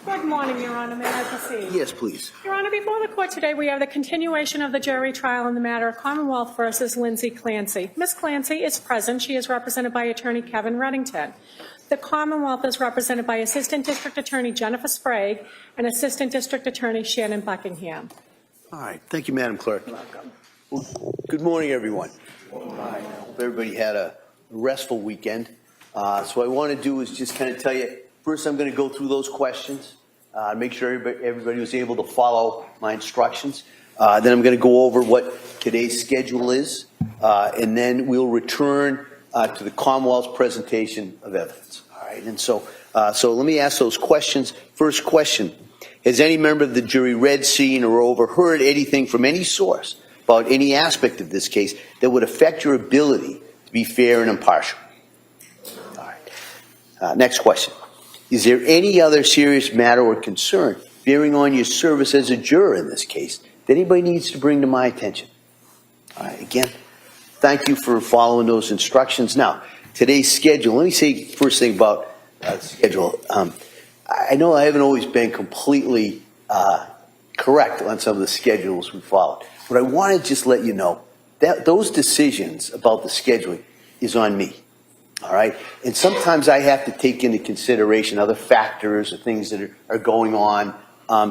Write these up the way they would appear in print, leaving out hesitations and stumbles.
Good morning, Your Honor. May I proceed? Yes, please. Your Honor, before the court today, we have the continuation of the jury trial in the matter of Commonwealth versus Lindsay Clancy. Ms. Clancy is present. She is represented by Attorney Kevin Reddington. The Commonwealth is represented by Assistant District Attorney Jennifer Sprague and Assistant District Attorney Shannon Buckingham. All right. Thank you, Madam Clerk. You're welcome. Well, good morning, everyone. I hope everybody had a restful weekend. So what I want to do is just kind of tell you, first I'm going to go through those questions, make sure everybody was able to follow my instructions. Then I'm going to go over what today's schedule is, and then we'll return to the Commonwealth's presentation of evidence. All right. And so let me ask those questions. First question: has any member of the jury read, seen, or overheard anything from any source about any aspect of this case that would affect your ability to be fair and impartial? All right. Next question: is there any other serious matter or concern bearing on your service as a juror in this case that anybody needs to bring to my attention? All right. Again, thank you for following those instructions. Now, today's schedule. Let me say first thing about the schedule. I know I haven't always been completely correct on some of the schedules we followed, but I want to just let you know that those decisions about the scheduling is on me. All right. And sometimes I have to take into consideration other factors or things that are going on.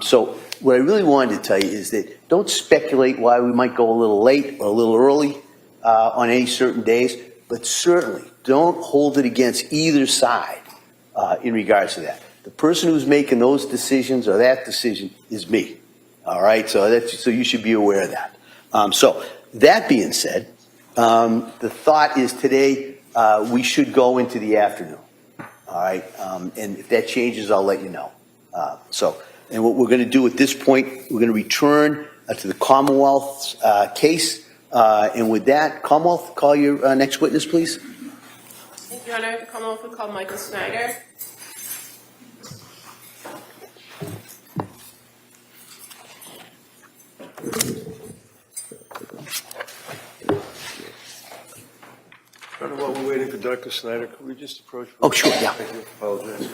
So what I really wanted to tell you is that don't speculate why we might go a little late or a little early on any certain days, but certainly don't hold it against either side in regards to that. The person who's making those decisions or that decision is me. All right. So you should be aware of that. So that being said, the thought is today we should go into the afternoon. All right. And if that changes, I'll let you know. And what we're going to do at this point, we're going to return to the Commonwealth's case. And with that, Commonwealth, call your next witness, please. Thank you, Your Honor. The Commonwealth will call Michael Snyder. While we're waiting for Dr. Snyder, could we just approach? Oh, sure, yeah. Thank you. Apologize.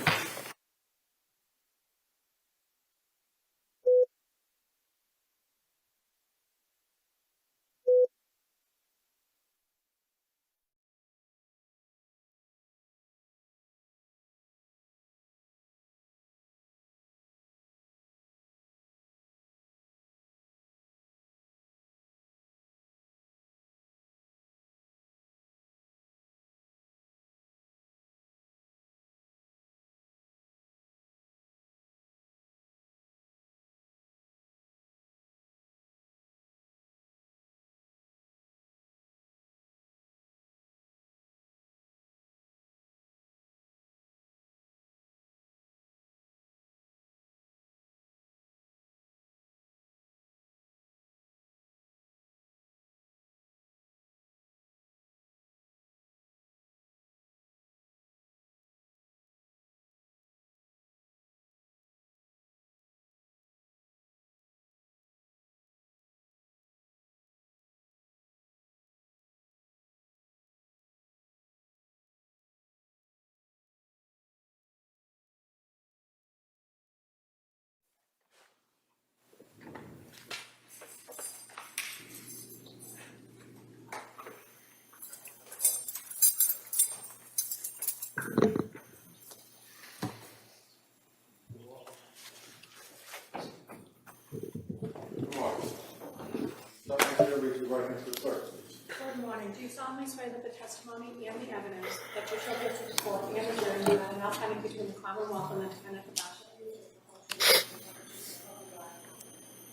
Good morning. Do you solemnly swear that the testimony and the evidence that you shall give to the court and the jury will have enough time between the Commonwealth and the defendant the bachelor?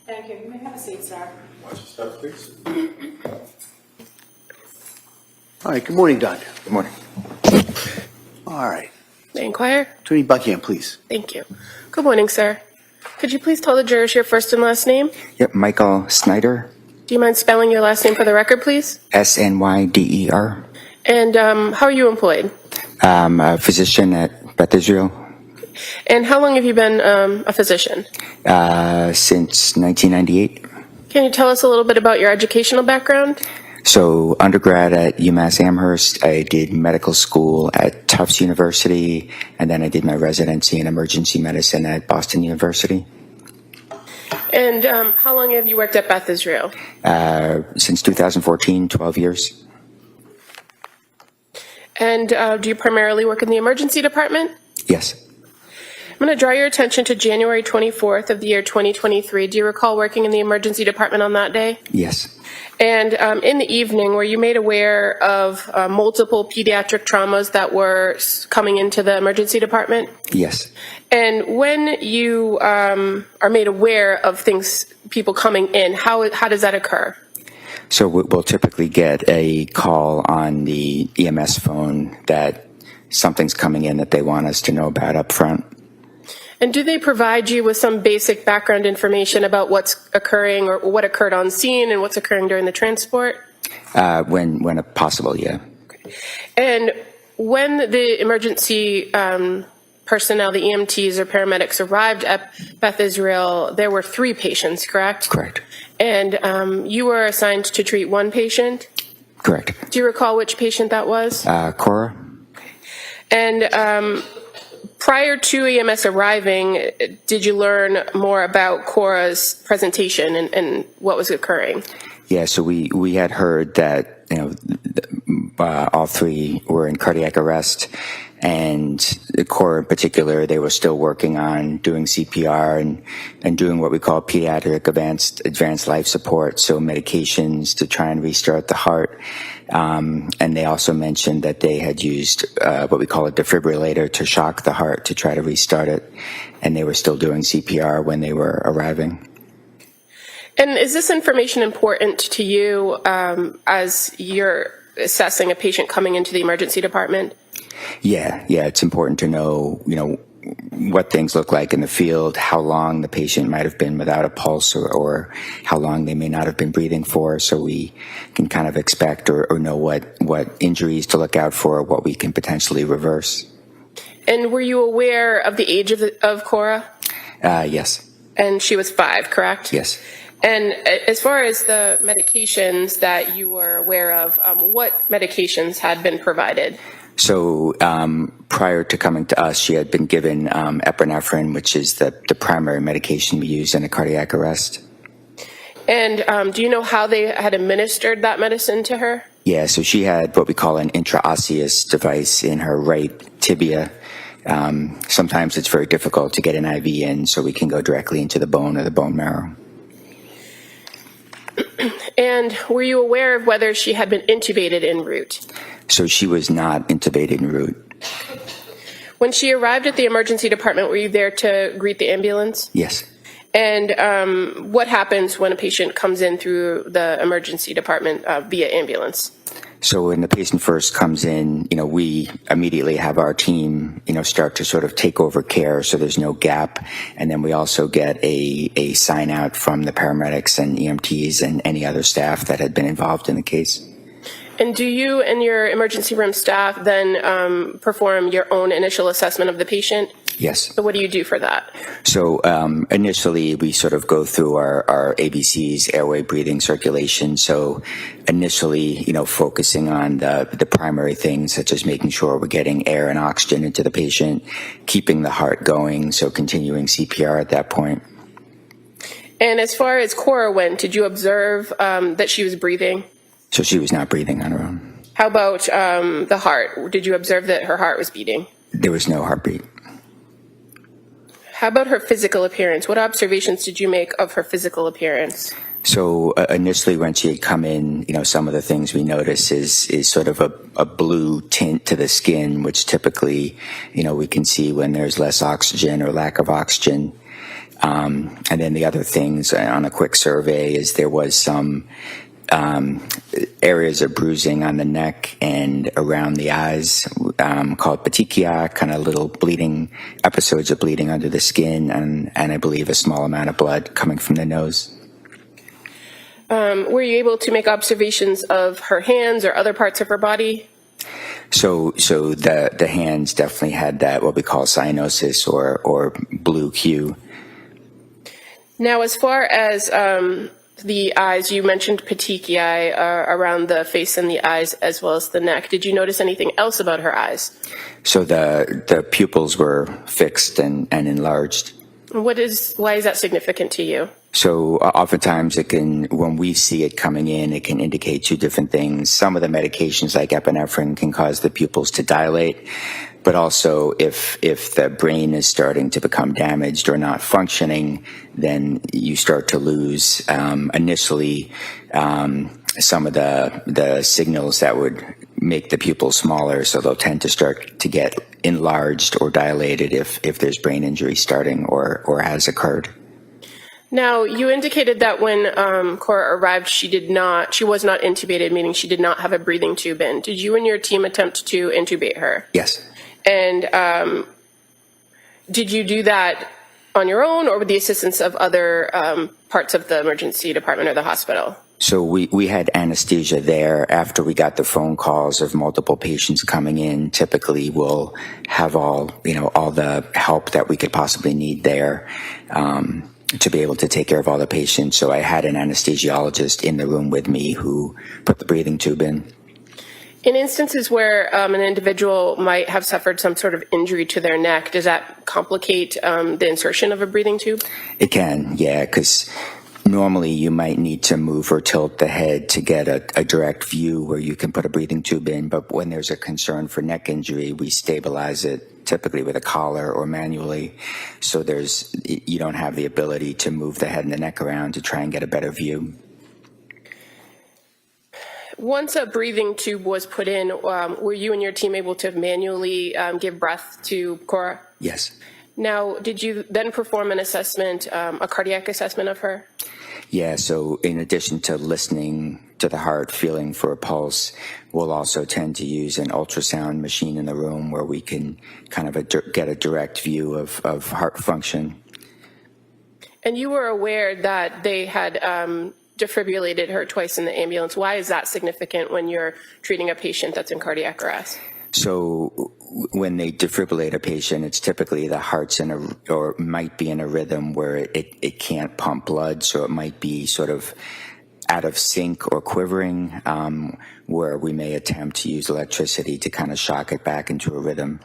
Thank you. You may have a seat, sir. Watch your step, please. All right. Good morning, Doctor. Good morning. All right. May I inquire? Attorney Buckingham, please. Thank you. Good morning, sir. Could you please tell the jurors your first and last name? Yep, Michael Snyder, Do you mind spelling your last name for the record, please? Snyder. And how are you employed? A physician at Beth Israel And how long have you been a physician? since 1998. Can you tell us a little bit about your educational background? So undergrad at UMass Amherst, I did medical school at Tufts University, and then I did my residency in emergency medicine at Boston University. And how long have you worked at Beth Israel? Since 2014, 12 years. And do you primarily work in the emergency department? Yes. I'm going to draw your attention to January 24th of the year 2023. Do you recall working in the emergency department on that day? Yes. And in the evening, were you made aware of multiple pediatric traumas that were coming into the emergency department? Yes. And when you are made aware of people coming in, how does that occur? So we'll typically get a call on the EMS phone that something's coming in that they want us to know about up front. And do they provide you with some basic background information about what's occurring or what occurred on scene and what's occurring during the transport? When possible, yeah. And when the emergency personnel, the EMTs or paramedics arrived at Beth Israel, there were 3 patients, correct? Correct. And you were assigned to treat 1 patient? Correct. Do you recall which patient that was? Cora? And prior to EMS arriving, did you learn more about Cora's presentation and what was occurring? Yeah, so we had heard that, all 3 were in cardiac arrest, and Cora in particular, they were still working on doing CPR and doing what we call pediatric advanced life support, so medications to try and restart the heart. And they also mentioned that they had used what we call a defibrillator to shock the heart to try to restart it, and they were still doing CPR when they were arriving. And is this information important to you as you're assessing a patient coming into the emergency department? Yeah, it's important to know, what things look like in the field, how long the patient might have been without a pulse or how long they may not have been breathing for, so we can kind of expect or know what injuries to look out for, what we can potentially reverse. And were you aware of the age of Cora? Yes. And she was 5, correct? Yes. And as far as the medications that you were aware of, what medications had been provided? So prior to coming to us, she had been given epinephrine, which is the primary medication we use in a cardiac arrest. And do you know how they had administered that medicine to her? Yeah, so she had what we call an intraosseous device in her right tibia. Sometimes it's very difficult to get an IV in, so we can go directly into the bone or the bone marrow. And were you aware of whether she had been intubated en route? So she was not intubated en route. When she arrived at the emergency department, were you there to greet the ambulance? Yes. And what happens when a patient comes in through the emergency department via ambulance? So when the patient first comes in, we immediately have our team, start to sort of take over care so there's no gap. And then we also get a sign out from the paramedics and EMTs and any other staff that had been involved in the case. And do you and your emergency room staff then perform your own initial assessment of the patient? Yes. So what do you do for that? So initially we sort of go through our ABCs, airway, breathing, circulation. So initially, focusing on the primary things such as making sure we're getting air and oxygen into the patient, keeping the heart going, so continuing CPR at that point. And as far as Cora went, did you observe that she was breathing? So she was not breathing on her own. How about the heart? Did you observe that her heart was beating? There was no heartbeat. How about her physical appearance? What observations did you make of her physical appearance? So initially when she had come in, some of the things we notice is sort of a blue tint to the skin, which typically, we can see when there's less oxygen or lack of oxygen. And then the other things on a quick survey is there was some areas of bruising on the neck and around the eyes, called petechia, kind of little bleeding, episodes of bleeding under the skin, and I believe a small amount of blood coming from the nose. Were you able to make observations of her hands or other parts of her body? So the hands definitely had that, what we call cyanosis or blue hue. Now, as far as the eyes, you mentioned petechiae around the face and the eyes as well as the neck. Did you notice anything else about her eyes? So the pupils were fixed and enlarged. Why is that significant to you? So oftentimes when we see it coming in, it can indicate two different things. Some of the medications like epinephrine can cause the pupils to dilate, but also if the brain is starting to become damaged or not functioning, then you start to lose initially some of the signals that would make the pupils smaller, so they'll tend to start to get enlarged or dilated if there's brain injury starting or has occurred. Now, you indicated that when Cora arrived, she was not intubated, meaning she did not have a breathing tube in. Did you and your team attempt to intubate her? Yes. And did you do that on your own or with the assistance of other parts of the emergency department or the hospital? So we had anesthesia there. After we got the phone calls of multiple patients coming in, typically we'll have all the help that we could possibly need there to be able to take care of all the patients. So I had an anesthesiologist in the room with me who put the breathing tube in. In instances where an individual might have suffered some sort of injury to their neck, does that complicate the insertion of a breathing tube? It can, yeah, because normally you might need to move or tilt the head to get a direct view where you can put a breathing tube in. But when there's a concern for neck injury, we stabilize it typically with a collar or manually. So you don't have the ability to move the head and the neck around to try and get a better view. Once a breathing tube was put in, were you and your team able to manually give breath to Cora? Yes. Now, did you then perform an assessment, a cardiac assessment of her? Yeah, so in addition to listening to the heart, feeling for a pulse, we'll also tend to use an ultrasound machine in the room where we can kind of get a direct view of heart function. And you were aware that they had defibrillated her twice in the ambulance. Why is that significant when you're treating a patient that's in cardiac arrest? So when they defibrillate a patient, it's typically the heart's or might be in a rhythm where it can't pump blood. So it might be sort of out of sync or quivering, where we may attempt to use electricity to kind of shock it back into a rhythm.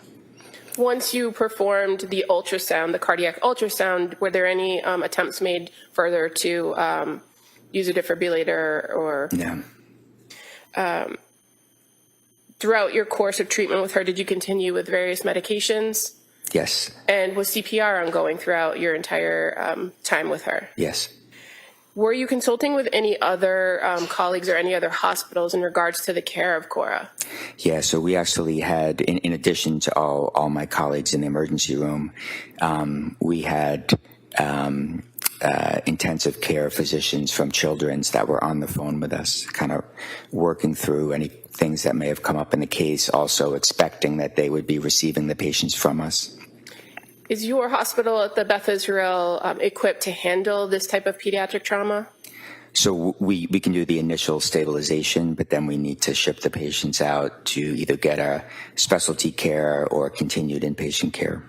Once you performed the ultrasound, the cardiac ultrasound, were there any attempts made further to use a defibrillator or? Yeah. Throughout your course of treatment with her, did you continue with various medications? Yes. And was CPR ongoing throughout your entire time with her? Yes. Were you consulting with any other colleagues or any other hospitals in regards to the care of Cora? Yeah, so we actually had, in addition to all my colleagues in the emergency room, we had intensive care physicians from Children's that were on the phone with us, kind of working through any things that may have come up in the case, also expecting that they would be receiving the patients from us. Is your hospital at the Beth Israel equipped to handle this type of pediatric trauma? So we can do the initial stabilization, but then we need to ship the patients out to either get a specialty care or continued inpatient care.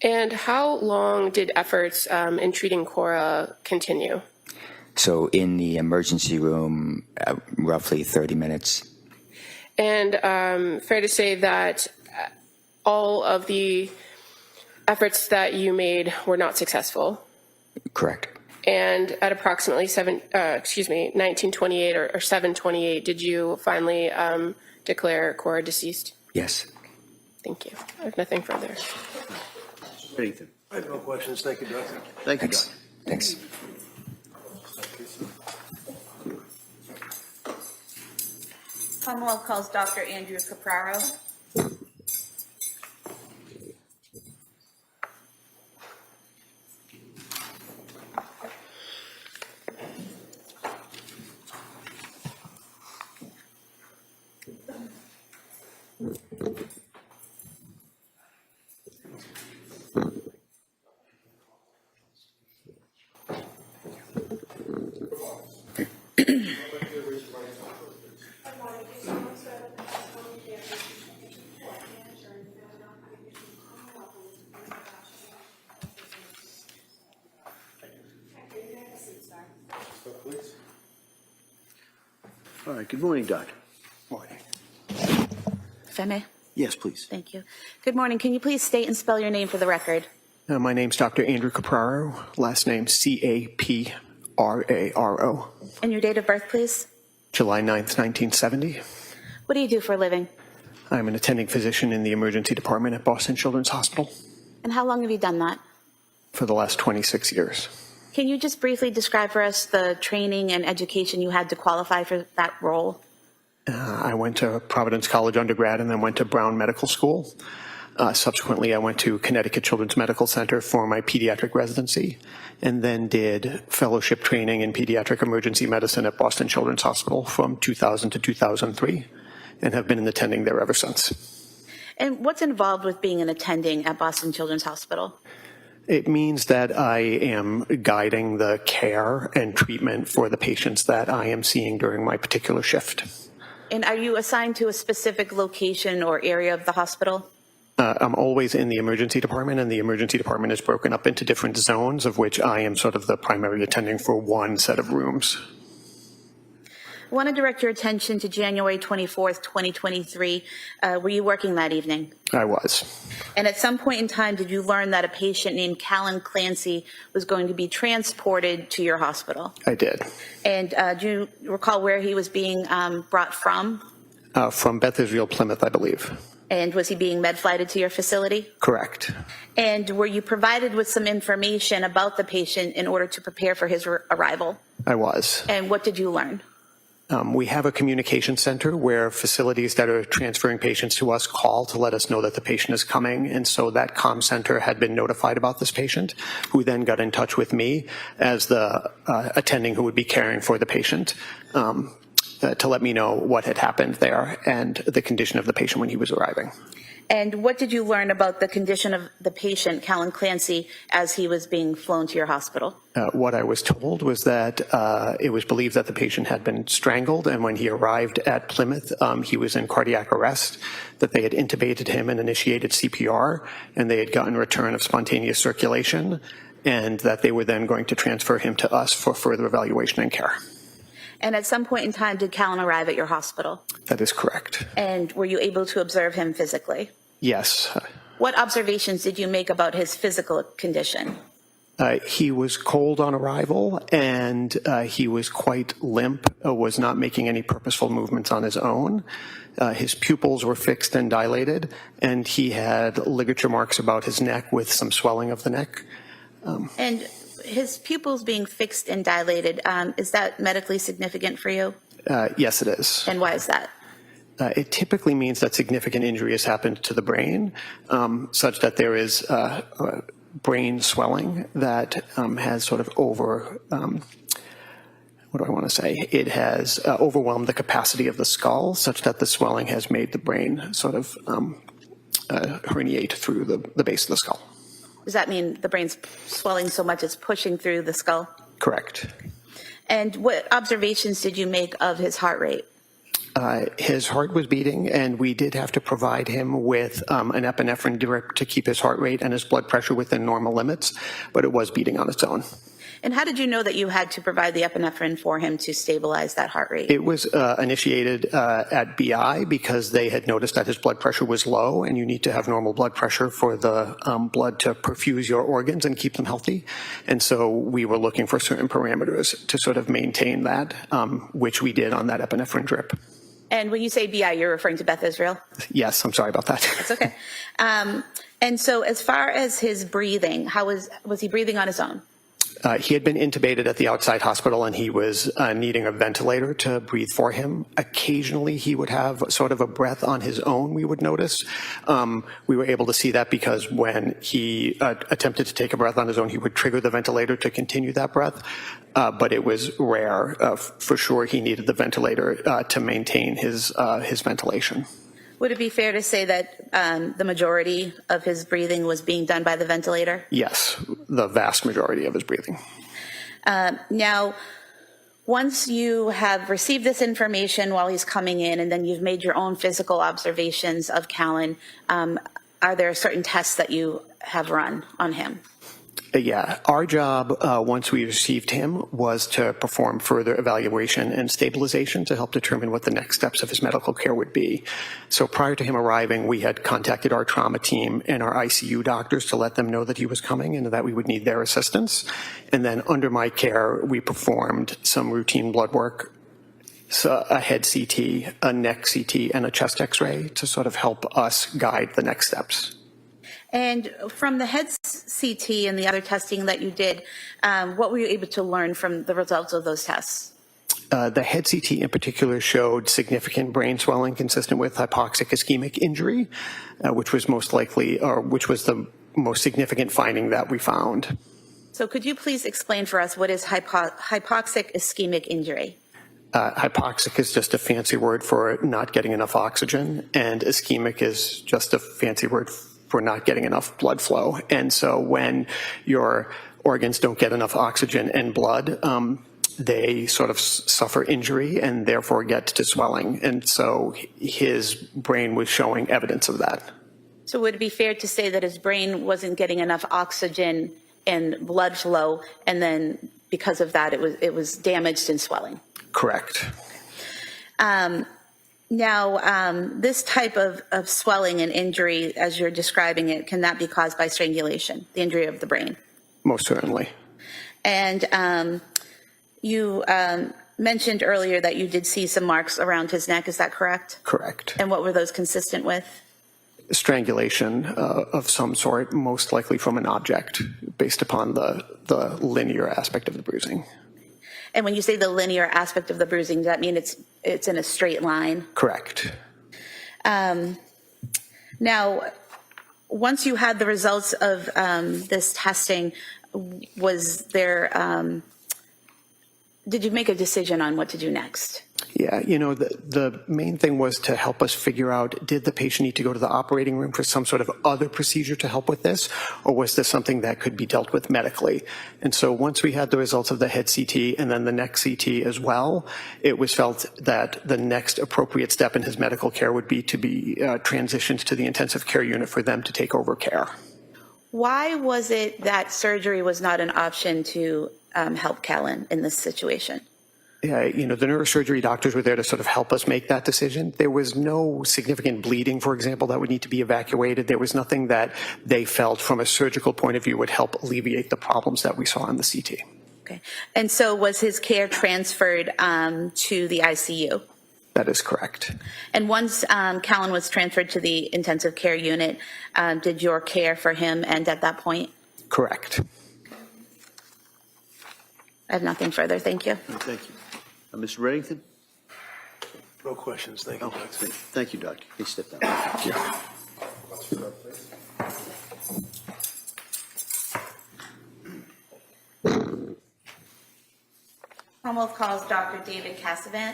And how long did efforts in treating Cora continue? So in the emergency room, roughly 30 minutes. And fair to say that all of the efforts that you made were not successful? Correct. And at approximately 1928 or 7:28, did you finally declare Cora deceased? Yes. Thank you. I have nothing further. Anything? I have no questions. Thank you, Doctor. Thank you, Thanks. Doc. Thanks. Commonwealth calls Dr. Andrew Capraro. All right, good morning, Doctor. Morning. If I may. Yes, please. Thank you. Good morning. Can you please state and spell your name for the record? My name's Dr. Andrew Capraro, last name Capraro. And your date of birth, please? July 9th, 1970. What do you do for a living? I'm an attending physician in the emergency department at Boston Children's Hospital And how long have you done that? for the last 26 years. Can you just briefly describe for us the training and education you had to qualify for that role? I went to Providence College undergrad and then went to Brown Medical School. Subsequently, I went to Connecticut Children's Medical Center for my pediatric residency, and then did fellowship training in pediatric emergency medicine at Boston Children's Hospital from 2000 to 2003, and have been an attending there ever since. And what's involved with being an attending at Boston Children's Hospital? It means that I am guiding the care and treatment for the patients that I am seeing during my particular shift. And are you assigned to a specific location or area of the hospital? I'm always in the emergency department, and the emergency department is broken up into different zones, of which I am sort of the primary attending for one set of rooms. I want to direct your attention to January 24th, 2023. Were you working that evening? I was. And at some point in time, did you learn that a patient named Callan Clancy was going to be transported to your hospital? I did. And do you recall where he was being brought from? From Beth Israel, Plymouth, I believe. And was he being med-flighted to your facility? Correct. And were you provided with some information about the patient in order to prepare for his arrival? I was. And what did you learn? We have a communication center where facilities that are transferring patients to us call to let us know that the patient is coming. And so that comm center had been notified about this patient, who then got in touch with me as the attending who would be caring for the patient, to let me know what had happened there and the condition of the patient when he was arriving. And what did you learn about the condition of the patient, Callan Clancy, as he was being flown to your hospital? What I was told was that it was believed that the patient had been strangled, and when he arrived at Plymouth, he was in cardiac arrest, that they had intubated him and initiated CPR, and they had gotten return of spontaneous circulation, and that they were then going to transfer him to us for further evaluation and care. And at some point in time, did Callan arrive at your hospital? That is correct. And were you able to observe him physically? Yes. What observations did you make about his physical condition? He was cold on arrival, and he was quite limp, was not making any purposeful movements on his own. His pupils were fixed and dilated, and he had ligature marks about his neck with some swelling of the neck. And his pupils being fixed and dilated, is that medically significant for you? Yes, it is. And why is that? It typically means that significant injury has happened to the brain, such that there is brain swelling that has sort of it has overwhelmed the capacity of the skull, such that the swelling has made the brain sort of herniate through the base of the skull. Does that mean the brain's swelling so much it's pushing through the skull? Correct. And what observations did you make of his heart rate? His heart was beating, and we did have to provide him with an epinephrine drip to keep his heart rate and his blood pressure within normal limits, but it was beating on its own. And how did you know that you had to provide the epinephrine for him to stabilize that heart rate? It was initiated at BI because they had noticed that his blood pressure was low, and you need to have normal blood pressure for the blood to perfuse your organs and keep them healthy. And so we were looking for certain parameters to sort of maintain that, which we did on that epinephrine drip. And when you say BI, you're referring to Beth Israel? Yes, I'm sorry about that. That's okay. And so as far as his breathing, how was he breathing on his own? He had been intubated at the outside hospital, and he was needing a ventilator to breathe for him. Occasionally, he would have sort of a breath on his own, we would notice. We were able to see that because when he attempted to take a breath on his own, he would trigger the ventilator to continue that breath. But it was rare. For sure, he needed the ventilator to maintain his ventilation. Would it be fair to say that the majority of his breathing was being done by the ventilator? Yes, the vast majority of his breathing. Now, once you have received this information while he's coming in, and then you've made your own physical observations of Callan, are there certain tests that you have run on him? Yeah, our job, once we received him, was to perform further evaluation and stabilization to help determine what the next steps of his medical care would be. So prior to him arriving, we had contacted our trauma team and our ICU doctors to let them know that he was coming and that we would need their assistance. And then under my care, we performed some routine blood work, so a head CT, a neck CT, and a chest X-ray to sort of help us guide the next steps. And from the head CT and the other testing that you did, what were you able to learn from the results of those tests? The head CT in particular showed significant brain swelling consistent with hypoxic ischemic injury, which was most likely, or which was the most significant finding that we found. So could you please explain for us what is hypoxic ischemic injury? Hypoxic is just a fancy word for not getting enough oxygen, and ischemic is just a fancy word for not getting enough blood flow. And so when your organs don't get enough oxygen and blood, they sort of suffer injury and therefore get to swelling. And so his brain was showing evidence of that. So would it be fair to say that his brain wasn't getting enough oxygen and blood flow, and then because of that, it was damaged and swelling? Correct. Now, this type of swelling and injury, as you're describing it, can that be caused by strangulation, the injury of the brain? Most certainly. And you mentioned earlier that you did see some marks around his neck. Is that correct? Correct. And what were those consistent with? Strangulation of some sort, most likely from an object, based upon the linear aspect of the bruising. And when you say the linear aspect of the bruising, does that mean it's in a straight line? Correct. Now, once you had the results of this testing, was there, did you make a decision on what to do next? Yeah, you know, the main thing was to help us figure out, did the patient need to go to the operating room for some sort of other procedure to help with this, or was this something that could be dealt with medically? And so once we had the results of the head CT and then the neck CT as well, it was felt that the next appropriate step in his medical care would be to be transitioned to the intensive care unit for them to take over care. Why was it that surgery was not an option to help Kellen in this situation? You know, the neurosurgery doctors were there to sort of help us make that decision. There was no significant bleeding, for example, that would need to be evacuated. There was nothing that they felt from a surgical point of view would help alleviate the problems that we saw in the CT. Okay. And so was his care transferred to the ICU? That is correct. And once Kellen was transferred to the intensive care unit, did your care for him end at that point? Correct. I have nothing further. Thank you. Thank you. Mr. Reddington? No questions, thank you, Oh, Doctor. thank you, Doctor. Please step down. Commonwealth calls Dr. David Cassavant.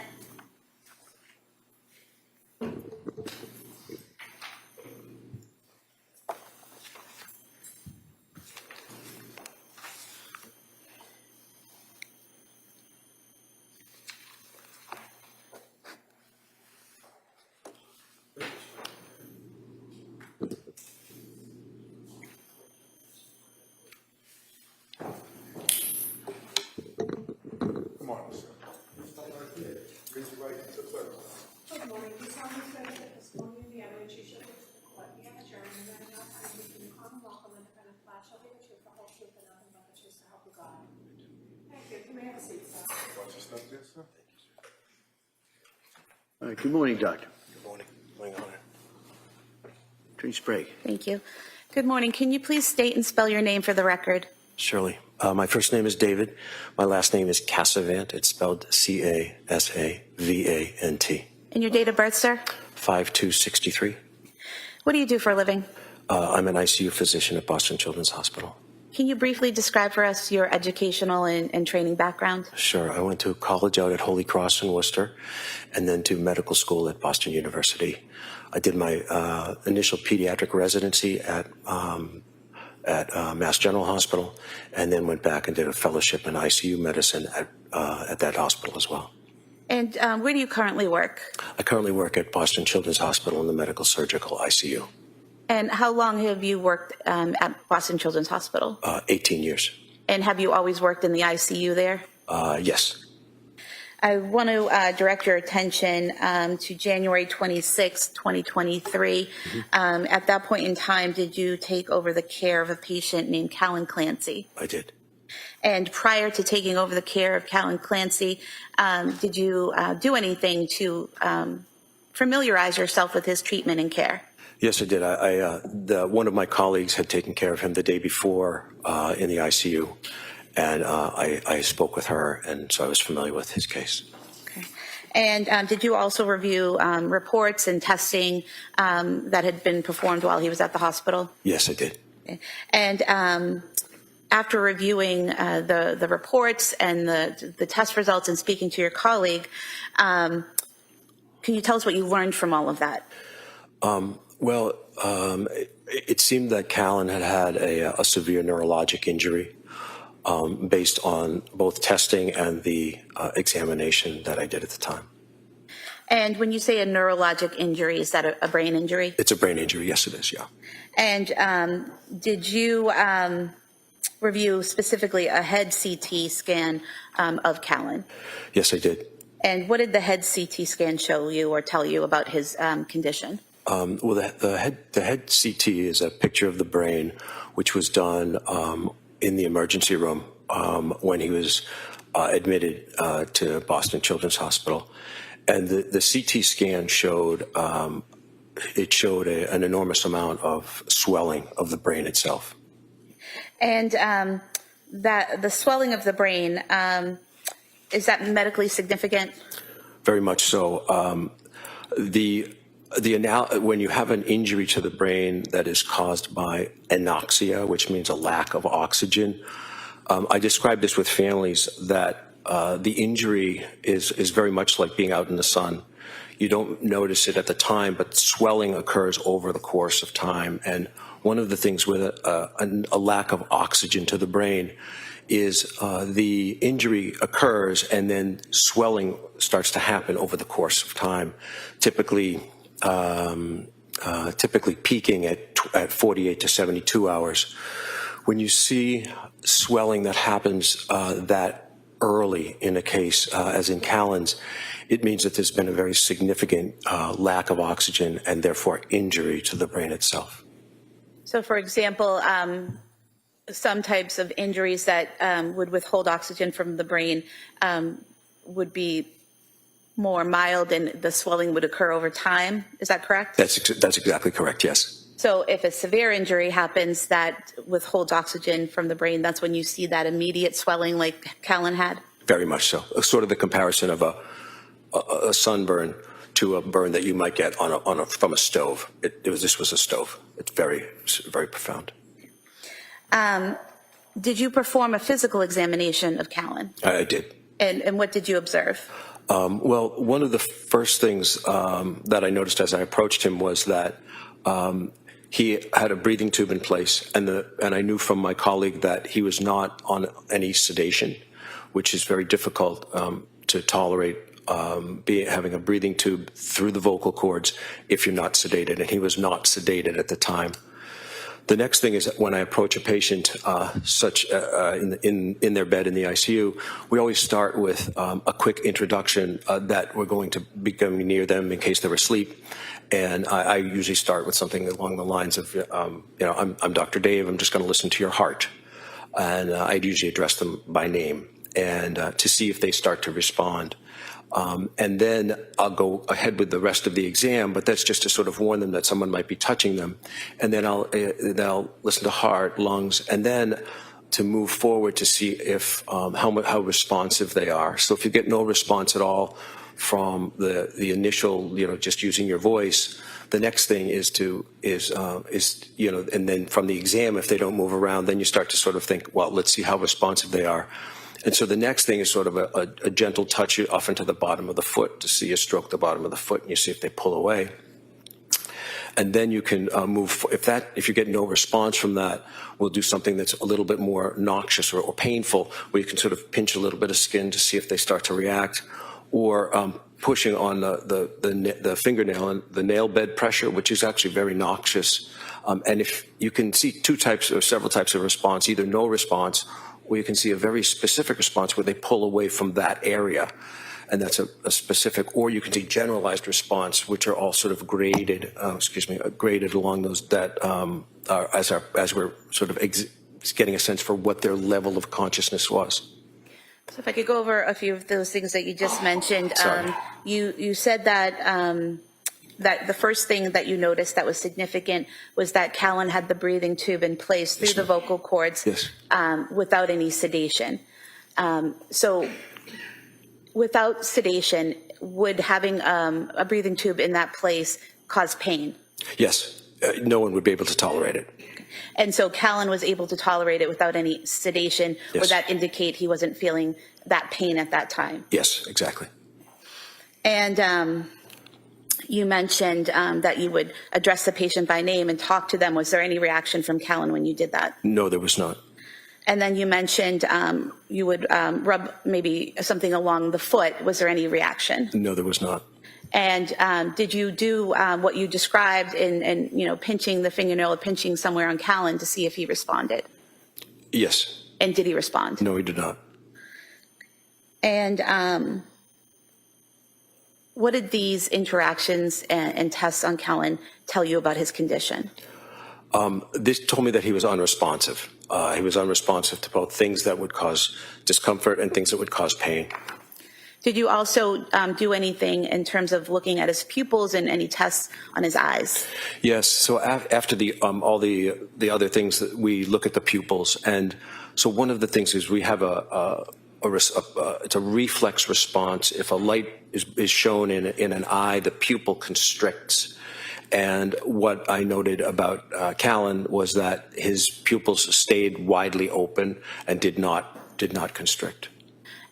All right, good morning, Doctor. Good morning. Morning, Honor. Attorney Sprague. Thank you. Good morning. Can you please state and spell your name for the record? Surely. My first name is David. My last name is Cassavant. It's spelled C-A-S-A-V-A-N-T. And your date of birth, sir? 5263. What do you do for a living? I'm an ICU physician at Boston Children's Hospital. Can you briefly describe for us your educational and training background? Sure. I went to college out at Holy Cross in Worcester and then to medical school at Boston University. I did my initial pediatric residency at Mass General Hospital and then went back and did a fellowship in ICU medicine at that hospital as well. And where do you currently work? I currently work at Boston Children's Hospital in the medical surgical ICU. And how long have you worked at Boston Children's Hospital? 18 years. And have you always worked in the ICU there? Yes. I want to direct your attention to January 26, 2023. At that point in time, did you take over the care of a patient named Callan Clancy? I did. And prior to taking over the care of Callan Clancy, did you do anything to familiarize yourself with his treatment and care? Yes, I did. One of my colleagues had taken care of him the day before in the ICU, and I spoke with her, and so I was familiar with his case. Okay. And did you also review reports and testing that had been performed while he was at the hospital? Yes, I did. Okay. And after reviewing the reports and the test results and speaking to your colleague, can you tell us what you learned from all of that? It seemed that Callan had a severe neurologic injury based on both testing and the examination that I did at the time. And when you say a neurologic injury, is that a brain injury? It's a brain injury. Yes, it is. Yeah. And did you review specifically a head CT scan of Callan? Yes, I did. And what did the head CT scan show you or tell you about his condition? The head CT is a picture of the brain, which was done in the emergency room when he was admitted to Boston Children's Hospital, and the CT scan showed an enormous amount of swelling of the brain itself. And that the swelling of the brain, is that medically significant? Very much so. When you have an injury to the brain that is caused by anoxia, which means a lack of oxygen, I describe this with families that the injury is very much like being out in the sun. You don't notice it at the time, but swelling occurs over the course of time. And one of the things with a lack of oxygen to the brain is the injury occurs and then swelling starts to happen over the course of time, typically peaking at 48 to 72 hours. When you see swelling that happens that early in a case, as in Callan's, it means that there's been a very significant lack of oxygen and therefore injury to the brain itself. So, for example, some types of injuries that would withhold oxygen from the brain would be more mild and the swelling would occur over time. Is that correct? That's exactly correct, yes. So if a severe injury happens that withholds oxygen from the brain, that's when you see that immediate swelling like Callan had? Very much so. Sort of the comparison of a sunburn to a burn that you might get from a stove. This was a stove. It's very, very profound. Did you perform a physical examination of Callan? I did. And what did you observe? One of the first things that I noticed as I approached him was that he had a breathing tube in place, and I knew from my colleague that he was not on any sedation, which is very difficult to tolerate, having a breathing tube through the vocal cords if you're not sedated, and he was not sedated at the time. The next thing is that when I approach a patient in their bed in the ICU, we always start with a quick introduction that we're going to be coming near them in case they're asleep. And I usually start with something along the lines of, I'm Dr. Dave, I'm just going to listen to your heart. And I'd usually address them by name and to see if they start to respond. And then I'll go ahead with the rest of the exam, but that's just to sort of warn them that someone might be touching them. And then I'll listen to heart, lungs, and then to move forward to see if how responsive they are. So if you get no response at all from the initial, just using your voice, the next thing is and then from the exam, if they don't move around, then you start to sort of think, well, let's see how responsive they are. And so the next thing is sort of a gentle touch off into the bottom of the foot to see you stroke the bottom of the foot and you see if they pull away. And then you can move. If you get no response from that, we'll do something that's a little bit more noxious or painful, where you can sort of pinch a little bit of skin to see if they start to react, or pushing on the fingernail and the nail bed pressure, which is actually very noxious And if you can see two types or several types of response, either no response, or you can see a very specific response where they pull away from that area. And that's a specific, or you can see generalized response, which are all sort of graded, graded along those that are as we're sort of getting a sense for what their level of consciousness was. So if I could go over a few of those things that you just mentioned. Sorry. You said that that the first thing that you noticed that was significant was that Callan had the breathing tube in place through the vocal cords without any sedation. So without sedation, would having a breathing tube in that place cause pain? Yes, no one would be able to tolerate it. And so Callan was able to tolerate it without any sedation. Yes. Would that indicate he wasn't feeling that pain at that time? Yes, exactly. And you mentioned that you would address the patient by name and talk to them. Was there any reaction from Callan when you did that? No, there was not. And then you mentioned you would rub maybe something along the foot. Was there any reaction? No, there was not. And did you do what you described in pinching the fingernail or pinching somewhere on Callan to see if he responded? Yes. And did he respond? No, he did not. And what did these interactions and tests on Callan tell you about his condition? This told me that he was unresponsive. He was unresponsive to both things that would cause discomfort and things that would cause pain. Did you also do anything in terms of looking at his pupils and any tests on his eyes? Yes. So after all the other things, that we look at the pupils, and so one of the things is we have it's a reflex response. If a light is shown in an eye, the pupil constricts. And what I noted about Callan was that his pupils stayed widely open and did not constrict.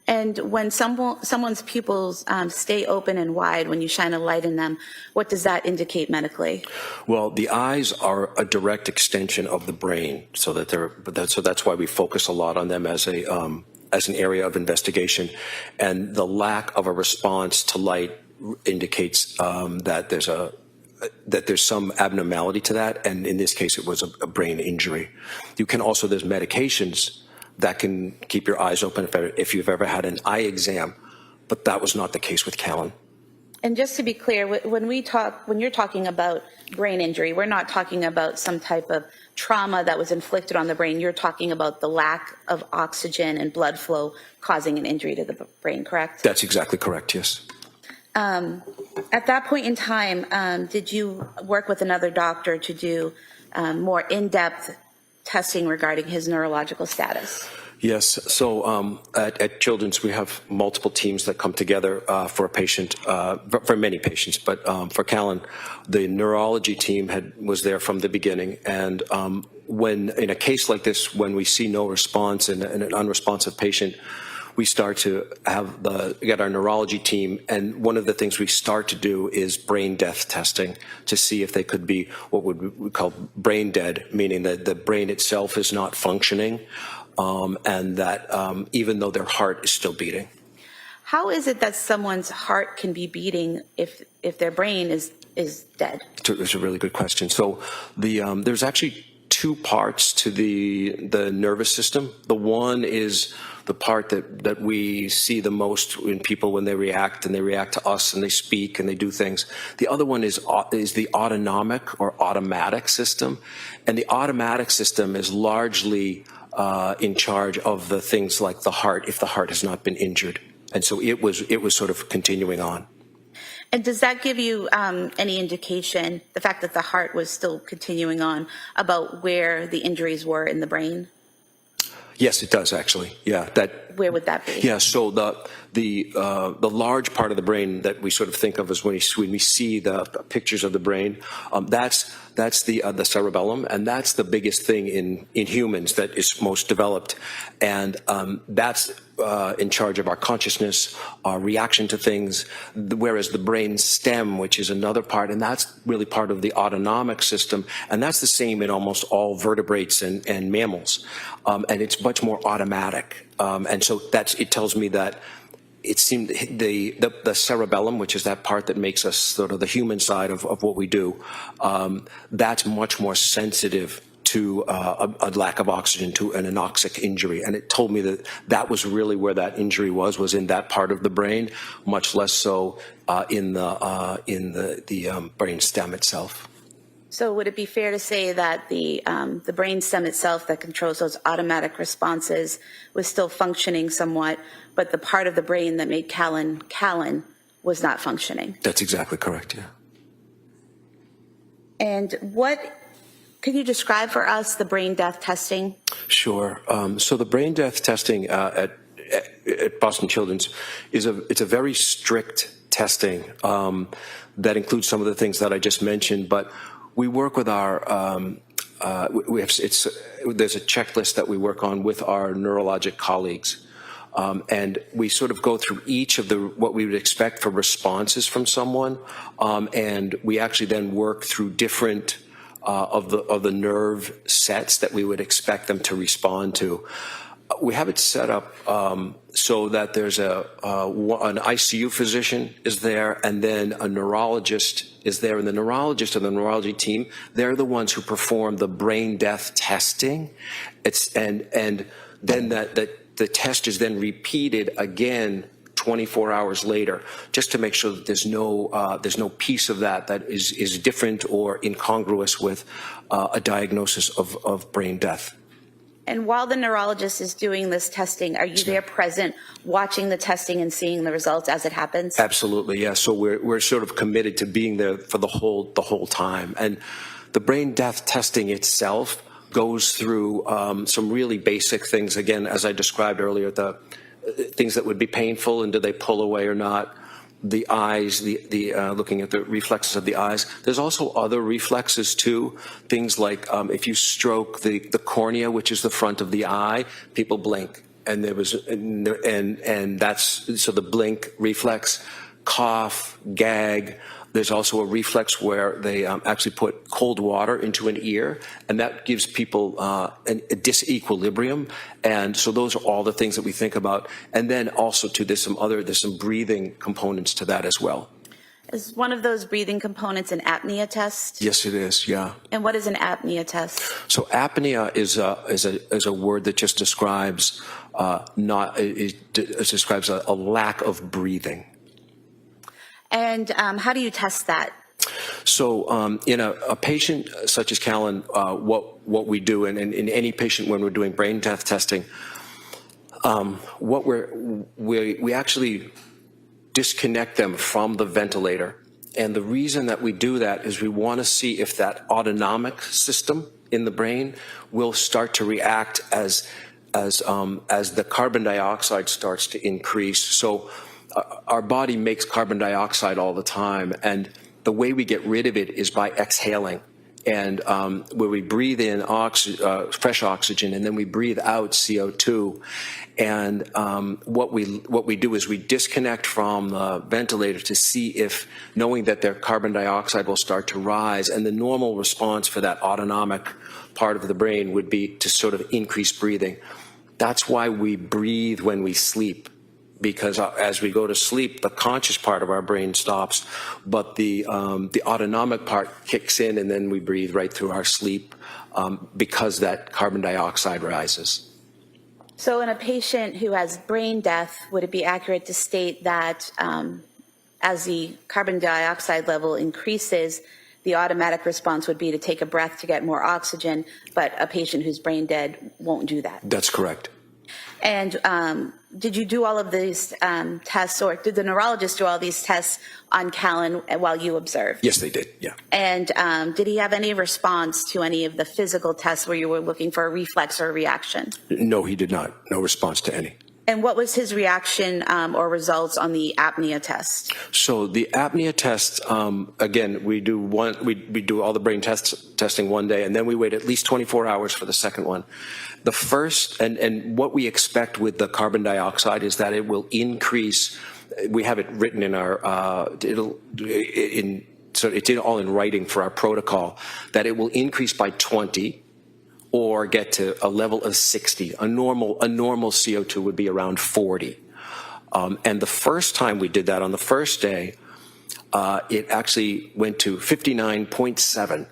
And when someone's pupils stay open and wide when you shine a light in them, what does that indicate medically? Well, the eyes are a direct extension of the brain, so that's why we focus a lot on them as an area of investigation. And the lack of a response to light indicates that there's some abnormality to that, and in this case, it was a brain injury. There's medications that can keep your eyes open if you've ever had an eye exam, but that was not the case with Callan. And just to be clear, when you're talking about brain injury, we're not talking about some type of trauma that was inflicted on the brain. You're talking about the lack of oxygen and blood flow causing an injury to the brain, correct? That's exactly correct, yes. At that point in time, did you work with another doctor to do more in-depth testing regarding his neurological status? Yes. So at Children's, we have multiple teams that come together for a patient, for many patients. But for Callan, the neurology team was there from the beginning. And when in a case like this, when we see no response in an unresponsive patient, we start to get our neurology team, and one of the things we start to do is brain death testing to see if they could be what we call brain dead, meaning that the brain itself is not functioning, and that even though their heart is still beating. How is it that someone's heart can be beating if their brain is dead? It's a really good question. So there's actually two parts to the nervous system. The one is the part that we see the most in people when they react, and they react to us and they speak and they do things. The other one is the autonomic or automatic system. And the automatic system is largely in charge of the things like the heart, if the heart has not been injured. And so it was sort of continuing on. And does that give you any indication, the fact that the heart was still continuing on, about where the injuries were in the brain? Yes, it does actually. Yeah, Where would that be? Yeah, so the large part of the brain that we sort of think of as when we see the pictures of the brain, that's the cerebellum, and that's the biggest thing in humans that is most developed, and that's in charge of our consciousness, our reaction to things, whereas the brain stem, which is another part, and that's really part of the autonomic system, and that's the same in almost all vertebrates and mammals, and it's much more automatic, and so it tells me that it seemed the cerebellum, which is that part that makes us sort of the human side of what we do, that's much more sensitive to a lack of oxygen, to an anoxic injury. And it told me that that was really where that injury was in that part of the brain, much less so in the brain stem itself. So would it be fair to say that the brain stem itself that controls those automatic responses was still functioning somewhat, but the part of the brain that made Callan was not functioning? That's exactly correct, yeah. And could you describe for us the brain death testing? Sure. So the brain death testing at Boston Children's it's a very strict testing that includes some of the things that I just mentioned, but we work with our, there's a checklist that we work on with our neurologic colleagues. And we sort of go through each of what we would expect for responses from someone. And we actually then work through different of the nerve sets that we would expect them to respond to. We have it set up so that there's an ICU physician is there, and then a neurologist is there, and the neurologist and the neurology team, they're the ones who perform the brain death testing. And then the test is then repeated again 24 hours later, just to make sure that there's no piece of that is different or incongruous with a diagnosis of brain death. And while the neurologist is doing this testing, are you there present watching the testing and seeing the results as it happens? Absolutely, yeah. So we're sort of committed to being there for the whole time. And the brain death testing itself goes through some really basic things. Again, as I described earlier, the things that would be painful and do they pull away or not. The eyes, looking at the reflexes of the eyes. There's also other reflexes too. Things like if you stroke the cornea, which is the front of the eye, people blink, and that's so the blink reflex, cough, gag. There's also a reflex where they actually put cold water into an ear, and that gives people a disequilibrium. And so those are all the things that we think about. And then also too, there's some breathing components to that as well. Is one of those breathing components an apnea test? Yes, it is. Yeah. And what is an apnea test? So apnea is a word that just describes describes a lack of breathing. And how do you test that? So in a patient such as Callan, what we do, and in any patient when we're doing brain death testing, we actually disconnect them from the ventilator. And the reason that we do that is we want to see if that autonomic system in the brain will start to react as the carbon dioxide starts to increase. So our body makes carbon dioxide all the time, and the way we get rid of it is by exhaling. And where we breathe in fresh oxygen, and then we breathe out CO2. And what we do is we disconnect from the ventilator to see if, knowing that their carbon dioxide will start to rise, and the normal response for that autonomic part of the brain would be to sort of increase breathing. That's why we breathe when we sleep, because as we go to sleep, the conscious part of our brain stops, but the autonomic part kicks in, and then we breathe right through our sleep because that carbon dioxide rises. So in a patient who has brain death, would it be accurate to state that as the carbon dioxide level increases, the automatic response would be to take a breath to get more oxygen, but a patient who's brain dead won't do that? That's correct. And did you do all of these tests, or did the neurologist do all these tests on Callan while you observed? Yes, they did, yeah. And did he have any response to any of the physical tests where you were looking for a reflex or a reaction? No, he did not. No response to any. And what was his reaction or results on the apnea test? So the apnea test, again, we do all the brain testing one day, and then we wait at least 24 hours for the second one. The first, and what we expect with the carbon dioxide is that it will increase. We have it written in our, so it's all in writing for our protocol, that it will increase by 20 or get to a level of 60. A normal CO2 would be around 40. And the first time we did that, on the first day, it actually went to 59.7,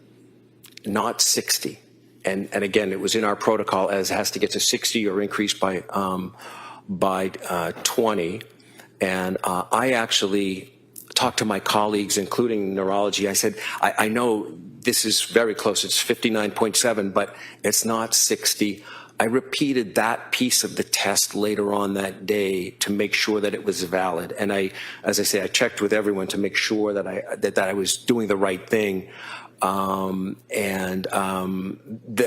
not 60. And again, it was in our protocol as it has to get to 60 or increase by 20. And I actually talked to my colleagues, including neurology. I said, I know this is very close. It's 59.7, but it's not 60. I repeated that piece of the test later on that day to make sure that it was valid. And as I say, I checked with everyone to make sure that I was doing the right thing. They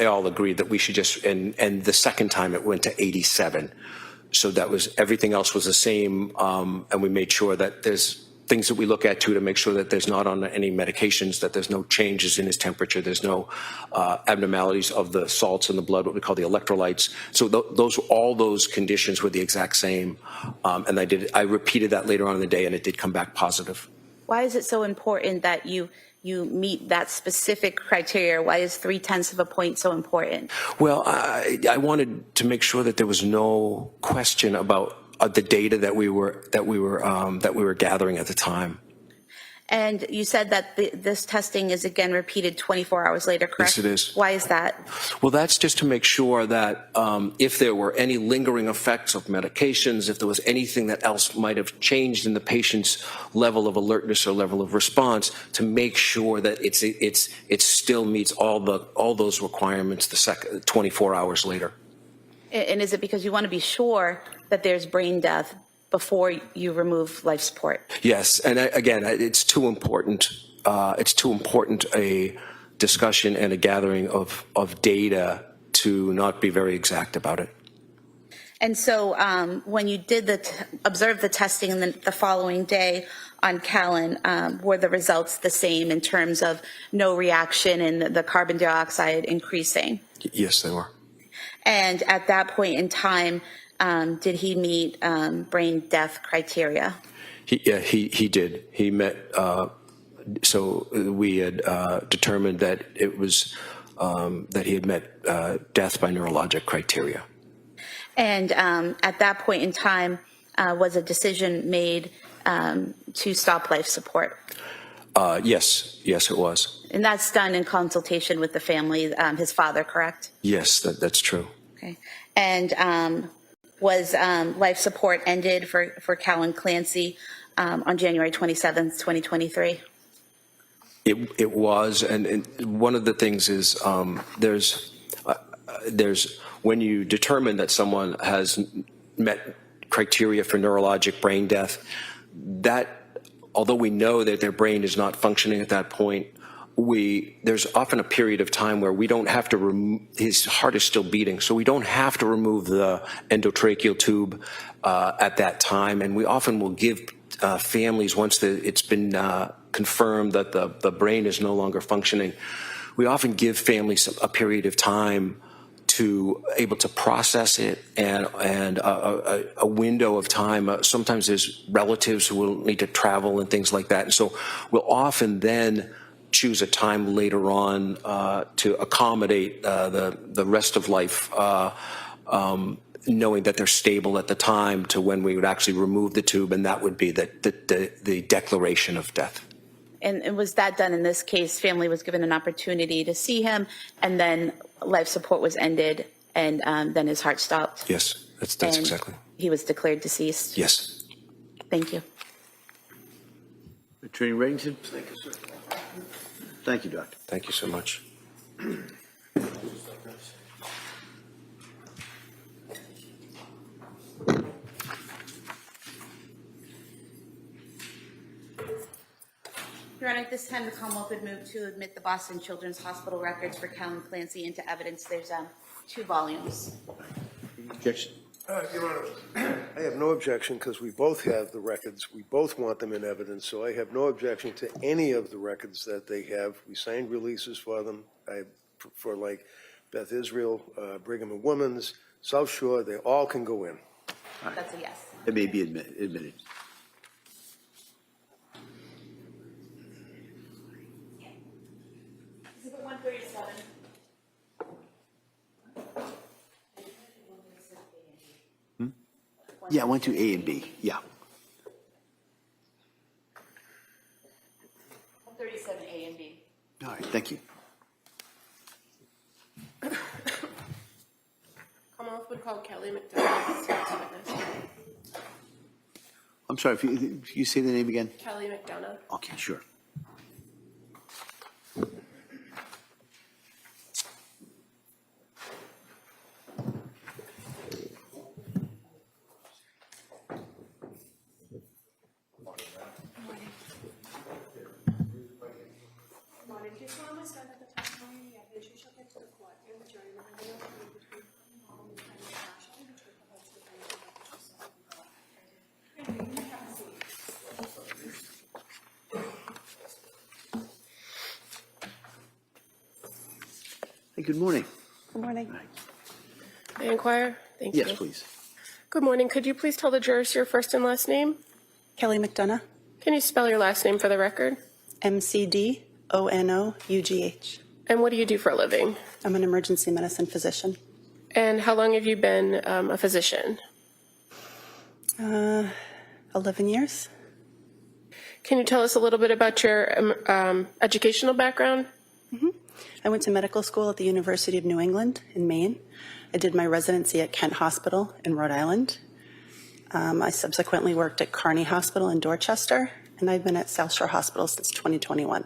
all agreed that we should just, and the second time it went to 87. So that was, everything else was the same. And we made sure that there's things that we look at too to make sure that there's not on any medications, that there's no changes in his temperature, there's no abnormalities of the salts in the blood, what we call the electrolytes. So all those conditions were the exact same. And I repeated that later on in the day, and it did come back positive. Why is it so important that you meet that specific criteria? Why is 0.3 of a point so important? Well, I wanted to make sure that there was no question about the data that we were gathering at the time. And you said that this testing is again repeated 24 hours later, correct? Yes, it is. Why is that? Well, that's just to make sure that if there were any lingering effects of medications, if there was anything that else might have changed in the patient's level of alertness or level of response, to make sure that it still meets all those requirements 24 hours later. And is it because you want to be sure that there's brain death before you remove life support? Yes, and again, it's too important. It's too important a discussion and a gathering of data to not be very exact about it. And so when you did observe the testing and then the following day on Callan, were the results the same in terms of no reaction and the carbon dioxide increasing? Yes, they were. And at that point in time, did he meet brain death criteria? He did. He met. So we had determined that it was that he had met death by neurologic criteria. And at that point in time, was a decision made to stop life support? Yes, it was. And that's done in consultation with the family, his father, correct? Yes, that's true. Okay. And was life support ended for Callan Clancy on January 27th, 2023? It was, and one of the things is there's when you determine that someone has met criteria for neurologic brain death, that although we know that their brain is not functioning at that point, there's often a period of time where we don't have to his heart is still beating, so we don't have to remove the endotracheal tube at that time, and we often will give families, once it's been confirmed that the brain is no longer functioning, we often give families a period of time to able to process it, and a window of time. Sometimes there's relatives who will need to travel and things like that, and so we'll often then choose a time later on to accommodate the rest of life, knowing that they're stable at the time, to when we would actually remove the tube, and that would be the declaration of death. And was that done in this case? Family was given an opportunity to see him, and then life support was ended, and then his heart stopped? Yes, that's And exactly. he was declared deceased? Yes. Thank you. Attorney Reddington? Thank you, sir. Thank you, Doctor. Thank you so much. Your Honor, at this time, the Commonwealth would move to admit the Boston Children's Hospital records for Callan Clancy into evidence. There's 2 volumes. Objection? Your Honor, I have no objection because we both have the records. We both want them in evidence, so I have no objection to any of the records that they have. We signed releases for them, for like Beth Israel, Brigham and Women's, South Shore. They all can go in. That's a yes. It may be admitted. Exhibit 137. Yeah, I went to A and B, yeah. 37A and B. All right, thank you. Commonwealth would call Kelly McDonough as witness. I'm sorry, if you say the name again? Kelly McDonough. Okay, sure. Hey, good morning. Good morning. May I inquire? Thank you. Yes, please. Good morning. Could you please tell the jurors your first and last name? Kelly McDonough, Can you spell your last name for the record? McDonough. And what do you do for a living? I'm an emergency medicine physician. And how long have you been a physician? 11 years. Can you tell us a little bit about your educational background? I went to medical school at the University of New England in Maine. I did my residency at Kent Hospital in Rhode Island. I subsequently worked at Kearney Hospital in Dorchester, and I've been at South Shore Hospital since 2021.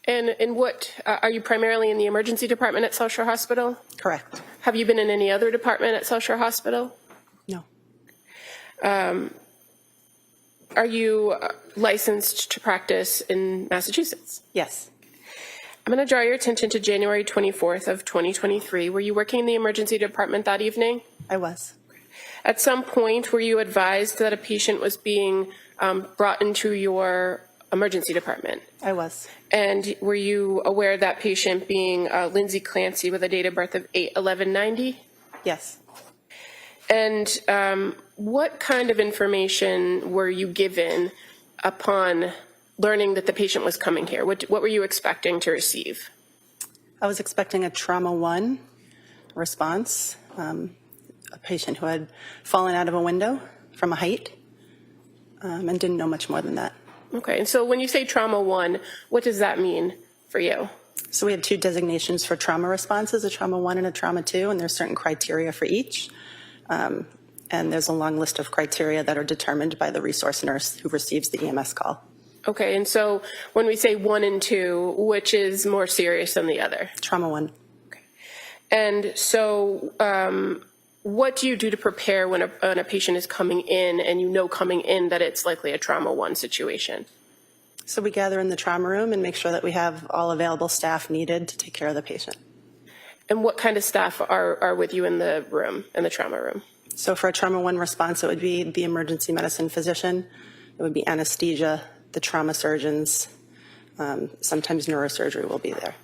And in what, are you primarily in the emergency department at South Shore Hospital? Correct. Have you been in any other department at South Shore Hospital? No. Are you licensed to practice in Massachusetts? Yes. I'm going to draw your attention to January 24th of 2023. Were you working in the emergency department that evening? I was. At some point, were you advised that a patient was being brought into your emergency department? I was. And were you aware of that patient being Lindsay Clancy with a date of birth of 8/11/90? Yes. And what kind of information were you given upon learning that the patient was coming here? What were you expecting to receive? I was expecting a trauma 1 response, a patient who had fallen out of a window from a height and didn't know much more than that. Okay, and so when you say trauma 1, what does that mean for you? So we have 2 designations for trauma responses, a trauma 1 and a trauma 2, and there's certain criteria for each. And there's a long list of criteria that are determined by the resource nurse who receives the EMS call. Okay, and so when we say 1 and 2, which is more serious than the other? Trauma 1. Okay. And so what do you do to prepare when a patient is coming in and you know coming in that it's likely a trauma 1 situation? So we gather in the trauma room and make sure that we have all available staff needed to take care of the patient. And what kind of staff are with you in the room, in the trauma room? So for a trauma 1 response, it would be the emergency medicine physician, it would be anesthesia, the trauma surgeons, sometimes neurosurgery will be there.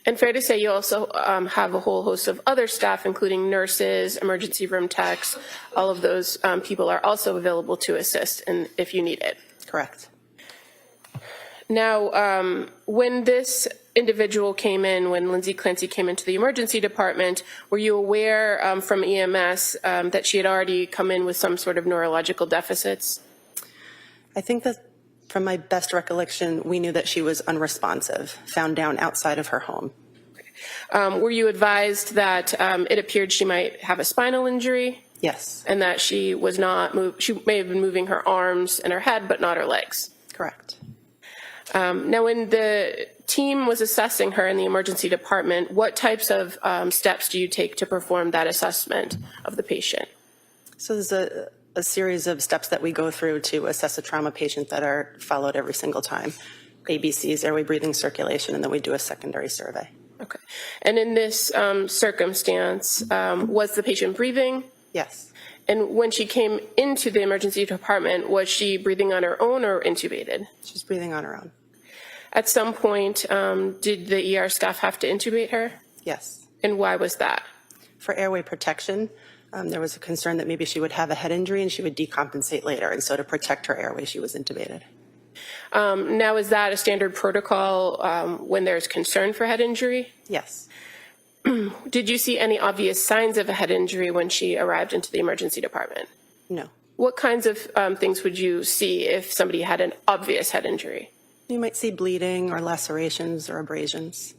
And fair to say you also have a whole host of other staff, including nurses, emergency room techs, all of those people are also available to assist if you need it. Correct. Now, when this individual came in, when Lindsay Clancy came into the emergency department, were you aware from EMS that she had already come in with some sort of neurological deficits? I think that from my best recollection, we knew that she was unresponsive, found down outside of her home. Were you advised that it appeared she might have a spinal injury? Yes. And that she was not, she may have been moving her arms and her head, but not her legs? Correct. Now, when the team was assessing her in the emergency department, what types of steps do you take to perform that assessment of the patient? So there's a series of steps that we go through to assess a trauma patient that are followed every single time. ABCs, airway, breathing, circulation, and then we do a secondary survey. Okay. And in this circumstance, was the patient breathing? Yes. And when she came into the emergency department, was she breathing on her own or intubated? She's breathing on her own. At some point, did the ER staff have to intubate her? Yes. And why was that? For airway protection, there was a concern that maybe she would have a head injury and she would decompensate later. And so to protect her airway, she was intubated. Now, is that a standard protocol when there's concern for head injury? Yes. Did you see any obvious signs of a head injury when she arrived into the emergency department? No. What kinds of things would you see if somebody had an obvious head injury? You might see bleeding or lacerations or abrasions.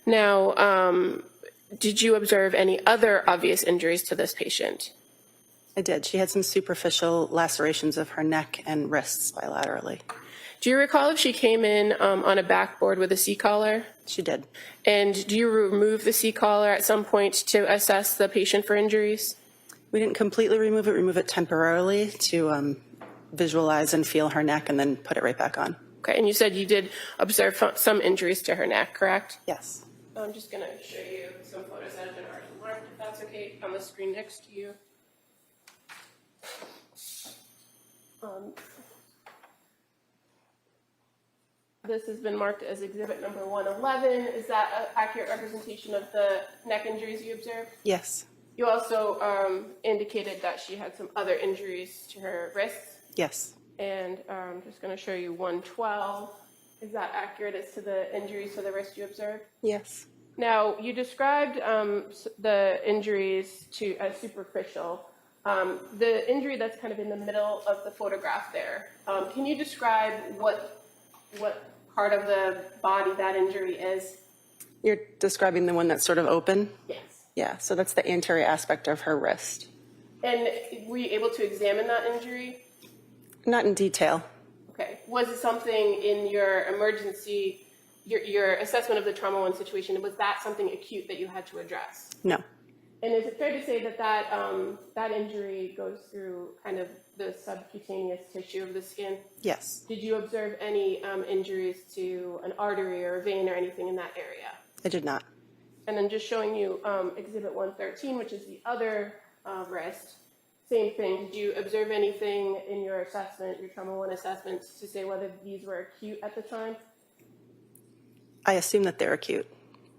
Now, did you observe any other obvious injuries to this patient? I did. She had some superficial lacerations of her neck and wrists bilaterally. Do you recall if she came in on a backboard with a C-collar? She did. And do you remove the C-collar at some point to assess the patient for injuries? We didn't completely remove it temporarily to visualize and feel her neck and then put it right back on. Okay, and you said you did observe some injuries to her neck, correct? Yes. I'm just going to show you some photos that have been already marked, if that's okay, on the screen next to you. This has been marked as exhibit number 111. Is that an accurate representation of the neck injuries you observed? Yes. You also indicated that she had some other injuries to her wrists. Yes. And I'm just going to show you 112. Is that accurate as to the injuries to the wrist you observed? Yes. Now, you described the injuries as superficial. The injury that's kind of in the middle of the photograph there, can you describe what part of the body that injury is? You're describing the one that's sort of open? Yes. Yeah, so that's the anterior aspect of her wrist. And were you able to examine that injury? Not in detail. Okay. Was it something in your emergency, your assessment of the trauma 1 situation, was that something acute that you had to address? No. And is it fair to say that that injury goes through kind of the subcutaneous tissue of the skin? Yes. Did you observe any injuries to an artery or a vein or anything in that area? I did not. And then just showing you exhibit 113, which is the other wrist. Same thing. Did you observe anything in your assessment, your trauma 1 assessments, to say whether these were acute at the time? I assume that they're acute.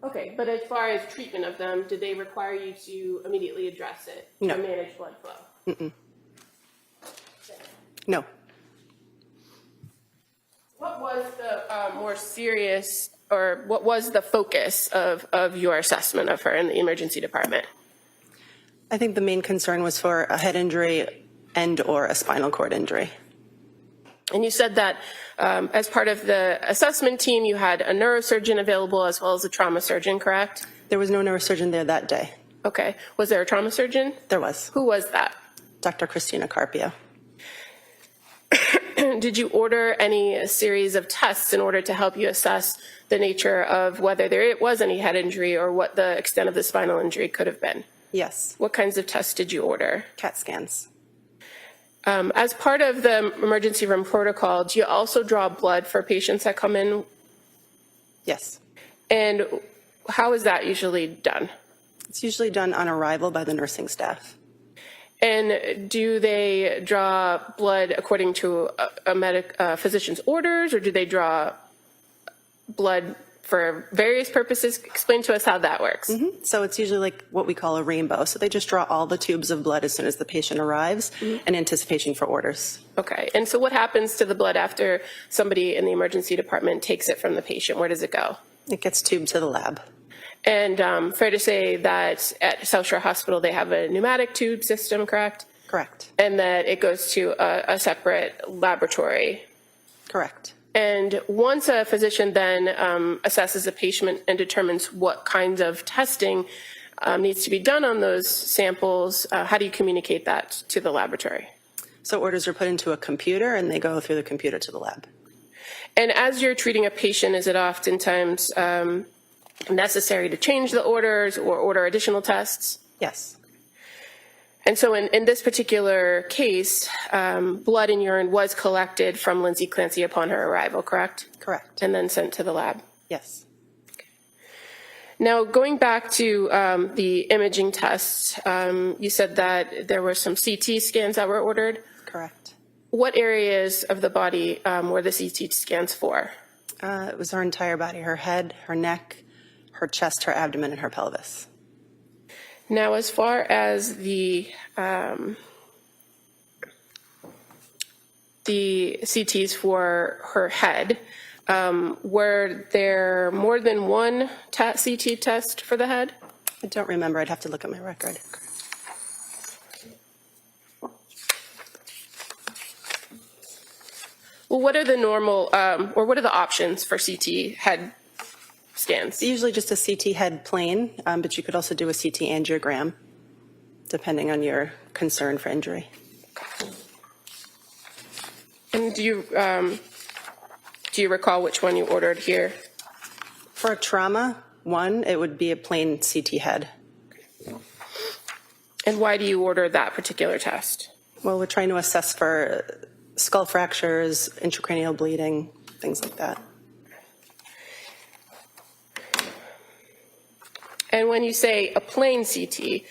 Okay, but as far as treatment of them, did they require you to immediately address it No. to manage blood flow? Mm-mm. No. What was the more serious, or what was the focus of your assessment of her in the emergency department? I think the main concern was for a head injury and or a spinal cord injury. And you said that as part of the assessment team, you had a neurosurgeon available as well as a trauma surgeon, correct? There was no neurosurgeon there that day. Okay. Was there a trauma surgeon? There was. Who was that? Dr. Christina Carpio. Did you order any series of tests in order to help you assess the nature of whether there was any head injury or what the extent of the spinal injury could have been? Yes. What kinds of tests did you order? CAT scans. As part of the emergency room protocol, do you also draw blood for patients that come in? Yes. And how is that usually done? It's usually done on arrival by the nursing staff. And do they draw blood according to a physician's orders, or do they draw blood for various purposes? Explain to us how that works. Mm-hmm. So it's usually like what we call a rainbow. So they just draw all the tubes of blood as soon as the patient arrives in anticipation for orders. Okay. And so what happens to the blood after somebody in the emergency department takes it from the patient? Where does it go? It gets tubed to the lab. And fair to say that at South Shore Hospital, they have a pneumatic tube system, correct? Correct. And that it goes to a separate laboratory. Correct. And once a physician then assesses a patient and determines what kinds of testing needs to be done on those samples, how do you communicate that to the laboratory? So orders are put into a computer and they go through the computer to the lab. And as you're treating a patient, is it oftentimes necessary to change the orders or order additional tests? Yes. And so in this particular case, blood and urine was collected from Lindsay Clancy upon her arrival, correct? Correct. And then sent to the lab. Yes. Now, going back to the imaging tests, you said that there were some CT scans that were ordered. Correct. What areas of the body were the CT scans for? It was her entire body, her head, her neck, her chest, her abdomen, and her pelvis. Now, as far as the CTs for her head, Were there more than one CT test for the head? I don't remember. I'd have to look at my record. Well, what are the normal, or what are the options for CT head scans? It's usually just a CT head plane, but you could also do a CT angiogram, depending on your concern for injury. And do you recall which one you ordered here? For a trauma one, it would be a plain CT head. And why do you order that particular test? Well, we're trying to assess for skull fractures, intracranial bleeding, things like that. And when you say a plain CT,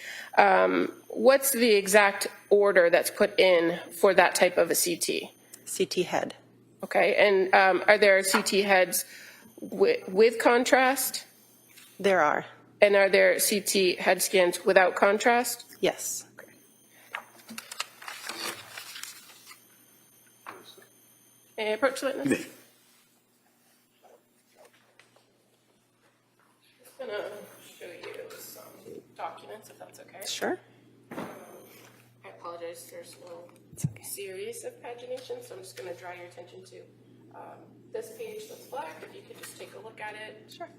what's the exact order that's put in for that type of a CT? CT head. Okay, and are there CT heads with contrast? There are. And are there CT head scans without contrast? Yes. And approach the witness. Just gonna show you some documents, if that's okay. Sure. I apologize, there's no series of pagination, so I'm just gonna draw your attention to this page that's black, if you could just take a look at it. Sure.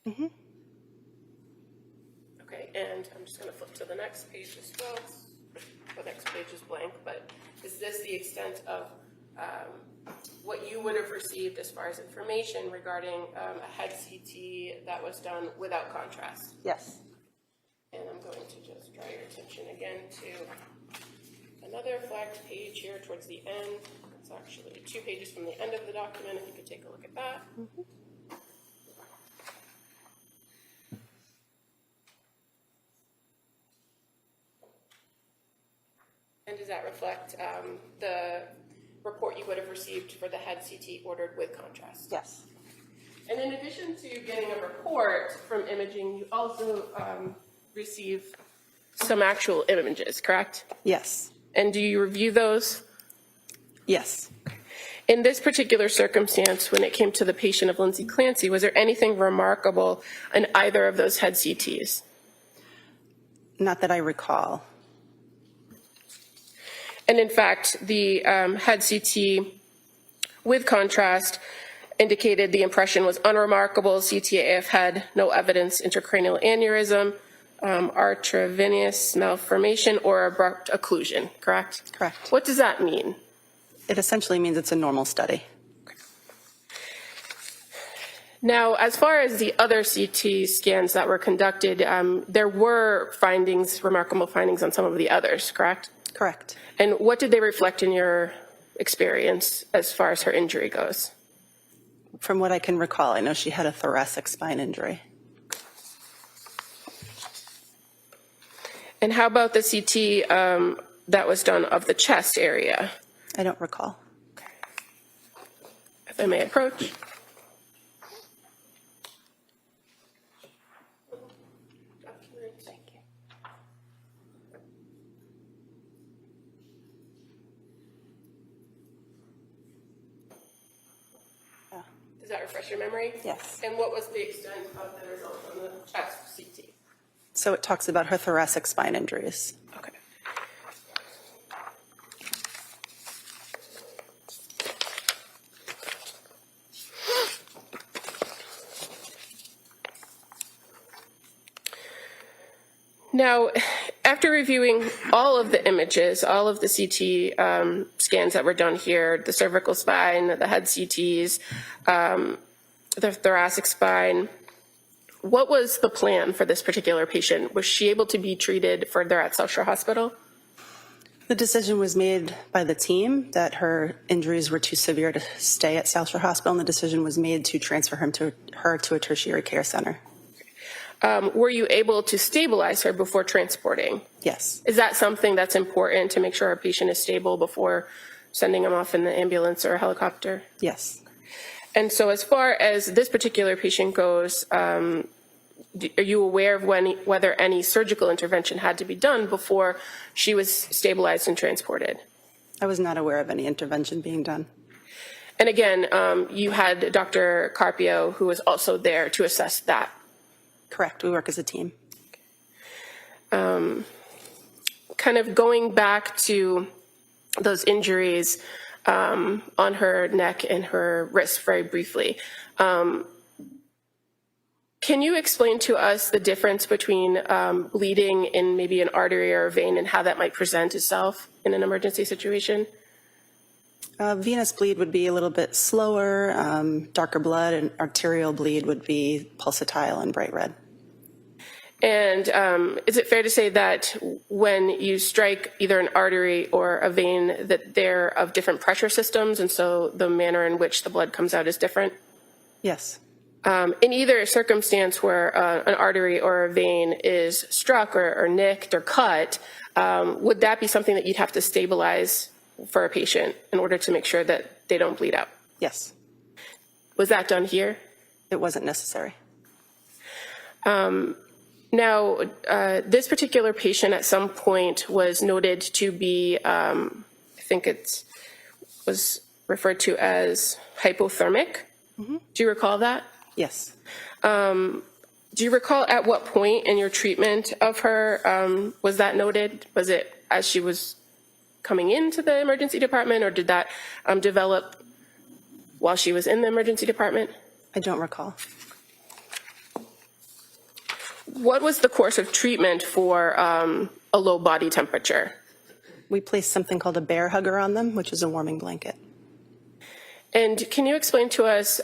Mm-hmm. Okay, and I'm just gonna flip to the next page as well. The next page is blank, but is this the extent of what you would have received as far as information regarding a head CT that was done without contrast? Yes. And I'm going to just draw your attention again to another flagged page here towards the end. It's actually 2 pages from the end of the document, if you could take a look at that. Mm-hmm. And does that reflect the report you would have received for the head CT ordered with contrast? Yes. And in addition to getting a report from imaging, you also receive some actual images, correct? Yes. And do you review those? Yes. In this particular circumstance, when it came to the patient of Lindsay Clancy, was there anything remarkable in either of those head CTs? Not that I recall. And in fact, the head CT with contrast indicated the impression was unremarkable. CTAF had no evidence intracranial aneurysm, arteriovenous malformation, or abrupt occlusion, correct? Correct. What does that mean? It essentially means it's a normal study. Now, as far as the other CT scans that were conducted, there were findings, remarkable findings on some of the others, correct? Correct. And what did they reflect in your experience as far as her injury goes? From what I can recall, I know she had a thoracic spine injury. And how about the CT that was done of the chest area? I don't recall. If I may approach. Thank you. Does that refresh your memory? Yes. And what was the extent of the result on the chest CT? So it talks about her thoracic spine injuries. Okay. Now, after reviewing all of the images, all of the CT scans that were done here, the cervical spine, the head CTs, the thoracic spine, what was the plan for this particular patient? Was she able to be treated further at South Shore Hospital? The decision was made by the team that her injuries were too severe to stay at South Shore Hospital, and the decision was made to transfer her to a tertiary care center. Were you able to stabilize her before transporting? Yes. Is that something that's important to make sure our patient is stable before sending him off in the ambulance or a helicopter? Yes. And so as far as this particular patient goes, are you aware of whether any surgical intervention had to be done before she was stabilized and transported? I was not aware of any intervention being done. And again, you had Dr. Carpio, who was also there to assess that. Correct. We work as a team. Kind of going back to those injuries on her neck and her wrist very briefly. Can you explain to us the difference between bleeding in maybe an artery or a vein and how that might present itself in an emergency situation? Venous bleed would be a little bit slower, darker blood, and arterial bleed would be pulsatile and bright red. And is it fair to say that when you strike either an artery or a vein that they're of different pressure systems, and so the manner in which the blood comes out is different? Yes. In either circumstance where an artery or a vein is struck or nicked or cut, would that be something that you'd have to stabilize for a patient in order to make sure that they don't bleed out? Yes. Was that done here? It wasn't necessary. Now, this particular patient at some point was noted to be, I think it was referred to as hypothermic. Mm-hmm. Do you recall that? Yes. Do you recall at what point in your treatment of her was that noted? Was it as she was coming into the emergency department, or did that develop while she was in the emergency department? I don't recall. What was the course of treatment for a low body temperature? We placed something called a bear hugger on them, which is a warming blanket. And can you explain to us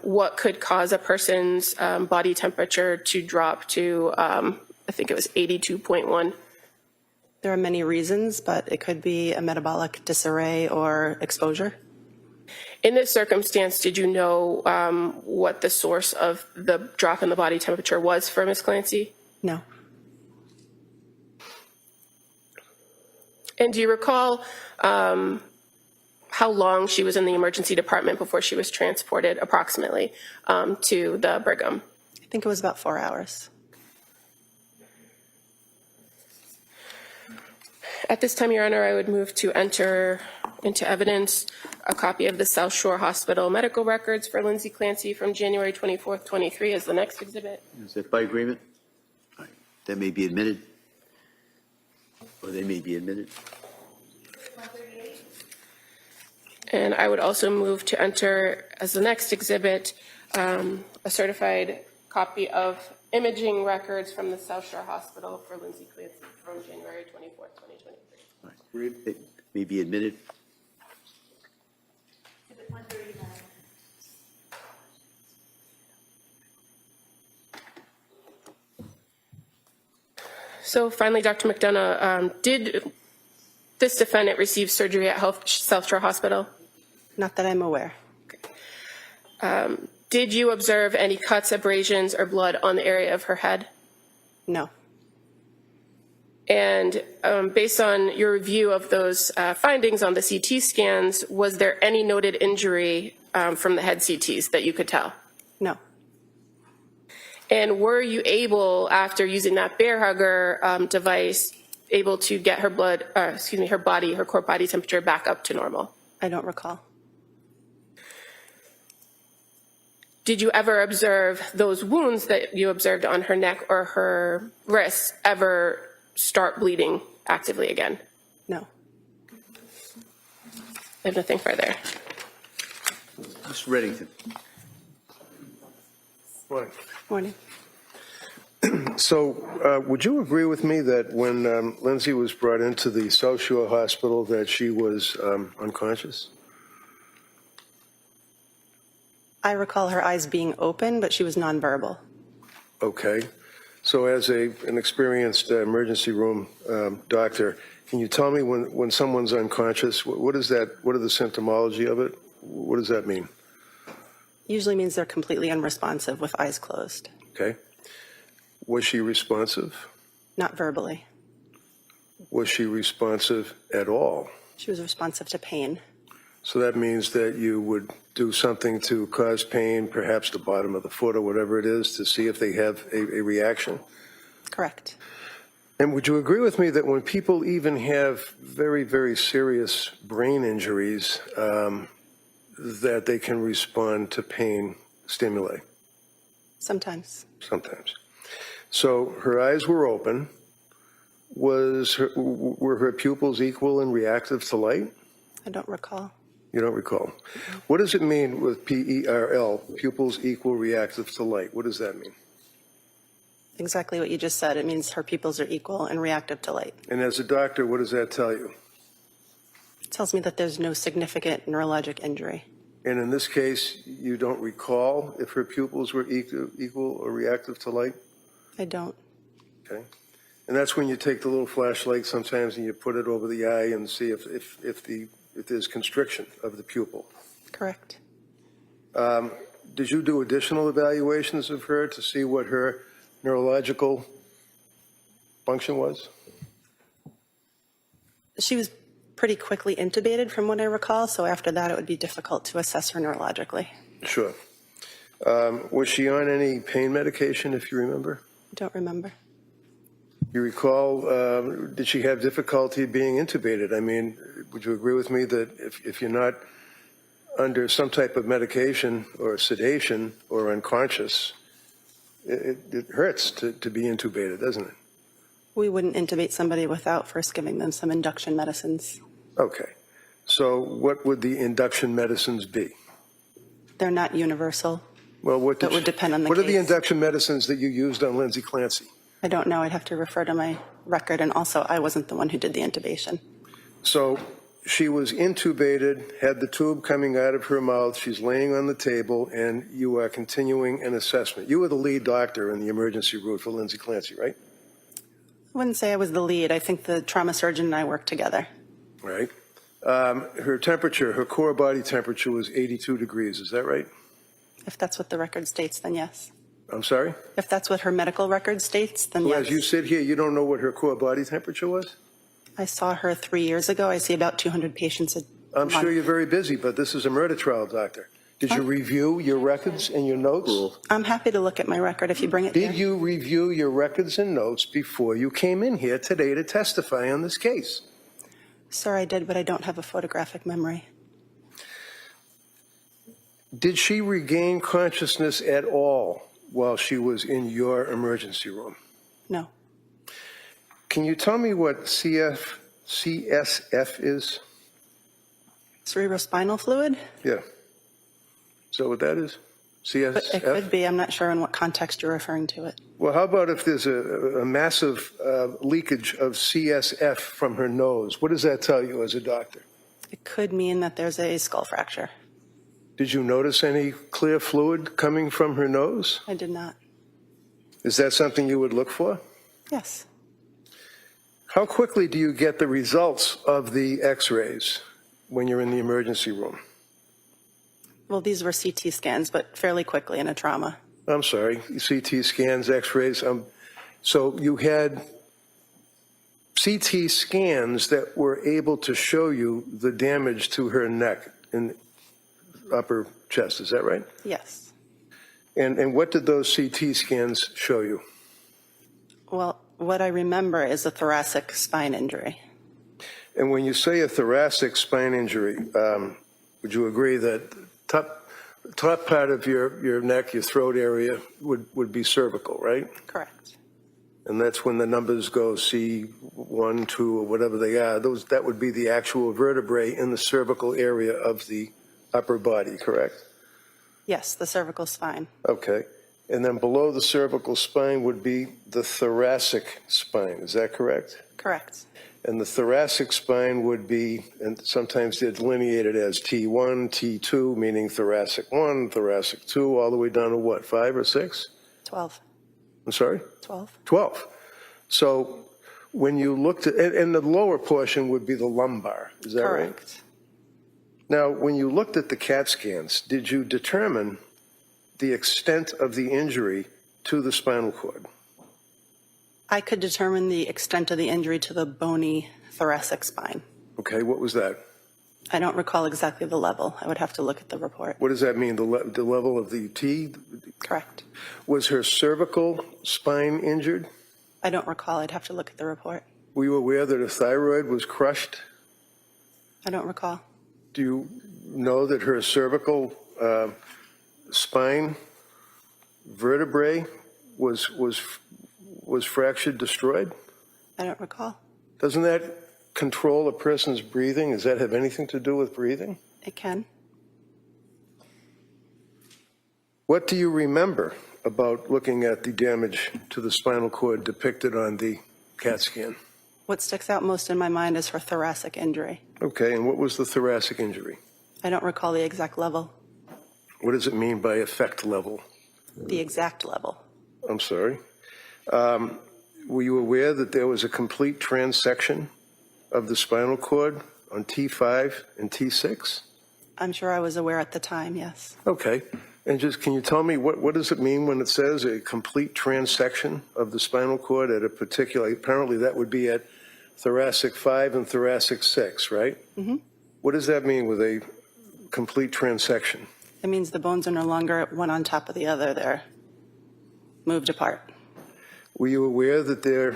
what could cause a person's body temperature to drop to, I think it was 82.1? There are many reasons, but it could be a metabolic disarray or exposure. In this circumstance, did you know what the source of the drop in the body temperature was for Ms. Clancy? No. And do you recall how long she was in the emergency department before she was transported approximately to the Brigham? I think it was about 4 hours. At this time, Your Honor, I would move to enter into evidence a copy of the South Shore Hospital medical records for Lindsay Clancy from January 24th, 23 as the next exhibit. Is that by agreement? All right. That may be admitted. Or they may be admitted. And I would also move to enter as the next exhibit a certified copy of imaging records from the South Shore Hospital for Lindsay Clancy from January 24th, 2023. All right. It may be admitted. So finally, Dr. McDonough, did this defendant receive surgery at South Shore Hospital? Not that I'm aware. Did you observe any cuts, abrasions, or blood on the area of her head? No. And based on your review of those findings on the CT scans, was there any noted injury from the head CTs that you could tell? No. And were you able, after using that bear hugger device, able to get her blood, her core body temperature back up to normal? I don't recall. Did you ever observe those wounds that you observed on her neck or her wrists ever start bleeding actively again? No. I have nothing further. Mr. Reddington. Right. Morning. So would you agree with me that when Lindsay was brought into the South Shore Hospital that she was unconscious? I recall her eyes being open, but she was nonverbal. Okay. So as an experienced emergency room doctor, can you tell me when someone's unconscious, what is that? What are the symptomology of it? What does that mean? Usually means they're completely unresponsive with eyes closed. Okay. Was she responsive? Not verbally. Was she responsive at all? She was responsive to pain. So that means that you would do something to cause pain, perhaps the bottom of the foot or whatever it is, to see if they have a reaction? Correct. And would you agree with me that when people even have very, very serious brain injuries, that they can respond to pain stimuli? Sometimes. Sometimes. So her eyes were open. Were her pupils equal and reactive to light? I don't recall. You don't recall. What does it mean with PERL, pupils equal reactive to light? What does that mean? Exactly what you just said. It means her pupils are equal and reactive to light. And as a doctor, what does that tell you? It tells me that there's no significant neurologic injury. And in this case, you don't recall if her pupils were equal or reactive to light? I don't. Okay. And that's when you take the little flashlight sometimes and you put it over the eye and see if there's constriction of the pupil. Correct. Did you do additional evaluations of her to see what her neurological function was? She was pretty quickly intubated from what I recall, so after that it would be difficult to assess her neurologically. Sure. Was she on any pain medication, if you remember? I don't remember. You recall, did she have difficulty being intubated? I mean, would you agree with me that if you're not under some type of medication or sedation or unconscious, it hurts to be intubated, doesn't it? We wouldn't intubate somebody without first giving them some induction medicines. Okay. So what would the induction medicines be? They're not universal. Well, what That would depend on the What are the case. induction medicines that you used on Lindsay Clancy? I don't know. I'd have to refer to my record, and also I wasn't the one who did the intubation. So she was intubated, had the tube coming out of her mouth, she's laying on the table, and you are continuing an assessment. You were the lead doctor in the emergency room for Lindsay Clancy, right? I wouldn't say I was the lead. I think the trauma surgeon and I worked together. Right. Her temperature, her core body temperature was 82 degrees, is that right? If that's what the record states, then yes. I'm sorry? If that's what her medical record states, then Well, yes. as you sit here, you don't know what her core body temperature was? I saw her 3 years ago. I see about 200 patients a I'm month. sure you're very busy, but this is a murder trial, doctor. Did you review your records and your notes? I'm happy to look at my record if you bring it here. Did you review your records and notes before you came in here today to testify on this case? Sir, I did, but I don't have a photographic memory. Did she regain consciousness at all while she was in your emergency room? No. Can you tell me what CSF is? Cerebrospinal fluid? Yeah. Is that what that is? But it could CSF? be. I'm not sure in what context you're referring to it. Well, how about if there's a massive leakage of CSF from her nose? What does that tell you as a doctor? It could mean that there's a skull fracture. Did you notice any clear fluid coming from her nose? I did not. Is that something you would look for? Yes. How quickly do you get the results of the x-rays when you're in the emergency room? Well, these were CT scans, but fairly quickly in a trauma. I'm sorry, CT scans, x-rays. So you had CT scans that were able to show you the damage to her neck and upper chest, is that right? Yes. And what did those CT scans show you? Well, what I remember is a thoracic spine injury. And when you say a thoracic spine injury, would you agree that top part of your neck, your throat area, would be cervical, right? Correct. And that's when the numbers go C1, 2, or whatever they are. That would be the actual vertebrae in the cervical area of the upper body, correct? Yes, the cervical spine. Okay. And then below the cervical spine would be the thoracic spine, is that correct? Correct. And the thoracic spine would be, and sometimes they're delineated as T1, T2, meaning thoracic 1, thoracic 2, all the way down to what, 5 or 6? 12. I'm sorry? 12. 12. So when you looked at, and the lower portion would be the lumbar, is that right? Correct. Now, when you looked at the CAT scans, did you determine the extent of the injury to the spinal cord? I could determine the extent of the injury to the bony thoracic spine. Okay, what was that? I don't recall exactly the level. I would have to look at the report. What does that mean, the level of the T? Correct. Was her cervical spine injured? I don't recall. I'd have to look at the report. Were you aware that her thyroid was crushed? I don't recall. Do you know that her cervical spine vertebrae was fractured, destroyed? I don't recall. Doesn't that control a person's breathing? Does that have anything to do with breathing? It can. What do you remember about looking at the damage to the spinal cord depicted on the CAT scan? What sticks out most in my mind is her thoracic injury. Okay, and what was the thoracic injury? I don't recall the exact level. What does it mean by effect level? The exact level. I'm sorry. Were you aware that there was a complete transection of the spinal cord on T5 and T6? I'm sure I was aware at the time, yes. Okay. And just, can you tell me, what does it mean when it says a complete transection of the spinal cord at a particular, apparently that would be at thoracic 5 and thoracic 6, right? Mm-hmm. What does that mean with a complete transection? It means the bones are no longer one on top of the other. They're moved apart. Were you aware that there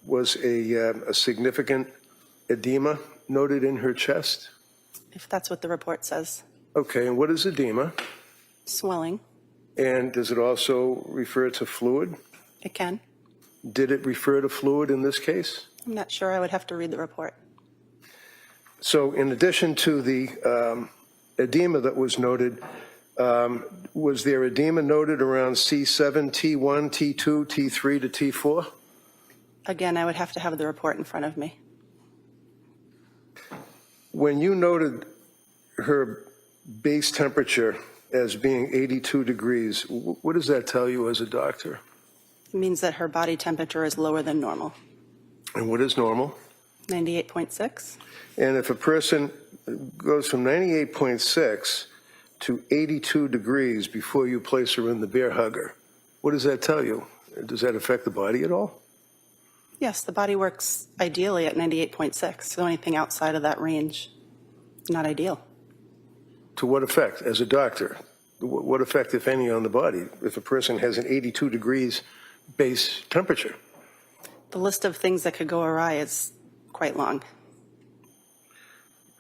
was a significant edema noted in her chest? If that's what the report says. Okay, and what is edema? Swelling. And does it also refer to fluid? It can. Did it refer to fluid in this case? I'm not sure. I would have to read the report. So in addition to the edema that was noted, was there edema noted around C7, T1, T2, T3 to T4? Again, I would have to have the report in front of me. When you noted her base temperature as being 82 degrees, what does that tell you as a doctor? It means that her body temperature is lower than normal. And what is normal? 98.6. And if a person goes from 98.6 to 82 degrees before you place her in the bear hugger, what does that tell you? Does that affect the body at all? Yes, the body works ideally at 98.6. So anything outside of that range, not ideal. To what effect, as a doctor? What effect, if any, on the body if a person has an 82 degrees base temperature? The list of things that could go awry is quite long.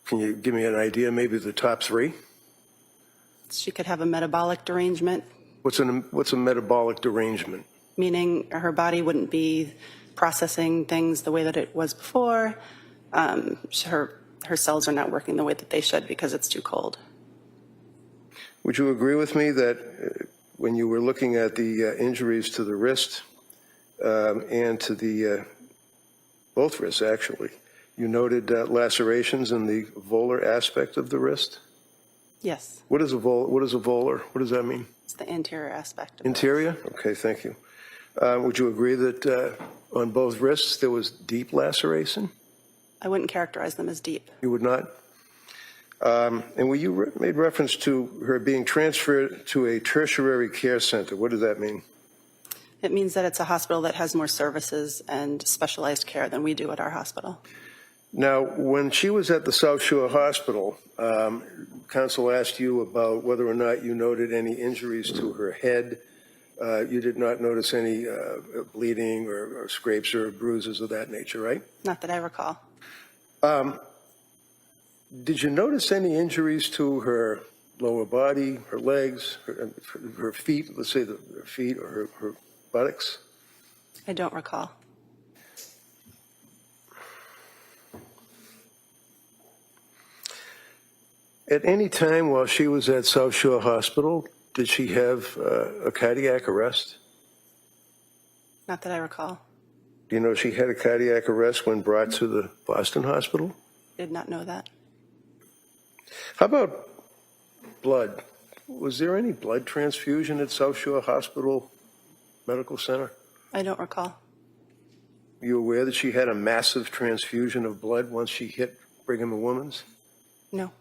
Can you give me an idea, maybe the top three? She could have a metabolic derangement, What's a metabolic derangement? meaning her body wouldn't be processing things the way that it was before. Her cells are not working the way that they should because it's too cold. Would you agree with me that when you were looking at the injuries to the wrist and to the both wrists, actually, you noted lacerations in the volar aspect of the wrist? Yes, What is a volar? What does that mean? it's the anterior aspect of it. Interior? Okay, thank you. Would you agree that on both wrists there was deep laceration? I wouldn't characterize them as deep. You would not? And when you made reference to her being transferred to a tertiary care center, what does that mean? It means that it's a hospital that has more services and specialized care than we do at our hospital. Now, when she was at the South Shore Hospital, counsel asked you about whether or not you noted any injuries to her head. You did not notice any bleeding or scrapes or bruises of that nature, right? Not that I recall. Did you notice any injuries to her lower body, her legs, her feet, let's say her feet or her buttocks? I don't recall. At any time while she was at South Shore Hospital, did she have a cardiac arrest? Not that I recall. Do you know she had a cardiac arrest when brought to the Boston Hospital? Did not know that. How about blood? Was there any blood transfusion at South Shore Hospital Medical Center? I don't recall. Are you aware that she had a massive transfusion of blood once she hit Brigham and Women's? No,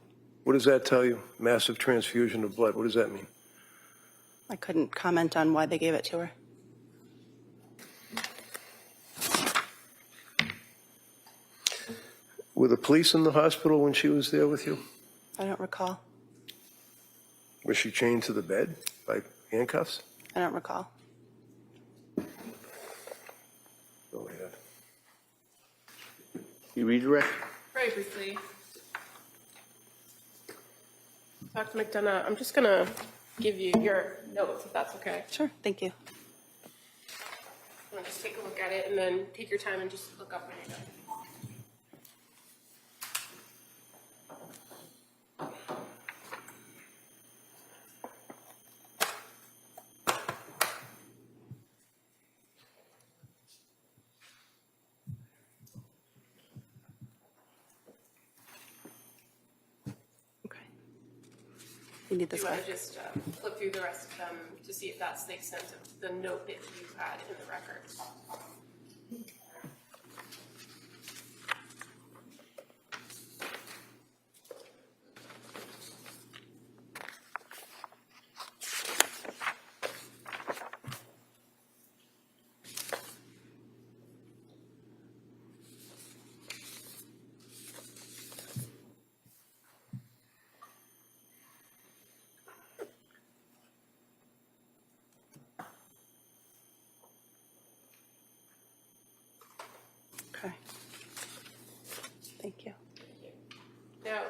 What does that tell you? Massive transfusion of blood. What does that mean? I couldn't comment on why they gave it to her. Were the police in the hospital when she was there with you? I don't recall. Was she chained to the bed by handcuffs? I don't recall. You redirect? Very briefly. Dr. McDonough, I'm just going to give you your notes, if that's okay. Sure, thank you. I'll just take a look at it and then take your time and just look up when you're done. Okay. You need Do this you want back? to just flip through the rest of them to see if that's the extent of the note that you had in the record? Okay. Thank you. Now,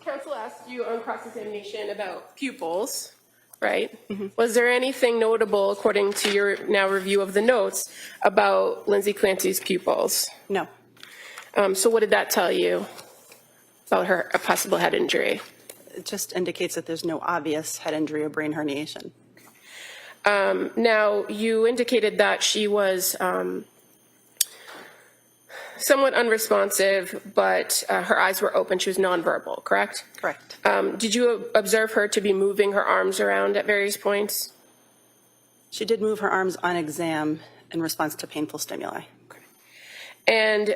counsel asked you on cross-examination about pupils, right? Was there anything notable, according to your now review of the notes, about Lindsay Clancy's pupils? No, So what did that tell you about her a possible head injury? it just indicates that there's no obvious head injury or brain herniation. Now, you indicated that she was somewhat unresponsive, but her eyes were open. She was nonverbal, correct? Correct. Did you observe her to be moving her arms around at various points? She did move her arms on exam in response to painful stimuli. And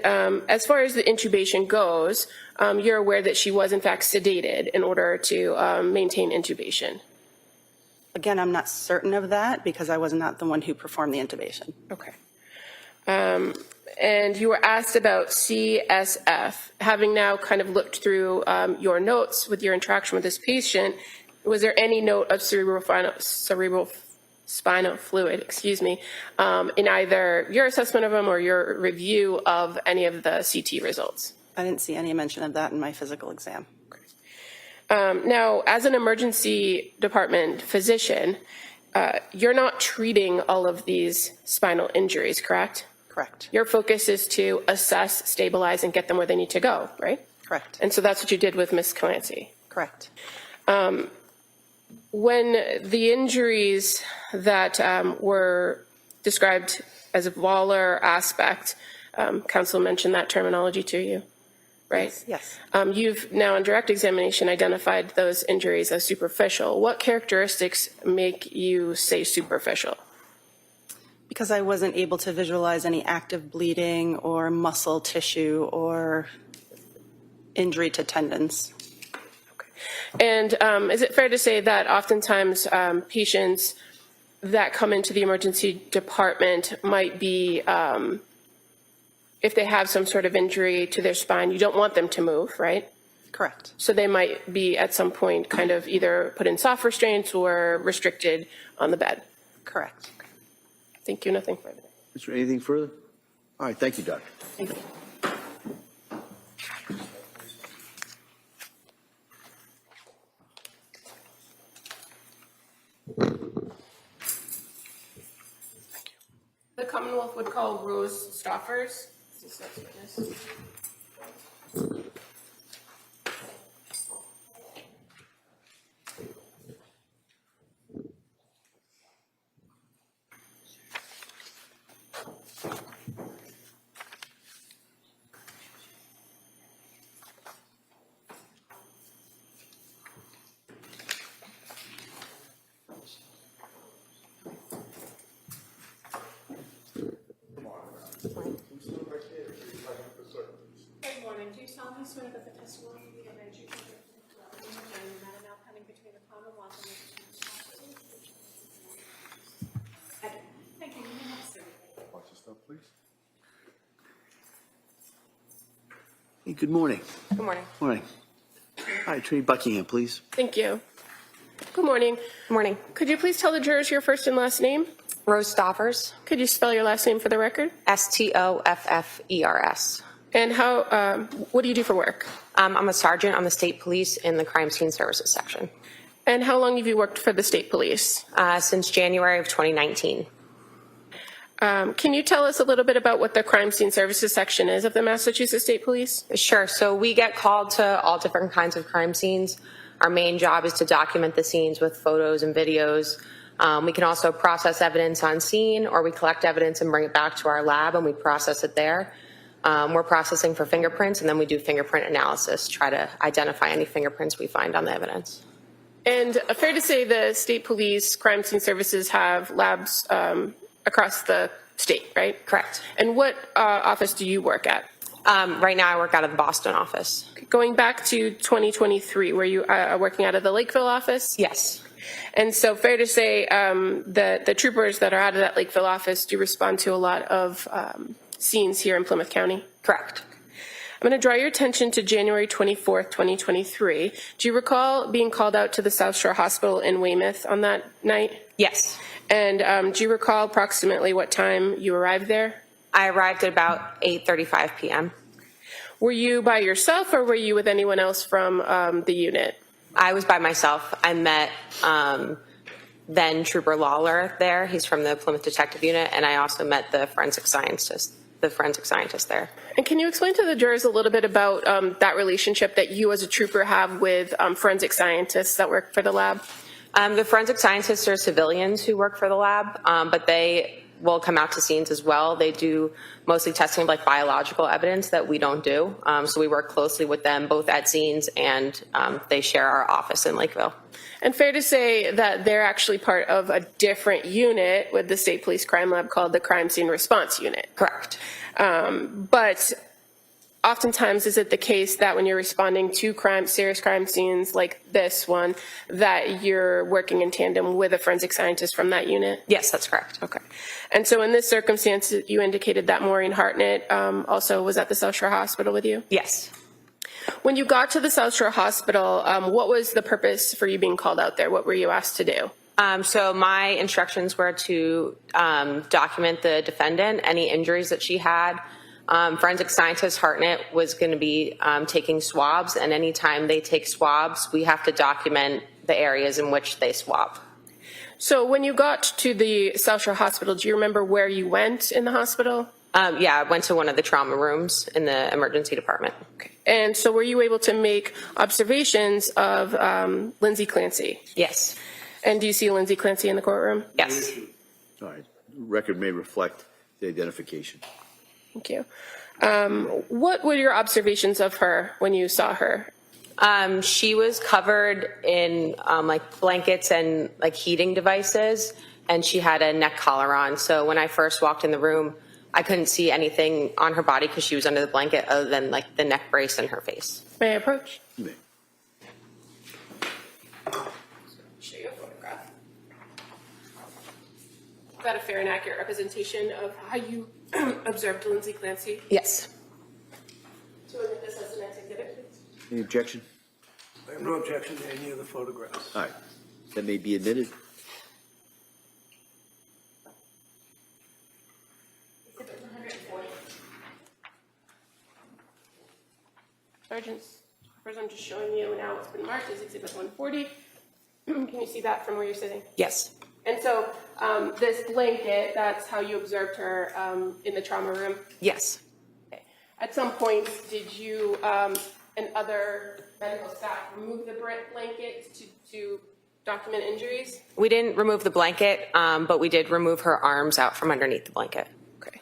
as far as the intubation goes, you're aware that she was in fact sedated in order to maintain intubation. Again, I'm not certain of that because I was not the one who performed the intubation. Okay. And you were asked about CSF. Having now kind of looked through your notes with your interaction with this patient, was there any note of cerebral spinal fluid, in either your assessment of them or your review of any of the CT results? I didn't see any mention of that in my physical exam. Now, as an emergency department physician, you're not treating all of these spinal injuries, correct? Correct. Your focus is to assess, stabilize, and get them where they need to go, right? Correct. And so that's what you did with Ms. Clancy. Correct. When the injuries that were described as a volar aspect, counsel mentioned that terminology to you, right? Yes. You've now, in direct examination, identified those injuries as superficial. What characteristics make you say superficial? Because I wasn't able to visualize any active bleeding or muscle tissue or injury to tendons. And is it fair to say that oftentimes patients that come into the emergency department might be, if they have some sort of injury to their spine, you don't want them to move, right? Correct. So they might be at some point kind of either put in soft restraints or restricted on the bed. Correct. Thank you. Nothing further. Is there anything further? All right, thank you, Doctor. Thank you. The Commonwealth would call Rose Stoffers. Good morning. Do you solemnly swear that the testimony you give as you give it to the matter now pending between the Commonwealth and the Thank you. You may have a seat. Watch your step, please. Hey, good morning. Good morning. Morning. All right, Attorney Buckingham, please. Thank you. Good morning. Good morning. Could you please tell the jurors your first and last name? Rose Stoffers, Could you spell your last name for the record? Stoffers. And what do you do for work? I'm a sergeant on the state police in the crime scene services section. And how long have you worked for the state police? Since January of 2019. Can you tell us a little bit about what the crime scene services section is of the Massachusetts State Police? Sure. So we get called to all different kinds of crime scenes. Our main job is to document the scenes with photos and videos. We can also process evidence on scene, or we collect evidence and bring it back to our lab and we process it there. We're processing for fingerprints, and then we do fingerprint analysis, try to identify any fingerprints we find on the evidence. And fair to say the state police crime scene services have labs across the state, right? Correct. And what office do you work at? Right now I work out of the Boston office. Going back to 2023, were you working out of the Lakeville office? Yes. And so fair to say that the troopers that are out of that Lakeville office do respond to a lot of scenes here in Plymouth County? Correct. I'm going to draw your attention to January 24th, 2023. Do you recall being called out to the South Shore Hospital in Weymouth on that night? Yes. And do you recall approximately what time you arrived there? I arrived at about 8:35 p.m. Were you by yourself or were you with anyone else from the unit? I was by myself. I met then Trooper Lawler there. He's from the Plymouth Detective Unit, and I also met the forensic scientist there. And can you explain to the jurors a little bit about that relationship that you as a trooper have with forensic scientists that work for the lab? The forensic scientists are civilians who work for the lab, but they will come out to scenes as well. They do mostly testing of like biological evidence that we don't do. So we work closely with them both at scenes, and they share our office in Lakeville. And fair to say that they're actually part of a different unit with the State Police Crime Lab called the Crime Scene Response Unit. Correct. But oftentimes is it the case that when you're responding to serious crime scenes like this one, that you're working in tandem with a forensic scientist from that unit? Yes, that's correct. Okay. And so in this circumstance, you indicated that Maureen Hartnett also was at the South Shore Hospital with you? Yes. When you got to the South Shore Hospital, what was the purpose for you being called out there? What were you asked to do? So my instructions were to document the defendant, any injuries that she had. Forensic scientist Hartnett was going to be taking swabs, and anytime they take swabs, we have to document the areas in which they swab. So when you got to the South Shore Hospital, do you remember where you went in the hospital? Yeah, I went to one of the trauma rooms in the emergency department. Okay. And so were you able to make observations of Lindsay Clancy? Yes. And do you see Lindsay Clancy in the courtroom? Yes. All right. Record may reflect the identification. Thank you. What were your observations of her when you saw her? She was covered in like blankets and like heating devices, and she had a neck collar on. So when I first walked in the room, I couldn't see anything on her body because she was under the blanket other than like the neck brace and her face. May I approach? You may. Show you a photograph. Is that a fair and accurate representation of how you observed Lindsay Clancy? Yes. So we'll get this as the next exhibit, please. Any objection? I have no objection to any of the photographs. All right. That may be admitted. Exhibit 140. Sergeants, first I'm just showing you now what's been marked as Exhibit 140. Can you see that from where you're sitting? Yes. And so this blanket, that's how you observed her in the trauma room? Yes. Okay. At some point, did you and other medical staff remove the blanket to document injuries? We didn't remove the blanket, but we did remove her arms out from underneath the blanket. Okay.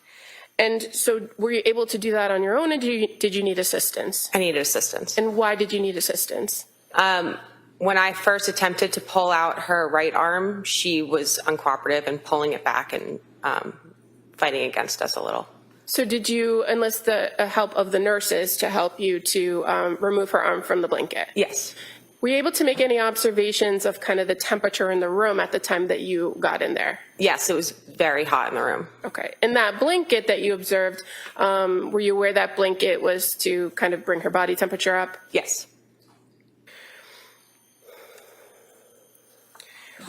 And so were you able to do that on your own, or did you need assistance? I needed assistance. And why did you need assistance? When I first attempted to pull out her right arm, she was uncooperative and pulling it back and fighting against us a little. So did you enlist the help of the nurses to help you to remove her arm from the blanket? Yes. Were you able to make any observations of kind of the temperature in the room at the time that you got in there? Yes, it was very hot in the room. Okay. And that blanket that you observed, were you aware that blanket was to kind of bring her body temperature up? Yes.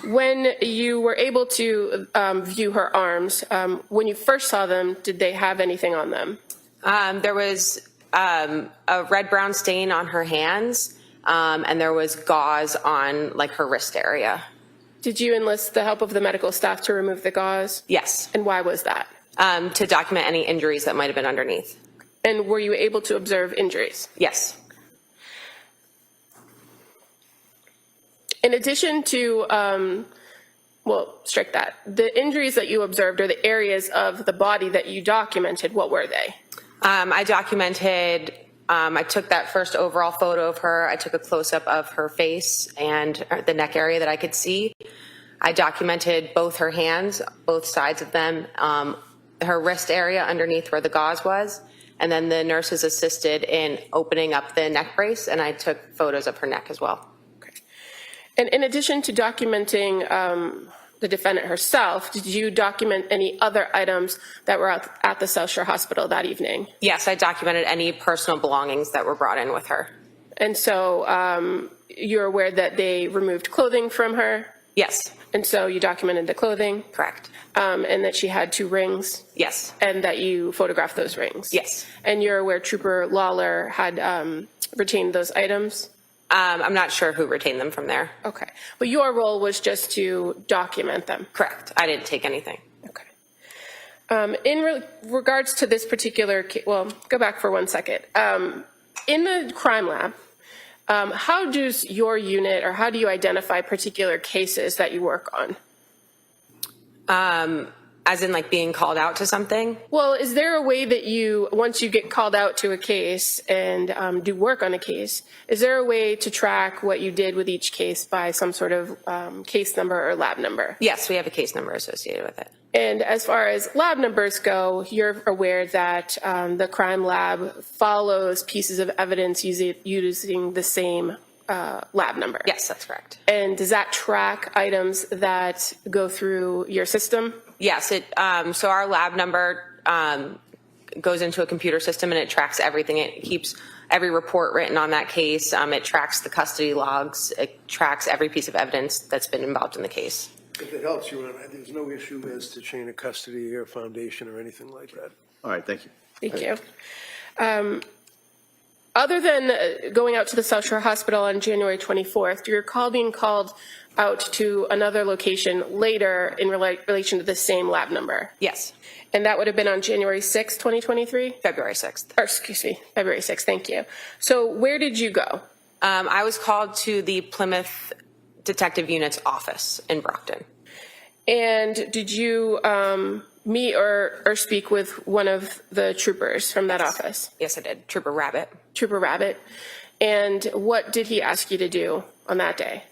When you were able to view her arms, when you first saw them, did they have anything on them? There was a red-brown stain on her hands, and there was gauze on like her wrist area. Did you enlist the help of the medical staff to remove the gauze? Yes. And why was that? To document any injuries that might have been underneath. And were you able to observe injuries? Yes. In addition to, well, strike that. The injuries that you observed or the areas of the body that you documented, what were they? I documented, I took that first overall photo of her. I took a close-up of her face and the neck area that I could see. I documented both her hands, both sides of them, her wrist area underneath where the gauze was, and then the nurses assisted in opening up the neck brace, and I took photos of her neck as well. Okay. And in addition to documenting the defendant herself, did you document any other items that were at the South Shore Hospital that evening? Yes, I documented any personal belongings that were brought in with her. And so you're aware that they removed clothing from her? Yes. And so you documented the clothing? Correct. And that she had 2 rings? Yes. And that you photographed those rings? Yes. And you're aware Trooper Lawler had retained those items? I'm not sure who retained them from there. Okay. But your role was just to document them? Correct. I didn't take anything. Okay. In regards to this particular case, well, go back for 1 second. In the crime lab, how does your unit, or how do you identify particular cases that you work on? As in like being called out to something? Well, is there a way that you, once you get called out to a case and do work on a case, is there a way to track what you did with each case by some sort of case number or lab number? Yes, we have a case number associated with it. And as far as lab numbers go, you're aware that the crime lab follows pieces of evidence using the same lab number? Yes, that's correct. And does that track items that go through your system? Yes, so our lab number goes into a computer system and it tracks everything. It keeps every report written on that case. It tracks the custody logs. It tracks every piece of evidence that's been involved in the case. If it helps you, there's no issue as to chain of custody or foundation or anything like that. All right, thank you. Thank you. Other than going out to the South Shore Hospital on January 24th, do you recall being called out to another location later in relation to the same lab number? Yes. And that would have been on January 6th, 2023? February 6th. Or, excuse me, February 6th, thank you. So where did you go? I was called to the Plymouth Detective Unit's office in Brockton. And did you meet or speak with one of the troopers from that office? Yes, I did. Trooper Rabbit. Trooper Rabbit. And what did he ask you to do on that day?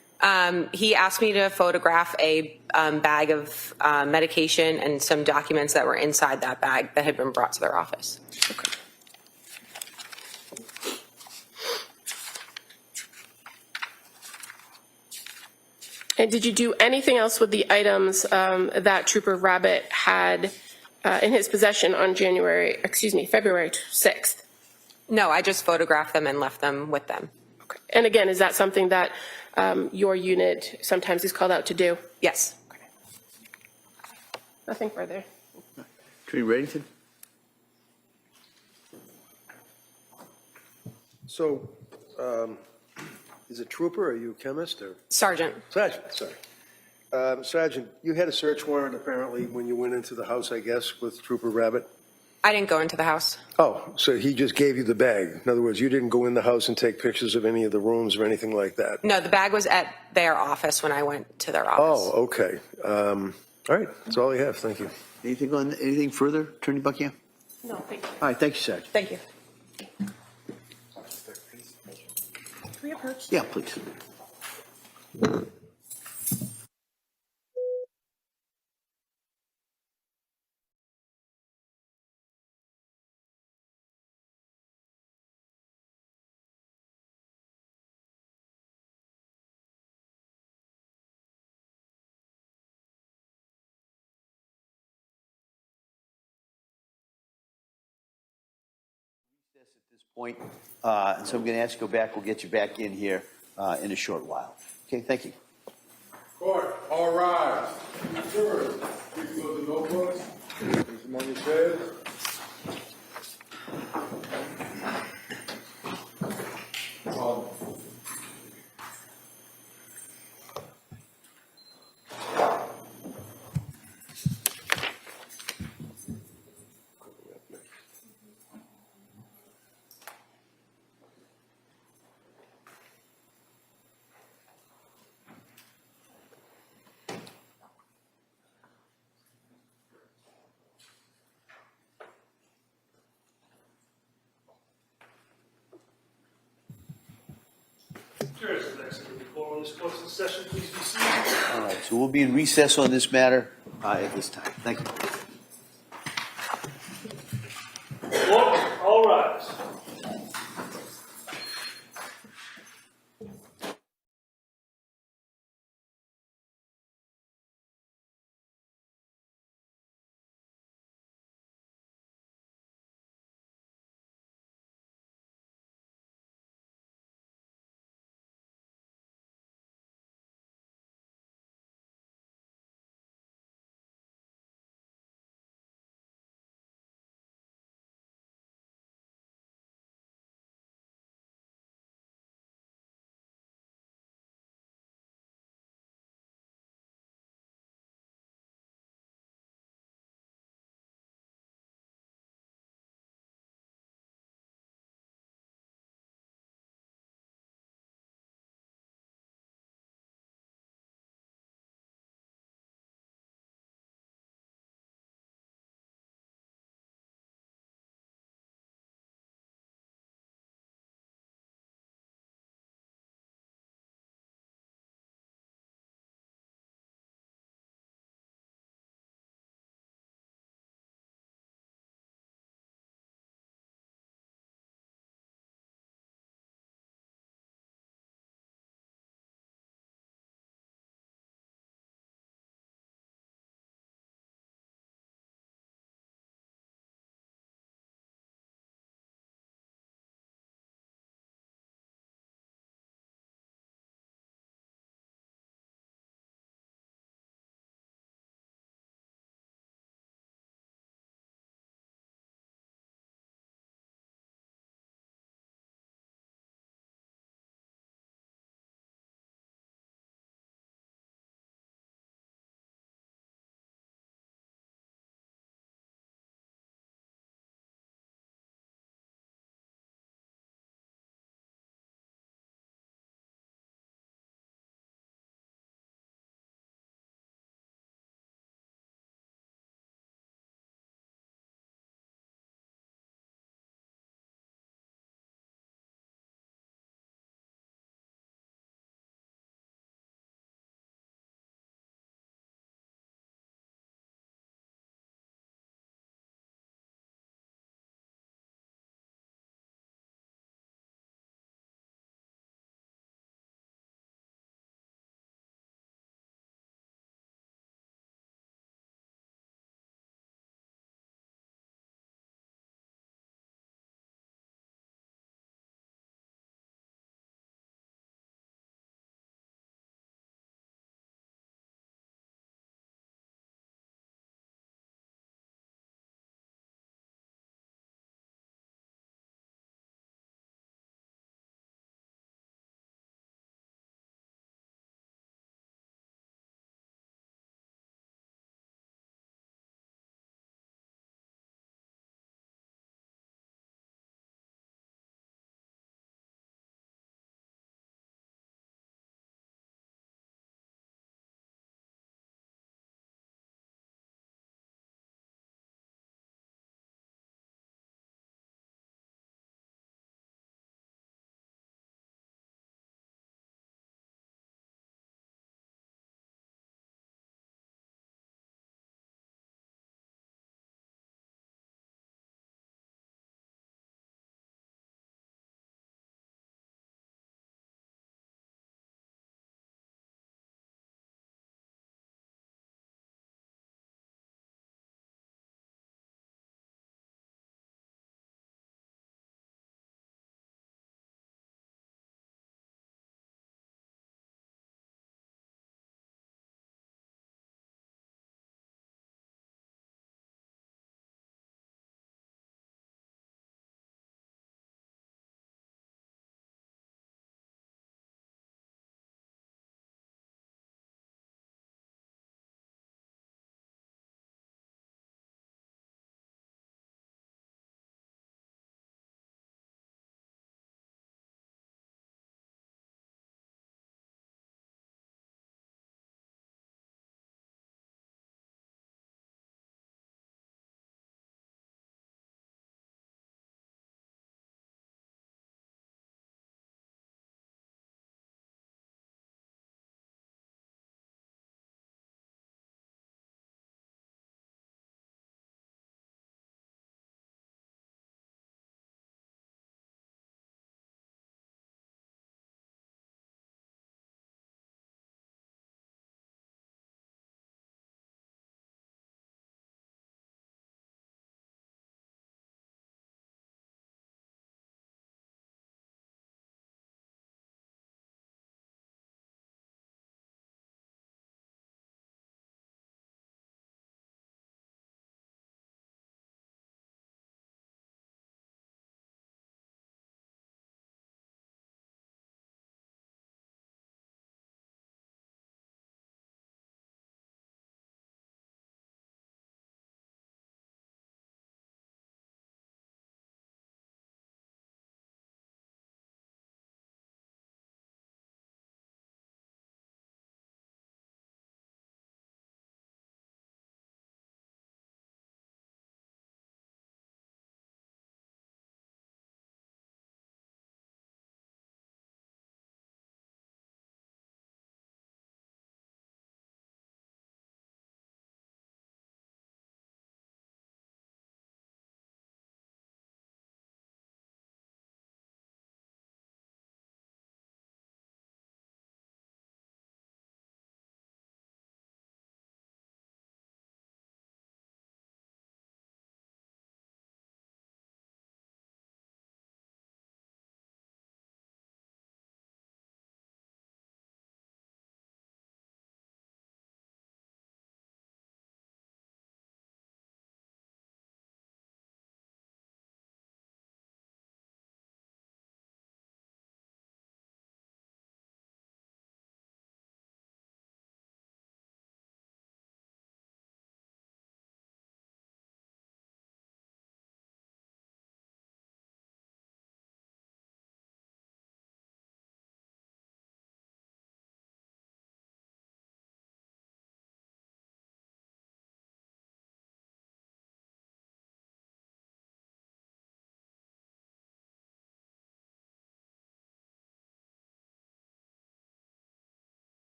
He asked me to photograph a bag of medication and some documents that were inside that bag that had been brought to their office. Okay. And did you do anything else with the items that Trooper Rabbit had in his possession on February 6th? No, I just photographed them and left them with them. Okay. And again, is that something that your unit sometimes is called out to do? Yes. Okay. Nothing further. Attorney Reddington? So, is it trooper or are you a chemist or? Sergeant. Sergeant, sorry. Sergeant, you had a search warrant apparently when you went into the house, I guess, with Trooper Rabbit? I didn't go into the house. Oh, so he just gave you the bag. In other words, you didn't go in the house and take pictures of any of the rooms or anything like that? No, the bag was at their office when I went to their office. Oh, okay. All right, that's all I have. Thank you. Anything further, Attorney Buckingham? No, thank you. All right, thank you, Sergeant. Thank you. Can we approach? Yeah, please. At this point, and so I'm going to ask you to go back. We'll get you back in here in a short while. Okay, thank you. Court, all rise. Jurors, please go to the notebooks. Please among yourselves. this closed session, please be seated. All right, so we'll be in recess on this matter at this time. Thank you. All rise.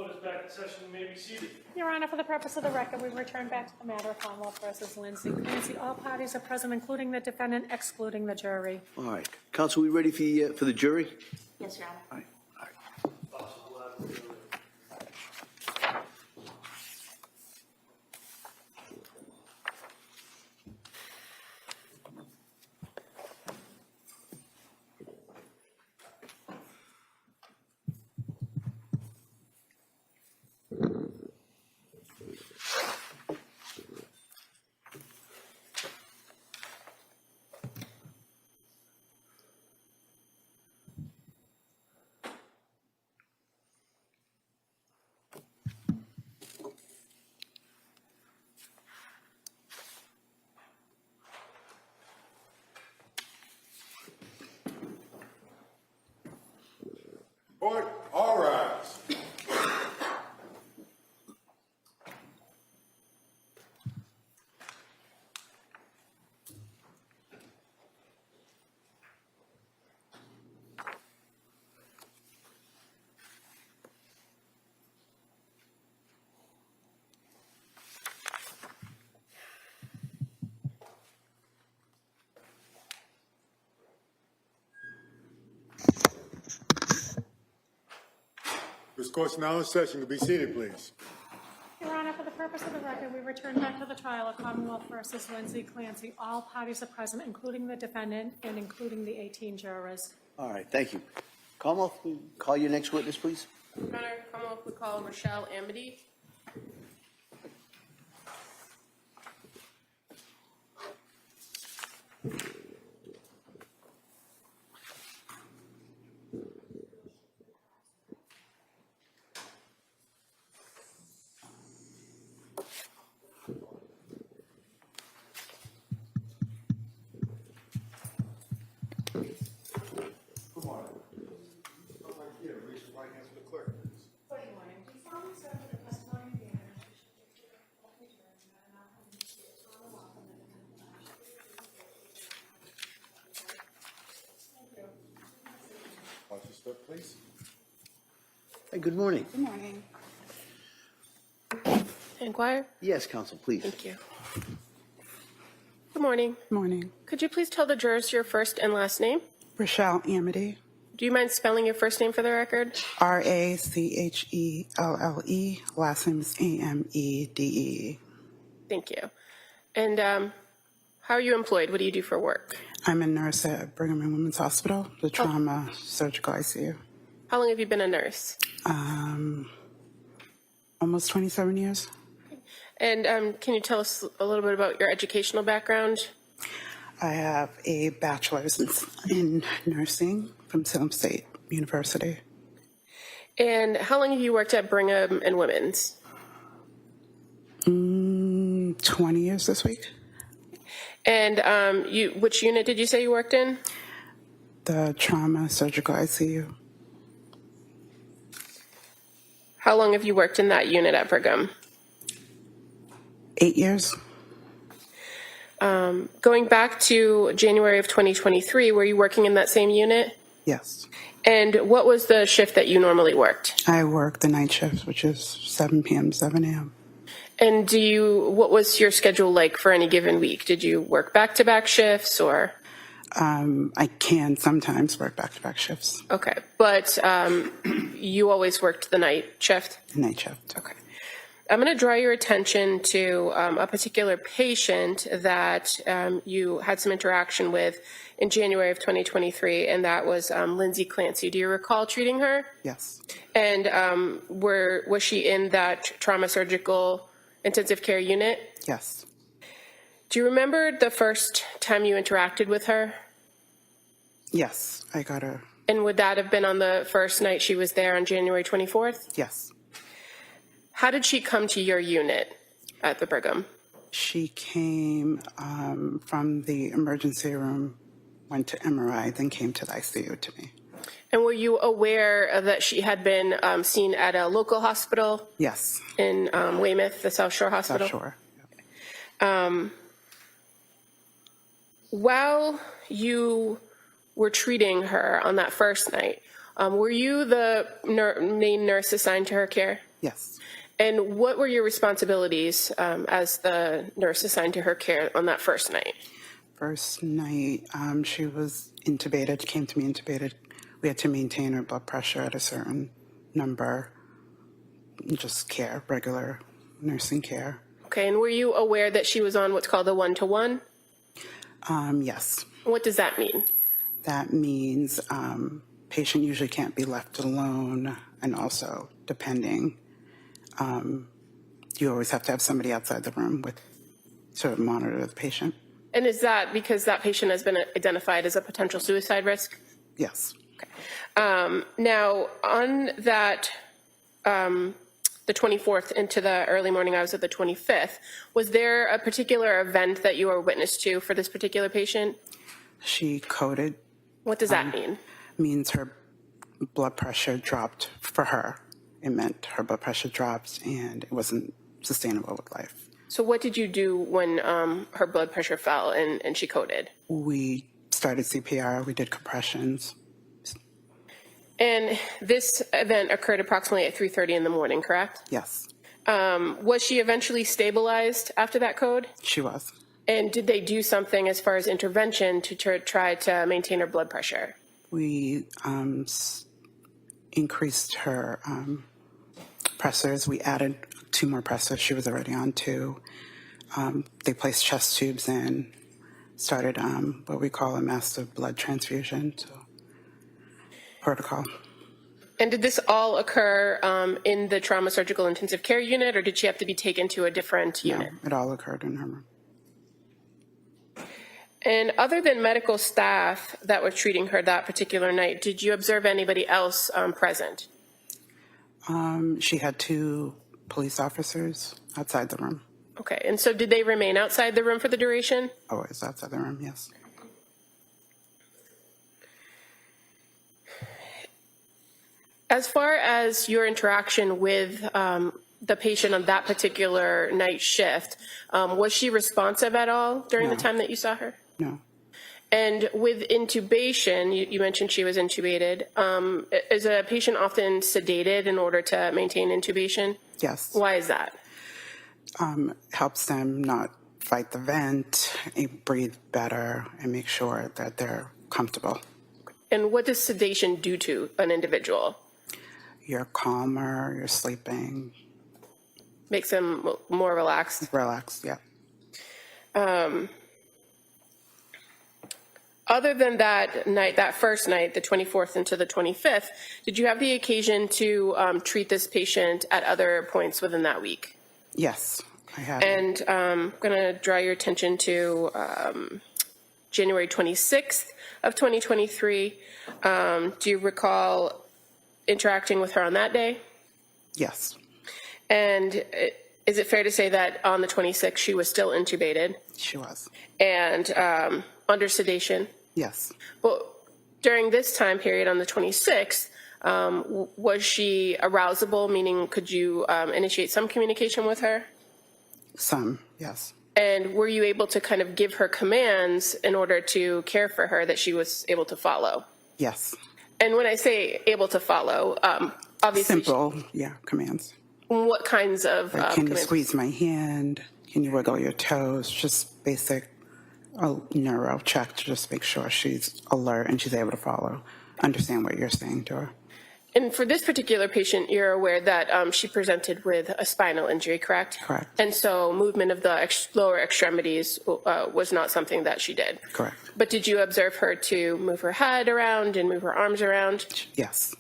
Court is back in session. You may be seated. Your Honor, for the purpose of the record, we return back to the matter of Commonwealth versus Lindsay Clancy. All parties are present, including the defendant, excluding the jury. All right. Counsel, we ready for the jury? Yes, Your Honor. All right. Court, all rise. This court's now in session. You can be seated, please. Your Honor, for the purpose of the record, we return back to the trial of Commonwealth versus Lindsay Clancy. All parties are present, including the defendant and including the 18 jurors. All right, thank you. Commonwealth, call your next witness, please. Your Honor, Commonwealth would call Rochelle Amity. Come on. Come right here. Raise your right hand to the clerk, please. Watch your step, please. Hey, good morning. Good morning. Inquire? Yes, counsel, please. Thank you. Good morning. Morning. Could you please tell the jurors your first and last name? Rochelle Amity, Do you mind spelling your first name for the record? Rachelle, last name is Amede. Thank you. And how are you employed? What do you do for work? I'm a nurse at Brigham and Women's Hospital, the trauma surgical ICU. How long have you been a nurse? Almost 27 years. And can you tell us a little bit about your educational background? I have a bachelor's in nursing from Salem State University. And how long have you worked at Brigham and Women's? 20 years this week. And which unit did you say you worked in? The trauma surgical ICU. How long have you worked in that unit at Brigham? 8 years. Going back to January of 2023, were you working in that same unit? Yes. And what was the shift that you normally worked? I work the night shift, which is 7 p.m. to 7 a.m. And what was your schedule like for any given week? Did you work back-to-back shifts or? I can sometimes work back-to-back shifts. Okay, but you always worked the night shift? The night shift. Okay. I'm going to draw your attention to a particular patient that you had some interaction with in January of 2023, and that was Lindsay Clancy. Do you recall treating her? Yes. And was she in that trauma surgical intensive care unit? Yes. Do you remember the first time you interacted with her? Yes, I got her. And would that have been on the first night she was there on January 24th? Yes. How did she come to your unit at the Brigham? She came from the emergency room, went to MRI, then came to the ICU to me. And were you aware that she had been seen at a local hospital? Yes. In Weymouth, the South Shore Hospital? South Shore. While you were treating her on that first night, were you the main nurse assigned to her care? Yes. And what were your responsibilities as the nurse assigned to her care on that first night? First night, she was intubated, came to me intubated. We had to maintain her blood pressure at a certain number, just care, regular nursing care. Okay, and were you aware that she was on what's called a 1-to-1? Yes. What does that mean? That means patient usually can't be left alone, and also depending, you always have to have somebody outside the room with sort of monitor the patient. And is that because that patient has been identified as a potential suicide risk? Yes. Now, on that, the 24th into the early morning hours of the 25th, was there a particular event that you were witness to for this particular patient? She coded. What does that mean? Means her blood pressure dropped for her. It meant her blood pressure dropped and it wasn't sustainable with life. So what did you do when her blood pressure fell and she coded? We started CPR, we did compressions. And this event occurred approximately at 3:30 in the morning, correct? Yes, Was she eventually stabilized after that code? she was. And did they do something as far as intervention to try to maintain her blood pressure? We increased her pressors. We added 2 more pressors. She was already on 2. They placed chest tubes in, started what we call a massive blood transfusion protocol. And did this all occur in the trauma surgical intensive care unit, or did she have to be taken to a different unit? No, it all occurred in her room. And other than medical staff that were treating her that particular night, did you observe anybody else present? She had 2 police officers outside the room. Okay, and so did they remain outside the room for the duration? Always outside the room, yes. As far as your interaction with the patient on that particular night shift, was she responsive at all during the time that you saw her? No. And with intubation, you mentioned she was intubated. Is a patient often sedated in order to maintain intubation? Yes. Why is that? Helps them not fight the vent, breathe better, and make sure that they're comfortable. And what does sedation do to an individual? You're calmer, you're sleeping. Makes them more relaxed? Relaxed, yeah. Other than that night, that first night, the 24th into the 25th, did you have the occasion to treat this patient at other points within that week? Yes, I have. And I'm going to draw your attention to January 26th of 2023. Do you recall interacting with her on that day? Yes. And is it fair to say that on the 26th she was still intubated? She was. And under sedation? Yes. Well, during this time period on the 26th, was she arousable, meaning could you initiate some communication with her? Some, yes. And were you able to kind of give her commands in order to care for her that she was able to follow? Yes. And when I say able to follow, obviously... Simple, yeah, commands. What kinds of Like, can you commands? squeeze my hand? Can you wiggle your toes? Just basic neuro check to just make sure she's alert and she's able to follow, understand what you're saying to her. And for this particular patient, you're aware that she presented with a spinal injury, correct? Correct. And so movement of the lower extremities was not something that she did? Correct. But did you observe her to move her head around and move her arms around? Yes.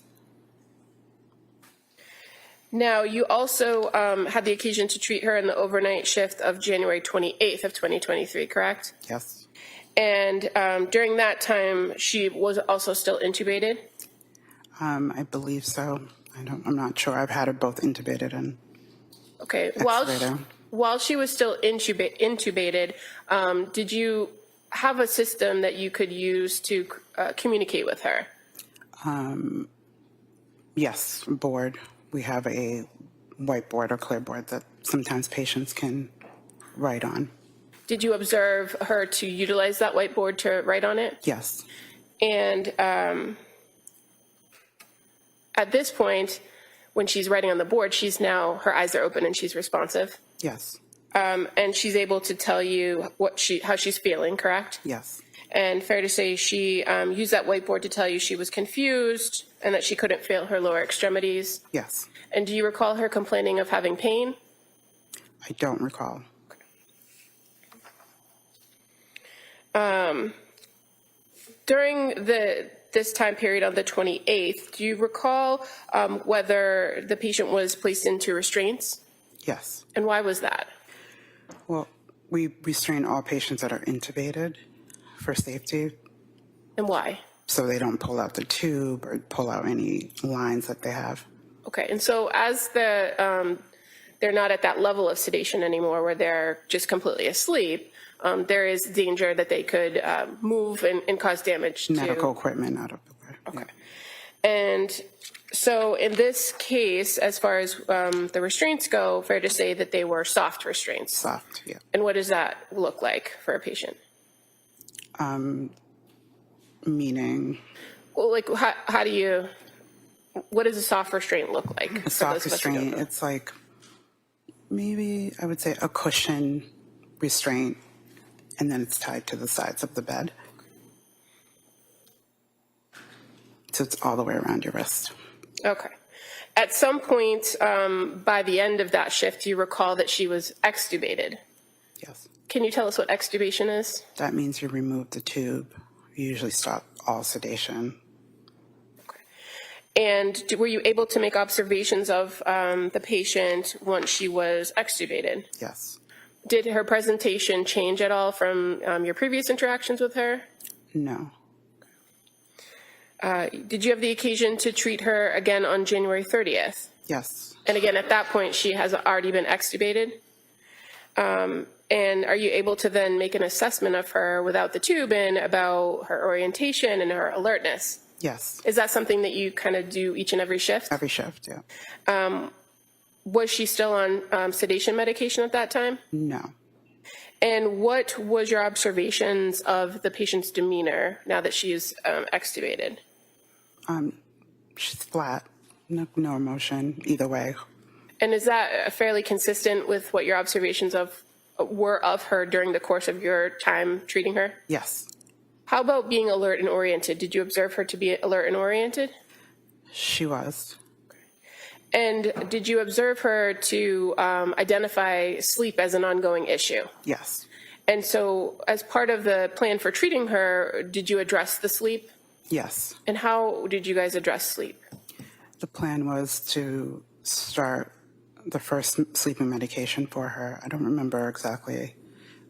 Now, you also had the occasion to treat her in the overnight shift of January 28th of 2023, correct? Yes. And during that time, she was also still intubated? I believe so. I'm not sure. I've had her both intubated and Okay. extubated. While she was still intubated, did you have a system that you could use to communicate with her? Yes, board. We have a whiteboard or clearboard that sometimes patients can write on. Did you observe her to utilize that whiteboard to write on it? Yes. And at this point, when she's writing on the board, her eyes are open and she's responsive. Yes. And she's able to tell you how she's feeling, correct? Yes. And fair to say she used that whiteboard to tell you she was confused and that she couldn't feel her lower extremities. Yes. And do you recall her complaining of having pain? I don't recall. During this time period on the 28th, do you recall whether the patient was placed into restraints? Yes. And why was that? Well, we restrain all patients that are intubated for safety, And why? so they don't pull out the tube or pull out any lines that they have. Okay, and so as they're not at that level of sedation anymore where they're just completely asleep, there is danger that they could move and cause damage to Medical equipment out of the way. Okay. And so in this case, as far as the restraints go, fair to say that they were soft restraints. Soft, yeah. And what does that look like for a patient? Meaning, Well, like what does a soft restraint look like? a soft restraint, it's like maybe I would say a cushion restraint, and then it's tied to the sides of the bed. So it's all the way around your wrist. Okay. At some point by the end of that shift, you recall that she was extubated. Yes. Can you tell us what extubation is? That means you remove the tube. You usually stop all sedation. And were you able to make observations of the patient once she was extubated? Yes. Did her presentation change at all from your previous interactions with her? No. Did you have the occasion to treat her again on January 30th? Yes. And again, at that point, she has already been extubated? And are you able to then make an assessment of her without the tube in about her orientation and her alertness? Yes. Is that something that you kind of do each and every shift? Every shift, yeah. Was she still on sedation medication at that time? No. And what was your observations of the patient's demeanor now that she is extubated? She's flat. No emotion either way. And is that fairly consistent with what your observations were of her during the course of your time treating her? Yes. How about being alert and oriented? Did you observe her to be alert and oriented? She was. And did you observe her to identify sleep as an ongoing issue? Yes. And so as part of the plan for treating her, did you address the sleep? Yes. And how did you guys address sleep? The plan was to start the first sleeping medication for her. I don't remember exactly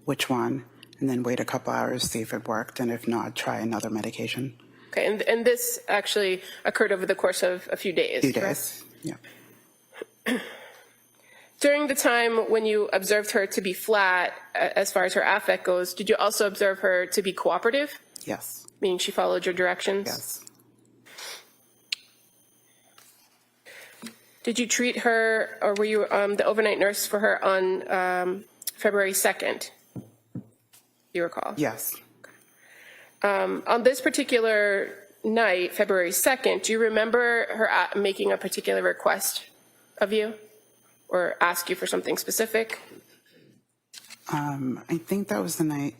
which one, and then wait a couple hours, see if it worked, and if not, try another medication. Okay, and this actually occurred over the course of a few days, Few correct? days, yeah. During the time when you observed her to be flat, as far as her affect goes, did you also observe her to be cooperative? Yes. Meaning she followed your directions? Yes. Did you treat her, or were you the overnight nurse for her on February 2nd? You recall? Yes. On this particular night, February 2nd, do you remember her making a particular request of you or ask you for something specific? I think that was the night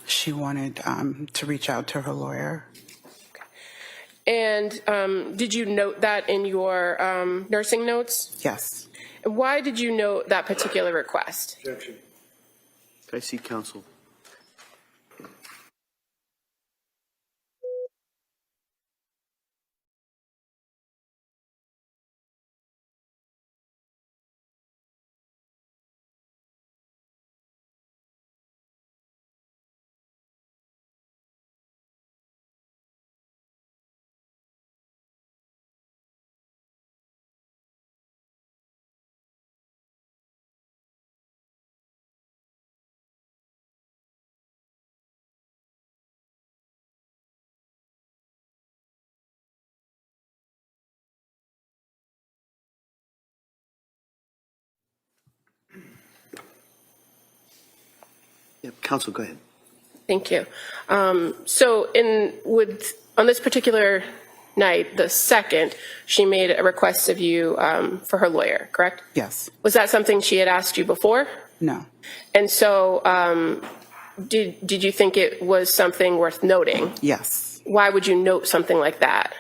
she wanted to reach out to her lawyer. And did you note that in your nursing notes? Yes. And why did you note that particular request? Objection. Can I see counsel? Yep, counsel, go ahead. Thank you. So on this particular night, the 2nd, she made a request of you for her lawyer, correct? Yes. Was that something she had asked you before? No. And so did you think it was something worth noting? Yes. Why would you note something like that?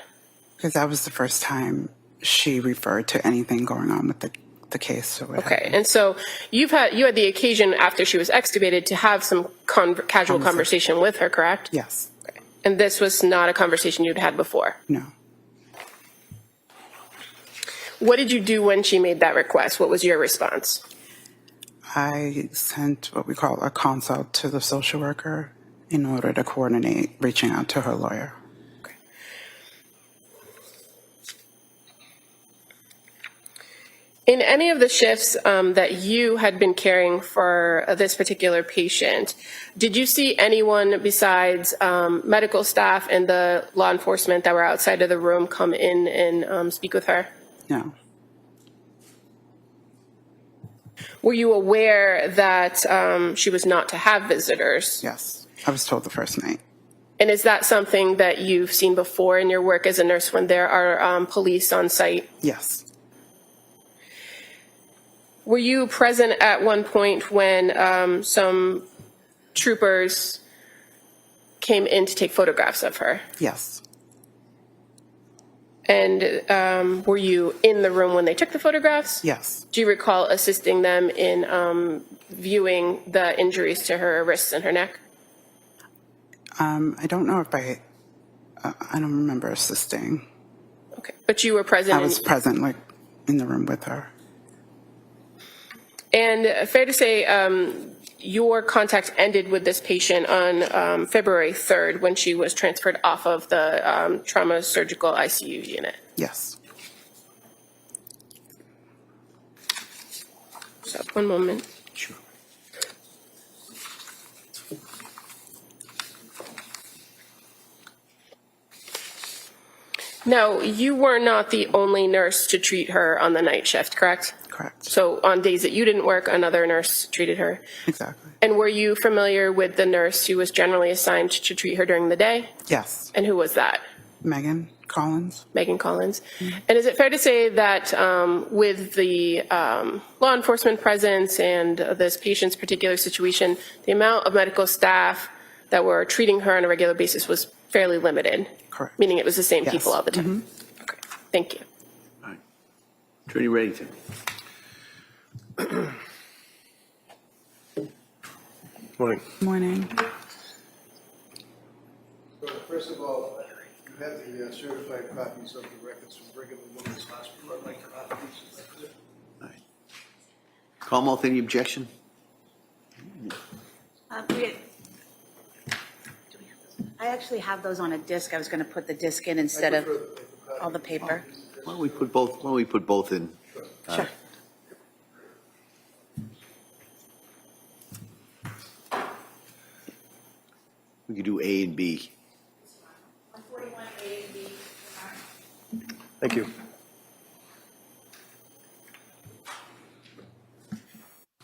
Because that was the first time she referred to anything going on with the case. So Okay, and so you had the occasion after she was extubated to have some casual conversation with her, correct? Yes. Okay. And this was not a conversation you'd had before? No. What did you do when she made that request? What was your response? I sent what we call a consult to the social worker in order to coordinate reaching out to her lawyer. In any of the shifts that you had been caring for this particular patient, did you see anyone besides medical staff and the law enforcement that were outside of the room come in and speak with her? No. Were you aware that she was not to have visitors? Yes. I was told the first night. And is that something that you've seen before in your work as a nurse when there are police on site? Yes. Were you present at one point when some troopers came in to take photographs of her? Yes. And were you in the room when they took the photographs? Yes. Do you recall assisting them in viewing the injuries to her wrists and her neck? I don't know if I don't remember assisting. Okay, but you were present. I was present, like, in the room with her. And fair to say, your contact ended with this patient on February 3rd when she was transferred off of the trauma surgical ICU unit. Yes. So, one moment. Sure. Now, you were not the only nurse to treat her on the night shift, correct? Correct. So on days that you didn't work, another nurse treated her. Exactly. And were you familiar with the nurse who was generally assigned to treat her during the day? Yes. And who was that? Megan Collins. Megan Collins. And is it fair to say that with the law enforcement presence and this patient's particular situation, the amount of medical staff that were treating her on a regular basis was fairly limited? Correct. Meaning it was the same Yes. people all the time? Okay, thank you. All right. Attorney Reddington. Morning. Morning. So first of all, you have the certified copies of the records from Brigham and Women's Hospital. I'd like copies. All right. Commonwealth, any objection? I actually have those on a disc. I was going to put the disc in instead of all the paper. Why don't we put both in? Sure. We could do A and B. Thank you.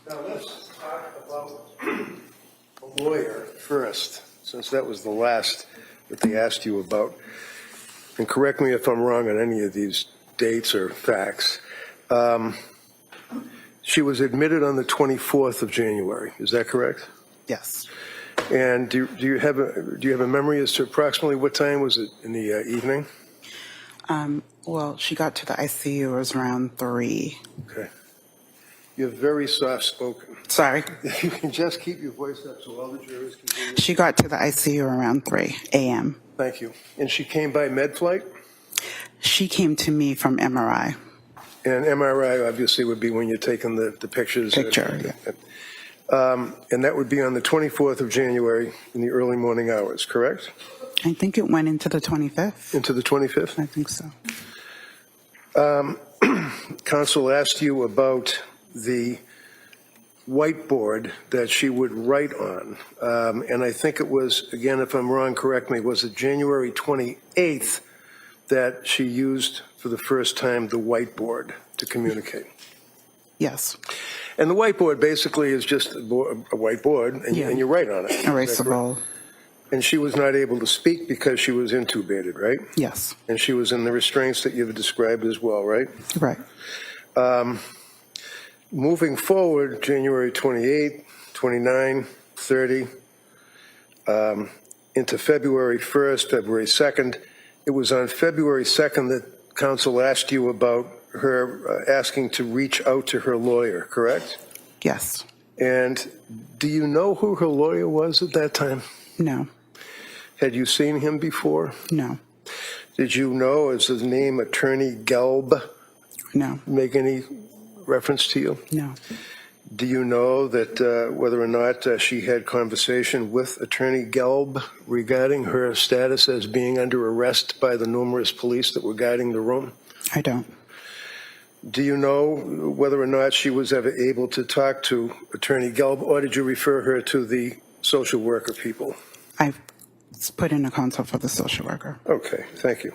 Now let's talk about a lawyer first, since that was the last that they asked you about. And correct me if I'm wrong on any of these dates or facts. She was admitted on the 24th of January. Is that correct? Yes. And do you have a memory as to approximately what time was it in the evening? Well, she got to the ICU, it was around 3. Okay. You're very soft-spoken. Sorry. If you can just keep your voice up so all the jurors can hear you. She got to the ICU around 3 a.m. Thank you. And she came by med flight? She came to me from MRI. And MRI obviously would be when you're taking the pictures. Picture, yeah. And that would be on the 24th of January in the early morning hours, correct? I think it went into the 25th. Into the 25th? I think so. Counsel asked you about the whiteboard that she would write on. And I think it was, again, if I'm wrong, correct me, was it January 28th that she used for the first time the whiteboard to communicate? Yes. And the whiteboard basically is just a whiteboard, and, Yeah. and you write on it. Erasable. And she was not able to speak because she was intubated, right? Yes. And she was in the restraints that you've described as well, right? Right. Moving forward, January 28, 29, 30, into February 1st, February 2nd. It was on February 2nd that counsel asked you about her asking to reach out to her lawyer, correct? Yes. And do you know who her lawyer was at that time? No. Had you seen him before? No. Did you know, is his name Attorney Gelb? No. Make any reference to you? No. Do you know that whether or not she had conversation with Attorney Gelb regarding her status as being under arrest by the numerous police that were guarding the room? I don't. Do you know whether or not she was ever able to talk to Attorney Gelb, or did you refer her to the social worker people? I put in a consult for the social worker. Okay, thank you.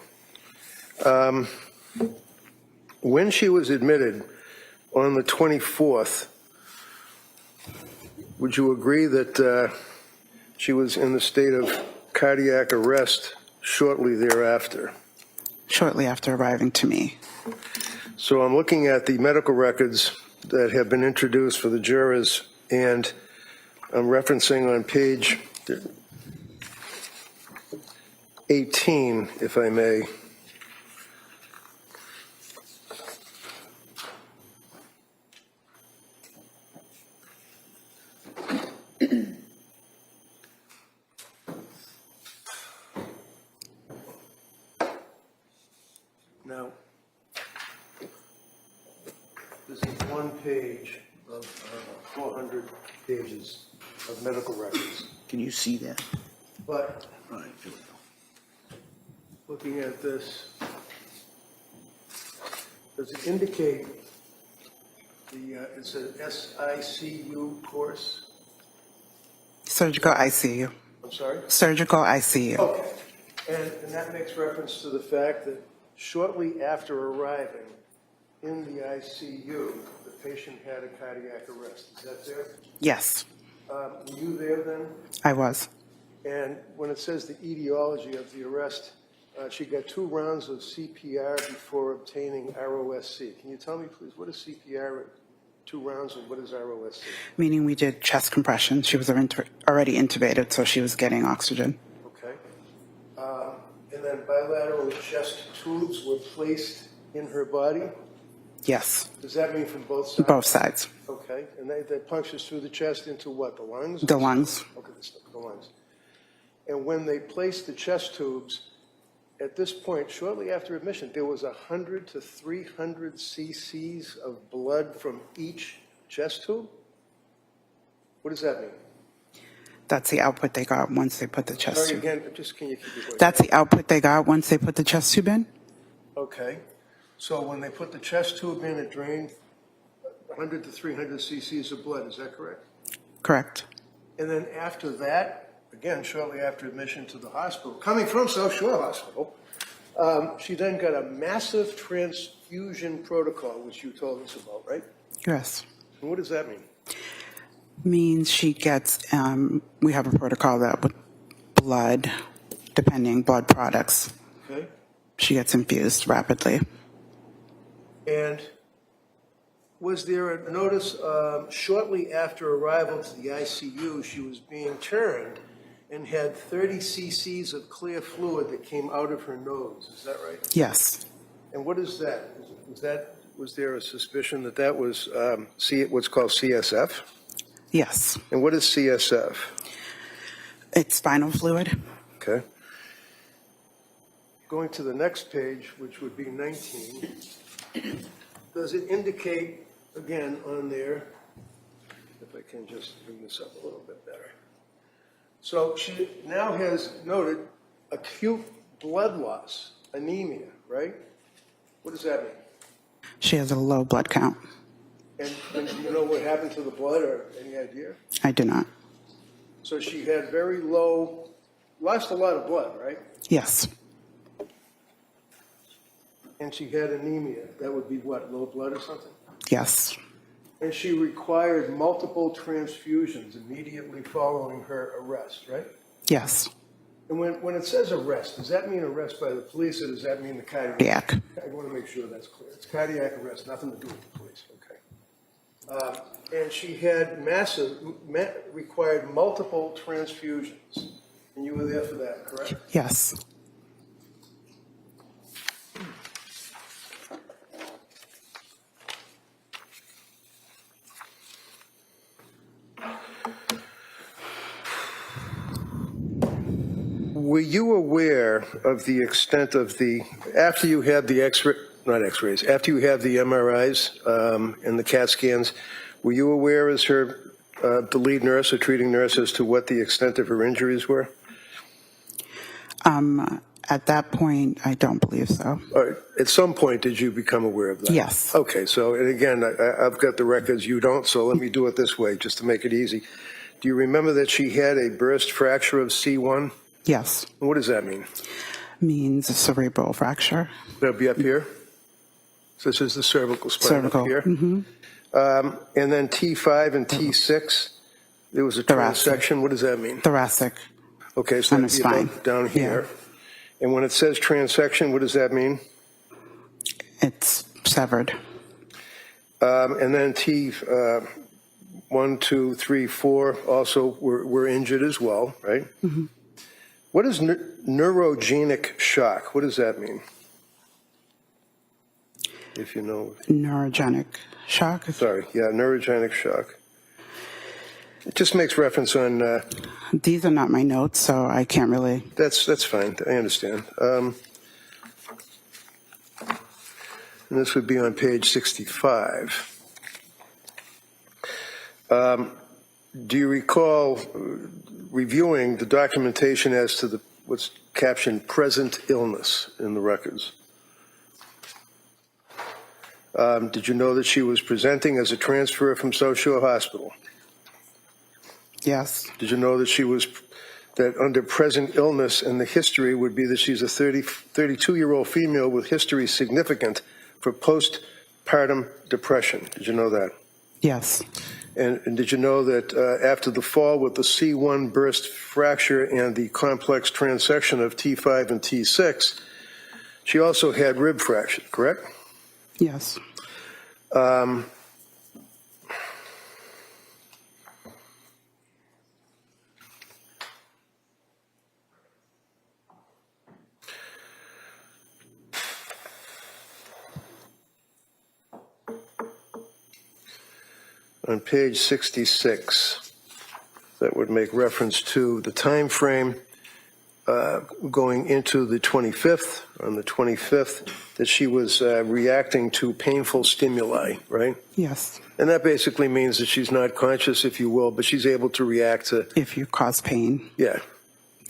When she was admitted on the 24th, would you agree that she was in the state of cardiac arrest shortly thereafter? Shortly after arriving to me. So I'm looking at the medical records that have been introduced for the jurors, and I'm referencing on page 18, if I may. Now, this is one page of 400 pages of medical records. Can you see that? But All right, here we go. looking at this, does it indicate it's an SICU course? Surgical ICU. I'm sorry? Surgical ICU. Okay. And that makes reference to the fact that shortly after arriving in the ICU, the patient had a cardiac arrest. Is that there? Yes, Were you there then? I was. And when it says the etiology of the arrest, she got 2 rounds of CPR before obtaining ROSC. Can you tell me, please, what is CPR, 2 rounds, and what is ROSC? Meaning we did chest compression. She was already intubated, so she was getting oxygen. Okay. And then bilateral chest tubes were placed in her body? Yes, Does that mean from both sides? both sides. Okay. And that punctures through the chest into what, the lungs? The lungs. Okay, the lungs. And when they placed the chest tubes, at this point, shortly after admission, there was 100 to 300 cc's of blood from each chest tube? What does that mean? That's the output they got once they put the chest Sorry, tube. again, just can you keep your voice? That's the output they got once they put the chest tube in? Okay. So when they put the chest tube in, it drained 100 to 300 cc's of blood, is that correct? Correct. And then after that, again, shortly after admission to the hospital, coming from South Shore Hospital, she then got a massive transfusion protocol, which you told us about, right? Yes. And what does that mean? Means she gets, we have a protocol that with blood, depending, blood products, Okay. she gets infused rapidly. And was there a notice shortly after arrival to the ICU, she was being turned and had 30 cc's of clear fluid that came out of her nose, is that right? Yes. And what is that? Was there a suspicion that that was what's called CSF? Yes. And what is CSF? It's spinal fluid. Okay. Going to the next page, which would be 19, does it indicate, again, on there, if I can just bring this up a little bit better. So she now has noted acute blood loss, anemia, right? What does that mean? She has a low blood count. And do you know what happened to the blood, or any idea? I do not. So she had very low, lost a lot of blood, right? Yes. And she had anemia. That would be what, low blood or something? Yes. And she required multiple transfusions immediately following her arrest, right? Yes. And when it says arrest, does that mean arrest by the police, or does that mean the cardiac? Cardiac. I want to make sure that's clear. It's cardiac arrest, nothing to do with the police, okay. And she had required multiple transfusions, and you were there for that, correct? Yes. Were you aware of the extent of after you had the after you had the MRIs and the CAT scans, were you aware as the lead nurse or treating nurse as to what the extent of her injuries were? At that point, I don't believe so. At some point, did you become aware of that? Yes. Okay, so, and again, I've got the records, you don't, so let me do it this way, just to make it easy. Do you remember that she had a burst fracture of C1? Yes. What does that mean? Means a cerebral fracture. That'll be up here? So this is the cervical spine Cervical. up here? Mm-hmm. And then T5 and T6, there was a Thoracic. transection. What does that mean? Thoracic. Okay, so On the that'd be about spine. down here. Yeah. And when it says transection, what does that mean? It's severed. And then T1, 2, 3, 4 also were injured as well, right? Mm-hmm. What is neurogenic shock? What does that mean? If you know. Neurogenic shock. Sorry, yeah, neurogenic shock. It just makes reference on. These are not my notes, so I can't really. That's fine. I understand. And this would be on page 65. Do you recall reviewing the documentation as to what's captioned present illness in the records? Did you know that she was presenting as a transfer from South Shore Hospital? Yes. Did you know that under present illness and the history would be that she's a 32-year-old female with history significant for postpartum depression? Did you know that? Yes. And did you know that after the fall with the C1 burst fracture and the complex transection of T5 and T6, she also had rib fracture, correct? Yes. On page 66, that would make reference to the time frame going into the 25th, on the 25th, that she was reacting to painful stimuli, right? Yes. And that basically means that she's not conscious, if you will, but she's able to react to. If you cause pain. Yeah.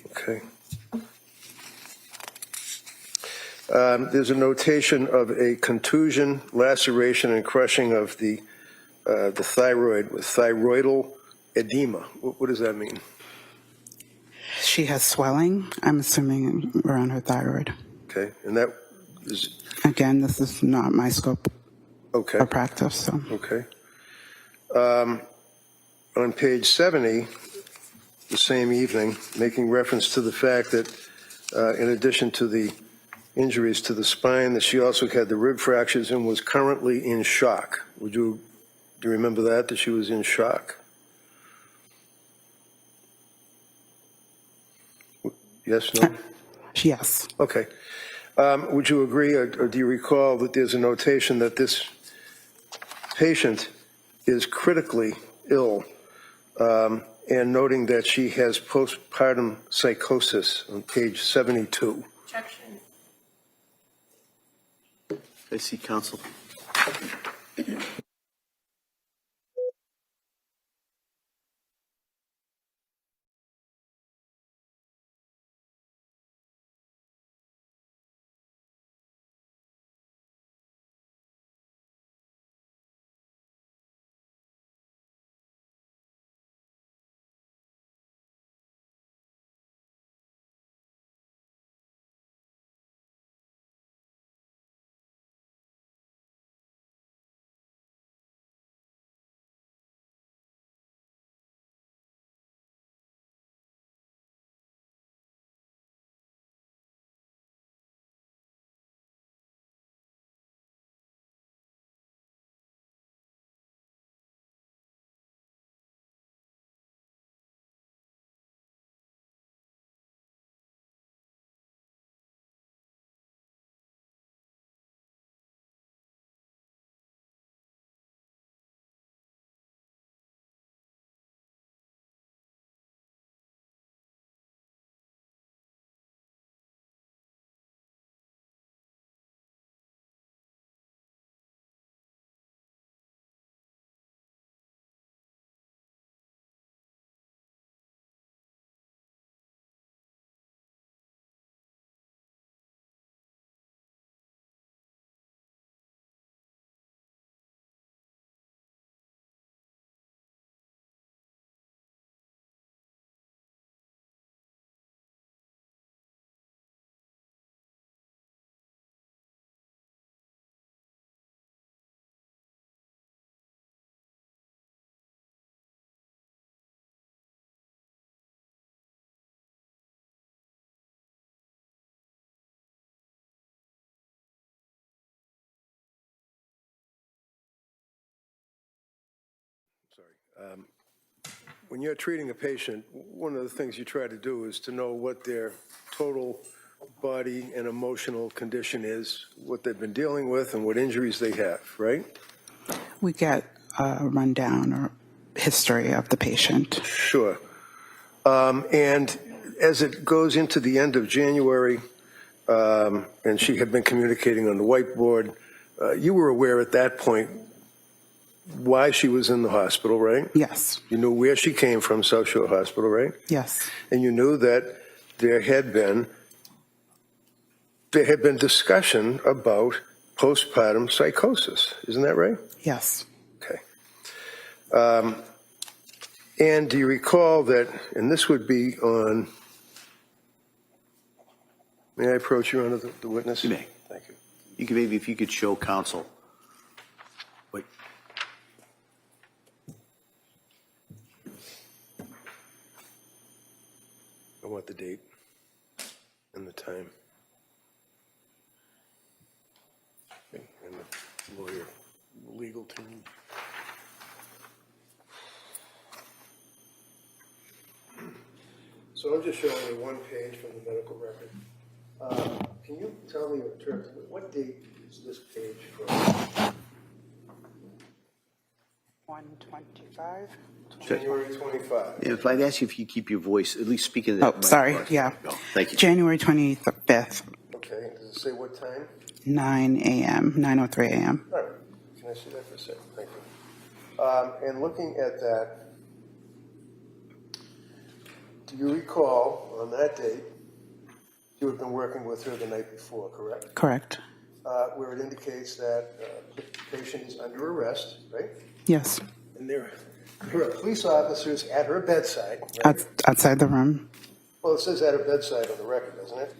Okay. There's a notation of a contusion, laceration, and crushing of the thyroid with thyroidal edema. What does that mean? She has swelling, I'm assuming, around her thyroid. Okay, and that is. Again, this is not my scope Okay. of practice. So. Okay. On page 70, the same evening, making reference to the fact that in addition to the injuries to the spine, that she also had the rib fractures and was currently in shock. Do you remember that she was in shock? Yes, no? Yes. Okay. Would you agree, or do you recall that there's a notation that this patient is critically ill, and noting that she has postpartum psychosis on page 72? Objection. I see counsel. When you're treating a patient, one of the things you try to do is to know what their total body and emotional condition is, what they've been dealing with, and what injuries they have, right? We get a rundown or history of the patient. Sure. And as it goes into the end of January, and she had been communicating on the whiteboard, you were aware at that point why she was in the hospital, right? Yes. You knew where she came from, South Shore Hospital, right? Yes. And you knew that there had been discussion about postpartum psychosis. Isn't that right? Yes. Okay. And do you recall that, and this would be on, may I approach you under the witness? You may. Thank you. You can maybe, if you could show counsel. Wait. I want the date and the time. And the lawyer, legal team. So I'm just showing you one page from the medical record. Can you tell me in terms of what date is this page from? 125. January 25. Yeah, if I'd ask you if you keep your voice, at least speak into that. Oh, sorry. Yeah. Thank you. January 25th, Okay, does it say what time? 9 a.m., 9:03 a.m. All right, can I see that for a second? Thank you. And looking at that, do you recall on that date, you had been working with her the night before, correct? Correct. Where it indicates that the patient is under arrest, right? Yes. And there are police officers at her bedside, right? Outside the room, Well, it says at her bedside on the record, doesn't it?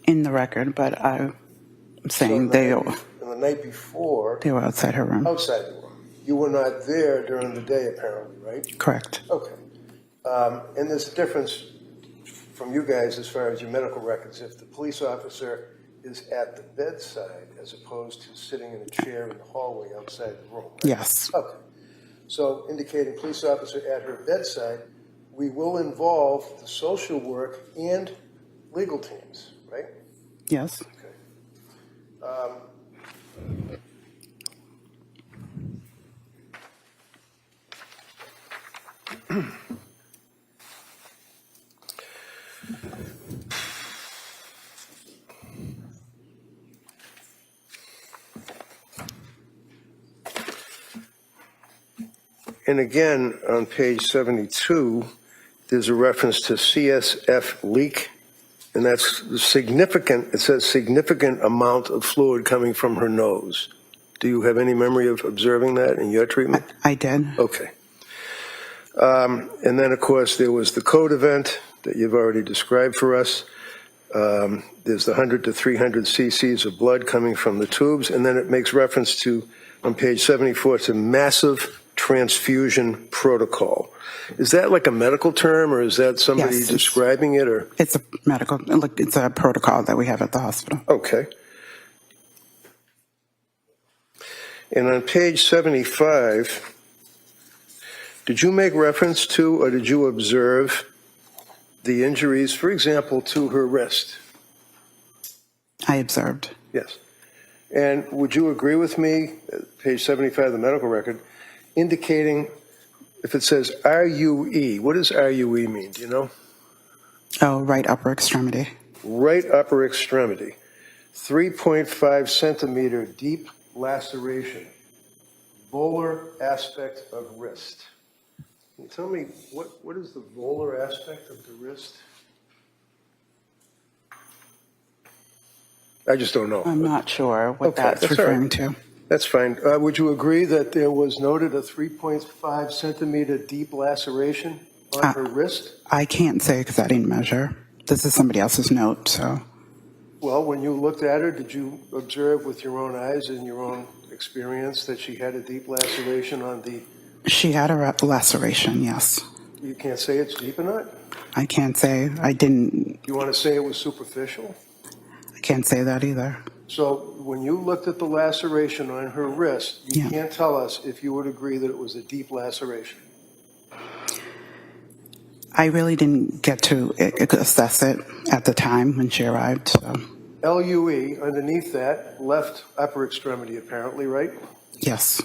in the record, but I'm saying they And the night before, were outside her room. outside the room. You were not there during the day, apparently, right? Correct. Okay. And there's a difference from you guys as far as your medical records. If the police officer is at the bedside as opposed to sitting in a chair in the hallway outside the room, right? Yes. Okay. So indicating police officer at her bedside, we will involve the social work and legal teams, right? Yes. Okay. And again, on page 72, there's a reference to CSF leak, and that's significant. It says significant amount of fluid coming from her nose. Do you have any memory of observing that in your treatment? I did. Okay. And then, of course, there was the code event that you've already described for us. There's the 100 to 300 cc's of blood coming from the tubes, and then it makes reference to, on page 74, to massive transfusion protocol. Is that like a medical term, or is that somebody Yes, describing it, or? It's a medical, it's a protocol that we have at the hospital. Okay. And on page 75, did you make reference to, or did you observe the injuries, for example, to her wrist? I observed. Yes. And would you agree with me, page 75 of the medical record, indicating if it says RUE, what does RUE mean? Do you know? Oh, right upper extremity. Right upper extremity, 3.5 centimeter deep laceration, volar aspect of wrist. Can you tell me what is the volar aspect of the wrist? I just don't know. I'm not sure what Okay, that's that's all right. referring to. That's fine. Would you agree that there was noted a 3.5 centimeter deep laceration on her wrist? I can't say because I didn't measure. This is somebody else's note, so. Well, when you looked at her, did you observe with your own eyes and your own experience that she had a deep laceration on the... She had a laceration, yes. You can't say it's deep or not? I can't say. I didn't. You want to say it was superficial? I can't say that either. So when you looked at the laceration on her wrist, you can't tell us if you would agree that it was a deep laceration. I really didn't get to assess it at the time when she arrived. So. LUE, underneath that, left upper extremity apparently, right? Yes.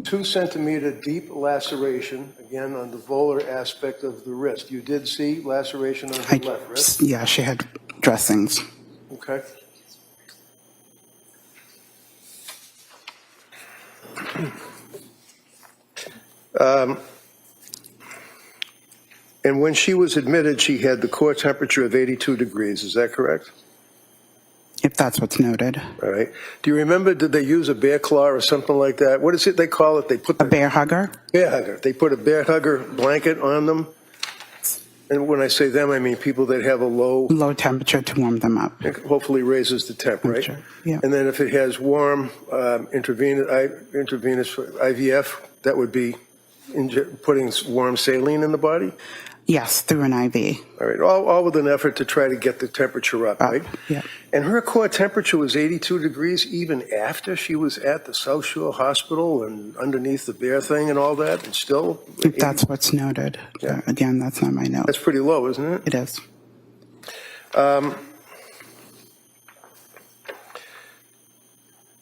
2 centimeter deep laceration, again, on the volar aspect of the wrist. You did see laceration on her left wrist? Yeah, she had dressings. Okay. And when she was admitted, she had the core temperature of 82 degrees. Is that correct? If that's what's noted. All right. Do you remember, did they use a bear claw or something like that? What is it they call it? They put A bear hugger? Bear hugger. They put a bear hugger blanket on them. And when I say them, I mean people that have a low temperature to warm them up. It hopefully raises the temp, right? Yeah. And then if it has warm intravenous IVF, that would be putting warm saline in the body? Yes, through an IV. All right, all with an effort to try to get the temperature up, right? Yeah. And her core temperature was 82 degrees even after she was at the South Shore Hospital and underneath the bear thing and all that, and still? If that's what's noted. Yeah. Again, that's not my note. That's pretty low, isn't it? It is.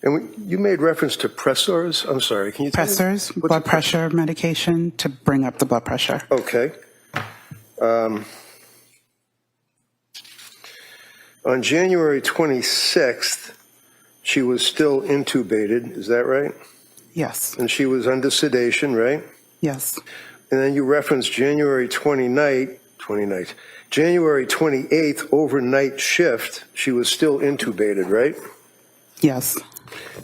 And you made reference to pressors. I'm sorry, can you tell me? Pressors, blood pressure medication to bring up the blood pressure. Okay. On January 26th, she was still intubated, is that right? Yes. And she was under sedation, right? Yes. And then you referenced January 28th, overnight shift, she was still intubated, right? Yes.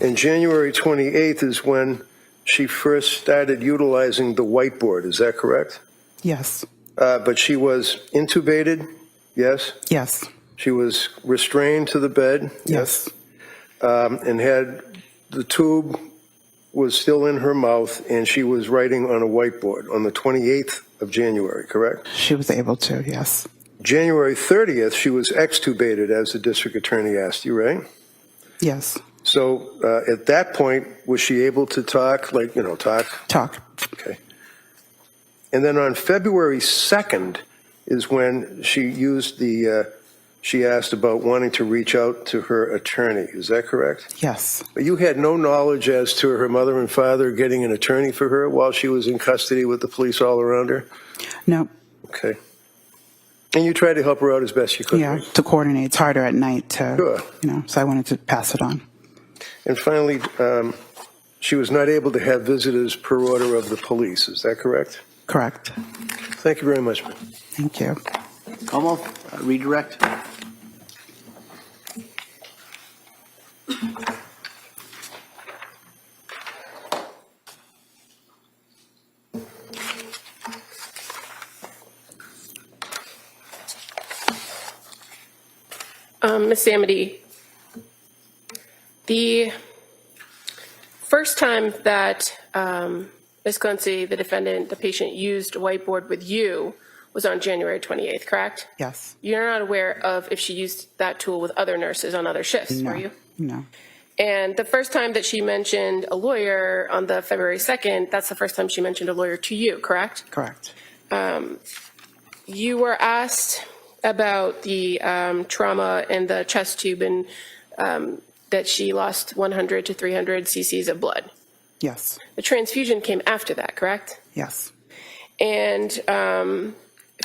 And January 28th is when she first started utilizing the whiteboard, is that correct? Yes. But she was intubated, yes? Yes. She was restrained to the bed, yes? And had the tube was still in her mouth, and she was writing on a whiteboard on the 28th of January, correct? She was able to, yes. January 30th, she was extubated, as the district attorney asked you, right? Yes. So at that point, was she able to talk, talk? Talk. Okay. And then on February 2nd is when she used she asked about wanting to reach out to her attorney. Is that correct? Yes. But you had no knowledge as to her mother and father getting an attorney for her while she was in custody with the police all around her? No. Okay. And you tried to help her out as best you could? Yeah, right? to coordinate. It's harder at night to, Sure. So I wanted to pass it on. And finally, she was not able to have visitors per order of the police. Is that correct? Correct. Thank you very much, ma'am. Thank you. Como, redirect. Ms. Amity, the first time that Ms. Clancy, the defendant, the patient, used a whiteboard with you was on January 28th, correct? Yes. You're not aware of if she used that tool with other nurses on other shifts, No. were you? No. And the first time that she mentioned a lawyer on the February 2nd, that's the first time she mentioned a lawyer to you, correct? Correct. You were asked about the trauma in the chest tube and that she lost 100 to 300 cc's of blood. Yes. The transfusion came after that, correct? Yes. And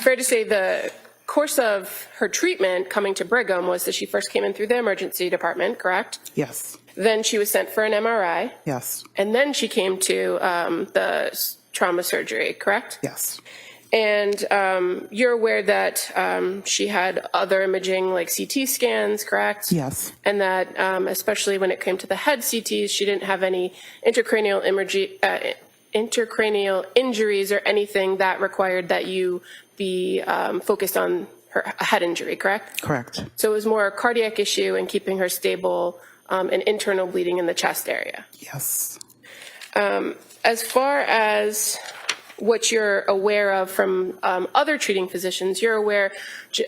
fair to say the course of her treatment coming to Brigham was that she first came in through the emergency department, correct? Yes. Then she was sent for an MRI. Yes. And then she came to the trauma surgery, correct? Yes. And you're aware that she had other imaging like CT scans, correct? Yes. And that especially when it came to the head CTs, she didn't have any intracranial injuries or anything that required that you be focused on her head injury, correct? Correct. So it was more a cardiac issue and keeping her stable and internal bleeding in the chest area. Yes. As far as what you're aware of from other treating physicians. You're aware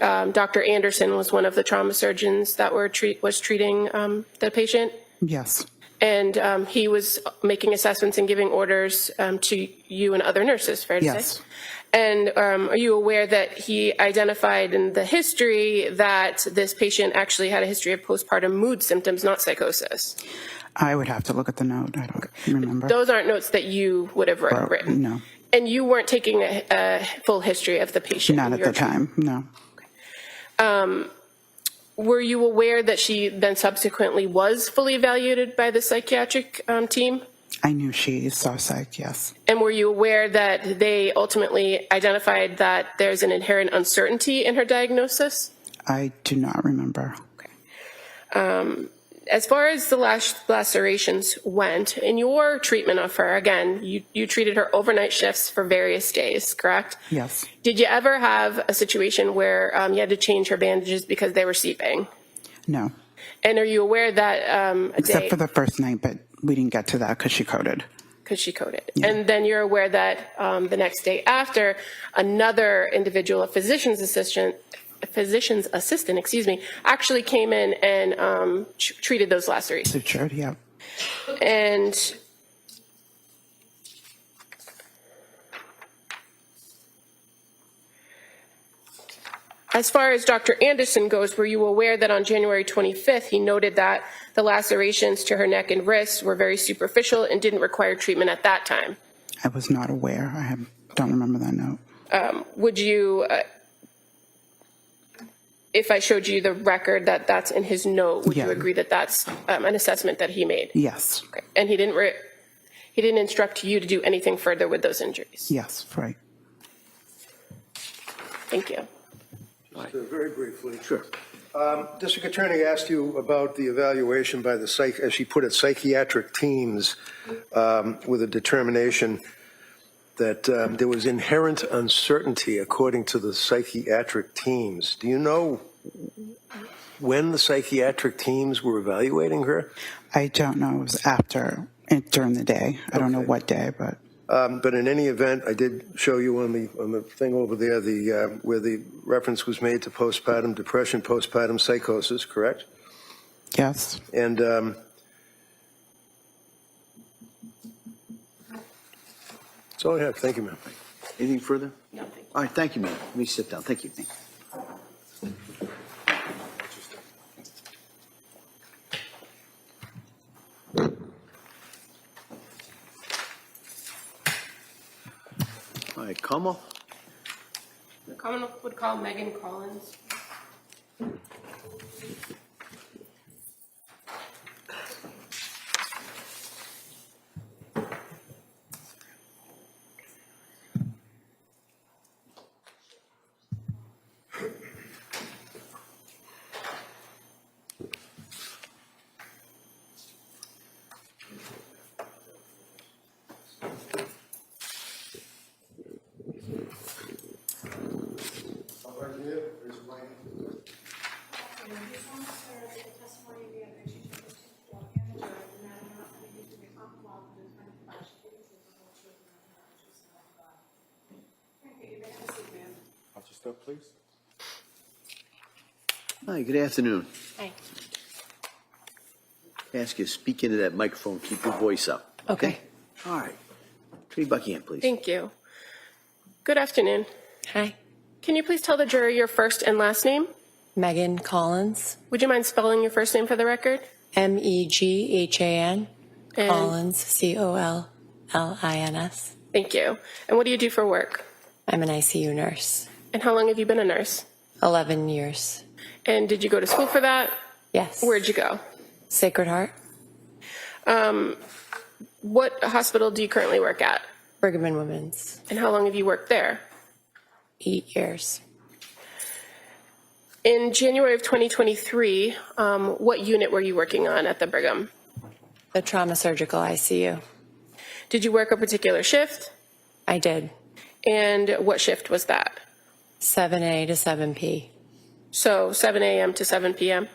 Dr. Anderson was one of the trauma surgeons that was treating the patient? Yes. And he was making assessments and giving orders to you and other nurses, fair to say? Yes. And are you aware that he identified in the history that this patient actually had a history of postpartum mood symptoms, not psychosis? I would have to look at the note. I don't remember. Those aren't notes that you would have written? No. And you weren't taking a full history of the patient? Not at the time, no. Were you aware that she then subsequently was fully evaluated by the psychiatric team? I knew she saw psych, yes. And were you aware that they ultimately identified that there's an inherent uncertainty in her diagnosis? I do not remember. As far as the lacerations went, in your treatment of her, again, you treated her overnight shifts for various days, correct? Yes. Did you ever have a situation where you had to change her bandages because they were seeping? No. And are you aware that Except for the first night, but we didn't get to that because she coded. Because she coded. Yeah. And then you're aware that the next day after, another individual, a physician's assistant, actually came in and treated those lacerations. Sutured, yeah. And as far as Dr. Anderson goes, were you aware that on January 25th, he noted that the lacerations to her neck and wrists were very superficial and didn't require treatment at that time? I was not aware. Don't remember that note. Would you, if I showed you the record that's in his note, would you agree that that's an assessment that he made? Yes. Okay. And he didn't instruct you to do anything further with those injuries? Yes, right. Thank you. Just very briefly. Sure. District Attorney asked you about the evaluation by the, as she put it, psychiatric teams with a determination that there was inherent uncertainty according to the psychiatric teams. Do you know when the psychiatric teams were evaluating her? I don't know. It was during the day. I don't know what day, but. But in any event, I did show you on the thing over there where the reference was made to postpartum depression, postpartum psychosis, correct? Yes. And that's all I have. Thank you, ma'am. Anything further? No, thank you. All right, thank you, ma'am. Let me sit down. Thank you. Thank you. All right, Como. The Commonwealth would call Megan Collins. Please. Hi, good afternoon. Hi. Ask you to speak into that microphone, keep your voice up. Okay. All right. Attorney Buckingham, please. Thank you. Good afternoon. Hi. Can you please tell the jury your first and last name? Megan Collins. Would you mind spelling your first name for the record? MEGHAN. And- Collins. COLLINS. Thank you. And what do you do for work? I'm an ICU nurse. And how long have you been a nurse? 11 years. And did you go to school for that? Yes. Where'd you go? Sacred Heart. What hospital do you currently work at? Brigham and Women's. And how long have you worked there? 8 years. In January of 2023, what unit were you working on at the Brigham? The trauma surgical ICU. Did you work a particular shift? I did. And what shift was that? 7A to 7P. So 7 a.m. to 7 p.m.?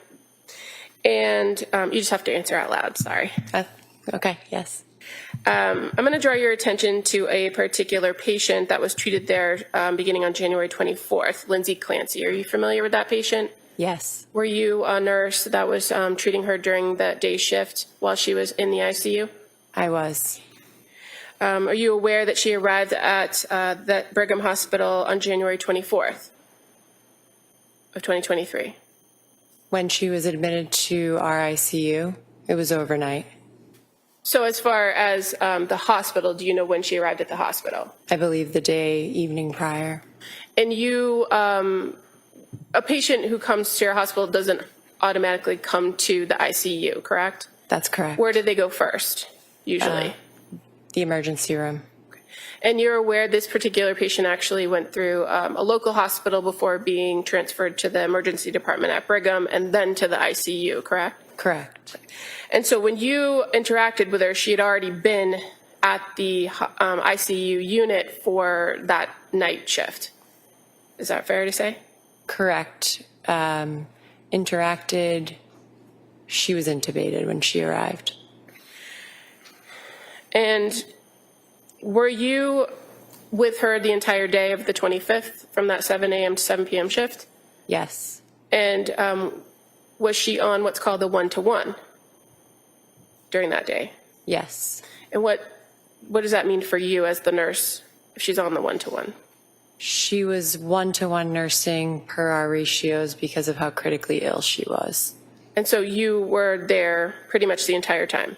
And you just have to answer out loud, sorry. Okay, yes. I'm going to draw your attention to a particular patient that was treated there beginning on January 24th, Lindsay Clancy. Are you familiar with that patient? Yes, Were you a nurse that was treating her during that day shift while she was in the ICU? I was. Are you aware that she arrived at that Brigham Hospital on January 24th of 2023? When she was admitted to our ICU, it was overnight. So as far as the hospital, do you know when she arrived at the hospital? I believe the evening prior. And you, a patient who comes to your hospital doesn't automatically come to the ICU, correct? That's correct. Where do they go first, usually? The emergency room. And you're aware this particular patient actually went through a local hospital before being transferred to the emergency department at Brigham and then to the ICU, correct? Correct. And so when you interacted with her, she had already been at the ICU unit for that night shift. Is that fair to say? Correct. Interacted. She was intubated when she arrived. And were you with her the entire day of the 25th from that 7 a.m. to 7 p.m. shift? Yes. And was she on what's called the 1-to-1 during that day? Yes. And what does that mean for you as the nurse if she's on the 1-to-1? She was 1-to-1 nursing per our ratios because of how critically ill she was. And so you were there pretty much the entire time?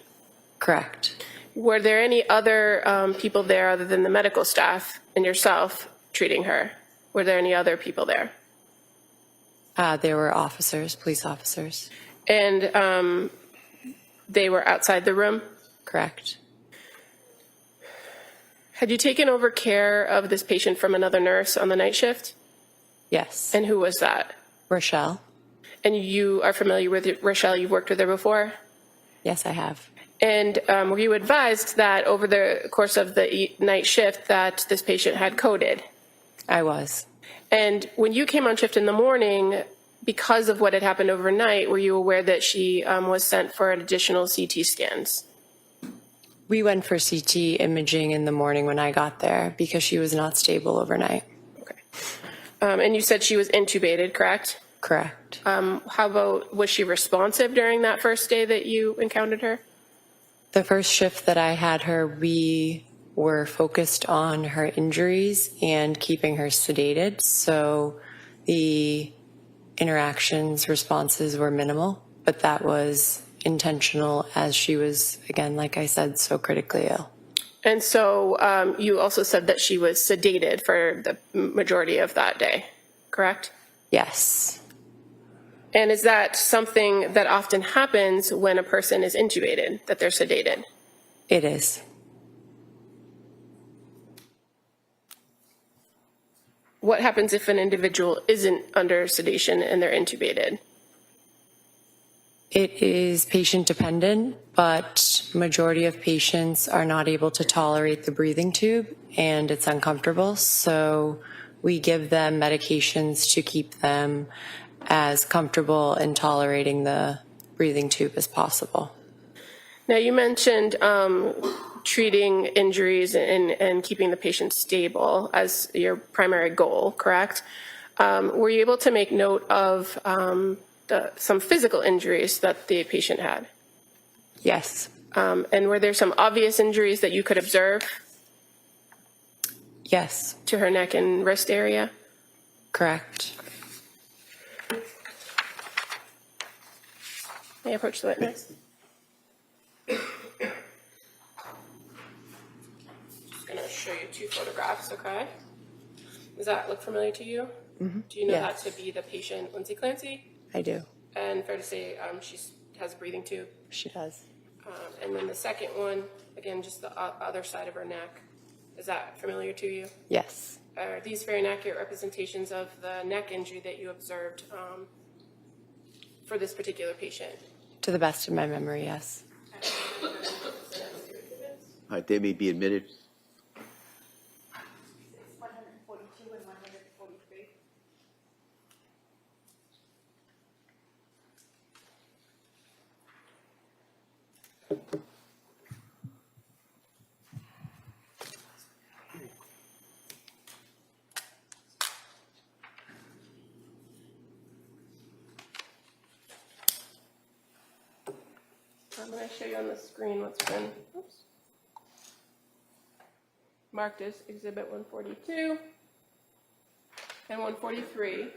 Correct. Were there any other people there other than the medical staff and yourself treating her? Were there any other people there? There were officers, police officers. And they were outside the room? Correct. Had you taken over care of this patient from another nurse on the night shift? Yes. And who was that? Rochelle? And you are familiar with Rochelle? You've worked with her before? Yes, I have. And were you advised that over the course of the night shift that this patient had coded? I was. And when you came on shift in the morning, because of what had happened overnight, were you aware that she was sent for additional CT scans? We went for CT imaging in the morning when I got there because she was not stable overnight. Okay. And you said she was intubated, correct? Correct. How about, was she responsive during that first day that you encountered her? The first shift that I had her, we were focused on her injuries and keeping her sedated. So the interactions, responses were minimal, but that was intentional as she was, again, like I said, so critically ill. And so you also said that she was sedated for the majority of that day, correct? Yes. And is that something that often happens when a person is intubated, that they're sedated? It is. What happens if an individual isn't under sedation and they're intubated? It is patient dependent, but majority of patients are not able to tolerate the breathing tube and it's uncomfortable. So we give them medications to keep them as comfortable in tolerating the breathing tube as possible. Now you mentioned treating injuries and keeping the patient stable as your primary goal, correct? Were you able to make note of some physical injuries that the patient had? Yes. And were there some obvious injuries that you could observe? Yes. To her neck and wrist area? Correct. May I approach the witness? Just going to show you two photographs, okay? Does that look familiar to you? Mm-hmm. Do you know Yes. that to be the patient, Lindsay Clancy? I do. And fair to say she has a breathing tube? She does. And then the second one, again, just the other side of her neck. Is that familiar to you? Yes. Are these very inaccurate representations of the neck injury that you observed for this particular patient? To the best of my memory, yes. All right, they may be admitted. 142 and 143. I'm going to show you on the screen what's been marked as Exhibit 142 and 143.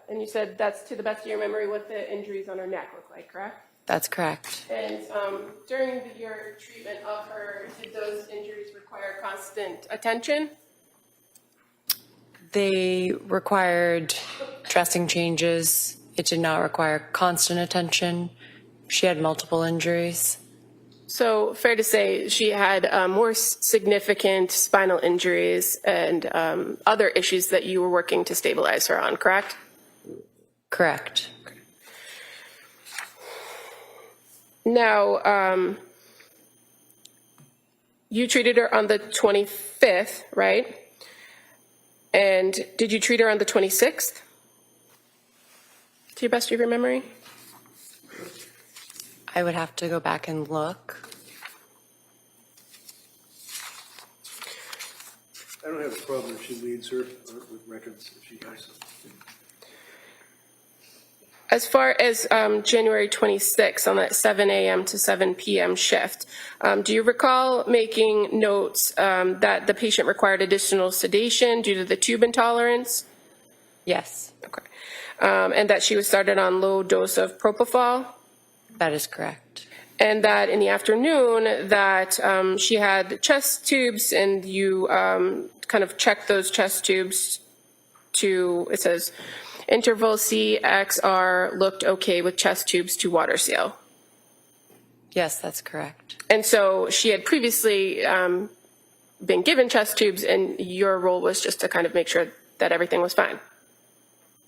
And you said that's, to the best of your memory, what the injuries on her neck look like, correct? That's correct. And during your treatment of her, did those injuries require constant attention? They required dressing changes. It did not require constant attention. She had multiple injuries. So fair to say she had more significant spinal injuries and other issues that you were working to stabilize her on, correct? Correct. Now, you treated her on the 25th, right? And did you treat her on the 26th? To your best of your memory? I would have to go back and look. I don't have a problem if she leads her with records, if she has them. As far as January 26th on that 7 a.m. to 7 p.m. shift, do you recall making notes that the patient required additional sedation due to the tube intolerance? Yes. Okay. And that she was started on low dose of propofol? That is correct. And that in the afternoon that she had chest tubes and you kind of checked those chest tubes to, it says, interval CXR looked okay with chest tubes to water seal. Yes, that's correct. And so she had previously been given chest tubes and your role was just to kind of make sure that everything was fine.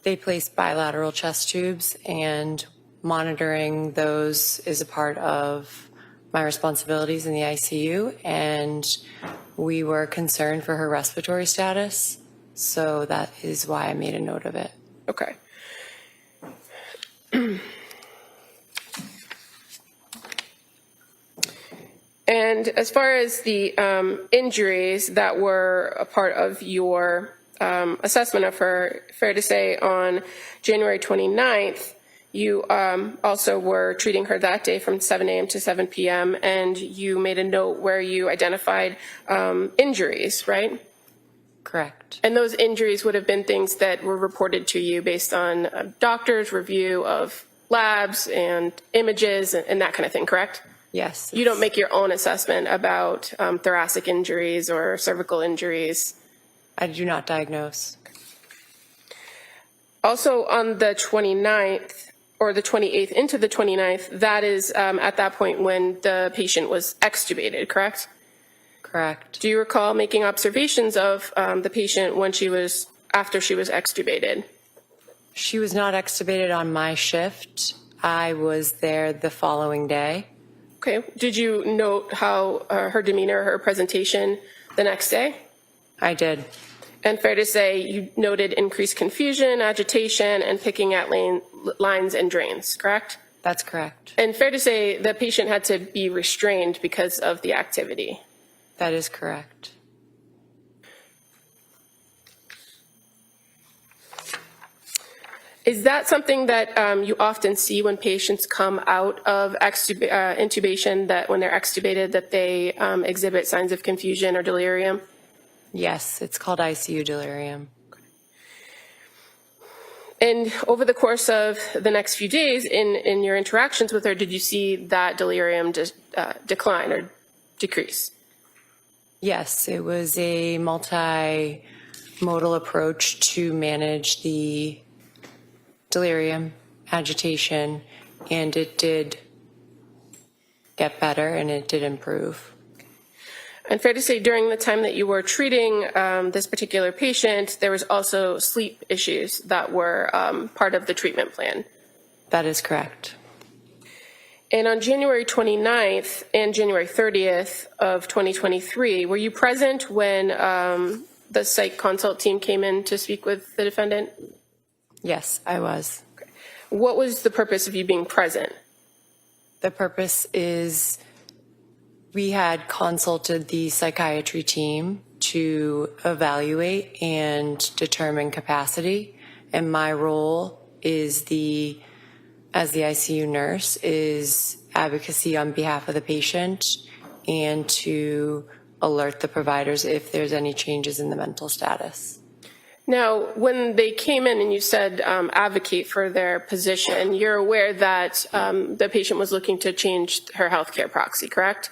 They placed bilateral chest tubes, and monitoring those is a part of my responsibilities in the ICU, and we were concerned for her respiratory status, so that is why I made a note of it. Okay. And as far as the injuries that were a part of your assessment of her, fair to say on January 29th, you also were treating her that day from 7 a.m. to 7 p.m. and you made a note where you identified injuries, right? Correct. And those injuries would have been things that were reported to you based on a doctor's review of labs and images and that kind of thing, correct? Yes. You don't make your own assessment about thoracic injuries or cervical injuries? I do not diagnose. Also on the 29th or the 28th into the 29th, that is at that point when the patient was extubated, correct? Correct. Do you recall making observations of the patient when after she was extubated? She was not extubated on my shift. I was there the following day. Okay. Did you note how her demeanor, her presentation the next day? I did. And fair to say you noted increased confusion, agitation, and picking at lines and drains, correct? That's correct. And fair to say the patient had to be restrained because of the activity? That is correct. Is that something that you often see when patients come out of intubation, that when they're extubated that they exhibit signs of confusion or delirium? Yes, it's called ICU delirium. And over the course of the next few days in your interactions with her, did you see that delirium decline or decrease? Yes, it was a multimodal approach to manage the delirium, agitation, and it did get better and it did improve. And fair to say during the time that you were treating this particular patient, there was also sleep issues that were part of the treatment plan? That is correct. And on January 29th and January 30th of 2023, were you present when the psych consult team came in to speak with the defendant? Yes, I was. Okay. What was the purpose of you being present? The purpose is we had consulted the psychiatry team to evaluate and determine capacity, and my role is as the ICU nurse is advocacy on behalf of the patient and to alert the providers if there's any changes in the mental status. Now, when they came in and you said advocate for their position, you're aware that the patient was looking to change her healthcare proxy, correct?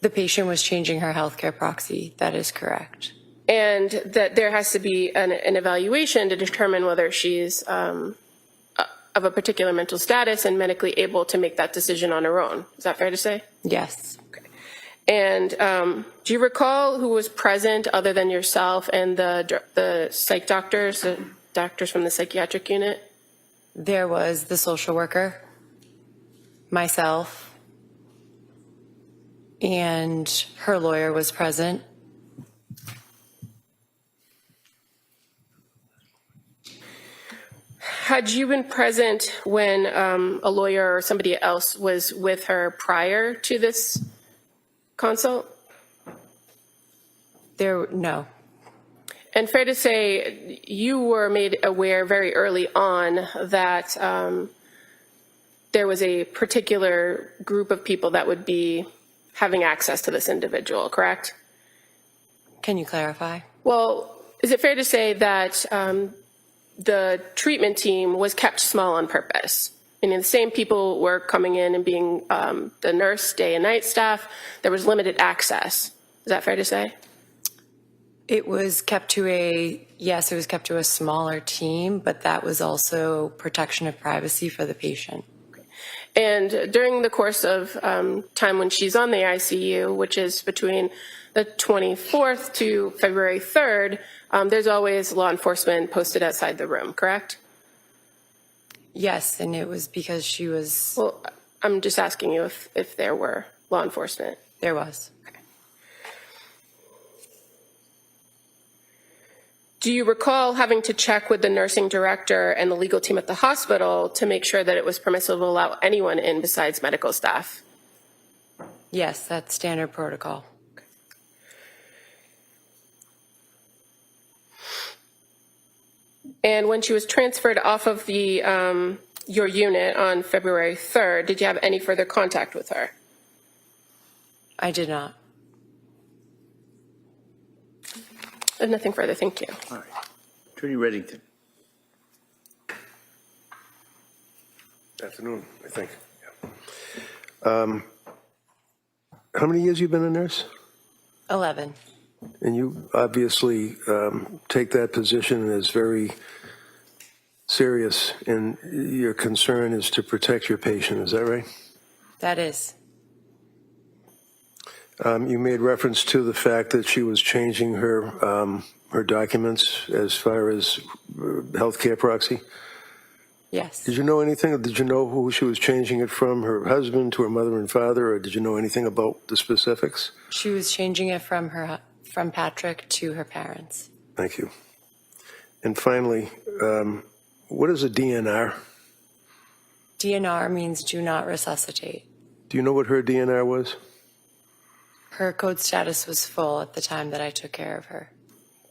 The patient was changing her healthcare proxy. That is correct. And that there has to be an evaluation to determine whether she's of a particular mental status and medically able to make that decision on her own. Is that fair to say? Yes. Okay. And do you recall who was present other than yourself and the psych doctors, the doctors from the psychiatric unit? There was the social worker, myself, and her lawyer was present. Had you been present when a lawyer or somebody else was with her prior to this consult? No. And fair to say, you were made aware very early on that there was a particular group of people that would be having access to this individual, correct? Can you clarify? Well, is it fair to say that the treatment team was kept small on purpose? Meaning the same people were coming in and being the nurse, day and night staff. There was limited access. Is that fair to say? It was kept to a smaller team, but that was also protection of privacy for the patient. And during the course of time when she's on the ICU, which is between the 24th to February 3rd, there's always law enforcement posted outside the room, correct? Yes, and it was because she was... Well, I'm just asking you if there were law enforcement. There was. Okay. Do you recall having to check with the nursing director and the legal team at the hospital to make sure that it was permissible to allow anyone in besides medical staff? Yes, that's standard protocol. And when she was transferred off of the your unit on February 3rd, did you have any further contact with her? I did not. I have nothing further. Thank you. All right. Attorney Reddington. Afternoon, I think. Yeah. How many years you been a nurse? 11. And you obviously take that position as very serious, and your concern is to protect your patient. Is that right? That is. You made reference to the fact that she was changing her documents as far as healthcare proxy. Yes. Did you know anything? Did you know who she was changing it from, her husband to her mother and father, or did you know anything about the specifics? She was changing it from Patrick to her parents. Thank you. And finally, what is a DNR? DNR means do not resuscitate. Do you know what her DNR was? Her code status was full at the time that I took care of her.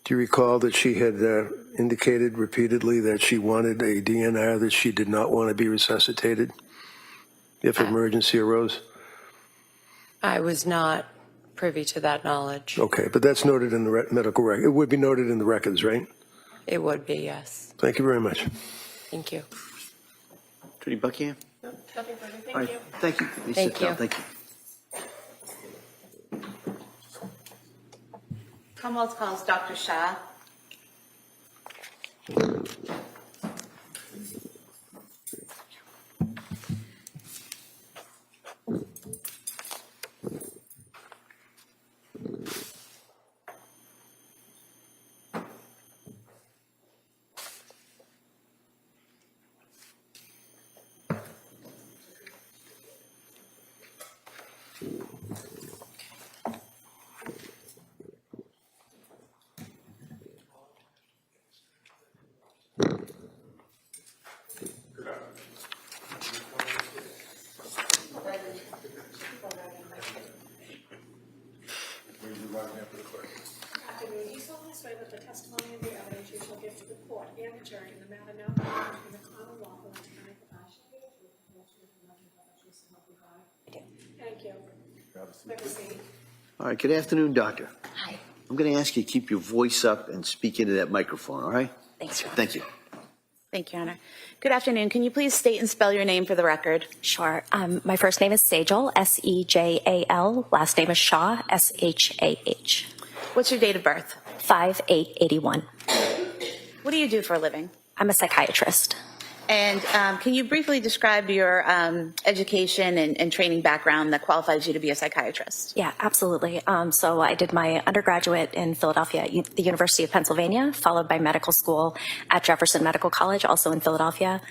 Do you recall that she had indicated repeatedly that she wanted a DNR, that she did not want to be resuscitated if emergency arose? I was not privy to that knowledge. Okay, but that's noted in the medical record. It would be noted in the records, right? It would be, yes. Thank you very much. Thank you. Attorney Buckingham? No, nothing further. Thank All right. you. Thank you. Please Thank sit down. you. Thank you. Commonwealth calls Dr. Shah. All right, good afternoon, doctor. Hi. I'm going to ask you to keep your voice up and speak into that microphone, all right? Thanks, Your Honor. Thank you. Thank you, Your Honor. Good afternoon. Can you please state and spell your name for the record? Sure. My first name is Sejal, S-E-J-A-L. Last name is Shah, S-H-A-H. What's your date of birth? 5/8/81. What do you do for a living? I'm a psychiatrist. And can you briefly describe your education and training background that qualifies you to be a psychiatrist? Yeah, absolutely. So I did my undergraduate in Philadelphia at the University of Pennsylvania, followed by medical school at Jefferson Medical College, also in Philadelphia.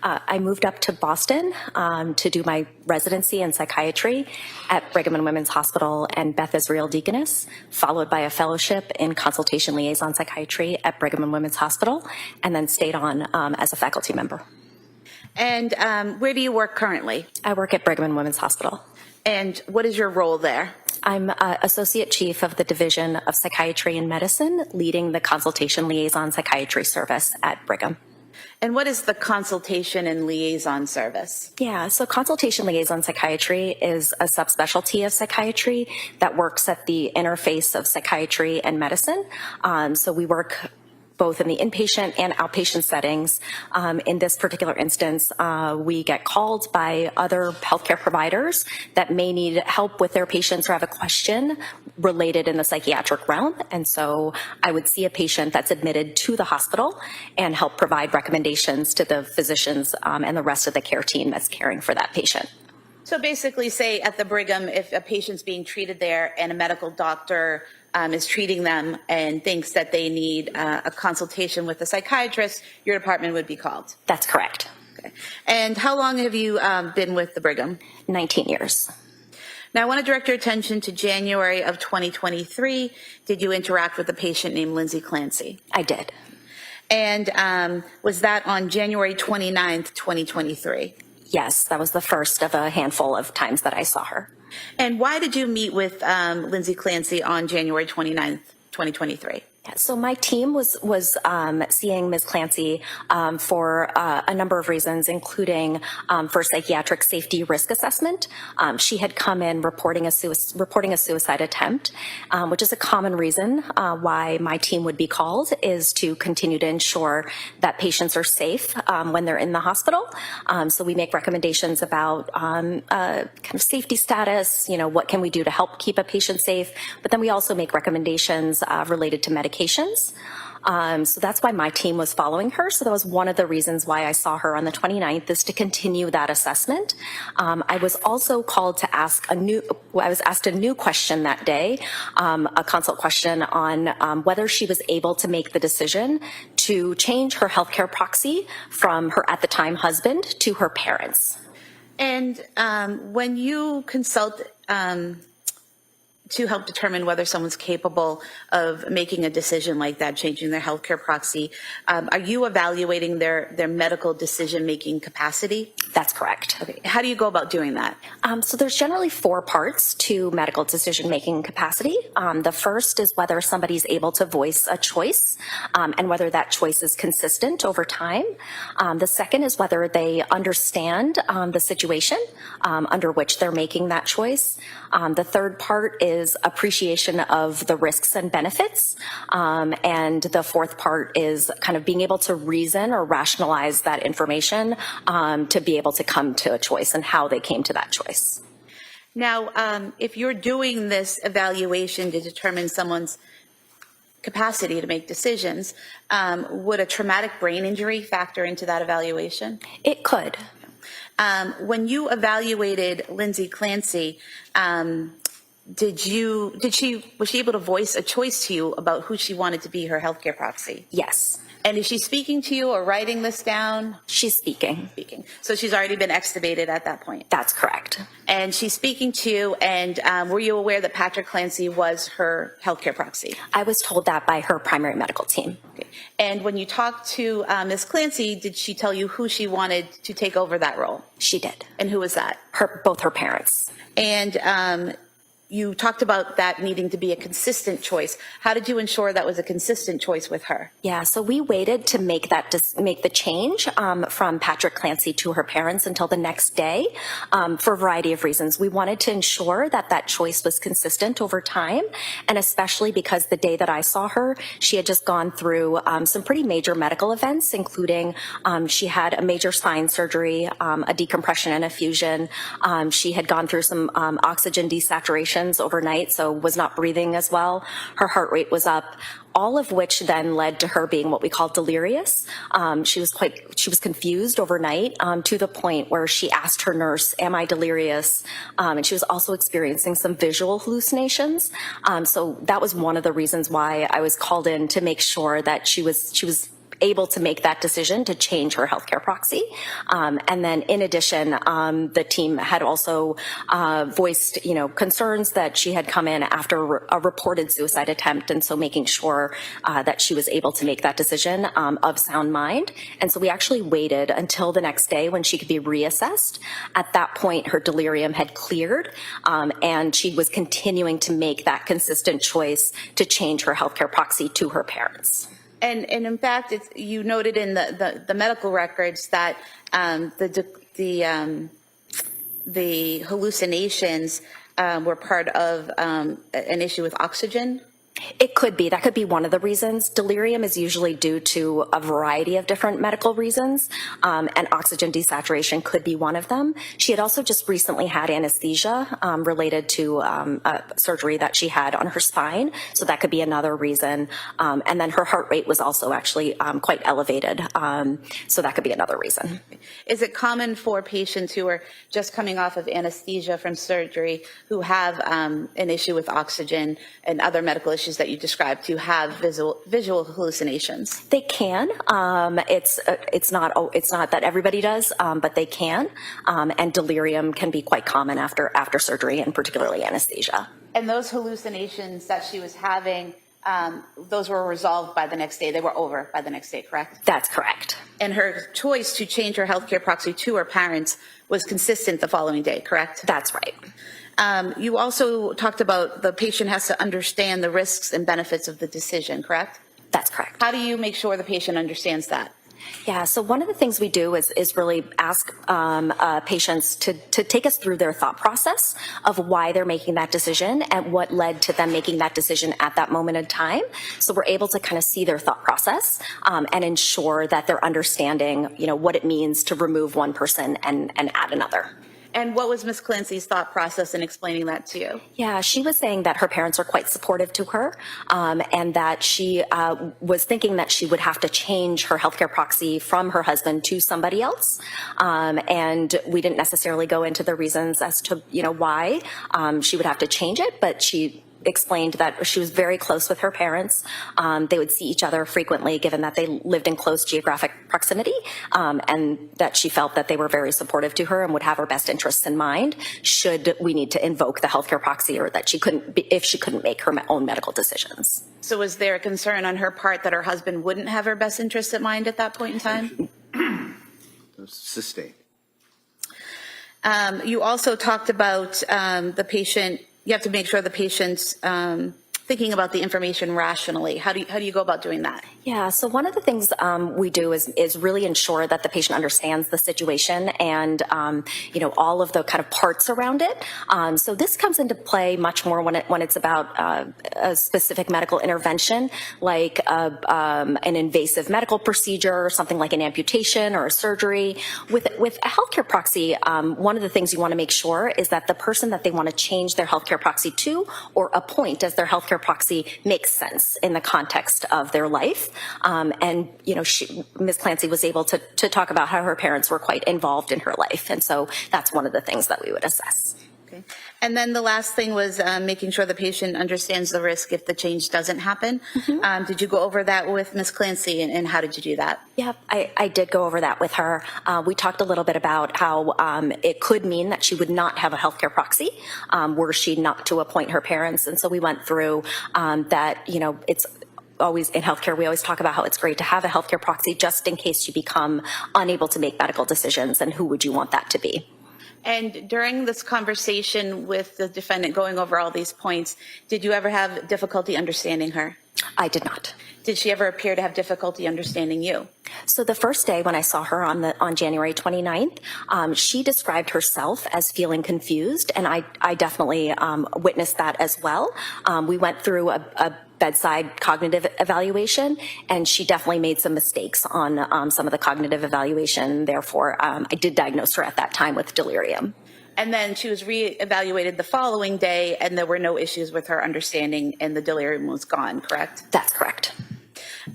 I moved up to Boston to do my residency in psychiatry at Brigham and Women's Hospital and Beth Israel Deaconess, followed by a fellowship in consultation liaison psychiatry at Brigham and Women's Hospital, and then stayed on as a faculty member. And where do you work currently? I work at Brigham and Women's Hospital. And what is your role there? I'm Associate Chief of the Division of Psychiatry and Medicine, leading the consultation liaison psychiatry service at Brigham. And what is the consultation and liaison service? Yeah, so consultation liaison psychiatry is a subspecialty of psychiatry that works at the interface of psychiatry and medicine. So we work both in the inpatient and outpatient settings. In this particular instance, we get called by other healthcare providers that may need help with their patients or have a question related in the psychiatric realm. And so I would see a patient that's admitted to the hospital and help provide recommendations to the physicians and the rest of the care team that's caring for that patient. So basically, say at the Brigham, if a patient's being treated there and a medical doctor is treating them and thinks that they need a consultation with a psychiatrist, your department would be called. That's correct. Okay. And how long have you been with the Brigham? 19 years. Now, I want to direct your attention to January of 2023. Did you interact with a patient named Lindsay Clancy? I did. And was that on January 29th, 2023? Yes, that was the first of a handful of times that I saw her. And why did you meet with Lindsay Clancy on January 29th, 2023? Yeah, so my team was seeing Ms. Clancy for a number of reasons, including for psychiatric safety risk assessment. She had come in reporting a suicide attempt, which is a common reason why my team would be called, is to continue to ensure that patients are safe when they're in the hospital. So we make recommendations about kind of safety status, what can we do to help keep a patient safe, but then we also make recommendations related to medications. So that's why my team was following her. So that was one of the reasons why I saw her on the 29th, is to continue that assessment. I was also called to ask I was asked a new question that day, a consult question on whether she was able to make the decision to change her healthcare proxy from her, at the time, husband to her parents. And when you consult to help determine whether someone's capable of making a decision like that, changing their healthcare proxy, are you evaluating their medical decision-making capacity? That's correct. Okay. How do you go about doing that? So there's generally 4 parts to medical decision-making capacity. The first is whether somebody's able to voice a choice and whether that choice is consistent over time. The second is whether they understand the situation under which they're making that choice. The third part is appreciation of the risks and benefits. And the fourth part is kind of being able to reason or rationalize that information to be able to come to a choice and how they came to that choice. Now, if you're doing this evaluation to determine someone's capacity to make decisions, would a traumatic brain injury factor into that evaluation? It could. When you evaluated Lindsay Clancy, was she able to voice a choice to you about who she wanted to be her healthcare proxy? Yes. And is she speaking to you or writing this down? She's speaking. So she's already been extubated at that point? That's correct. And she's speaking to you, and were you aware that Patrick Clancy was her healthcare proxy? I was told that by her primary medical team. Okay. And when you talked to Ms. Clancy, did she tell you who she wanted to take over that role? She did. And who was that? Both her parents. And you talked about that needing to be a consistent choice. How did you ensure that was a consistent choice with her? Yeah, so we waited to make the change from Patrick Clancy to her parents until the next day for a variety of reasons. We wanted to ensure that that choice was consistent over time, and especially because the day that I saw her, she had just gone through some pretty major medical events, including she had a major spine surgery, a decompression and a fusion. She had gone through some oxygen desaturation overnight, so was not breathing as well. Her heart rate was up, all of which then led to her being what we call delirious. She was confused overnight to the point where she asked her nurse, "Am I delirious?" And she was also experiencing some visual hallucinations. So that was one of the reasons why I was called in, to make sure that she was able to make that decision to change her healthcare proxy. And then in addition, the team had also voiced, concerns that she had come in after a reported suicide attempt. And so making sure that she was able to make that decision of sound mind. And so we actually waited until the next day when she could be reassessed. At that point, her delirium had cleared, and she was continuing to make that consistent choice to change her healthcare proxy to her parents. And in fact, you noted in the medical records that the hallucinations were part of an issue with oxygen. It could be. That could be one of the reasons. Delirium is usually due to a variety of different medical reasons, and oxygen desaturation could be one of them. She had also just recently had anesthesia related to surgery that she had on her spine, so that could be another reason. And then her heart rate was also actually quite elevated, so that could be another reason. Is it common for patients who are just coming off of anesthesia from surgery, who have an issue with oxygen and other medical issues that you described, to have visual hallucinations? They can. It's not that everybody does, but they can. And delirium can be quite common after surgery, and particularly anesthesia. And those hallucinations that she was having, those were resolved by the next day. They were over by the next day, correct? That's correct. And her choice to change her healthcare proxy to her parents was consistent the following day, correct? That's right. You also talked about the patient has to understand the risks and benefits of the decision, correct? That's correct. How do you make sure the patient understands that? Yeah, so one of the things we do is really ask patients to take us through their thought process of why they're making that decision and what led to them making that decision at that moment in time. So we're able to kind of see their thought process and ensure that they're understanding, what it means to remove one person and add another. And what was Ms. Clancy's thought process in explaining that to you? Yeah, she was saying that her parents are quite supportive to her, and that she was thinking that she would have to change her healthcare proxy from her husband to somebody else. And we didn't necessarily go into the reasons as to, why she would have to change it, but she explained that she was very close with her parents. They would see each other frequently, given that they lived in close geographic proximity, and that she felt that they were very supportive to her and would have her best interests in mind should we need to invoke the healthcare proxy, or that if she couldn't make her own medical decisions. So was there a concern on her part that her husband wouldn't have her best interests in mind at that point in time? Sustained. You also talked about the patient. You have to make sure the patient's thinking about the information rationally. How do you go about doing that? Yeah, so one of the things we do is really ensure that the patient understands the situation and all of the kind of parts around it. So this comes into play much more when it's about a specific medical intervention, like an invasive medical procedure, or something like an amputation or a surgery. With a healthcare proxy, one of the things you want to make sure is that the person that they want to change their healthcare proxy to or appoint as their healthcare proxy makes sense in the context of their life. And Ms. Clancy was able to talk about how her parents were quite involved in her life. And so that's one of the things that we would assess. Okay. And then the last thing was making sure the patient understands the risk if the change doesn't happen. Mm-hmm. Did you go over that with Ms. Clancy, and how did you do that? Yeah, I did go over that with her. We talked a little bit about how it could mean that she would not have a healthcare proxy were she not to appoint her parents. And so we went through that, it's always in healthcare, we always talk about how it's great to have a healthcare proxy just in case you become unable to make medical decisions, and who would you want that to be? And during this conversation with the defendant going over all these points, did you ever have difficulty understanding her? I did not. Did she ever appear to have difficulty understanding you? So the first day when I saw her on January 29th, she described herself as feeling confused, and I definitely witnessed that as well. We went through a bedside cognitive evaluation, and she definitely made some mistakes on some of the cognitive evaluation. Therefore, I did diagnose her at that time with delirium. And then she was re-evaluated the following day, and there were no issues with her understanding, and the delirium was gone, correct? That's correct.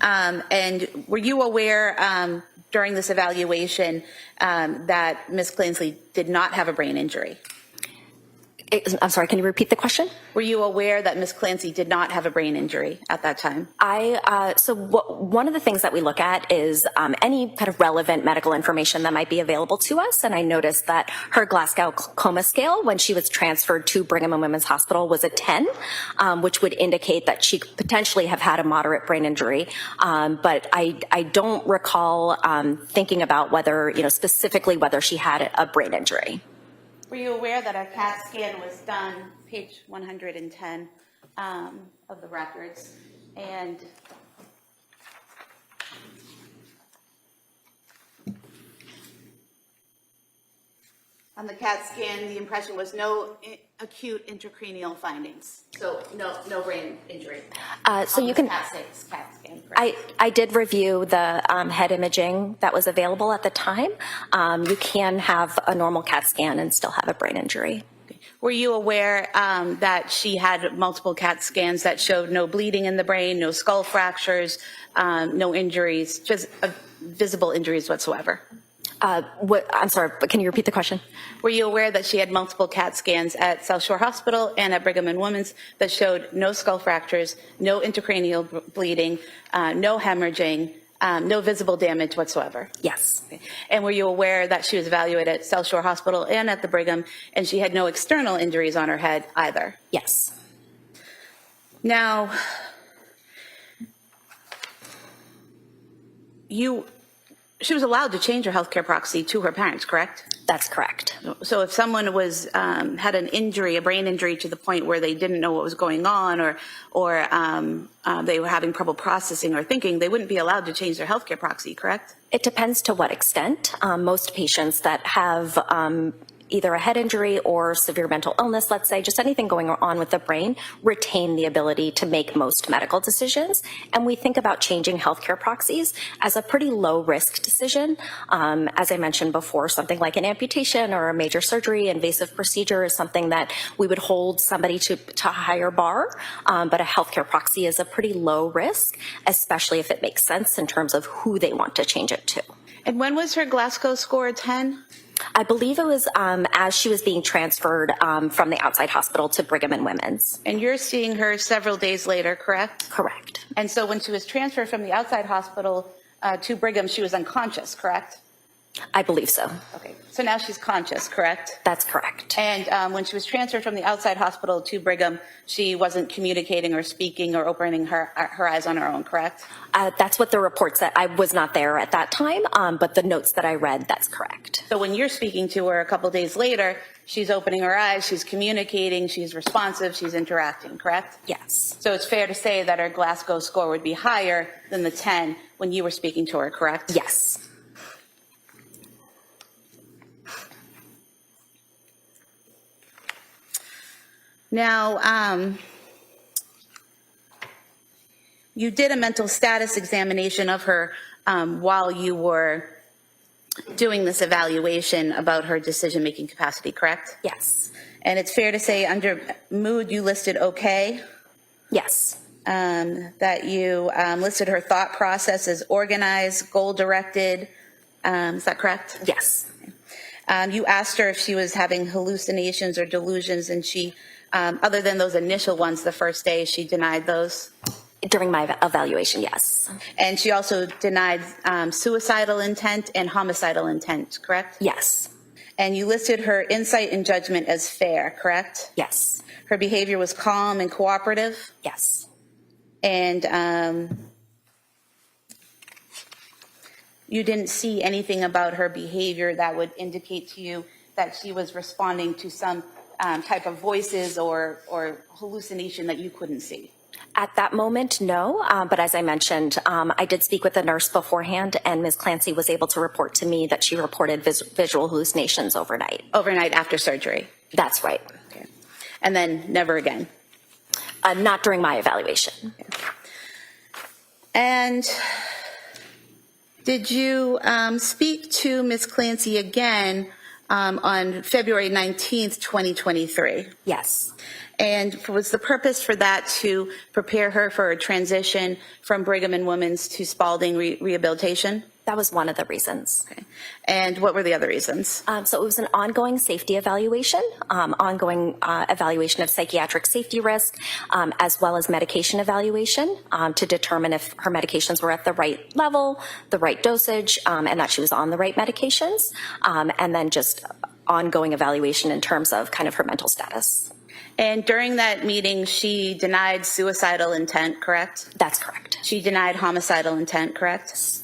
And were you aware during this evaluation that Ms. Clancy did not have a brain injury? I'm sorry, can you repeat the question? Were you aware that Ms. Clancy did not have a brain injury at that time? One of the things that we look at is any kind of relevant medical information that might be available to us. And I noticed that her Glasgow Coma Scale, when she was transferred to Brigham and Women's Hospital, was a 10, which would indicate that she could potentially have had a moderate brain injury. But I don't recall thinking about whether, specifically whether she had a brain injury. Were you aware that a CAT scan was done, page 110 of the records, and on the CAT scan, the impression was no acute intracranial findings, so no brain injury. So you can. CAT scan, correct? I did review the head imaging that was available at the time. You can have a normal CAT scan and still have a brain injury. Were you aware that she had multiple CAT scans that showed no bleeding in the brain, no skull fractures, no injuries, just visible injuries whatsoever? I'm sorry, but can you repeat the question? Were you aware that she had multiple CAT scans at South Shore Hospital and at Brigham and Women's that showed no skull fractures, no intracranial bleeding, no hemorrhaging, no visible damage whatsoever? Yes. Okay. And were you aware that she was evaluated at South Shore Hospital and at the Brigham, and she had no external injuries on her head either? Yes. Now, she was allowed to change her healthcare proxy to her parents, correct? That's correct. So if someone was had an injury, a brain injury, to the point where they didn't know what was going on, or they were having trouble processing or thinking, they wouldn't be allowed to change their healthcare proxy, correct? It depends to what extent. Most patients that have either a head injury or severe mental illness, let's say, just anything going on with the brain, retain the ability to make most medical decisions. And we think about changing healthcare proxies as a pretty low risk decision. As I mentioned before, something like an amputation or a major surgery, invasive procedure is something that we would hold somebody to a higher bar. But a healthcare proxy is a pretty low risk, especially if it makes sense in terms of who they want to change it to. And when was her Glasgow score 10? I believe it was as she was being transferred from the outside hospital to Brigham and Women's. And you're seeing her several days later, correct? Correct. And so when she was transferred from the outside hospital to Brigham, she was unconscious, correct? I believe so. Okay, so now she's conscious, correct? That's correct. And when she was transferred from the outside hospital to Brigham, she wasn't communicating or speaking or opening her eyes on her own, correct? That's what the report said. I was not there at that time, but the notes that I read, that's correct. So when you're speaking to her a couple days later, she's opening her eyes, she's communicating, she's responsive, she's interacting, correct? Yes. So it's fair to say that her Glasgow score would be higher than the 10 when you were speaking to her, correct? Yes. Now, you did a mental status examination of her while you were doing this evaluation about her decision-making capacity, correct? Yes. And it's fair to say under mood you listed okay? Yes. That you listed her thought process as organized, goal-directed. Is that correct? Yes. You asked her if she was having hallucinations or delusions, and she, other than those initial ones the first day, she denied those? During my evaluation, yes. And she also denied suicidal intent and homicidal intent, correct? Yes. And you listed her insight and judgment as fair, correct? Yes. Her behavior was calm and cooperative? Yes. And you didn't see anything about her behavior that would indicate to you that she was responding to some type of voices or hallucination that you couldn't see? At that moment, no. But as I mentioned, I did speak with the nurse beforehand, and Ms. Clancy was able to report to me that she reported visual hallucinations overnight. Overnight after surgery? That's right. Okay. And then never again? Not during my evaluation. Okay. And did you speak to Ms. Clancy again on February 19th, 2023? Yes. And was the purpose for that to prepare her for a transition from Brigham and Women's to Spalding Rehabilitation? That was one of the reasons. Okay. And what were the other reasons? So it was an ongoing safety evaluation, ongoing evaluation of psychiatric safety risk, as well as medication evaluation to determine if her medications were at the right level, the right dosage, and that she was on the right medications, and then just ongoing evaluation in terms of kind of her mental status. And during that meeting, she denied suicidal intent, correct? That's correct. She denied homicidal intent, correct?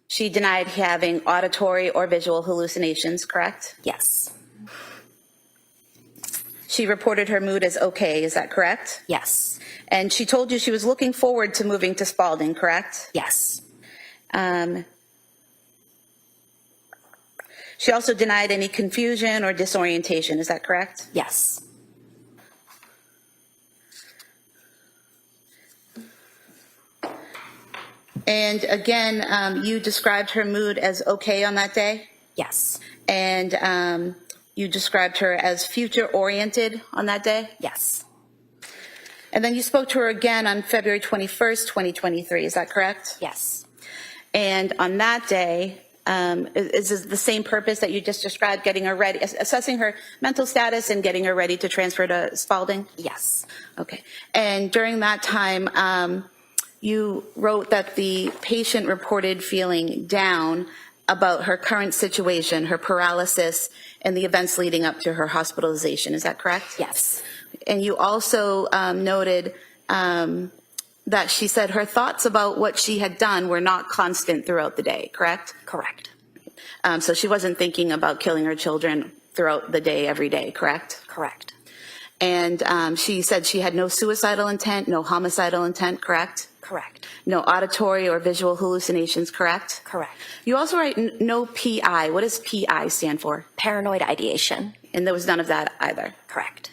She denied having auditory or visual hallucinations, correct? Yes. She reported her mood as okay, is that correct? Yes. And she told you she was looking forward to moving to Spalding, correct? Yes. She also denied any confusion or disorientation, is that correct? Yes. And again, you described her mood as okay on that day? Yes. And you described her as future-oriented on that day? Yes. And then you spoke to her again on February 21st, 2023, is that correct? Yes. And on that day, is this the same purpose that you just described, getting her ready, assessing her mental status and getting her ready to transfer to Spalding? Yes. Okay. And during that time, you wrote that the patient reported feeling down about her current situation, her paralysis, and the events leading up to her hospitalization. Is that correct? Yes. And you also noted that she said her thoughts about what she had done were not constant throughout the day, correct? Correct. So she wasn't thinking about killing her children throughout the day, every day, correct? Correct. And she said she had no suicidal intent, no homicidal intent, correct? Correct. No auditory or visual hallucinations, correct? Correct. You also write no PI. What does PI stand for? Paranoid ideation. And there was none of that either. Correct.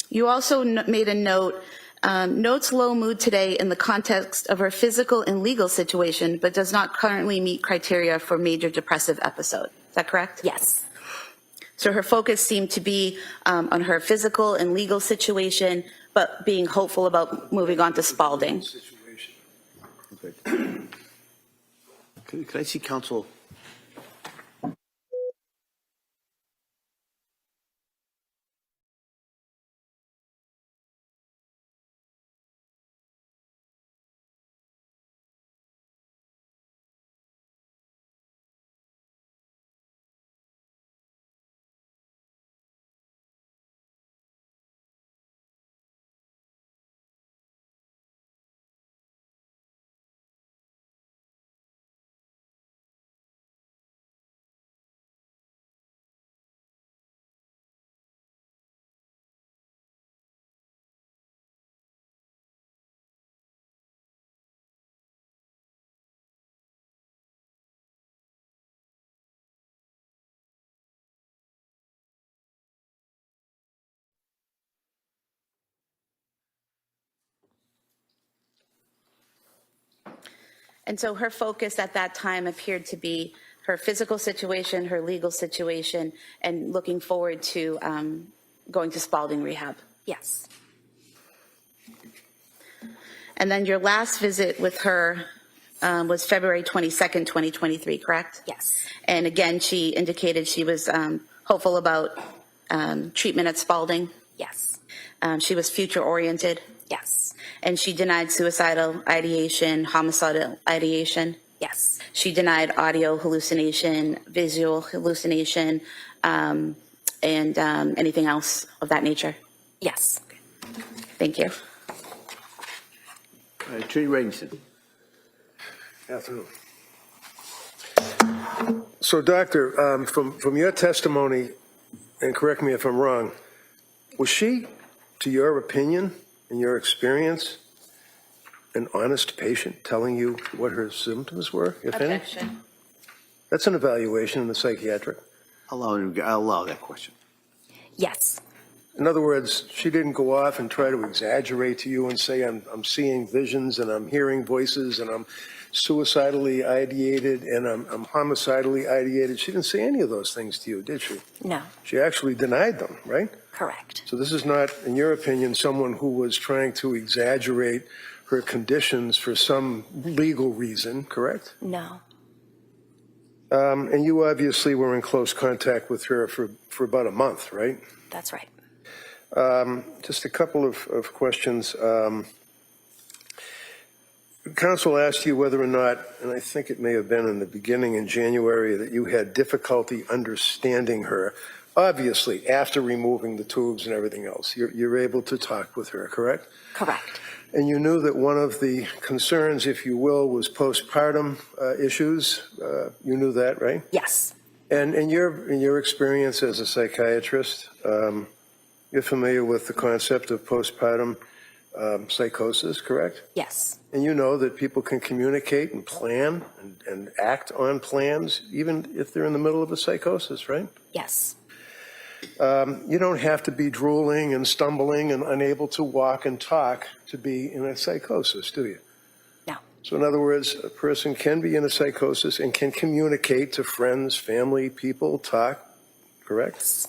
You also made a note, notes low mood today in the context of her physical and legal situation, but does not currently meet criteria for major depressive episode. Is that correct? Yes. So her focus seemed to be on her physical and legal situation, but being hopeful about moving on to Spalding. Okay. Could I see counsel? And so her focus at that time appeared to be her physical situation, her legal situation, and looking forward to going to Spalding Rehab. Yes. And then your last visit with her was February 22nd, 2023, correct? Yes. And again, she indicated she was hopeful about treatment at Spalding. Yes. She was future-oriented. Yes. And she denied suicidal ideation, homicidal ideation. Yes. She denied audio hallucination, visual hallucination, and anything else of that nature. Yes. Thank you. Attorney Reddington. Afternoon. So, Doctor, from your testimony, and correct me if I'm wrong, was she, to your opinion and your experience, an honest patient telling you what her symptoms were, if any? Objection. That's an evaluation in the psychiatric. I'll allow that question. Yes. In other words, she didn't go off and try to exaggerate to you and say, I'm seeing visions and I'm hearing voices and I'm suicidally ideated and I'm homicidally ideated. She didn't say any of those things to you, did she? No. She actually denied them, right? Correct. So this is not, in your opinion, someone who was trying to exaggerate her conditions for some legal reason, correct? No. And you obviously were in close contact with her for about a month, right? That's right. Just a couple of questions. Counsel asked you whether or not, and I think it may have been in the beginning in January, that you had difficulty understanding her. Obviously, after removing the tubes and everything else, you're able to talk with her, correct? Correct. And you knew that one of the concerns, if you will, was postpartum issues. You knew that, right? Yes. And in your experience as a psychiatrist, you're familiar with the concept of postpartum psychosis, correct? Yes. And you know that people can communicate and plan and act on plans, even if they're in the middle of a psychosis, right? Yes. You don't have to be drooling and stumbling and unable to walk and talk to be in a psychosis, do you? No. So in other words, a person can be in a psychosis and can communicate to friends, family, people, talk, correct? Yes.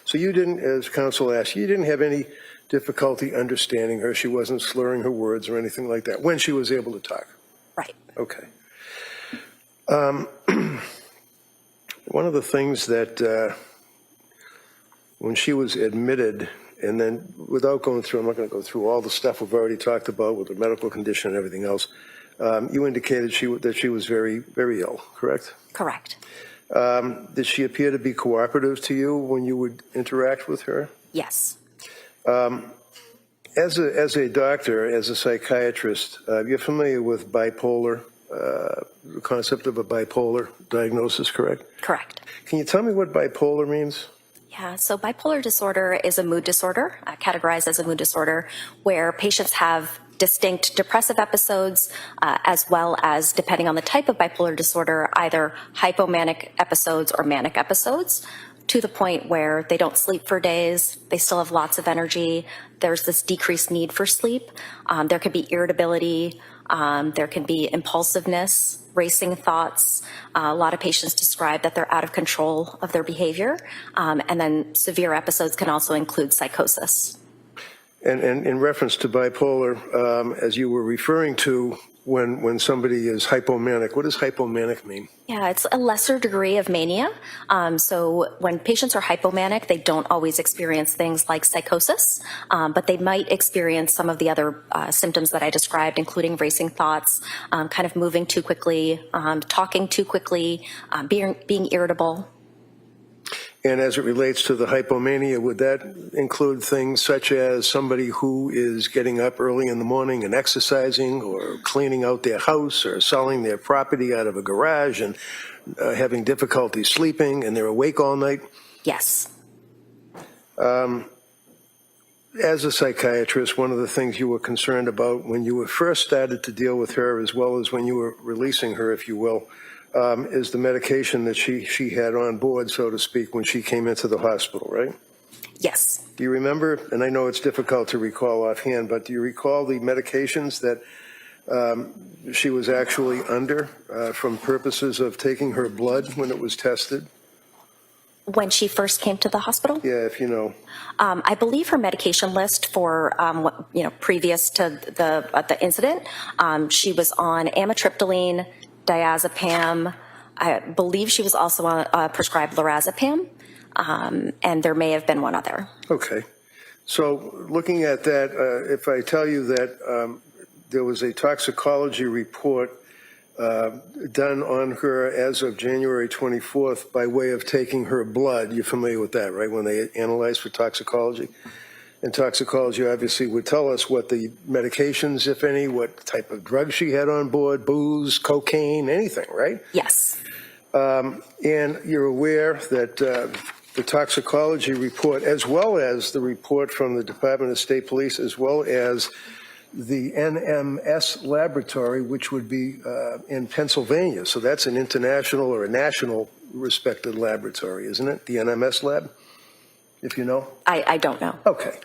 So you didn't, as counsel asked, you didn't have any difficulty understanding her. She wasn't slurring her words or anything like that when she was able to talk. Right. Okay. One of the things that when she was admitted, and then without going through, I'm not going to go through all the stuff we've already talked about with the medical condition and everything else, you indicated that she was very, very ill, correct? Correct. Did she appear to be cooperative to you when you would interact with her? Yes. As a doctor, as a psychiatrist, you're familiar with bipolar, the concept of a bipolar diagnosis, correct? Correct. Can you tell me what bipolar means? Yeah, so bipolar disorder is a mood disorder, categorized as a mood disorder, where patients have distinct depressive episodes, as well as, depending on the type of bipolar disorder, either hypomanic episodes or manic episodes, to the point where they don't sleep for days, they still have lots of energy, there's this decreased need for sleep, there can be irritability, there can be impulsiveness, racing thoughts. A lot of patients describe that they're out of control of their behavior, and then severe episodes can also include psychosis. And in reference to bipolar, as you were referring to, when somebody is hypomanic, what does hypomanic mean? Yeah, it's a lesser degree of mania. So when patients are hypomanic, they don't always experience things like psychosis, but they might experience some of the other symptoms that I described, including racing thoughts, kind of moving too quickly, talking too quickly, being irritable. And as it relates to the hypomania, would that include things such as somebody who is getting up early in the morning and exercising, or cleaning out their house, or selling their property out of a garage and having difficulty sleeping, and they're awake all night? Yes. As a psychiatrist, one of the things you were concerned about when you were first started to deal with her, as well as when you were releasing her, if you will, is the medication that she had on board, so to speak, when she came into the hospital, right? Yes. Do you remember, and I know it's difficult to recall offhand, but do you recall the medications that she was actually under from purposes of taking her blood when it was tested? When she first came to the hospital? Yeah, if you know. I believe her medication list for, previous to the incident, she was on amitriptyline, diazepam. I believe she was also on prescribed lorazepam, and there may have been one other. Okay. So looking at that, if I tell you that there was a toxicology report done on her as of January 24th by way of taking her blood, you're familiar with that, right, when they analyze for toxicology? And toxicology obviously would tell us what the medications, if any, what type of drugs she had on board, booze, cocaine, anything, right? Yes. And you're aware that the toxicology report, as well as the report from the Department of State Police, as well as the NMS laboratory, which would be in Pennsylvania. So that's an international or a national respected laboratory, isn't it? The NMS lab, if you know? I don't know. Okay.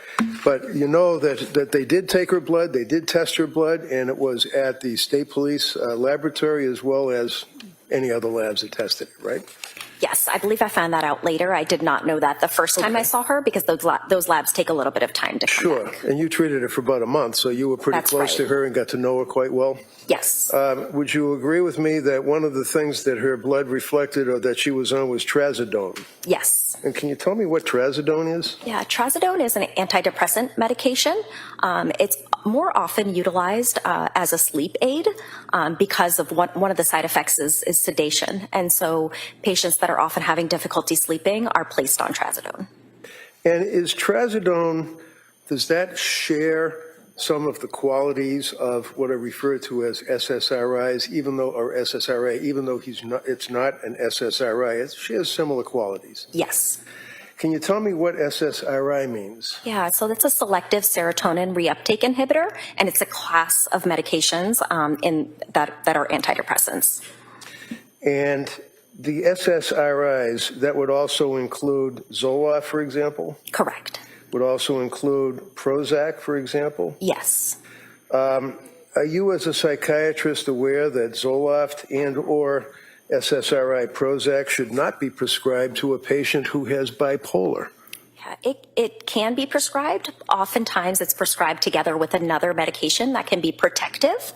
But you know that they did take her blood, they did test her blood, and it was at the State Police laboratory as well as any other labs that tested it, right? Yes, I believe I found that out later. I did not know that the first time I saw her because those labs take a little bit of time to come Sure. back. And you treated her for about a month, so you were pretty That's close to right. her and got to know her quite well? Yes. Would you agree with me that one of the things that her blood reflected or that she was on was trazodone? Yes. And can you tell me what trazodone is? Yeah, trazodone is an antidepressant medication. It's more often utilized as a sleep aid because of one of the side effects is sedation. And so patients that are often having difficulty sleeping are placed on trazodone. And is trazodone, does that share some of the qualities of what are referred to as SSRIs, even though it's not an SSRI, it shares similar qualities? Yes. Can you tell me what SSRI means? Yeah, so that's a selective serotonin reuptake inhibitor, and it's a class of medications that are antidepressants. And the SSRIs, that would also include Zoloft, for example? Correct. Would also include Prozac, for example? Yes. Are you, as a psychiatrist, aware that Zoloft and or SSRI Prozac should not be prescribed to a patient who has bipolar? Yeah, it can be prescribed. Oftentimes it's prescribed together with another medication that can be protective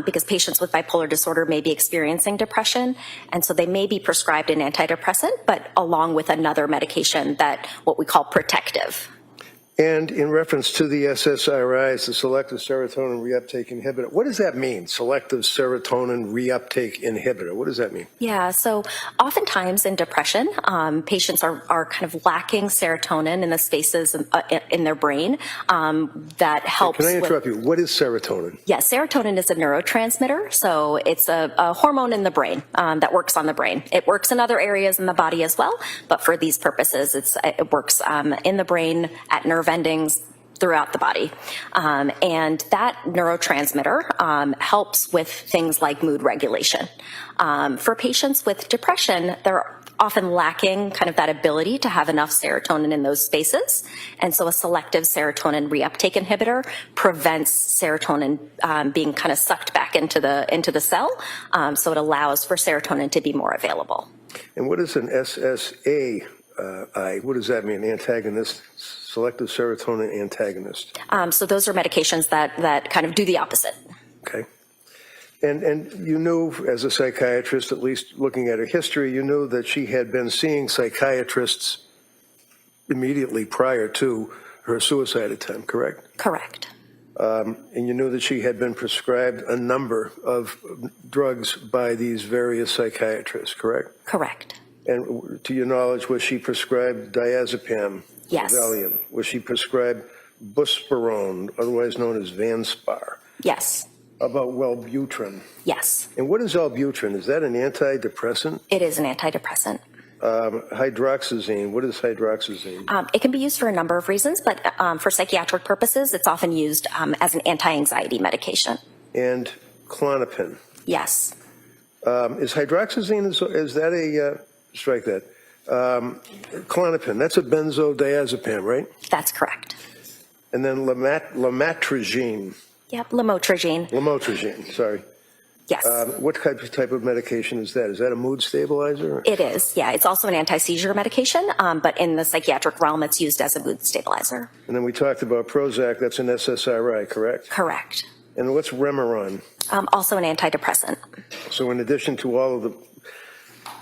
because patients with bipolar disorder may be experiencing depression. And so they may be prescribed an antidepressant, but along with another medication that what we call protective. And in reference to the SSRIs, the selective serotonin reuptake inhibitor, what does that mean? Selective serotonin reuptake inhibitor, what does that mean? Yeah, so oftentimes in depression, patients are kind of lacking serotonin in the spaces in their brain that helps. Can I interrupt you? What is serotonin? Yeah, serotonin is a neurotransmitter, so it's a hormone in the brain that works on the brain. It works in other areas in the body as well, but for these purposes, it works in the brain at nerve endings throughout the body. And that neurotransmitter helps with things like mood regulation. For patients with depression, they're often lacking kind of that ability to have enough serotonin in those spaces. And so a selective serotonin reuptake inhibitor prevents serotonin being kind of sucked back into the cell. So it allows for serotonin to be more available. And what is an SSAI? What does that mean? Antagonist, selective serotonin antagonist. So those are medications that kind of do the opposite. Okay. And you knew, as a psychiatrist, at least looking at her history, you knew that she had been seeing psychiatrists immediately prior to her suicide attempt, correct? Correct. And you knew that she had been prescribed a number of drugs by these various psychiatrists, correct? Correct. And to your knowledge, was she prescribed diazepam? Yes. Valium? Was she prescribed buspirone, otherwise known as Vanspar? Yes. How about Wellbutrin? Yes. And what is Wellbutrin? Is that an antidepressant? It is an antidepressant. Hydroxyzine. What is hydroxyzine? It can be used for a number of reasons, but for psychiatric purposes, it's often used as an anti-anxiety medication. And Klonopin. Yes. Is hydroxyzine, is that a, strike that, Klonopin, that's a benzodiazepam, right? That's correct. And then lamotrigine. Yep, lamotrigine. Sorry. Yes. What type of medication is that? Is that a mood stabilizer? It is, yeah. It's also an anti-seizure medication, but in the psychiatric realm, it's used as a mood stabilizer. And then we talked about Prozac, that's an SSRI, correct? Correct. And what's Remeron? Also an antidepressant. So in addition to all of the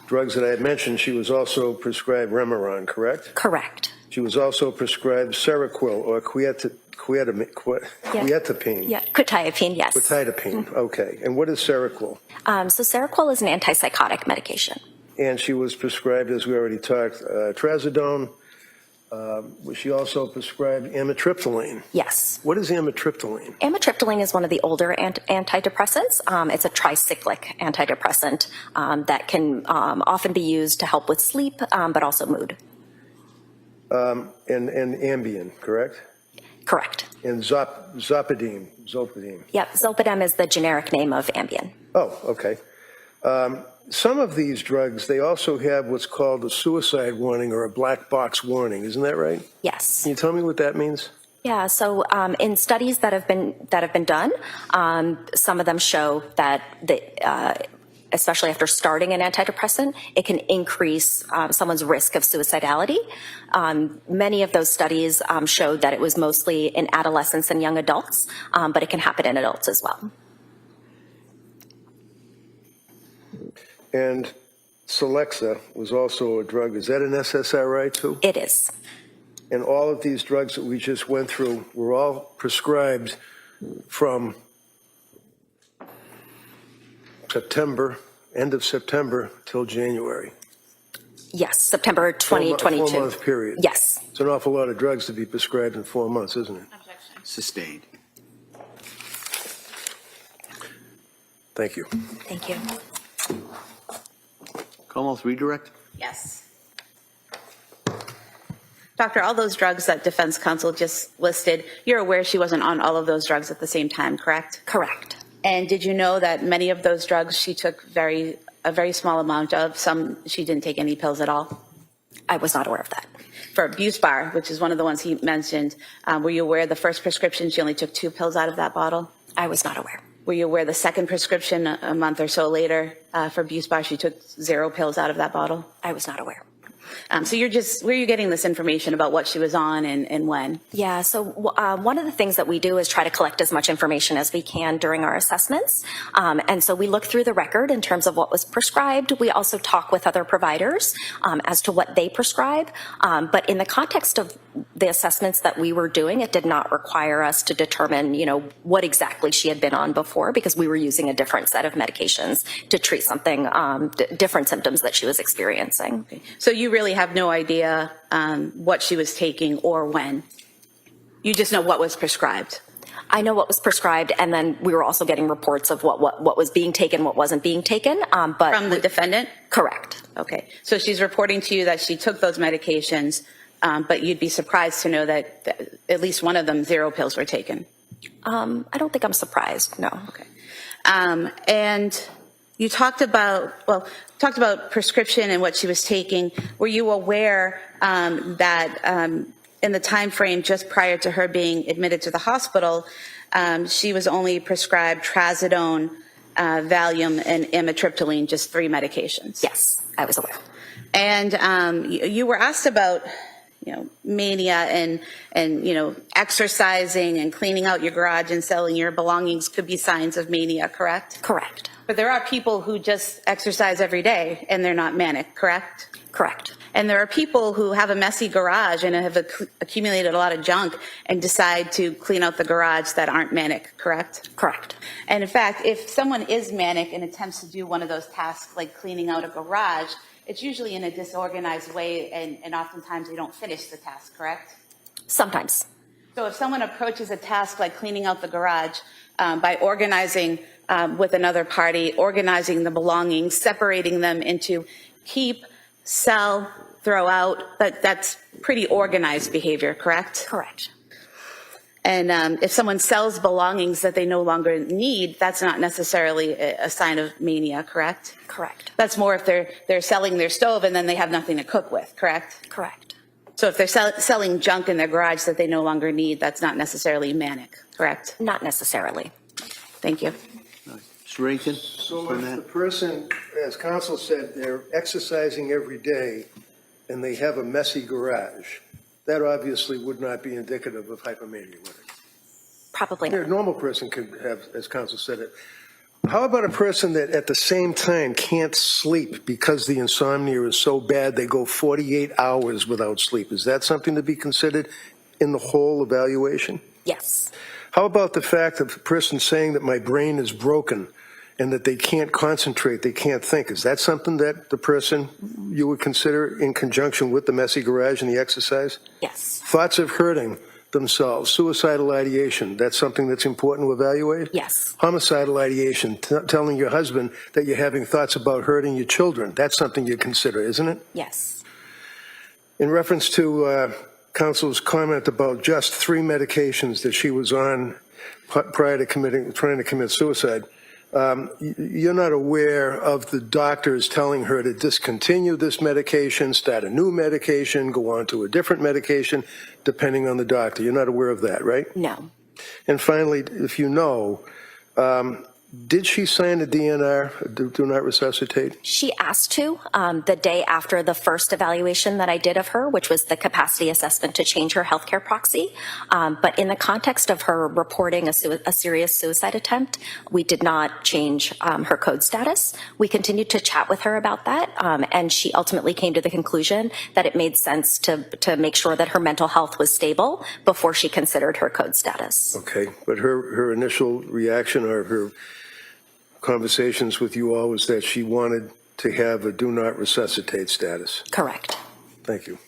drugs that I had mentioned, she was also prescribed Remeron, correct? Correct. She was also prescribed Seroquel or quetiapine. Yeah, quetiapine, yes. Quetiapine, okay. And what is Seroquel? So Seroquel is an antipsychotic medication. And she was prescribed, as we already talked, trazodone. Was she also prescribed amitriptyline? Yes. What is amitriptyline? Amitriptyline Sertraline is one of the older antidepressants. It's a tricyclic antidepressant that can often be used to help with sleep, but also mood. And Ambien, correct? Correct. And Zolpidem. Yep, Zolpidem is the generic name of Ambien. Oh, okay. Some of these drugs, they also have what's called a suicide warning or a black box warning. Isn't that right? Yes. Can you tell me what that means? Yeah. So in studies that have been done, some of them show that especially after starting an antidepressant, it can increase someone's risk of suicidality. Many of those studies showed that it was mostly in adolescents and young adults, but it can happen in adults as well. And Celexa was also a drug. Is that an SSRI too? It is. And all of these drugs that we just went through were all prescribed from September, end of September till January. Yes, September 2022. 4 month period. Yes. It's an awful lot of drugs to be prescribed in 4 months, isn't it? Sustained. Thank you. Thank you. Commonwealth redirect? Yes. Doctor, all those drugs that defense counsel just listed, you're aware she wasn't on all of those drugs at the same time, correct? Correct. And did you know that many of those drugs she took a very small amount of? Some she didn't take any pills at all? I was not aware of that. For Buspar, which is one of the ones he mentioned, were you aware the first prescription she only took 2 pills out of that bottle? I was not aware. Were you aware the second prescription a month or so later for Buspar, she took 0 pills out of that bottle? I was not aware. So where are you getting this information about what she was on and when? Yeah, so one of the things that we do is try to collect as much information as we can during our assessments. And so we look through the record in terms of what was prescribed. We also talk with other providers as to what they prescribe. But in the context of the assessments that we were doing, it did not require us to determine, what exactly she had been on before, because we were using a different set of medications to treat something, different symptoms that she was experiencing. Okay. So you really have no idea what she was taking or when? You just know what was prescribed? I know what was prescribed, and then we were also getting reports of what was being taken, what wasn't being taken. But from the defendant? Correct. Okay. So she's reporting to you that she took those medications, but you'd be surprised to know that at least one of them, 0 pills were taken. I don't think I'm surprised, no. Okay. And you talked about prescription and what she was taking. Were you aware that in the time frame just prior to her being admitted to the hospital, she was only prescribed trazodone, Valium, and amitriptyline, just 3 medications? Yes, I was aware. And you were asked about mania and exercising and cleaning out your garage and selling your belongings could be signs of mania, correct? Correct. But there are people who just exercise every day and they're not manic, correct? Correct. And there are people who have a messy garage and have accumulated a lot of junk and decide to clean out the garage that aren't manic, correct? Correct. And in fact, if someone is manic and attempts to do one of those tasks like cleaning out a garage, it's usually in a disorganized way and oftentimes they don't finish the task, correct? Sometimes. So if someone approaches a task like cleaning out the garage by organizing with another party, organizing the belongings, separating them into keep, sell, throw out, that's pretty organized behavior, correct? Correct. And if someone sells belongings that they no longer need, that's not necessarily a sign of mania, correct? Correct. That's more if they're selling their stove and then they have nothing to cook with, correct? Correct. So if they're selling junk in their garage that they no longer need, that's not necessarily manic, correct? Not necessarily. Thank you. Mr. Rankin? So if the person, as counsel said, they're exercising every day and they have a messy garage, that obviously would not be indicative of hypomania, would it? Probably A not. normal person could have, as counsel said it. How about a person that at the same time can't sleep because the insomnia is so bad they go 48 hours without sleep? Is that something to be considered in the whole evaluation? Yes. How about the fact of the person saying that my brain is broken and that they can't concentrate, they can't think? Is that something that the person you would consider in conjunction with the messy garage and the exercise? Yes. Thoughts of hurting themselves. Suicidal ideation, that's something that's important to evaluate? Yes. Homicidal ideation, telling your husband that you're having thoughts about hurting your children, that's something you consider, isn't it? Yes. In reference to counsel's comment about just 3 medications that she was on prior to trying to commit suicide, you're not aware of the doctors telling her to discontinue this medication, start a new medication, go on to a different medication, depending on the doctor. You're not aware of that, right? No. And finally, if you know, did she sign a DNR, do not resuscitate? She asked to the day after the first evaluation that I did of her, which was the capacity assessment to change her healthcare proxy. But in the context of her reporting a serious suicide attempt, we did not change her code status. We continued to chat with her about that, and she ultimately came to the conclusion that it made sense to make sure that her mental health was stable before she considered her code status. Okay, but her initial reaction or her conversations with you all was that she wanted to have a do not resuscitate status. Correct. Thank you.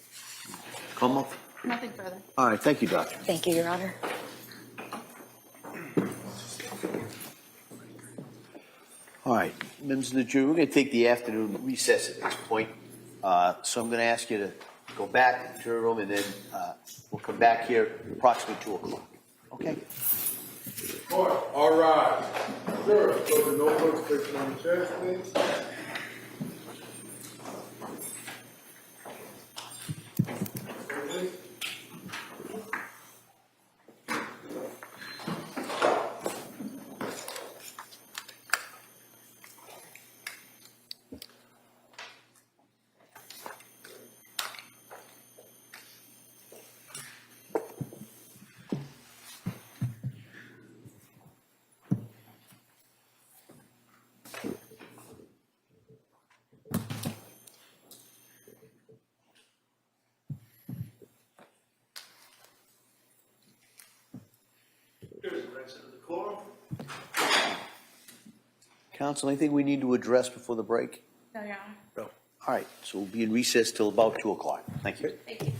Como? Nothing further. All right, thank you, Doctor. Thank you, Your Honor. All right, members of the jury, we're going to take the afternoon recess at this point. So I'm going to ask you to go back to the jury room, and then we'll come back here approximately 2 o'clock. Okay? Court, all rise. Sure, so the notebooks, take on the chairs, please. Here's the rest of the quorum. Counsel, anything we need to address before the break? No, Your Honor. No. All right, so we'll be in recess till about 2 o'clock. Thank you. Thank you.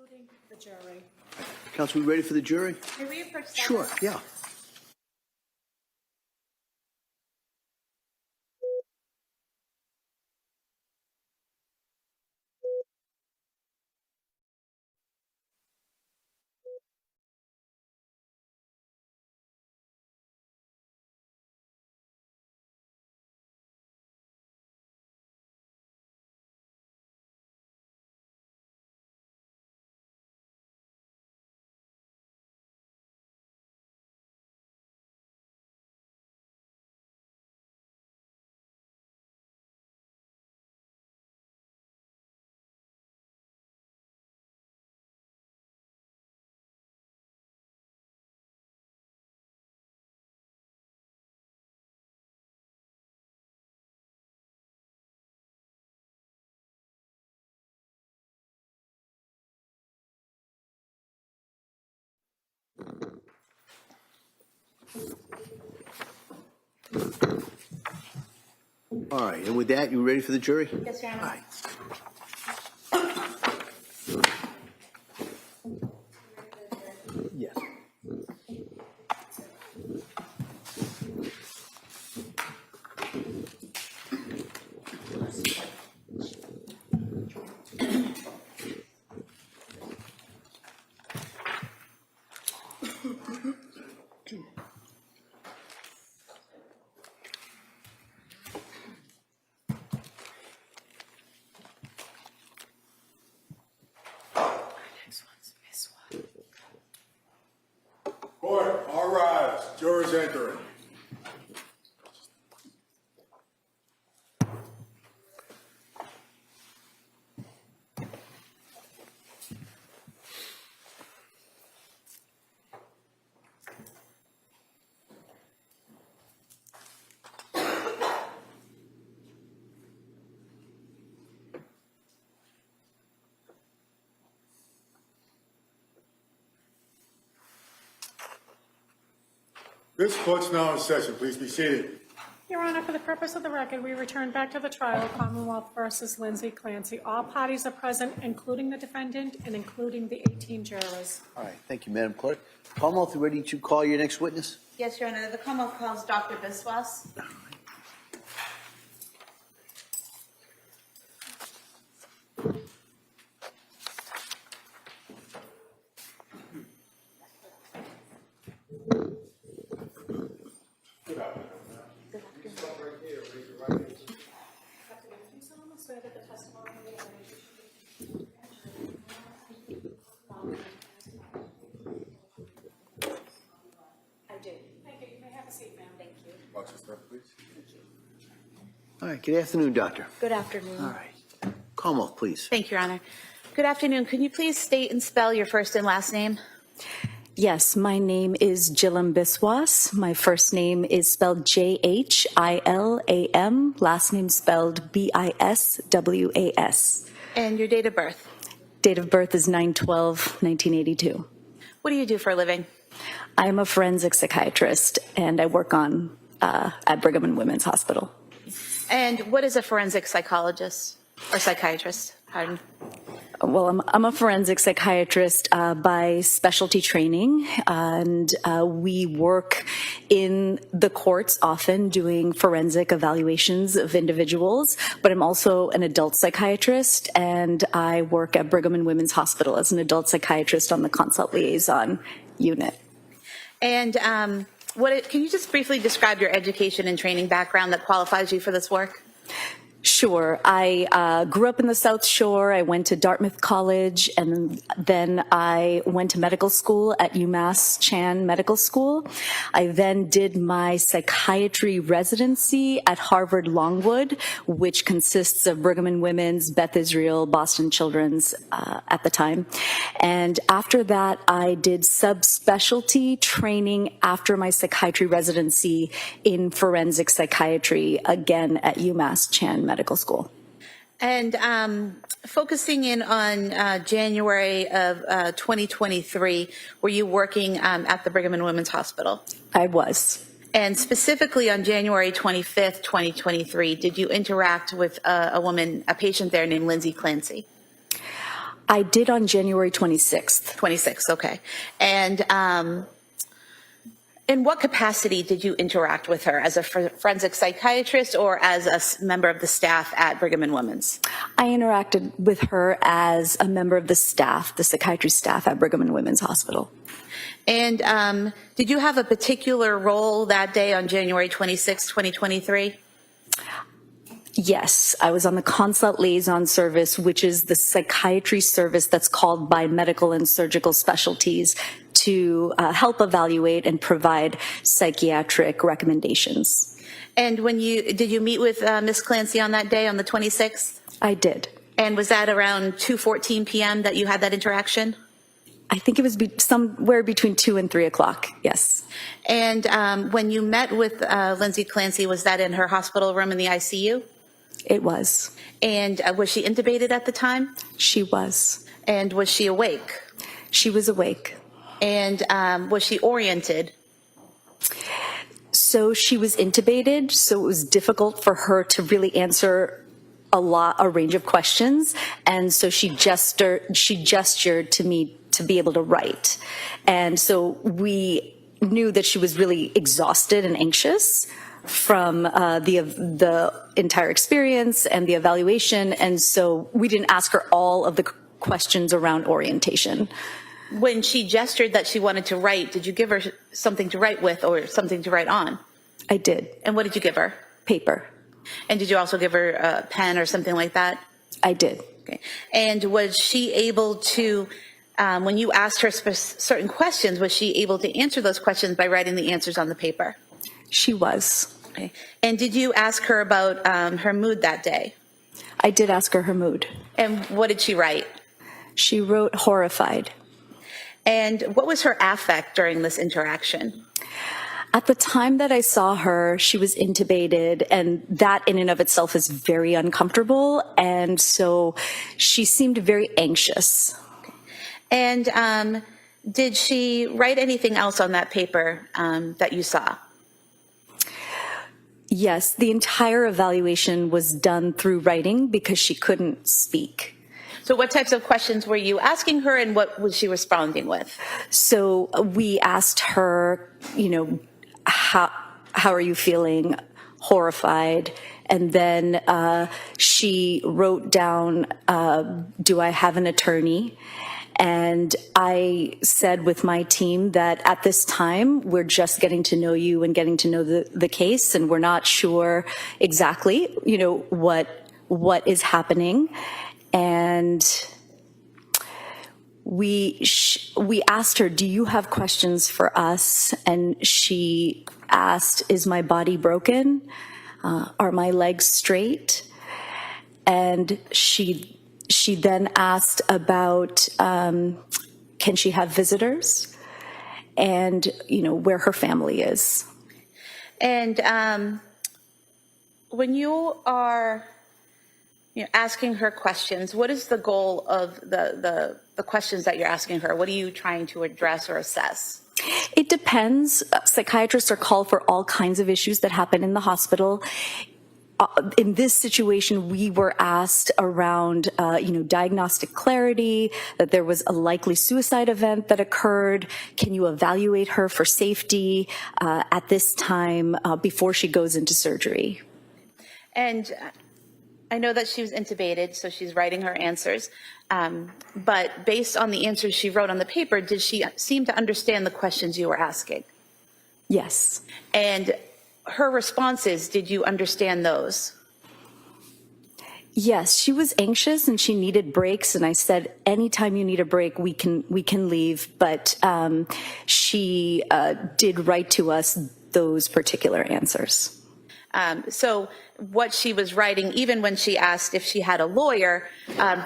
including the jury. Counsel, we ready for the jury? May we approach that? Sure, yeah. All right, and with that, you ready for the jury? Yes, Your Honor. All right. Yes. Court, all rise. Jurors entering. This court's now in session. Please be seated. Your Honor, for the purpose of the record, we return back to the trial of Commonwealth versus Lindsay Clancy. All parties are present, including the defendant and including the 18 jurors. All right, thank you, Madam Clerk. Commonwealth, you ready to call your next witness? Yes, Your Honor. The Commonwealth calls Dr. Biswas. All right, good afternoon, Doctor. Good afternoon. All right. Commonwealth, please. Thank you, Your Honor. Good afternoon. Can you please state and spell your first and last name? Yes, my name is Jillam Biswas. My first name is spelled Jhilam, last name spelled Biswas. And your date of birth? Date of birth is 9/12/1982. What do you do for a living? I am a forensic psychiatrist, and I work at Brigham and Women's Hospital. And what is a forensic psychologist or psychiatrist? Pardon. Well, I'm a forensic psychiatrist by specialty training, and we work in the courts often doing forensic evaluations of individuals, but I'm also an adult psychiatrist, and I work at Brigham and Women's Hospital as an adult psychiatrist on the consult liaison unit. And can you just briefly describe your education and training background that qualifies you for this work? Sure. I grew up in the South Shore. I went to Dartmouth College, and then I went to medical school at UMass Chan Medical School. I then did my psychiatry residency at Harvard Longwood, which consists of Brigham and Women's, Beth Israel, Boston Children's at the time. And after that, I did subspecialty training after my psychiatry residency in forensic psychiatry, again at UMass Chan Medical School. And focusing in on January of 2023, were you working at the Brigham and Women's Hospital? I was. And specifically on January 25th, 2023, did you interact with a patient there named Lindsay Clancy? I did on January 26th. 26th, okay. And in what capacity did you interact with her? As a forensic psychiatrist or as a member of the staff at Brigham and Women's? I interacted with her as a member of the staff, the psychiatry staff at Brigham and Women's Hospital. And did you have a particular role that day on January 26, 2023? Yes, I was on the consult liaison service, which is the psychiatry service that's called by medical and surgical specialties to help evaluate and provide psychiatric recommendations. And did you meet with Ms. Clancy on that day, on the 26th? I did. And was that around 2:14 p.m. that you had that interaction? I think it was somewhere between 2 and 3 o'clock, yes. And when you met with Lindsay Clancy, was that in her hospital room in the ICU? It was. And was she intubated at the time? She was. And was she awake? She was awake. And was she oriented? So she was intubated, so it was difficult for her to really answer a range of questions. And so she gestured to me to be able to write. And so we knew that she was really exhausted and anxious from the entire experience and the evaluation. And so we didn't ask her all of the questions around orientation. When she gestured that she wanted to write, did you give her something to write with or something to write on? I did. And what did you give her? Paper. And did you also give her a pen or something like that? I did. Okay. And was she able to, when you asked her certain questions, was she able to answer those questions by writing the answers on the paper? She was. Okay. And did you ask her about her mood that day? I did ask her mood. And what did she write? She wrote horrified. And what was her affect during this interaction? At the time that I saw her, she was intubated, and that in and of itself is very uncomfortable. And so she seemed very anxious. Okay. And did she write anything else on that paper that you saw? Yes, the entire evaluation was done through writing because she couldn't speak. So what types of questions were you asking her, and what was she responding with? So we asked her, how are you feeling? Horrified. And then she wrote down, do I have an attorney? And I said with my team that at this time, we're just getting to know you and getting to know the case, and we're not sure exactly, what is happening. And we asked her, do you have questions for us? And she asked, is my body broken? Are my legs straight? And she then asked about, can she have visitors? And, where her family is. And when you are asking her questions, what is the goal of the questions that you're asking her? What are you trying to address or assess? It depends. Psychiatrists are called for all kinds of issues that happen in the hospital. In this situation, we were asked around, diagnostic clarity, that there was a likely suicide event that occurred. Can you evaluate her for safety at this time before she goes into surgery? And I know that she was intubated, so she's writing her answers. But based on the answers she wrote on the paper, did she seem to understand the questions you were asking? Yes. And her responses, did you understand those? Yes, she was anxious and she needed breaks, and I said, anytime you need a break, we can leave. But she did write to us those particular answers. So what she was writing, even when she asked if she had a lawyer,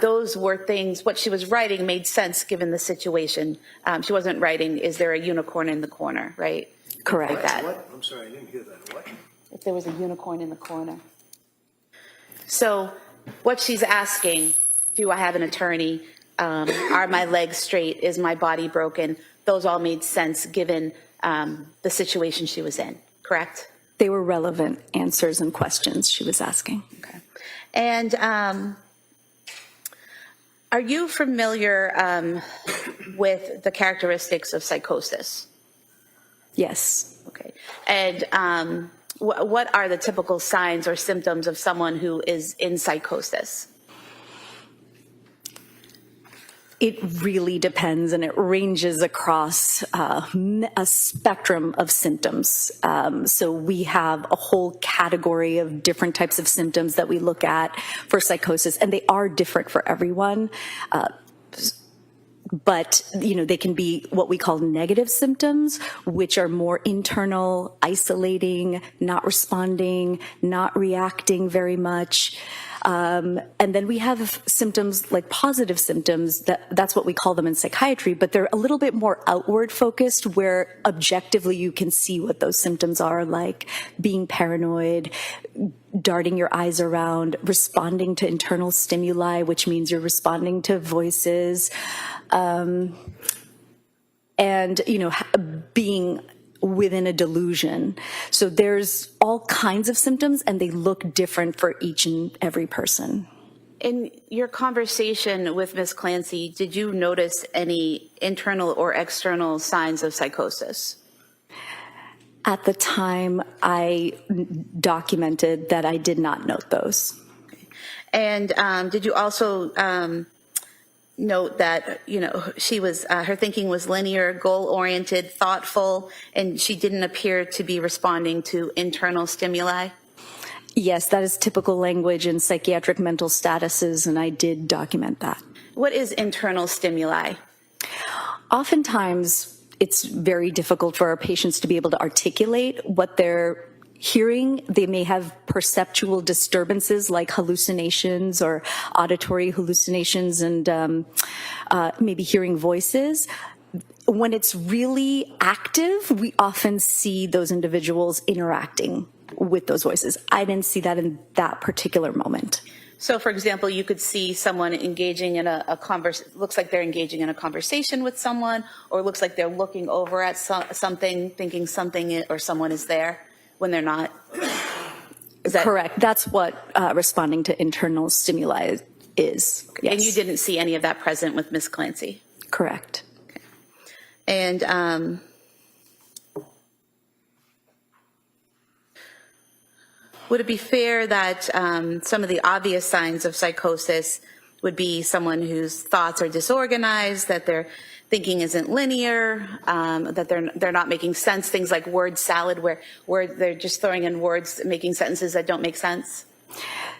those were things, what she was writing made sense given the situation. She wasn't writing, is there a unicorn in the corner, right? Correct. Like that. What? I'm sorry, I didn't hear that. What? If there was a unicorn in the corner. So what she's asking, do I have an attorney? Are my legs straight? Is my body broken? Those all made sense given the situation she was in, correct? They were relevant answers and questions she was asking. Okay. And Are you familiar with the characteristics of psychosis? Yes. Okay. And what are the typical signs or symptoms of someone who is in psychosis? It really depends, and it ranges across a spectrum of symptoms. So we have a whole category of different types of symptoms that we look at for psychosis, and they are different for everyone. But, they can be what we call negative symptoms, which are more internal, isolating, not responding, not reacting very much. And then we have symptoms like positive symptoms, that's what we call them in psychiatry, but they're a little bit more outward focused, where objectively you can see what those symptoms are, like being paranoid, darting your eyes around, responding to internal stimuli, which means you're responding to voices, and, being within a delusion. So there's all kinds of symptoms, and they look different for each and every person. In your conversation with Ms. Clancy, did you notice any internal or external signs of psychosis? At the time, I documented that I did not note those. Okay. And did you also note that, she was, her thinking was linear, goal-oriented, thoughtful, and she didn't appear to be responding to internal stimuli? Yes, that is typical language in psychiatric mental statuses, and I did document that. What is internal stimuli? Oftentimes, it's very difficult for our patients to be able to articulate what they're hearing. They may have perceptual disturbances like hallucinations or auditory hallucinations, and maybe hearing voices. When it's really active, we often see those individuals interacting with those voices. I didn't see that in that particular moment. So, for example, you could see someone engaging in a looks like they're engaging in a conversation with someone, or looks like they're looking over at something, thinking something or someone is there when they're not. Is that correct? That's what responding to internal stimuli is. Yes. And you didn't see any of that present with Ms. Clancy? Correct. Okay. And would it be fair that some of the obvious signs of psychosis would be someone whose thoughts are disorganized, that their thinking isn't linear, that they're not making sense, things like word salad, where they're just throwing in words, making sentences that don't make sense?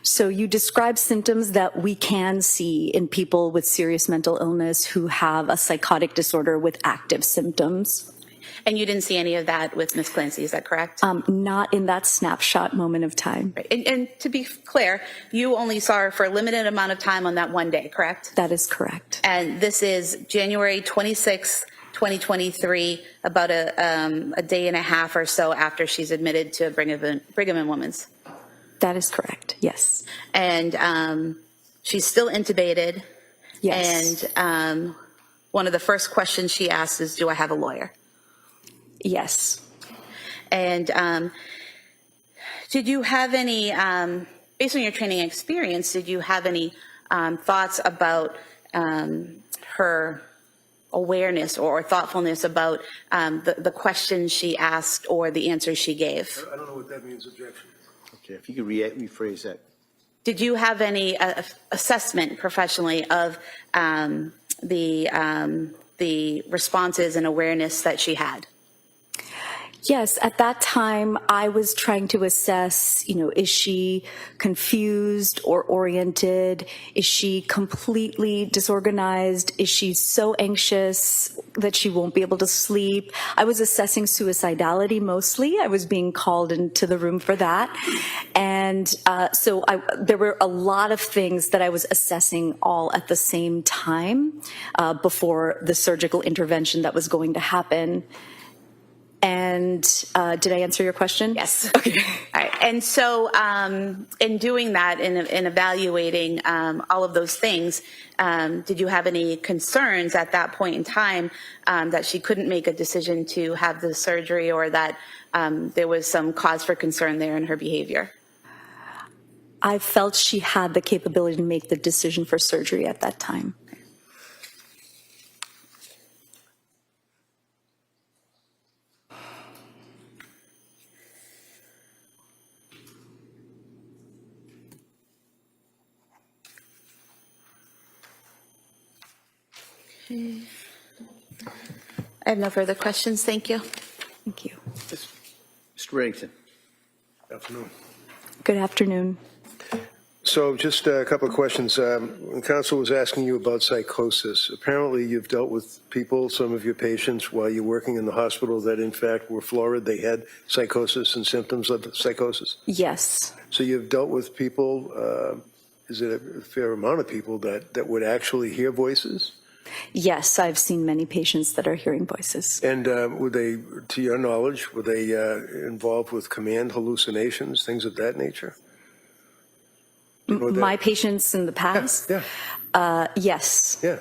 So you describe symptoms that we can see in people with serious mental illness who have a psychotic disorder with active symptoms. And you didn't see any of that with Ms. Clancy, is that correct? Not in that snapshot moment of time. Right. And to be clear, you only saw her for a limited amount of time on that one day, correct? That is correct. And this is January 26, 2023, about a day and a half or so after she's admitted to Brigham and Women's. That is correct, yes. And she's still intubated. Yes. And one of the first questions she asked is, do I have a lawyer? Yes. And did you have any, based on your training experience, did you have any thoughts about her awareness or thoughtfulness about the questions she asked or the answers she gave? I don't know what that means, objection. Okay, if you could rephrase that. Did you have any assessment professionally of the responses and awareness that she had? Yes, at that time, I was trying to assess, is she confused or oriented? Is she completely disorganized? Is she so anxious that she won't be able to sleep? I was assessing suicidality mostly. I was being called into the room for that. And so there were a lot of things that I was assessing all at the same time before the surgical intervention that was going to happen. And did I answer your question? Yes. Okay. All right. And so in doing that, in evaluating all of those things, did you have any concerns at that point in time that she couldn't make a decision to have the surgery, or that there was some cause for concern there in her behavior? I felt she had the capability to make the decision for surgery at that time. I have no further questions. Thank you. Thank you. Mr. Reddington. Afternoon. Good afternoon. So just a couple of questions. When counsel was asking you about psychosis, apparently you've dealt with people, some of your patients, while you're working in the hospital that in fact were florid. They had psychosis and symptoms of psychosis. Yes. So you've dealt with people, is it a fair amount of people that would actually hear voices? Yes, I've seen many patients that are hearing voices. And were they, to your knowledge, were they involved with command hallucinations, things of that nature? My patients in the past? Yeah. Yes. Yeah.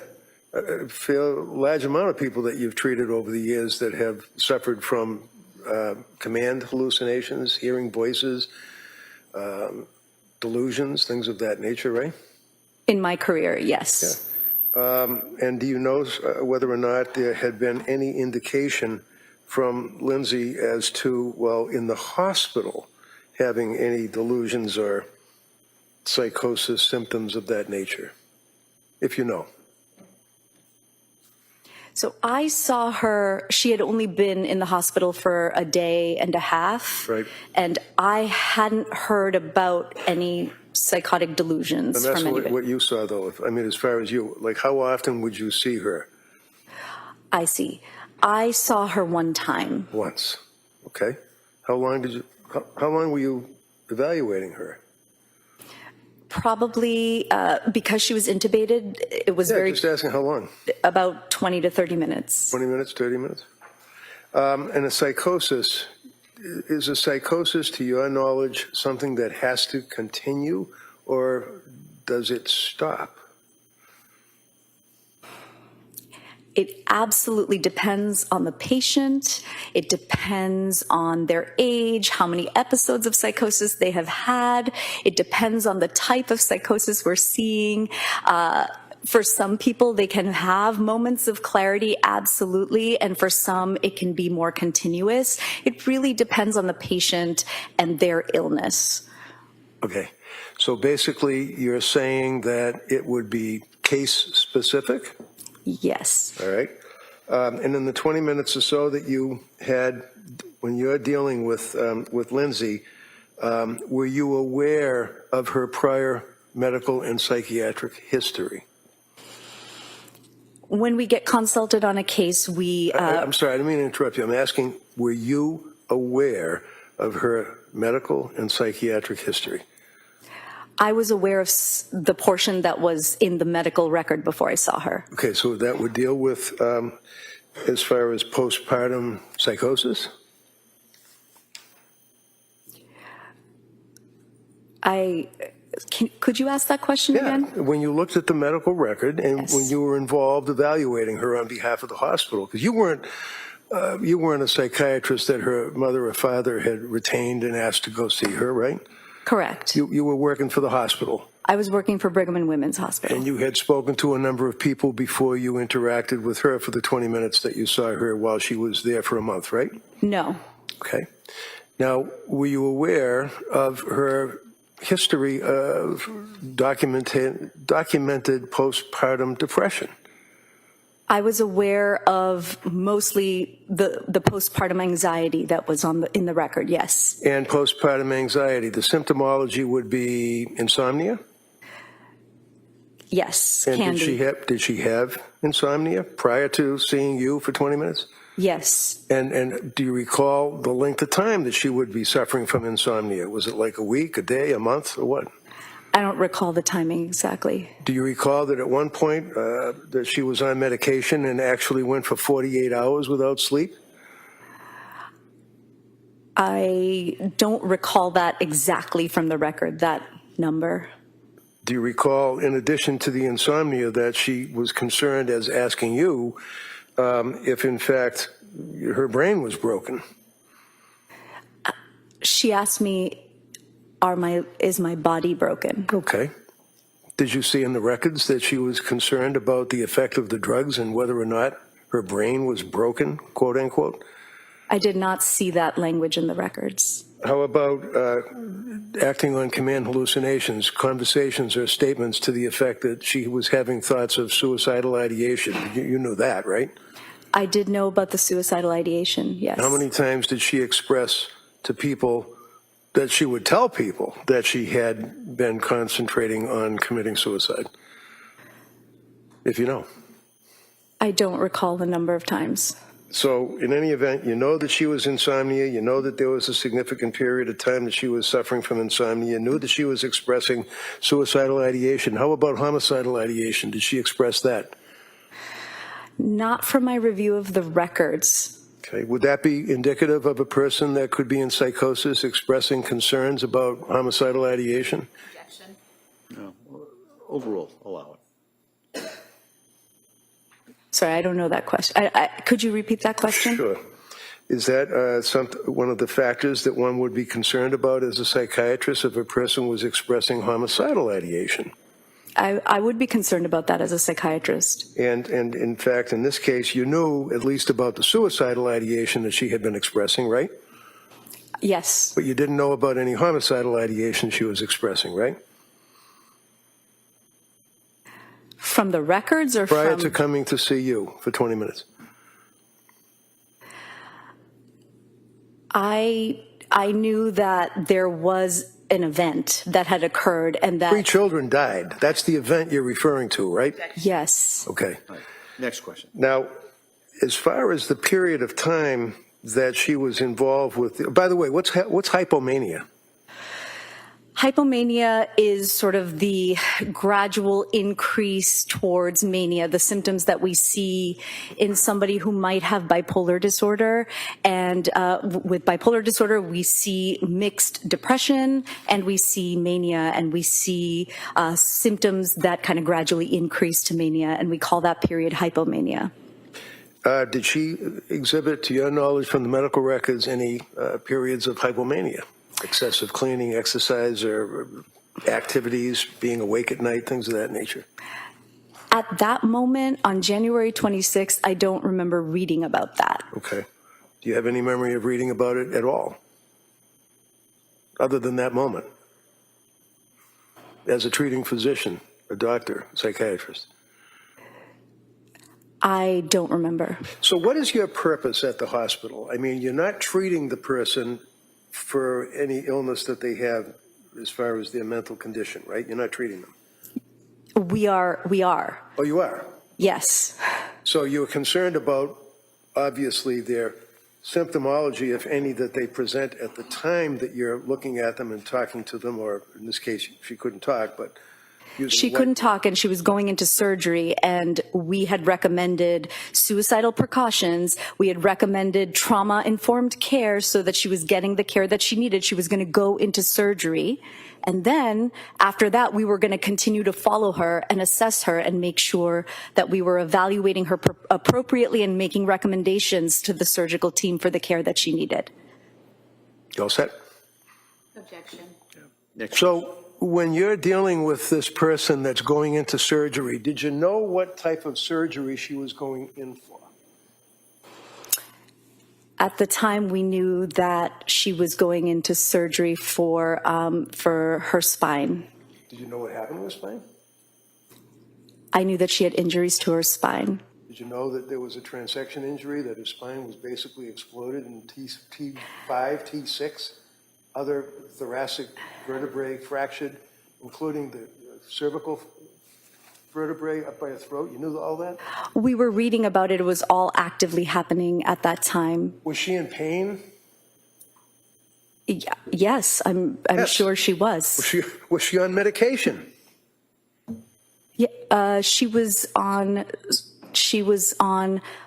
A fair large amount of people that you've treated over the years that have suffered from command hallucinations, hearing voices, delusions, things of that nature, right? In my career, yes. Yeah. And do you know whether or not there had been any indication from Lindsay as to, well, in the hospital, having any delusions or psychosis symptoms of that nature, if you know? So I saw her, she had only been in the hospital for a day and a half. Right. And I hadn't heard about any psychotic delusions And that's from anybody. what you saw, though. I mean, as far as you, like, how often would you see her? I see. I saw her one time. Once. Okay. How long were you evaluating her? Probably because she was intubated, it was Just asking how long? about 20 to 30 minutes. 20 minutes, 30 minutes? And a psychosis, is a psychosis, to your knowledge, something that has to continue, or does it stop? It absolutely depends on the patient. It depends on their age, how many episodes of psychosis they have had. It depends on the type of psychosis we're seeing. For some people, they can have moments of clarity, absolutely, and for some, it can be more continuous. It really depends on the patient and their illness. Okay. So basically, you're saying that it would be case-specific? Yes. All right. And in the 20 minutes or so that you had when you're dealing with Lindsay, were you aware of her prior medical and psychiatric history? When we get consulted on a case, we... I'm sorry, I didn't mean to interrupt you. I'm asking, were you aware of her medical and psychiatric history? I was aware of the portion that was in the medical record before I saw her. Okay, so that would deal with, as far as postpartum psychosis? Could you ask that question again? When you looked at the medical record and when you were involved evaluating her on behalf of the hospital, because you weren't a psychiatrist that her mother or father had retained and asked to go see her, right? Correct. You were working for the hospital. I was working for Brigham and Women's Hospital. And you had spoken to a number of people before you interacted with her for the 20 minutes that you saw her while she was there for a month, right? No. Okay. Now, were you aware of her history of documented postpartum depression? I was aware of mostly the postpartum anxiety that was in the record, yes. And postpartum anxiety, the symptomology would be insomnia? Yes, and can be. Did she have insomnia prior to seeing you for 20 minutes? Yes. And do you recall the length of time that she would be suffering from insomnia? Was it like a week, a day, a month, or what? I don't recall the timing exactly. Do you recall that at one point that she was on medication and actually went for 48 hours without sleep? I don't recall that exactly from the record, that number. Do you recall, in addition to the insomnia, that she was concerned as asking you if, in fact, her brain was broken? She asked me is my body broken. Okay. Did you see in the records that she was concerned about the effect of the drugs and whether or not her brain was broken, quote unquote? I did not see that language in the records. How about acting on command hallucinations, conversations or statements to the effect that she was having thoughts of suicidal ideation? You knew that, right? I did know about the suicidal ideation, yes. How many times did she express to people that she would tell people that she had been concentrating on committing suicide? If you know. I don't recall the number of times. So in any event, you know that she was insomnia, you know that there was a significant period of time that she was suffering from insomnia, you knew that she was expressing suicidal ideation. How about homicidal ideation? Did she express that? Not from my review of the records. Okay, would that be indicative of a person that could be in psychosis expressing concerns about homicidal ideation? Objection. No, overrule, allow it. Sorry, I don't know that question. Could you repeat that question? Sure. Is that one of the factors that one would be concerned about as a psychiatrist if a person was expressing homicidal ideation? I would be concerned about that as a psychiatrist. And in fact, in this case, you knew at least about the suicidal ideation that she had been expressing, right? Yes. But you didn't know about any homicidal ideation she was expressing, right? From the records or prior from... to coming to see you for 20 minutes? I knew that there was an event that had occurred and that... 3 children died. That's the event you're referring to, right? Yes. Okay. Right. Next question. Now, as far as the period of time that she was involved with... By the way, what's hypomania? Hypomania is sort of the gradual increase towards mania, the symptoms that we see in somebody who might have bipolar disorder. And with bipolar disorder, we see mixed depression and we see mania and we see symptoms that kind of gradually increase to mania. And we call that period hypomania. Did she exhibit, to your knowledge from the medical records, any periods of hypomania? Excessive cleaning, exercise, or activities, being awake at night, things of that nature? At that moment, on January 26th, I don't remember reading about that. Okay. Do you have any memory of reading about it at all, other than that moment? As a treating physician, a doctor, psychiatrist? I don't remember. So what is your purpose at the hospital? I mean, you're not treating the person for any illness that they have as far as their mental condition, right? You're not treating them. We are. Oh, you are? Yes. So you're concerned about, obviously, their symptomology, if any, that they present at the time that you're looking at them and talking to them, or in this case, she couldn't talk, but... She couldn't talk and she was going into surgery, and we had recommended suicidal precautions. We had recommended trauma-informed care so that she was getting the care that she needed. She was going to go into surgery. And then after that, we were going to continue to follow her and assess her and make sure that we were evaluating her appropriately and making recommendations to the surgical team for the care that she needed. You all set? Objection. Yeah. Next. So when you're dealing with this person that's going into surgery, did you know what type of surgery she was going in for? At the time, we knew that she was going into surgery for her spine. Did you know what happened with her spine? I knew that she had injuries to her spine. Did you know that there was a transection injury, that her spine was basically exploded in T5, T6? Other thoracic vertebrae fractured, including the cervical vertebrae up by her throat? You knew all that? We were reading about it. It was all actively happening at that time. Was she in pain? Yes, I'm Yes. sure she was. Was she on medication? Yeah, she was on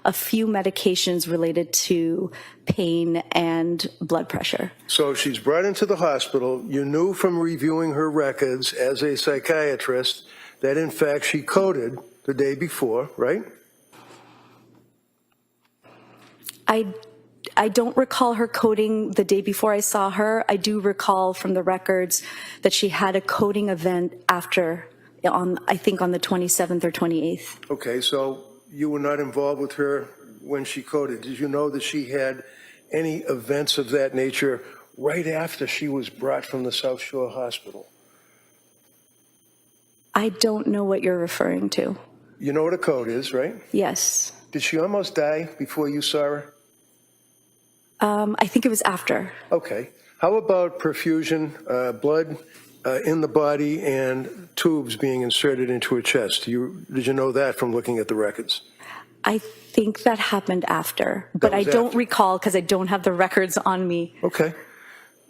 a few medications related to pain and blood pressure. So she's brought into the hospital. You knew from reviewing her records as a psychiatrist that in fact she coded the day before, right? I don't recall her coding the day before I saw her. I do recall from the records that she had a coding event after, I think on the 27th or 28th. Okay, so you were not involved with her when she coded. Did you know that she had any events of that nature right after she was brought from the South Shore Hospital? I don't know what you're referring to. You know what a code is, right? Yes. Did she almost die before you saw her? I think it was after. Okay. How about perfusion, blood in the body and tubes being inserted into her chest? Did you know that from looking at the records? I think that happened after, but I don't recall because I don't have the records on me. Okay.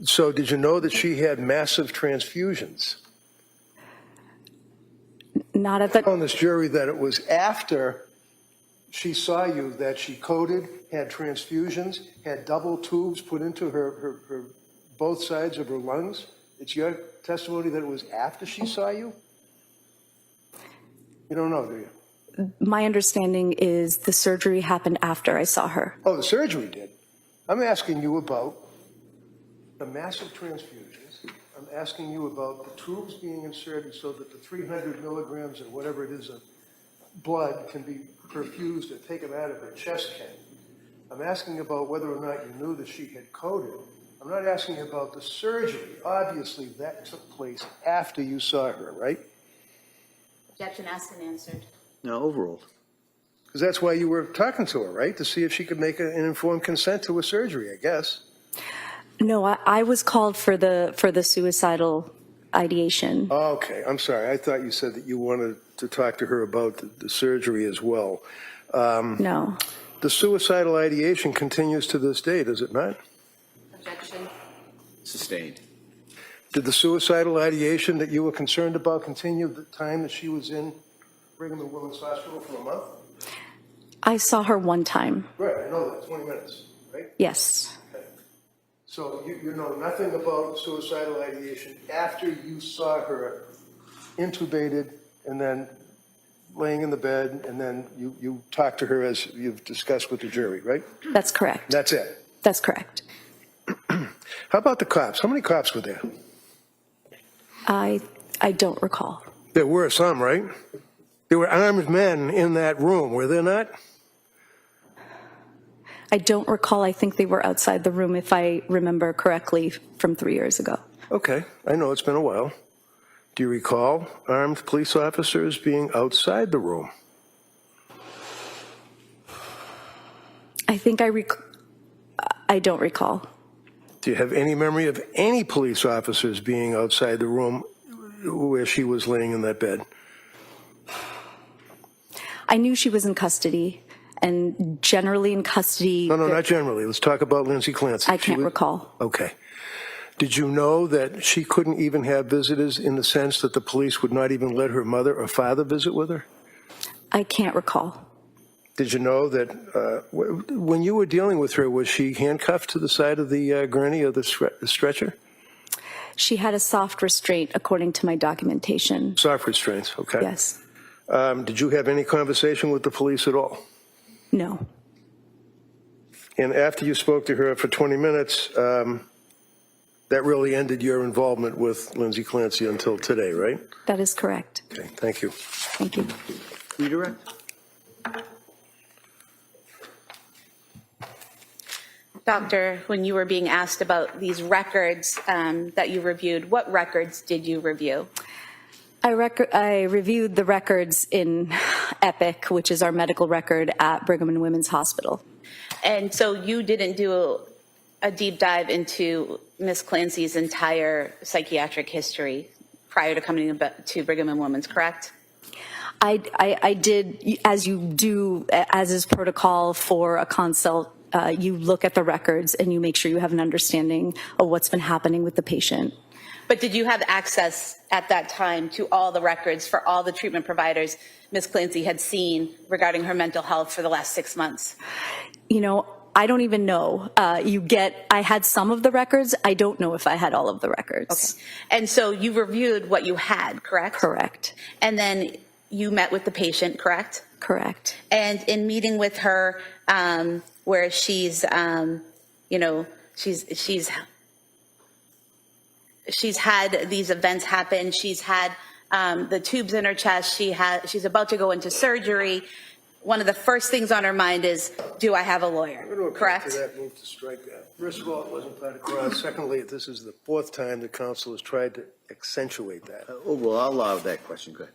So did you know that she had massive transfusions? Not at the... On this jury that it was after she saw you that she coded, had transfusions, had double tubes put into her both sides of her lungs? It's your testimony that it was after she saw you? You don't know, do you? My understanding is the surgery happened after I saw her. Oh, the surgery did. I'm asking you about the massive transfusions. I'm asking you about the tubes being inserted so that the 300 milligrams or whatever it is of blood can be perfused or taken out of her chest cavity. I'm asking about whether or not you knew that she had coded. I'm not asking about the surgery. Obviously, that took place after you saw her, right? Objection asked and answered. No, overruled. Because that's why you were talking to her, right? To see if she could make an informed consent to a surgery, I guess. No, I was called for the suicidal ideation. Okay, I'm sorry. I thought you said that you wanted to talk to her about the surgery as well. No. The suicidal ideation continues to this day, does it not? Objection. Sustained. Did the suicidal ideation that you were concerned about continue the time that she was in Brigham and Women's Hospital for a month? I saw her one time. Right, I know that, 20 minutes, right? Yes. Okay. So you know nothing about suicidal ideation after you saw her intubated and then laying in the bed, and then you talked to her as you've discussed with the jury, right? That's correct. That's it? That's correct. How about the cops? How many cops were there? I don't recall. There were some, right? There were armed men in that room, were there not? I don't recall. I think they were outside the room, if I remember correctly, from 3 years ago. Okay, I know it's been a while. Do you recall armed police officers being outside the room? I think I don't recall. Do you have any memory of any police officers being outside the room where she was laying in that bed? I knew she was in custody, and generally in custody... No, not generally. Let's talk about Lindsay Clancy. I can't recall. Okay. Did you know that she couldn't even have visitors in the sense that the police would not even let her mother or father visit with her? I can't recall. Did you know that when you were dealing with her, was she handcuffed to the side of the gurney or the stretcher? She had a soft restraint, according to my documentation. Soft restraints, okay. Yes. Did you have any conversation with the police at all? No. And after you spoke to her for 20 minutes, that really ended your involvement with Lindsay Clancy until today, right? That is correct. Okay, thank you. Thank you. Redirect. Doctor, when you were being asked about these records that you reviewed, what records did you review? I reviewed the records in EPIC, which is our medical record at Brigham and Women's Hospital. And so you didn't do a deep dive into Ms. Clancy's entire psychiatric history prior to coming to Brigham and Women's, correct? I did, as you do, as is protocol for a consult, you look at the records and you make sure you have an understanding of what's been happening with the patient. But did you have access at that time to all the records for all the treatment providers Ms. Clancy had seen regarding her mental health for the last 6 months? You know, I don't even know. I had some of the records. I don't know if I had all of the records. Okay. And so you reviewed what you had, correct? Correct. And then you met with the patient, correct? Correct. And in meeting with her, where she's you know, she's had these events happen. She's had the tubes in her chest. She's about to go into surgery. One of the first things on her mind is, do I have a lawyer? I'm going to Correct? object to that move to strike that. First of all, it wasn't part of cross. Secondly, this is the fourth time the council has tried to accentuate that. Oh, well, I'll allow that question. Go ahead.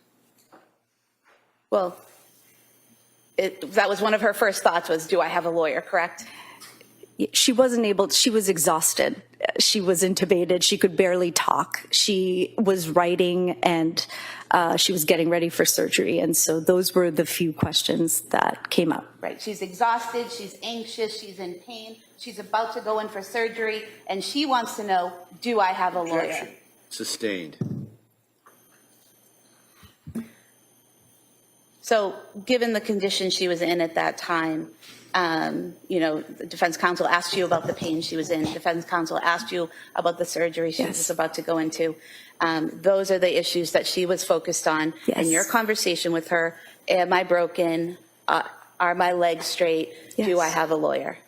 Well, that was one of her first thoughts was, do I have a lawyer? Correct? She wasn't able, she was exhausted. She was intubated. She could barely talk. She was writing and she was getting ready for surgery. And so those were the few questions that came up. Right. She's exhausted. She's anxious. She's in pain. She's about to go in for surgery. And she wants to know, do I have a lawyer? Sustained. So given the condition she was in at that time, you know, the defense counsel asked you about the pain she was in. Defense counsel asked you about the surgery she was about to go into. Those are the issues that she was focused on. Yes. In your conversation with her, am I broken? Are my legs straight? Yes. Do I have a lawyer?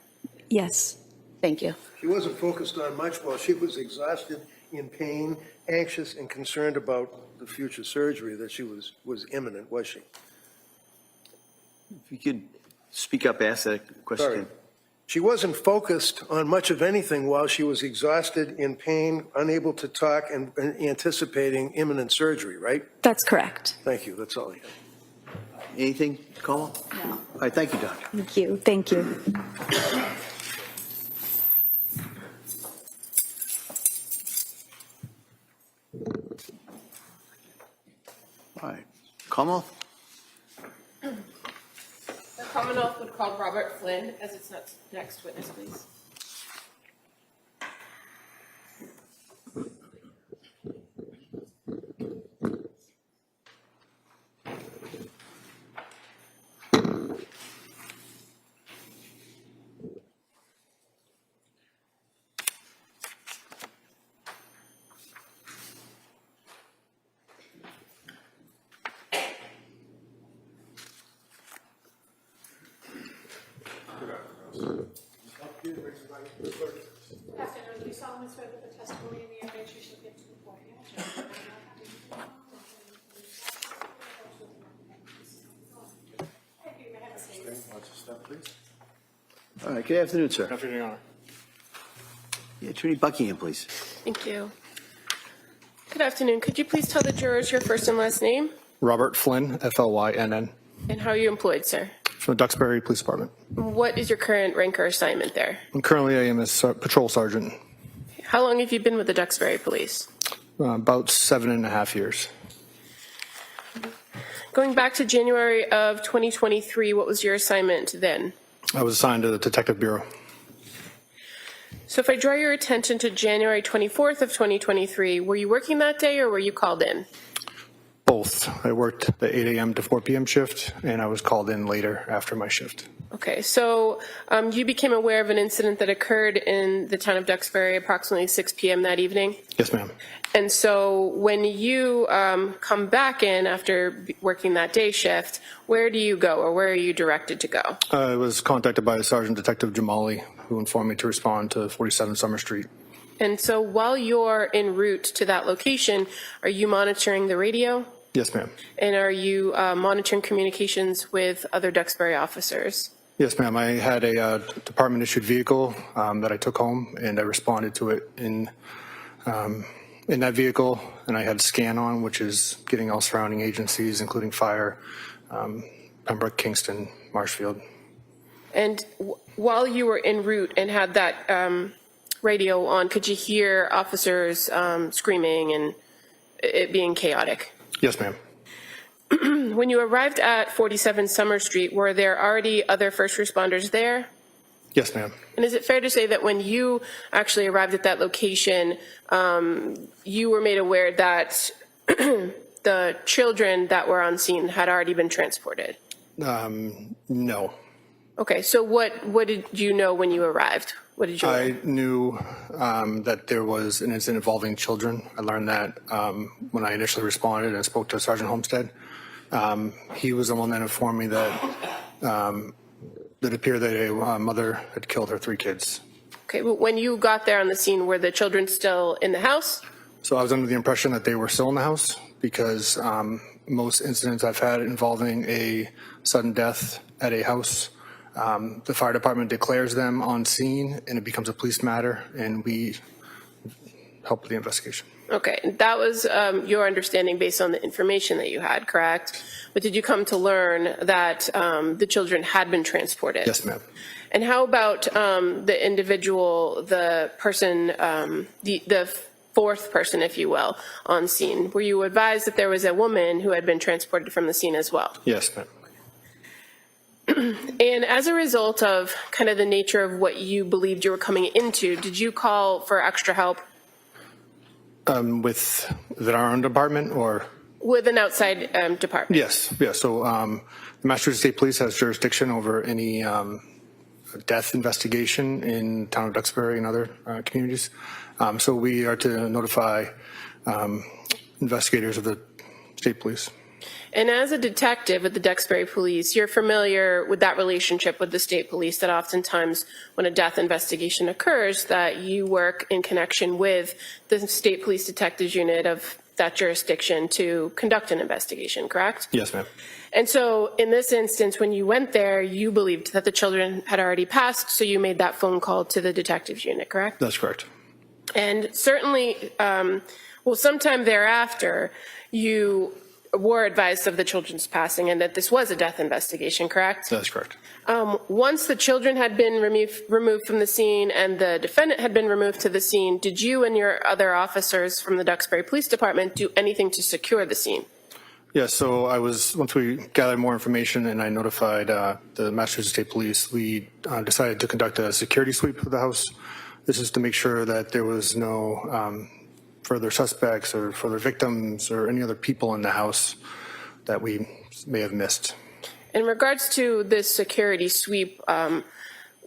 Yes. Thank you. She wasn't focused on much while she was exhausted, in pain, anxious, and concerned about the future surgery that she was imminent, was she? If you could speak up, ask that question. Sorry. She wasn't focused on much of anything while she was exhausted, in pain, unable to talk, and anticipating imminent surgery, right? That's correct. Thank you. That's all I have. Anything, Kamal? No. All right, thank you, Doctor. Thank you. Thank you. All right. Kamal? The Commonwealth would call Robert Flynn as its next witness, please. Do you solemnly swear that the testimony in the evidence you shall give to the court All right, good afternoon, sir. Good afternoon, Your Honor. Yeah, Attorney Buckingham, please. Thank you. Good afternoon. Could you please tell the jurors your first and last name Robert Flynn, Flynn, and how are you employed, sir? from the Duxbury Police Department. What is your current rank or assignment there? Currently, I am a patrol sergeant. How long have you been with the Duxbury Police? About 7.5 years. Going back to January of 2023, what was your assignment then? I was assigned to the Detective Bureau. So if I draw your attention to January 24th of 2023, were you working that day or were you called in? Both. I worked the 8 a.m. to 4 p.m. shift, and I was called in later after my shift. Okay, so you became aware of an incident that occurred in the town of Duxbury approximately 6 p.m. that evening? Yes, ma'am. And so when you come back in after working that day shift, where do you go or where are you directed to go? I was contacted by Sergeant Detective Jamali, who informed me to respond to 47 Summer Street. And so while you're en route to that location, are you monitoring the radio? Yes, ma'am. And are you monitoring communications with other Duxbury officers? Yes, ma'am. I had a department-issued vehicle that I took home, and I responded to it in that vehicle, and I had scan on, which is getting all surrounding agencies, including fire, Pembroke, Kingston, Marshfield. And while you were en route and had that radio on, could you hear officers screaming and it being chaotic? Yes, ma'am. When you arrived at 47 Summer Street, were there already other first responders there? Yes, ma'am. And is it fair to say that when you actually arrived at that location, you were made aware that the children that were on scene had already been transported? No. Okay, so what did you know when you arrived? What did you learn? I knew that there was an incident involving children. I learned that when I initially responded and spoke to Sergeant Homestead. He was the one that informed me that it appeared that a mother had killed her 3 kids. Okay, but when you got there on the scene, were the children still in the house? So I was under the impression that they were still in the house because most incidents I've had involving a sudden death at a house, the fire department declares them on scene and it becomes a police matter, and we help with the investigation. Okay, and that was your understanding based on the information that you had, correct? But did you come to learn that the children had been transported? Yes, ma'am. And how about the individual, the person, the fourth person, if you will, on scene? Were you advised that there was a woman who had been transported from the scene as well? Yes, ma'am. And as a result of kind of the nature of what you believed you were coming into, did you call for extra help? Within our own department or? With an outside department? Yes, yes. So the Massachusetts State Police has jurisdiction over any death investigation in town of Duxbury and other communities. So we are to notify investigators of the state police. And as a detective at the Duxbury Police, you're familiar with that relationship with the state police, that oftentimes when a death investigation occurs, that you work in connection with the state police detectives unit of that jurisdiction to conduct an investigation, correct? Yes, ma'am. And so in this instance, when you went there, you believed that the children had already passed, so you made that phone call to the detectives unit, correct? That's correct. And certainly, sometime thereafter, you were advised of the children's passing and that this was a death investigation, correct? That's correct. Once the children had been removed from the scene and the defendant had been removed to the scene, did you and your other officers from the Duxbury Police Department do anything to secure the scene? Yeah, so once we gathered more information and I notified the Massachusetts State Police, we decided to conduct a security sweep of the house. This is to make sure that there was no further suspects or further victims or any other people in the house that we may have missed. In regards to this security sweep,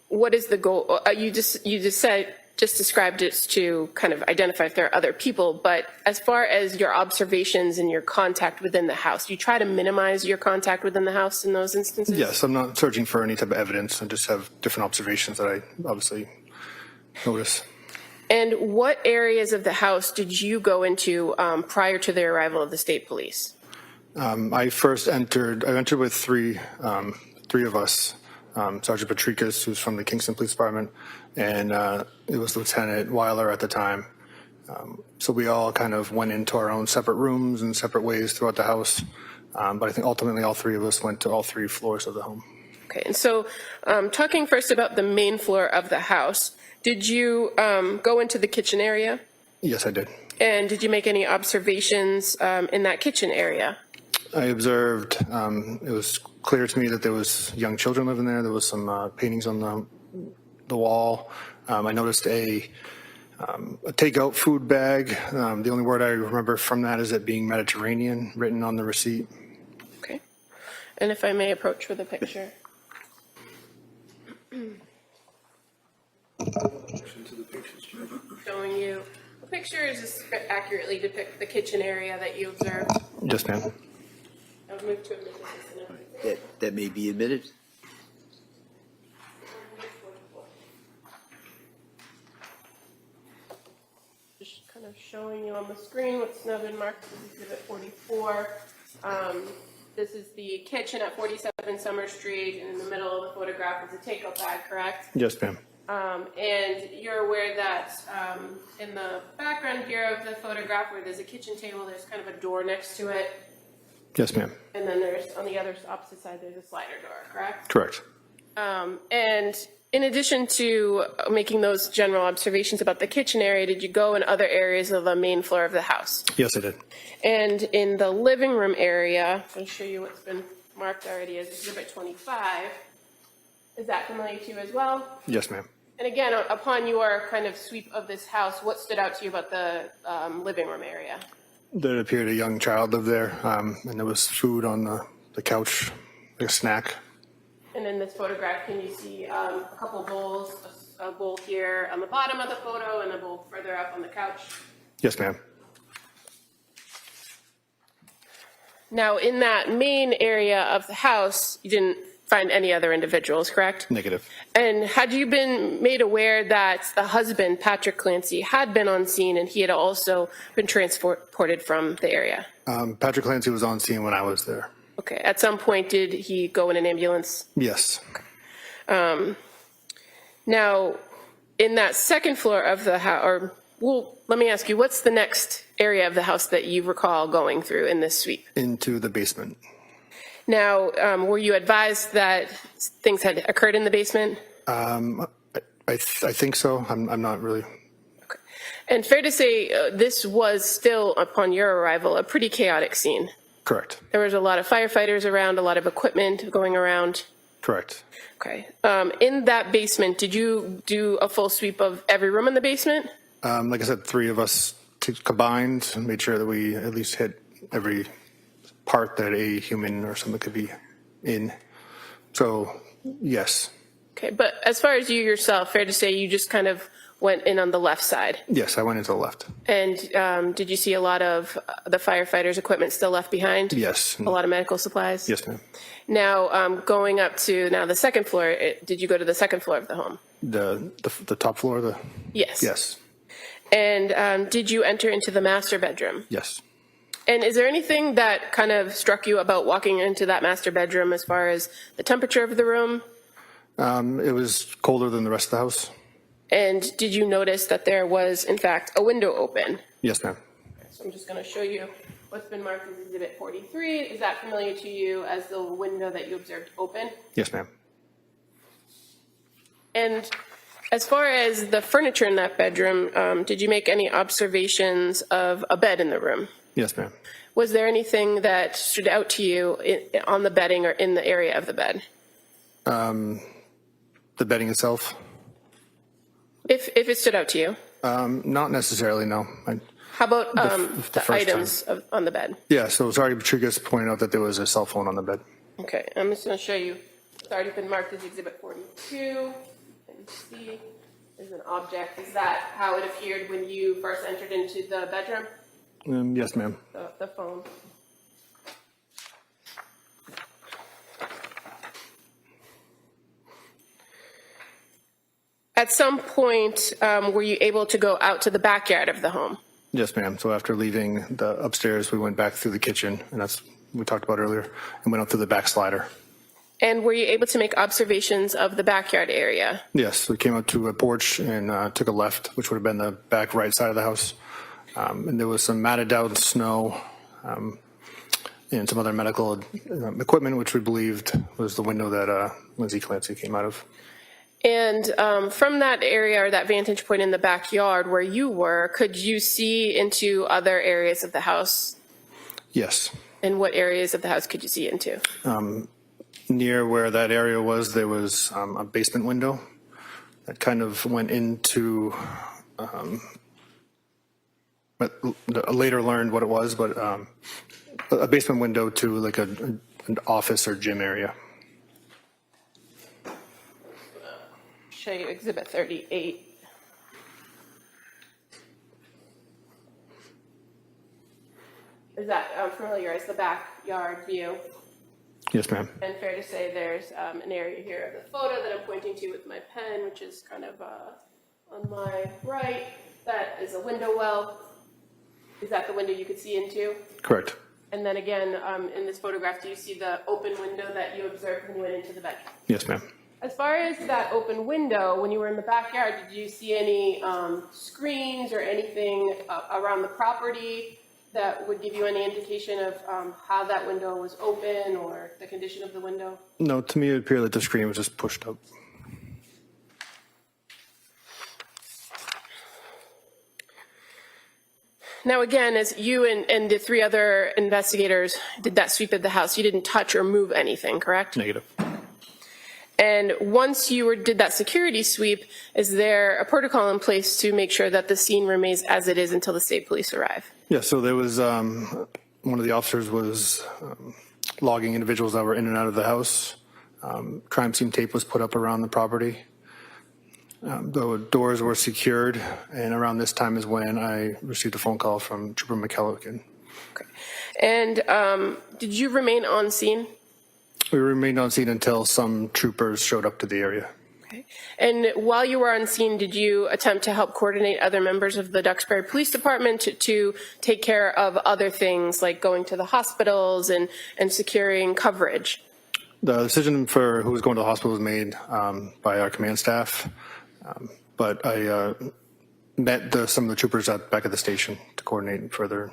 what is the goal? You just described it to kind of identify if there are other people, but as far as your observations and your contact within the house, you try to minimize your contact within the house in those instances? Yes, I'm not searching for any type of evidence. I just have different observations that I obviously notice. And what areas of the house did you go into prior to the arrival of the state police? I entered with three of us, Sergeant Patrikas, who's from the Kingston Police Department, and it was Lieutenant Weiler at the time. So we all kind of went into our own separate rooms and separate ways throughout the house. But I think ultimately all three of us went to all three floors of the home. Okay, and so talking first about the main floor of the house, did you go into the kitchen area? Yes, I did. And did you make any observations in that kitchen area? I observed, it was clear to me that there was young children living there. There was some paintings on the wall. I noticed a takeout food bag. The only word I remember from that is it being Mediterranean, written on the receipt. Okay. And if I may approach with a picture. Showing you the pictures just accurately depict the kitchen area that you observed. Yes, ma'am. I'll move to admit this. That may be admitted. Just kind of showing you on the screen what's now been marked as Exhibit 44. This is the kitchen at 47 Summer Street, and in the middle of the photograph is a takeout bag, correct? Yes, ma'am. And you're aware that in the background here of the photograph where there's a kitchen table, there's kind of a door next to it. Yes, ma'am. And then there's, on the other opposite side, there's a slider door, correct? Correct. And in addition to making those general observations about the kitchen area, did you go in other areas of the main floor of the house? Yes, I did. And in the living room area, I'll show you what's been marked already as Exhibit 25. Is that familiar to you as well? Yes, ma'am. And again, upon your kind of sweep of this house, what stood out to you about the living room area? There appeared a young child lived there, and there was food on the couch, like a snack. And in this photograph, can you see a couple bowls, a bowl here on the bottom of the photo and a bowl further up on the couch? Yes, ma'am. Now, in that main area of the house, you didn't find any other individuals, correct? Negative. And had you been made aware that the husband, Patrick Clancy, had been on scene and he had also been transported from the area? Patrick Clancy was on scene when I was there. Okay. At some point, did he go in an ambulance? Yes. Now, in that second floor of the house, or well, let me ask you, what's the next area of the house that you recall going through in this sweep? Into the basement. Now, were you advised that things had occurred in the basement? I think so. I'm not really. Okay. And fair to say, this was still, upon your arrival, a pretty chaotic scene. Correct. There was a lot of firefighters around, a lot of equipment going around. Correct. Okay. In that basement, did you do a full sweep of every room in the basement? Like I said, 3 of us combined, made sure that we at least hit every part that a human or something could be in. So, yes. Okay, but as far as you yourself, fair to say you just kind of went in on the left side? Yes, I went into the left. And did you see a lot of the firefighters' equipment still left behind? Yes. A lot of medical supplies? Yes, ma'am. Now, going up to now the second floor, did you go to the second floor of the home? The top floor? Yes. Yes. And did you enter into the master bedroom? Yes. And is there anything that kind of struck you about walking into that master bedroom as far as the temperature of the room? It was colder than the rest of the house. And did you notice that there was, in fact, a window open? Yes, ma'am. So I'm just going to show you what's been marked as Exhibit 43. Is that familiar to you as the window that you observed open? Yes, ma'am. And as far as the furniture in that bedroom, did you make any observations of a bed in the room? Yes, ma'am. Was there anything that stood out to you on the bedding or in the area of the bed? The bedding itself? If it stood out to you? Not necessarily, no. How about the the items on the bed? Yeah, so Sergeant Rodriguez pointed out that there was a cell phone on the bed. Okay, I'm just going to show you. It's already been marked as Exhibit 42. You can see there's an object. Is that how it appeared when you first entered into the bedroom? Yes, ma'am. The phone. At some point, were you able to go out to the backyard of the home? Yes, ma'am. So after leaving the upstairs, we went back through the kitchen, and that's what we talked about earlier, and went out through the back slider. And were you able to make observations of the backyard area? Yes, we came up to a porch and took a left, which would have been the back right side of the house. And there was some matted down snow and some other medical equipment, which we believed was the window that Lindsay Clancy came out of. And from that area or that vantage point in the backyard where you were, could you see into other areas of the house? Yes. And what areas of the house could you see into? Near where that area was, there was a basement window that kind of went into, but I later learned what it was, but a basement window to like an office or gym area. Show you Exhibit 38. Is that familiar as the backyard view? Yes, ma'am. And fair to say there's an area here of the photo that I'm pointing to with my pen, which is kind of on my right. That is a window well. Is that the window you could see into? Correct. And then again, in this photograph, do you see the open window that you observed when you went into the bedroom? Yes, ma'am. As far as that open window, when you were in the backyard, did you see any screens or anything around the property that would give you any indication of how that window was open or the condition of the window? No, to me it appeared that the screen was just pushed up. Now again, as you and the 3 other investigators did that sweep of the house, you didn't touch or move anything, correct? Negative. And once you did that security sweep, is there a protocol in place to make sure that the scene remains as it is until the state police arrive? Yeah, so there was one of the officers was logging individuals that were in and out of the house. Crime scene tape was put up around the property. The doors were secured, and around this time is when I received a phone call from Trooper McKellican. Okay. And did you remain on scene? We remained on scene until some troopers showed up to the area. Okay. And while you were on scene, did you attempt to help coordinate other members of the Duxbury Police Department to take care of other things like going to the hospitals and securing coverage? The decision for who was going to the hospital was made by our command staff, but I met some of the troopers back at the station to coordinate further.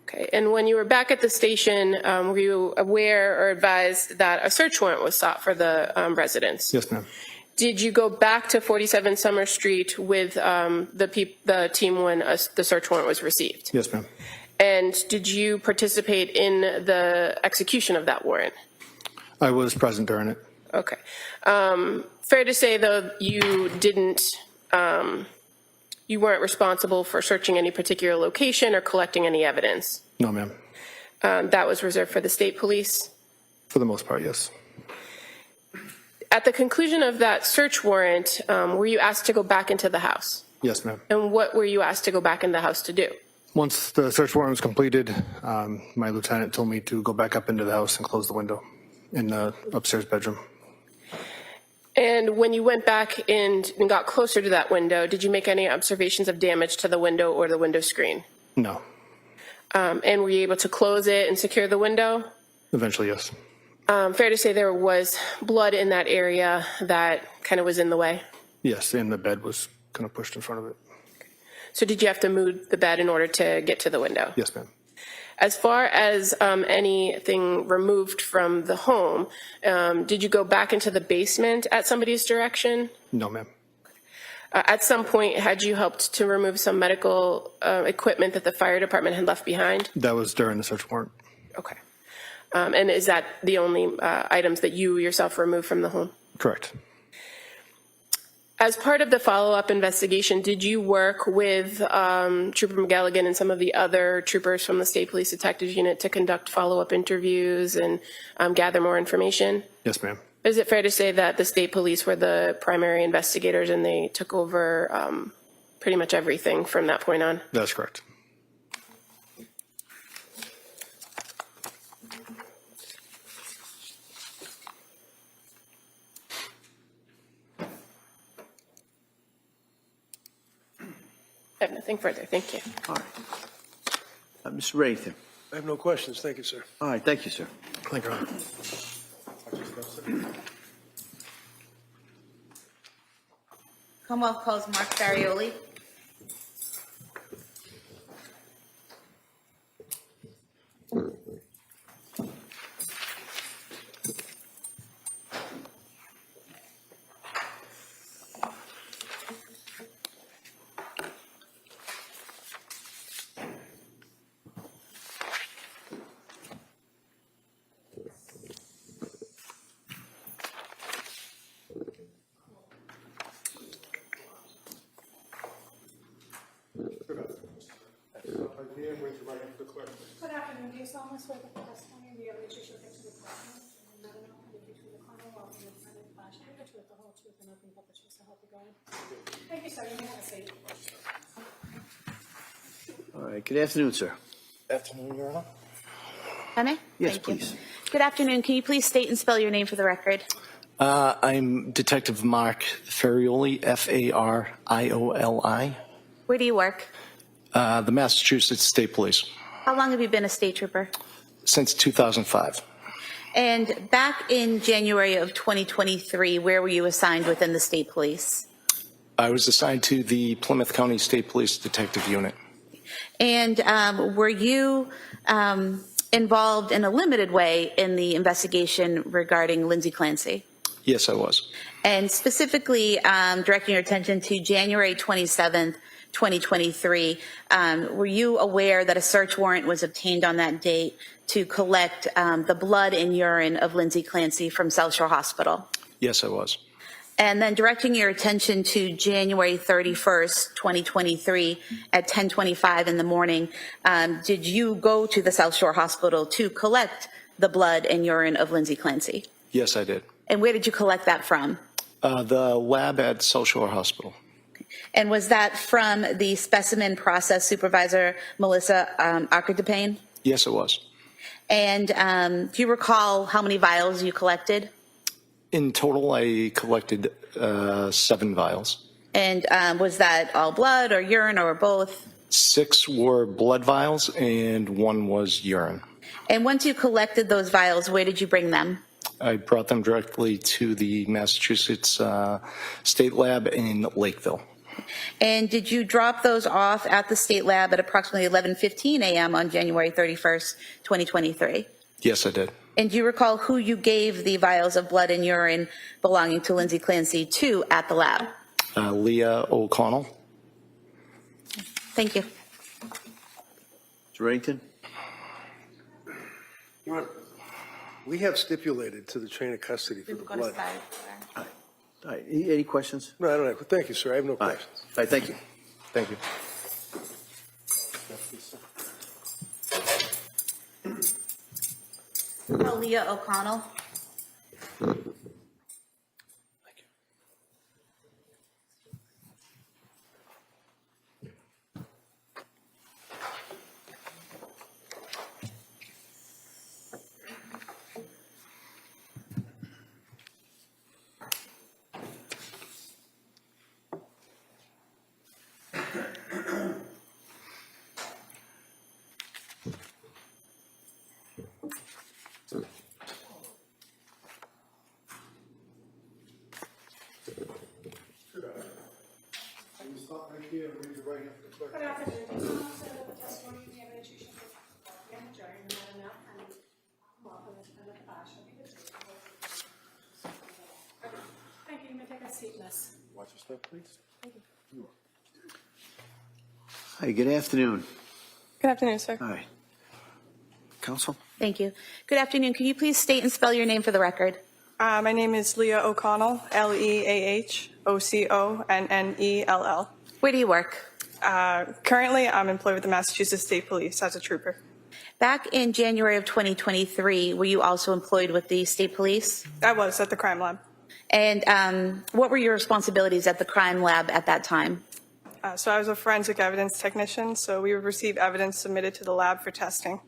Okay, and when you were back at the station, were you aware or advised that a search warrant was sought for the residence? Yes, ma'am. Did you go back to 47 Summer Street with the team when the search warrant was received? Yes, ma'am. And did you participate in the execution of that warrant? I was present during it. Okay. Fair to say, though, you didn't, you weren't responsible for searching any particular location or collecting any evidence? No, ma'am. That was reserved for the state police? For the most part, yes. At the conclusion of that search warrant, were you asked to go back into the house? Yes, ma'am. And what were you asked to go back in the house to do? Once the search warrant was completed, my lieutenant told me to go back up into the house and close the window in the upstairs bedroom. And when you went back and got closer to that window, did you make any observations of damage to the window or the window screen? No. And were you able to close it and secure the window? Eventually, yes. Fair to say there was blood in that area that kind of was in the way? Yes, and the bed was kind of pushed in front of it. So did you have to move the bed in order to get to the window? Yes, ma'am. As far as anything removed from the home, did you go back into the basement at somebody's direction? No, ma'am. At some point, had you helped to remove some medical equipment that the fire department had left behind? That was during the search warrant. Okay. And is that the only items that you yourself removed from the home? Correct. As part of the follow-up investigation, did you work with Trooper McGilligan and some of the other troopers from the State Police Detective Unit to conduct follow-up interviews and gather more information? Yes, ma'am. Is it fair to say that the state police were the primary investigators and they took over pretty much everything from that point on? That's correct. I have nothing further. Thank you. All right. Mr. Reddington. I have no questions. Thank you, sir. All right, thank you, sir. Thank you, Your Honor. Commonwealth calls Mark Farioli. Good afternoon. Do you solemnly swear that the testimony you give which you shall give to the Commonwealth and not an open to the Commonwealth and the defendant flash and the truth, the whole truth, and nothing but the truth, so help you God? Thank you, sir. You may have a seat. All right, good afternoon, sir. Afternoon, Your Honor. Can I? Yes, Thank you. please. Good afternoon. Can you please state and spell your name for the record? I'm Detective Mark Farioli, F-A-R-I-O-L-I. Where do you work? The Massachusetts State Police, How long have you been a state trooper? since 2005. And back in January of 2023, where were you assigned within the state police? I was assigned to the Plymouth County State Police Detective Unit. And were you involved in a limited way in the investigation regarding Lindsay Clancy? Yes, I was. And specifically directing your attention to January 27th, 2023, were you aware that a search warrant was obtained on that date to collect the blood and urine of Lindsay Clancy from South Shore Hospital? Yes, I was. And then directing your attention to January 31st, 2023 at 10:25 in the morning, did you go to the South Shore Hospital to collect the blood and urine of Lindsay Clancy? Yes, I did. And where did you collect that from? The lab at South Shore Hospital. And was that from the specimen process supervisor, Melissa Akerdepane? Yes, it was. And do you recall how many vials you collected? In total, I collected 7 vials. And was that all blood or urine or both? 6 were blood vials and 1 was urine. And once you collected those vials, where did you bring them? I brought them directly to the Massachusetts State Lab in Lakeville. And did you drop those off at the state lab at approximately 11:15 a.m. on January 31st, 2023? Yes, I did. And do you recall who you gave the vials of blood and urine belonging to Lindsay Clancy to at the lab? Leah O'Connell. Thank you. Mr. Reddington? We have stipulated to the chain of custody for the blood. All right, any questions? No, I don't have, thank you, sir, I have no All right, questions. all right, thank you. Thank you. Leah O'Connell. Thank you. You may take a seat, miss. Watch your step, please. Hi, good afternoon. Good afternoon, sir. Hi. Counsel? Thank you. Good afternoon. Can you please state and spell your name for the record? My name is Leah O'Connell, Leahoconnell. Where do you work? Currently, I'm employed with the Massachusetts State Police as a trooper. Back in January of 2023, were you also employed with the state police? I was at the crime lab. And what were your responsibilities at the crime lab at that time? So I was a forensic evidence technician, so we would receive evidence submitted to the lab for testing.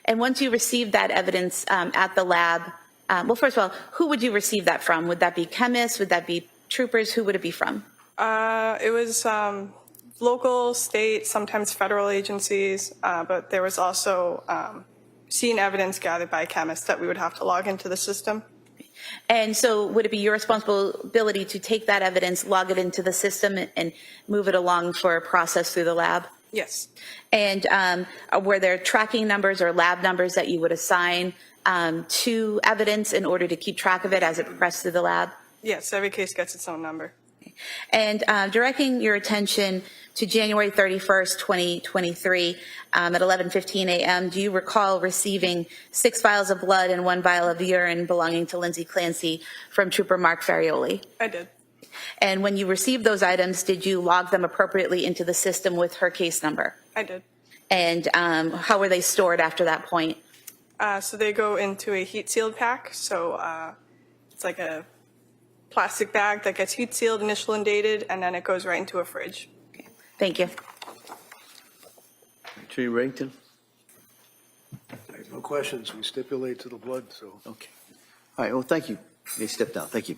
And once you received that evidence at the lab, well, first of all, who would you receive that from? Would that be chemists? Would that be troopers? Who would it be from? It was local, state, sometimes federal agencies, but there was also scene evidence gathered by chemists that we would have to log into the system. And so would it be your responsibility to take that evidence, log it into the system, and move it along for a process through the lab? Yes. And were there tracking numbers or lab numbers that you would assign to evidence in order to keep track of it as it progressed through the lab? Yes, every case gets its own number. And directing your attention to January 31st, 2023, at 11:15 a.m., do you recall receiving 6 vials of blood and 1 vial of urine belonging to Lindsay Clancy from Trooper Mark Farioli? I did. And when you received those items, did you log them appropriately into the system with her case number? I did. And how were they stored after that point? So they go into a heat-sealed pack. So it's like a plastic bag that gets heat-sealed, initial and dated, and then it goes right into a fridge. Okay. Thank you. Attorney Reddington? I have no questions, we stipulate to the blood, so. Okay. All right, well, thank you. You may step down. Thank you.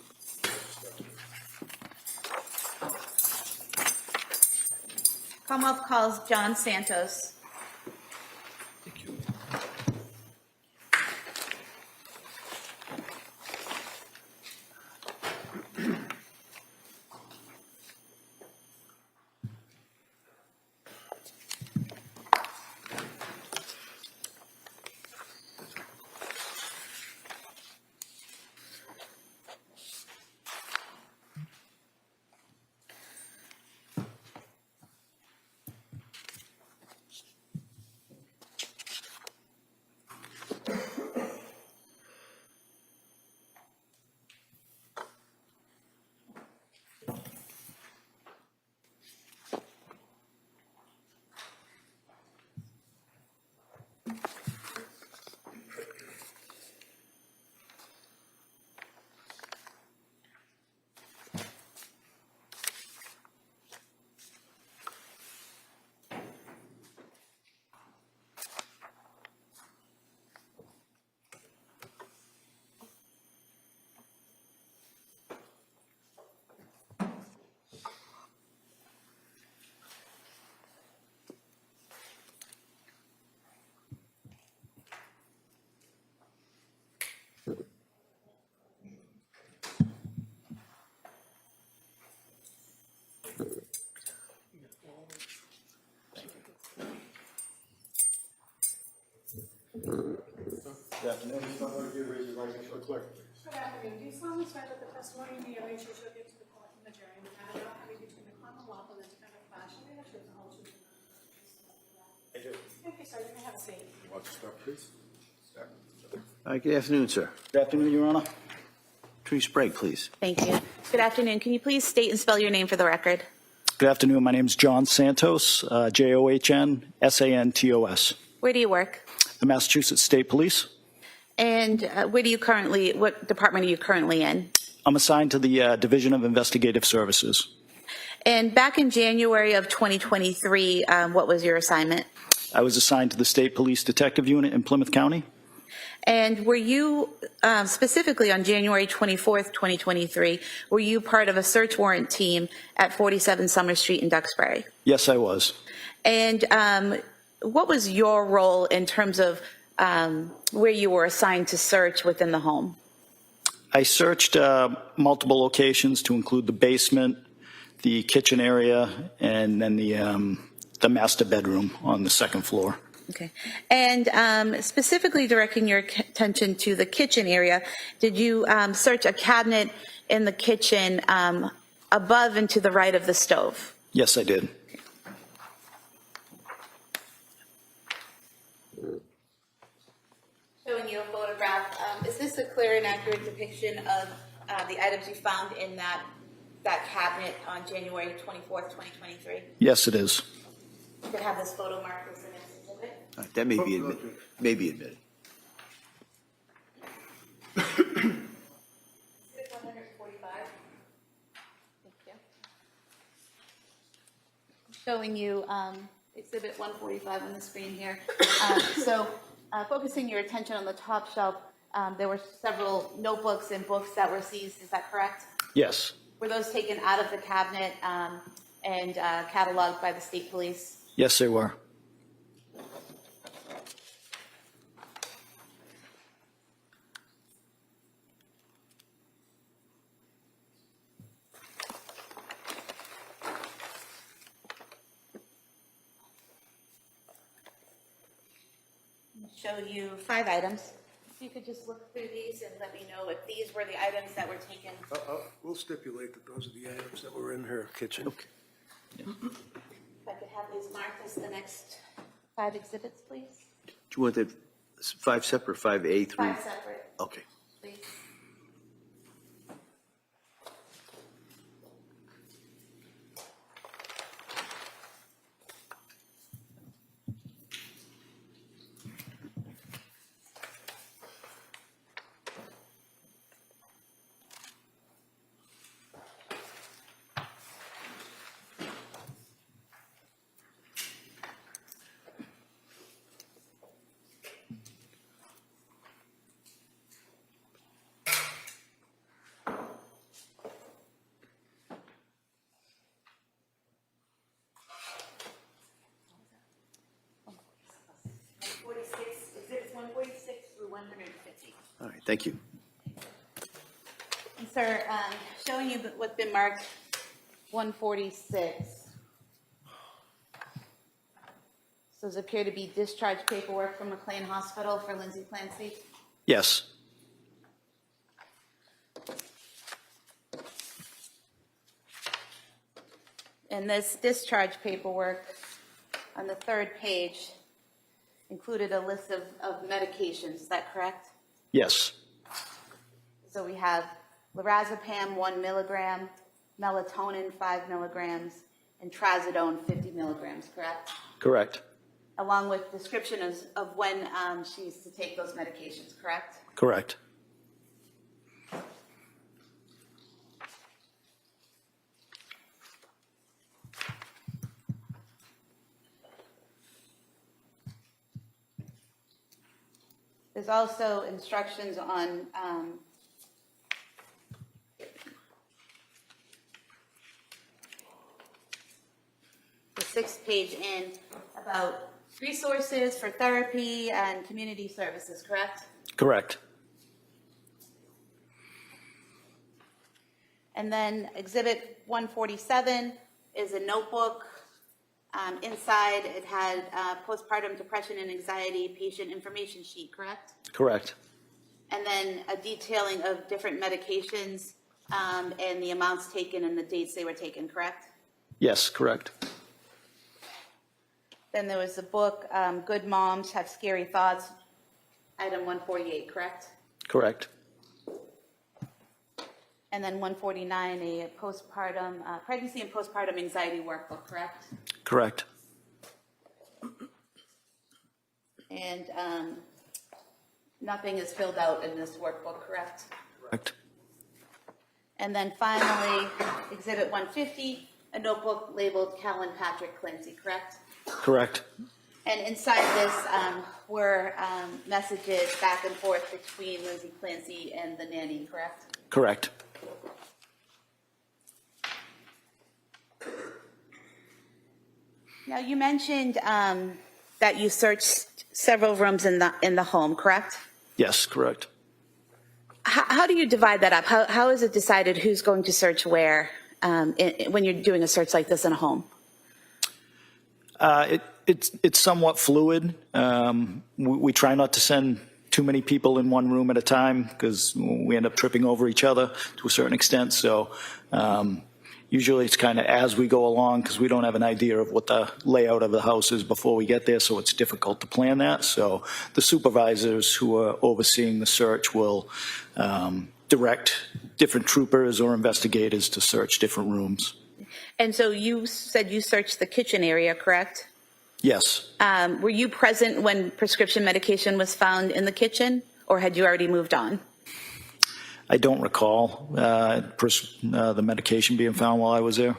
Commonwealth calls John Santos. clerk, please. Good afternoon. Do you solemnly swear that the testimony in the evidence you shall give to the court and the jury in the matter not having between the Commonwealth and the defendant class shall be the truth and whole truth? I do. Thank you, sir. You may have a seat. You want to start, please? Start. All right, good afternoon, sir. Good afternoon, Your Honor. Tree Sprague, please. Thank you. Good afternoon. Can you please state and spell your name for the record? Good afternoon. My name is John Santos, JOHN-SANTOS. Where do you work? The Massachusetts State Police. And what department are you currently in? I'm assigned to the Division of Investigative Services. And back in January of 2023, what was your assignment? I was assigned to the State Police Detective Unit in Plymouth County. And were you, specifically on January 24th, 2023, were you part of a search warrant team at 47 Summer Street in Duxbury? Yes, I was. And what was your role in terms of where you were assigned to search within the home? I searched multiple locations to include the basement, the kitchen area, and then the master bedroom on the second floor. Okay. And specifically directing your attention to the kitchen area, did you search a cabinet in the kitchen above and to the right of the stove? Yes, I did. Showing you a photograph. Is this a clear and accurate depiction of the items you found in that cabinet on January 24th, 2023? Yes, it is. You could have this photo marked as the next exhibit. All right, that may be admitted. May be admitted. 145. Thank you. Showing you exhibit 145 on the screen here. Focusing your attention on the top shelf, there were several notebooks and books that were seized. Is that correct? Yes. Were those taken out of the cabinet and cataloged by the state police? Yes, they were. Show you 5 items. If you could just look through these and let me know if these were the items that were taken. We'll stipulate that those are the items that were in her kitchen. Okay. If I could have these marked as the next 5 exhibits, please. Do you want that 5 separate, 5A through? 5 separate, Okay. please. Exhibits 146 through 150. All right, thank you. And sir, showing you what's been marked 146. So does it appear to be discharge paperwork from McLean Hospital for Lindsay Clancy? Yes. And this discharge paperwork on the 3rd page included a list of medications, is that correct? Yes. So we have lorazepam 1 milligram, melatonin 5 milligrams, and trazodone 50 milligrams, correct? Correct. Along with description of when she used to take those medications, correct? Correct. There's also instructions on the 6th page in about resources for therapy and community services, correct? Correct. And then Exhibit 147 is a notebook. Inside, it had postpartum depression and anxiety patient information sheet, correct? Correct. and then a detailing of different medications and the amounts taken and the dates they were taken, correct? Yes, correct. Then there was the book, Good Moms Have Scary Thoughts, item 148, correct? Correct. And then 149, a postpartum, pregnancy and postpartum anxiety workbook, correct? Correct. And nothing is filled out in this workbook, correct? Correct. And then finally, Exhibit 150, a notebook labeled Callan Patrick Clancy, correct? Correct. And inside this were messages back and forth between Lindsay Clancy and the nanny, correct? Correct. Now, you mentioned that you searched several rooms in the home, correct? Yes, correct. How do you divide that up? How is it decided who's going to search where when you're doing a search like this in a home? It's somewhat fluid. We try not to send too many people in one room at a time because we end up tripping over each other to a certain extent. So usually it's kind of as we go along because we don't have an idea of what the layout of the house is before we get there, so it's difficult to plan that. So the supervisors who are overseeing the search will direct different troopers or investigators to search different rooms. And so you said you searched the kitchen area, correct? Yes. Were you present when prescription medication was found in the kitchen, or had you already moved on? I don't recall the medication being found while I was there.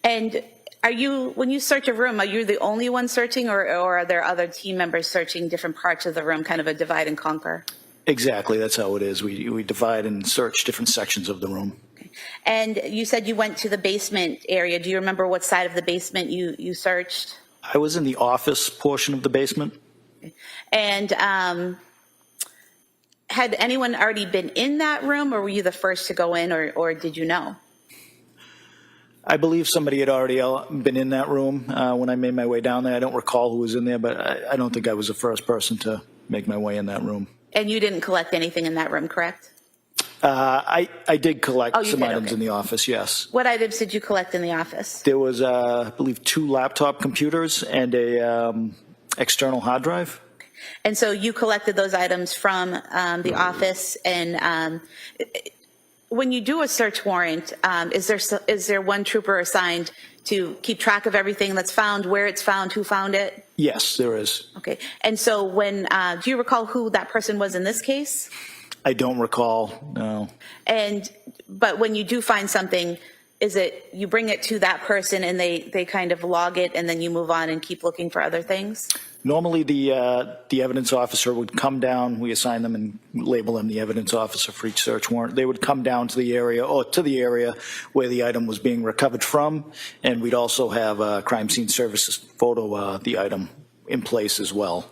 And when you search a room, are you the only one searching, or are there other team members searching different parts of the room, kind of a divide and conquer? Exactly, that's how it is. We divide and search different sections of the room. Okay. And you said you went to the basement area. Do you remember what side of the basement you searched? I was in the office portion of the basement. Okay. And had anyone already been in that room, or were you the first to go in, or did you know? I believe somebody had already been in that room when I made my way down there. I don't recall who was in there, but I don't think I was the first person to make my way in that room. And you didn't collect anything in that room, correct? I did collect some items okay. in the office, yes. What items did you collect in the office? There was, I believe, 2 laptop computers and a external hard drive. And so you collected those items from the office. And when you do a search warrant, is there one trooper assigned to keep track of everything that's found, where it's found, who found it? Yes, there is. Okay. And so do you recall who that person was in this case? I don't recall, no. But when you do find something, is it you bring it to that person and they kind of log it and then you move on and keep looking for other things? Normally, the evidence officer would come down. We assign them and label them the evidence officer for each search warrant. They would come down to the area where the item was being recovered from, and we'd also have crime scene services photo the item in place as well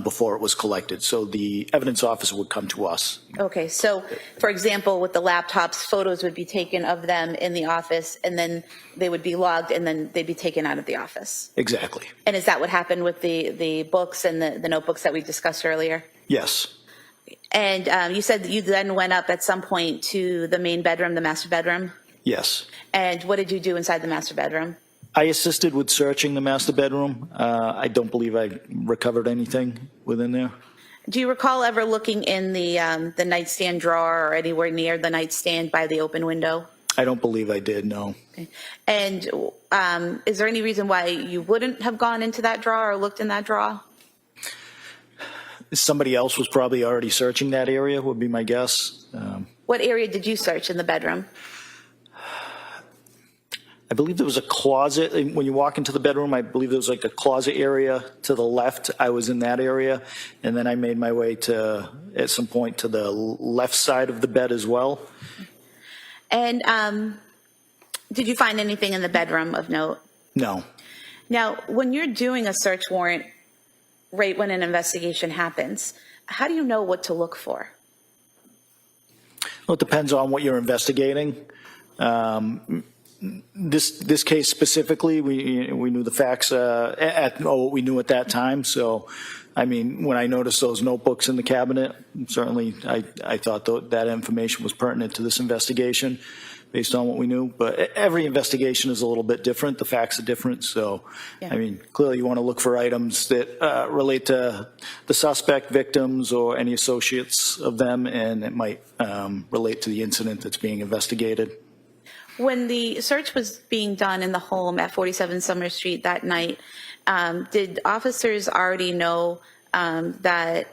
before it was collected. So the evidence officer would come to us. Okay, so for example, with the laptops, photos would be taken of them in the office, and then they would be logged, and then they'd be taken out of the office. Exactly. And is that what happened with the books and the notebooks that we discussed earlier? Yes. And you said that you then went up at some point to the main bedroom, the master bedroom? Yes. And what did you do inside the master bedroom? I assisted with searching the master bedroom. I don't believe I recovered anything within there. Do you recall ever looking in the nightstand drawer or anywhere near the nightstand by the open window? I don't believe I did, no. Okay. And is there any reason why you wouldn't have gone into that drawer or looked in that drawer? Somebody else was probably already searching that area, would be my guess. What area did you search in the bedroom? I believe there was a closet. When you walk into the bedroom, I believe there was like a closet area to the left. I was in that area. And then I made my way at some point, to the left side of the bed as well. And did you find anything in the bedroom of note? No. Now, when you're doing a search warrant, right when an investigation happens, how do you know what to look for? Well, it depends on what you're investigating. this case specifically, we knew the facts what we knew at that time. So, I mean, when I noticed those notebooks in the cabinet, certainly I thought that information was pertinent to this investigation based on what we knew. But every investigation is a little bit different. The facts are different. So, Yeah. I mean, clearly you want to look for items that relate to the suspect, victims, or any associates of them, and it might relate to the incident that's being investigated. When the search was being done in the home at 47 Summer Street that night, did officers already know that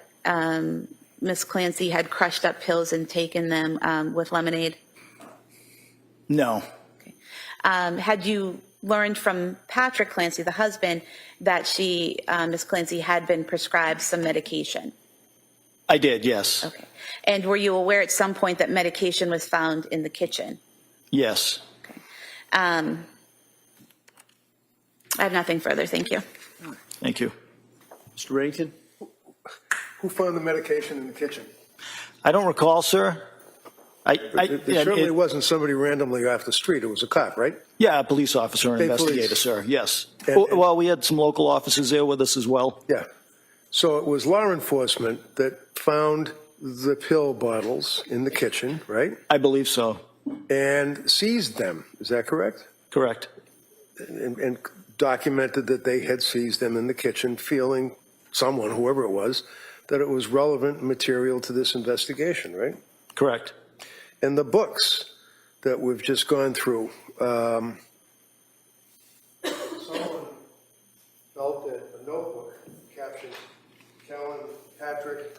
Ms. Clancy had crushed up pills and taken them with lemonade? No. Had you learned from Patrick Clancy, the husband, that Ms. Clancy had been prescribed some medication? I did, yes. Okay. And were you aware at some point that medication was found in the kitchen? Yes. Okay. I have nothing further. Thank you. Thank you. Mr. Reddington? Who found the medication in the kitchen? I don't recall, sir. It certainly wasn't somebody randomly off the street. It was a cop, right? Yeah, a police officer or State investigator, police. sir. Yes. And- Well, we had some local officers there with us as well. Yeah. So it was law enforcement that found the pill bottles in the kitchen, right? I believe so. And seized them. Is that correct? Correct. And documented that they had seized them in the kitchen, feeling someone, whoever it was, that it was relevant material to this investigation, right? Correct. And the books that we've just gone through, someone felt that a notebook captioned Patrick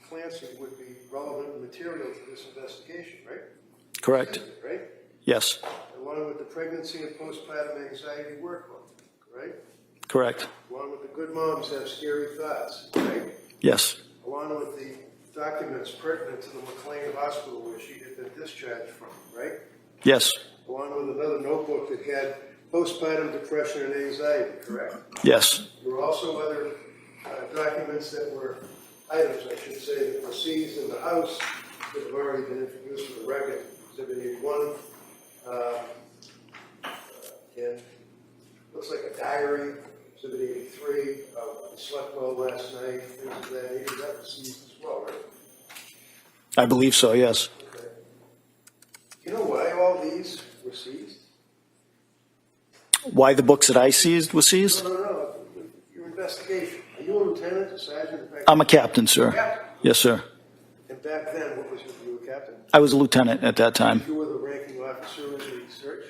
Clancy would be relevant material to this investigation, right? Correct. Right? Yes. Along with the pregnancy and postpartum anxiety workbook, right? Correct. Along with the good moms have scary thoughts, right? Yes. Along with the documents pertinent to the McLean Hospital where she had been discharged from, right? Yes. Along with another notebook that had postpartum depression and anxiety, correct? Yes. There were also other documents that were, items, I should say, that were seized in the house that have already been introduced for the record. Exhibit 81, and looks like a diary. Exhibit 83, I slept well last night, things of that nature. That was seized as well, right? I believe so, yes. Okay. You know why all these were seized? Why the books that I seized were seized? No. Your investigation. Are you a lieutenant, a sergeant? I'm a captain, sir. Captain. Yes, sir. And back then, what was you a captain? I was a lieutenant at that time. You were the ranking officer in the search?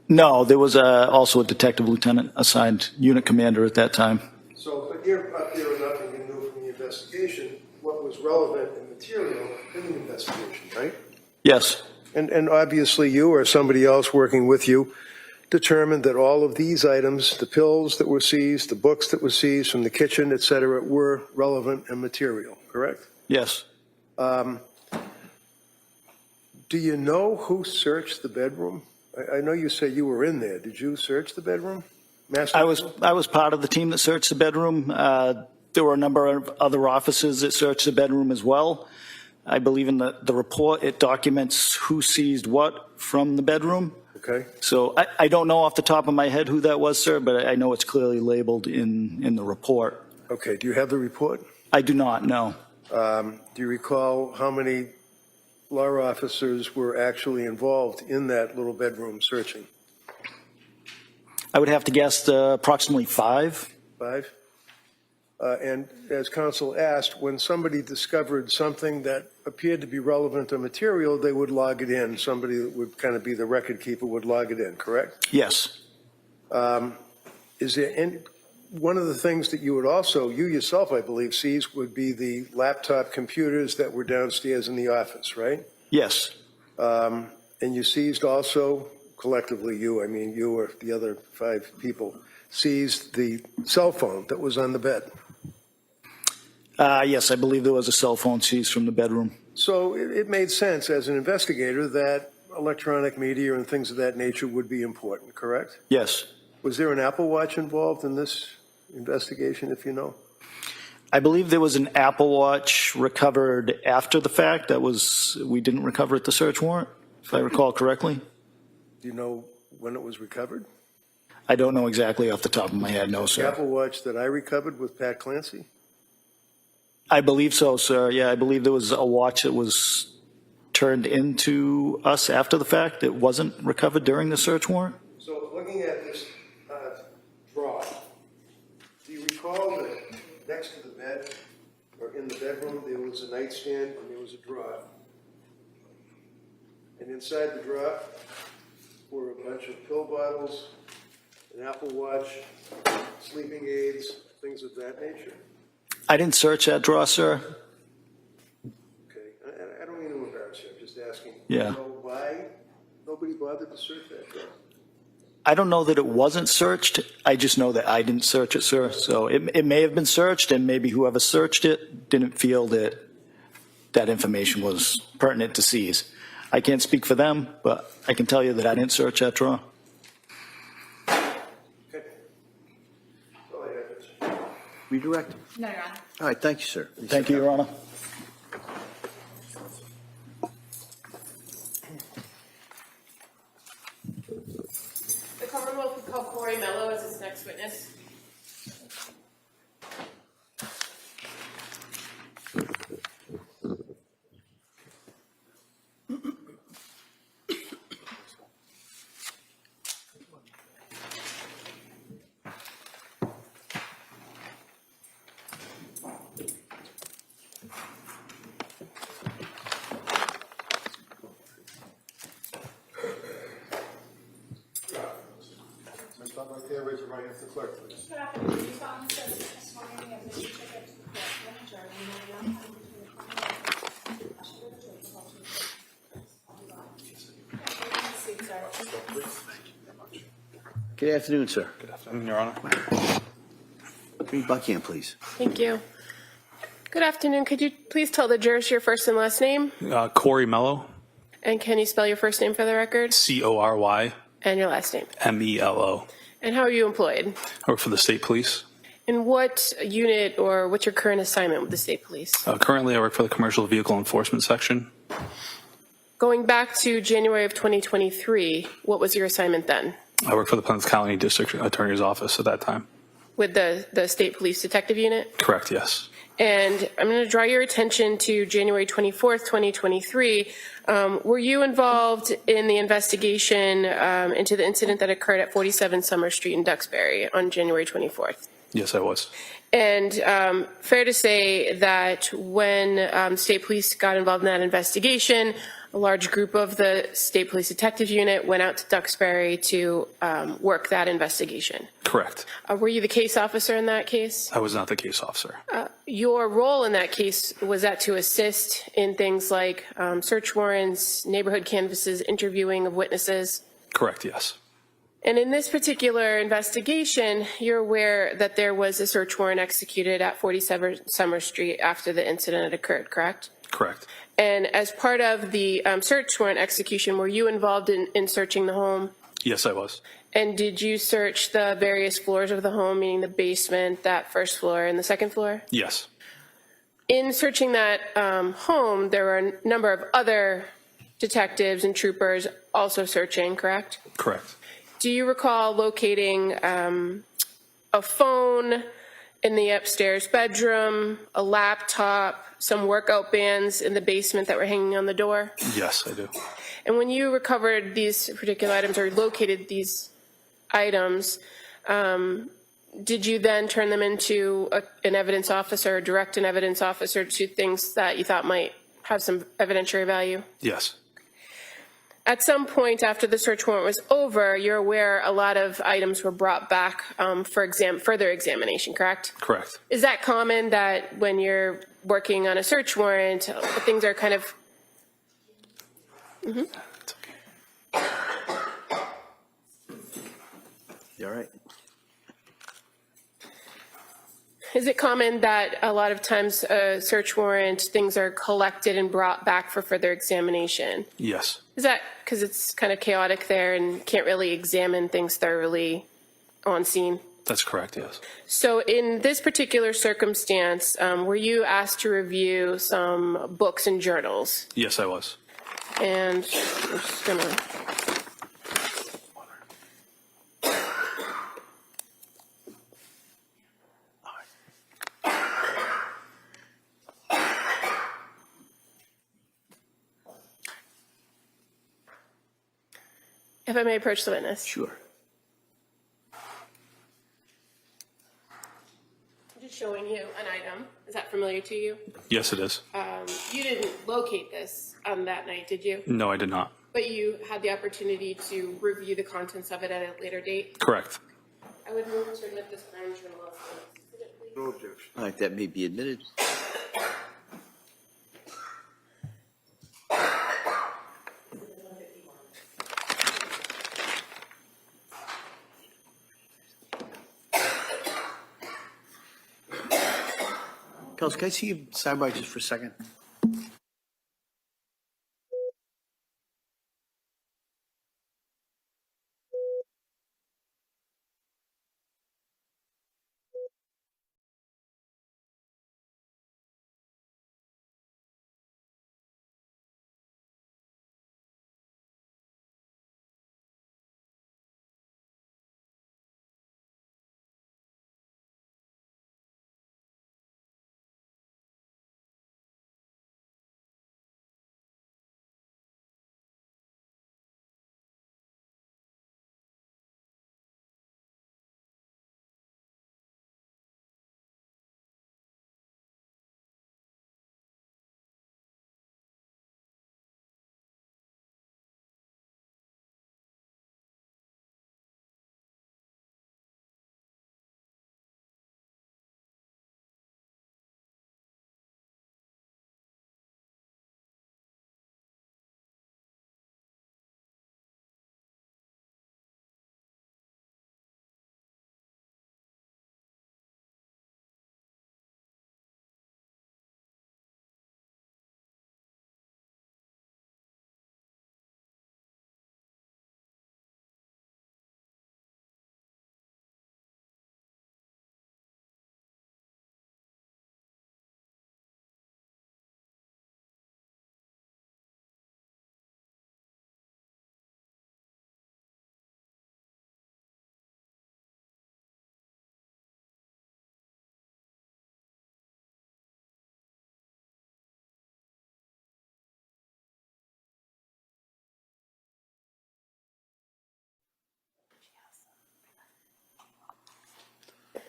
No, there was also a detective lieutenant assigned unit commander at that time. So, but you're up there and nothing you knew from the investigation, what was relevant and material in the investigation, right? Yes. And obviously you or somebody else working with you determined that all of these items, the pills that were seized, the books that were seized from the kitchen, et cetera, were relevant and material, correct? Yes. Do you know who searched the bedroom? I know you said you were in there. Did you search the bedroom? I was part of the team that searched the bedroom. There were a number of other officers that searched the bedroom as well. I believe in the report, it documents who seized what from the bedroom. Okay. So I don't know off the top of my head who that was, sir, but I know it's clearly labeled in the report. Okay. Do you have the report? I do not, no. Do you recall how many law officers were actually involved in that little bedroom searching? I would have to guess approximately 5. 5? And as counsel asked, when somebody discovered something that appeared to be relevant or material, they would log it in. Somebody that would kind of be the record keeper would log it in, correct? Yes. Is there any, one of the things that you would also, you yourself, I believe, seize would be the laptop computers that were downstairs in the office, right? Yes. And you seized also, collectively you, I mean you or the other 5 people, seized the cell phone that was on the bed. Yes, I believe there was a cell phone seized from the bedroom. So it made sense as an investigator that electronic media and things of that nature would be important, correct? Yes. Was there an Apple Watch involved in this investigation, if you know? I believe there was an Apple Watch recovered after the fact. We didn't recover at the search warrant, if I recall correctly. Do you know when it was recovered? I don't know exactly off the top of my head, no, The sir. Apple Watch that I recovered with Pat Clancy? I believe so, sir. Yeah, I believe there was a watch that was turned into us after the fact. It wasn't recovered during the search warrant. So looking at this drawer, do you recall that next to the bed, or in the bedroom, there was a nightstand and there was a drawer? And inside the drawer were a bunch of pill bottles, an Apple Watch, sleeping aids, things of that nature? I didn't search that drawer, sir. Okay, I don't mean to embarrass you, I'm just asking. Yeah. Do you know why nobody bothered to search that drawer? I don't know that it wasn't searched. I just know that I didn't search it, sir. So it may have been searched, and maybe whoever searched it didn't feel that that information was pertinent to seize. I can't speak for them, but I can tell you that I didn't search that drawer. Redirect. No, Your Honor. All right, thank you, sir. Thank you, Your Honor. The Commonwealth would call Corey Mello as its next witness. Stop right there, raise your right hand to the clerk, please. Good afternoon, sir. Good afternoon, Your Honor. Bring Buckingham, please. Thank you. Good afternoon. Could you please tell the jurors your first and last name? Corey Mello, And can you spell your first name for the record? Corymelo. And your last name. I And how are you employed? work for the state police. And what unit or what's your current assignment with the state police? Currently, I work for the commercial vehicle enforcement section. Going back to January of 2023, what was your assignment then? I work for the Plymouth County District Attorney's Office at that time. With the state police detective unit? Correct, yes. And I'm going to draw your attention to January 24th, 2023. Were you involved in the investigation into the incident that occurred at 47 Summer Street in Duxbury on January 24th? Yes, I was. And fair to say that when state police got involved in that investigation, a large group of the state police detective unit went out to Duxbury to work that investigation. Correct. Were you the case officer in that case? I was not the case officer. Your role in that case, was that to assist in things like search warrants, neighborhood canvasses, interviewing of witnesses? Correct, yes. And in this particular investigation, you're aware that there was a search warrant executed at 47 Summer Street after the incident had occurred, correct? Correct. And as part of the search warrant execution, were you involved in searching the home? Yes, I was. And did you search the various floors of the home, meaning the basement, that first floor, and the second floor? Yes. In searching that home, there were a number of other detectives and troopers also searching, correct? Correct. Do you recall locating a phone in the upstairs bedroom, a laptop, some workout bands in the basement that were hanging on the door? Yes, I do. And when you recovered these particular items or located these items, did you then turn them into an evidence officer or direct an evidence officer to things that you thought might have some evidentiary value? Yes. At some point after the search warrant was over, you're aware a lot of items were brought back for further examination, correct? Correct. Is that common that when you're working on a search warrant, things are kind of... It's okay. You all right? Is it common that a lot of times a search warrant, things are collected and brought back for further examination? Yes. Is that because it's kind of chaotic there and can't really examine things thoroughly on scene? That's correct, yes. So in this particular circumstance, were you asked to review some books and journals? Yes, I was. And I'm just going to If I may approach the witness. Sure. I'm just showing you an item. Is that familiar to you? Yes, it is. You didn't locate this on that night, did you? No, I did not. But you had the opportunity to review the contents of it at a later date? Correct. I would move to admit this Brown journal. No objection. All right, that may be admitted. Kels, can I see you sidebar just for a second?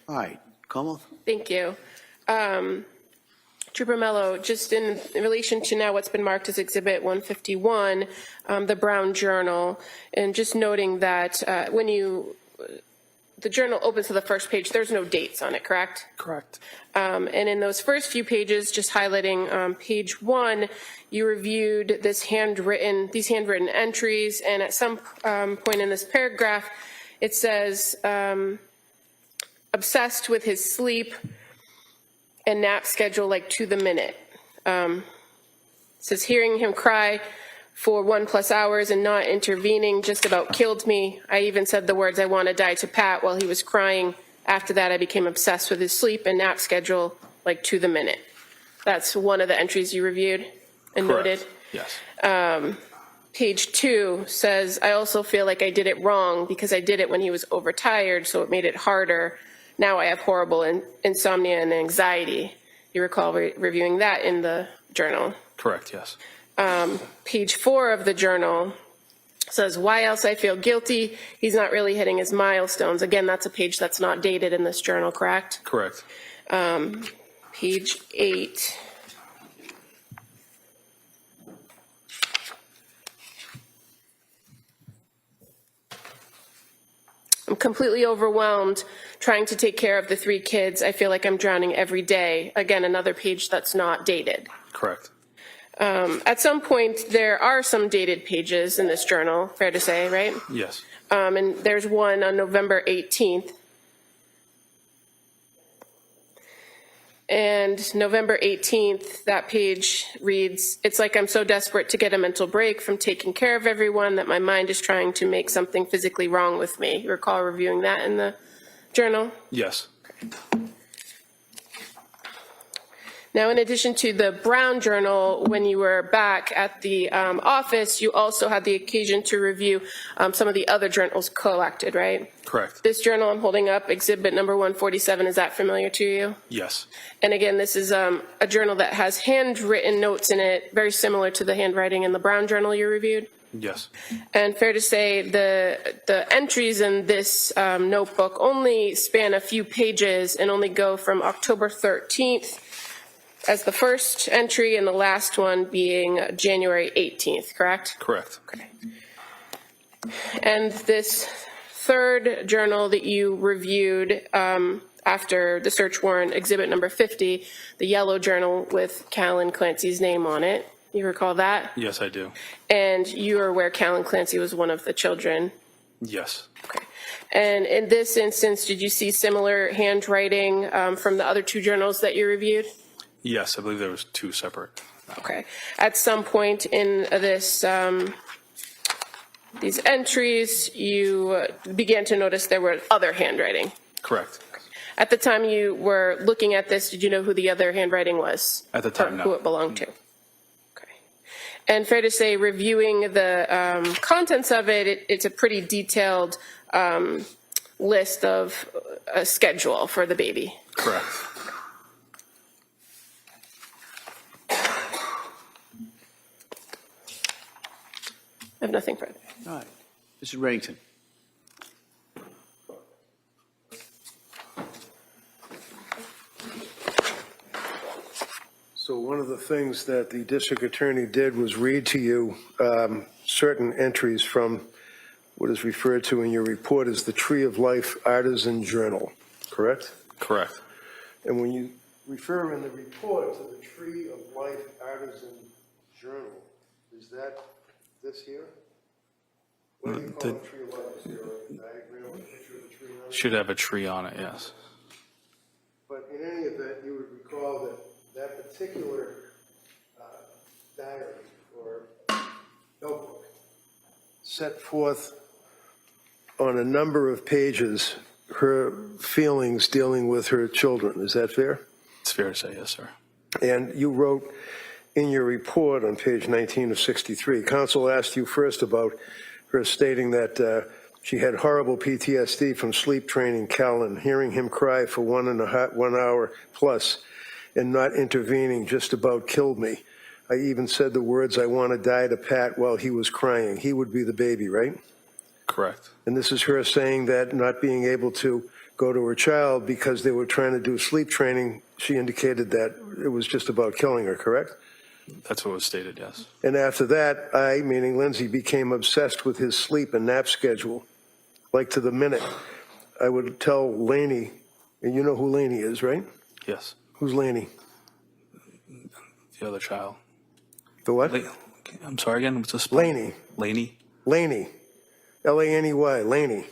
All right, Kamal? Thank you. Trooper Mello, just in relation to now what's been marked as Exhibit 151, the Brown Journal, and just noting that when the journal opens to the first page, there's no dates on it, correct? Correct. And in those first few pages, just highlighting page 1, you reviewed these handwritten entries, and at some point in this paragraph, it says, obsessed with his sleep and nap schedule like to the minute. It says, hearing him cry for 1+ hours and not intervening just about killed me. I even said the words, I want to die to Pat while he was crying. After that, I became obsessed with his sleep and nap schedule like to the minute. That's one of the entries you reviewed and noted. Yes. Page 2 says, I also feel like I did it wrong because I did it when he was overtired, so it made it harder. Now I have horrible insomnia and anxiety. You recall reviewing that in the journal? Correct, yes. Page 4 of the journal says, why else I feel guilty? He's not really hitting his milestones. Again, that's a page that's not dated in this journal, correct? Correct. Page 8. I'm completely overwhelmed trying to take care of the 3 kids. I feel like I'm drowning every day. Again, another page that's not dated. Correct. At some point, there are some dated pages in this journal, fair to say, right? Yes. And there's one on November 18th. And November 18th, that page reads, it's like I'm so desperate to get a mental break from taking care of everyone that my mind is trying to make something physically wrong with me. You recall reviewing that in the journal? Yes. Now, in addition to the Brown Journal, when you were back at the office, you also had the occasion to review some of the other journals collected, right? Correct. This journal I'm holding up, exhibit number 147, is that familiar to you? Yes. And again, this is a journal that has handwritten notes in it, very similar to the handwriting in the Brown Journal you reviewed? Yes. And fair to say the entries in this notebook only span a few pages and only go from October 13th as the first entry and the last one being January 18th, correct? Correct. Okay. And this third journal that you reviewed after the search warrant, exhibit number 50, the yellow journal with Callan Clancy's name on it, you recall that? Yes, I do. And you are aware Callan Clancy was one of the children? Yes. Okay. And in this instance, did you see similar handwriting from the other two journals that you reviewed? Yes, I believe there was two separate. Okay. At some point in this, these entries, you began to notice there were other handwriting. Correct. At the time you were looking at this, did you know who the other handwriting was? At the time, or no. Who it belonged to? Okay. And fair to say, reviewing the contents of it, it's a pretty detailed list of a schedule for the baby. Correct. I have nothing further. All right. Mr. Reddington. So one of the things that the district attorney did was read to you certain entries from what is referred to in your report as the Tree of Life Artisan Journal, correct? Correct. And when you refer in the report to the Tree of Life Artisan Journal, is that this here? What do you call a Tree of Life? Is there a diagram, a picture of the tree on it? Should have a tree on it, yes. But in any event, you would recall that that particular diary or notebook set forth on a number of pages her feelings dealing with her children. Is that fair? It's fair to say, yes, sir. And you wrote in your report on page 19 of 63, counsel asked you first about her stating that she had horrible PTSD from sleep training Callan, hearing him cry for 1 hour plus and not intervening just about killed me. I even said the words, "I want to die" to Pat while he was crying. He would be the baby, right? Correct. And this is her saying that not being able to go to her child because they were trying to do sleep training, she indicated that it was just about killing her, correct? That's what was stated, yes. And after that, I, meaning Lindsay, became obsessed with his sleep and nap schedule. Like to the minute, I would tell Laney, and you know who Laney is, right? Yes. Who's Laney? The other child. The what? I'm sorry again, what's this? Laney. Laney? Laney. L-A-N-E-Y, Laney.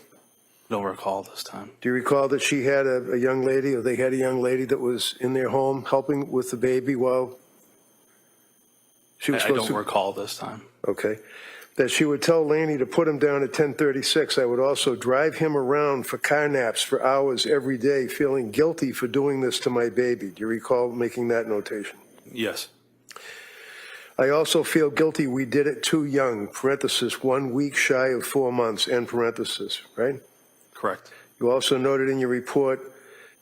Don't recall this time. Do you recall that she had a young lady, or they had a young lady that was in their home helping with the baby while she was I supposed don't to? recall this time. Okay. That she would tell Laney to put him down at 10:36. I would also drive him around for car naps for hours every day, feeling guilty for doing this to my baby. Do you recall making that notation? Yes. I also feel guilty we did it too young, parenthesis, 1 week shy of 4 months, end parenthesis, right? Correct. You also noted in your report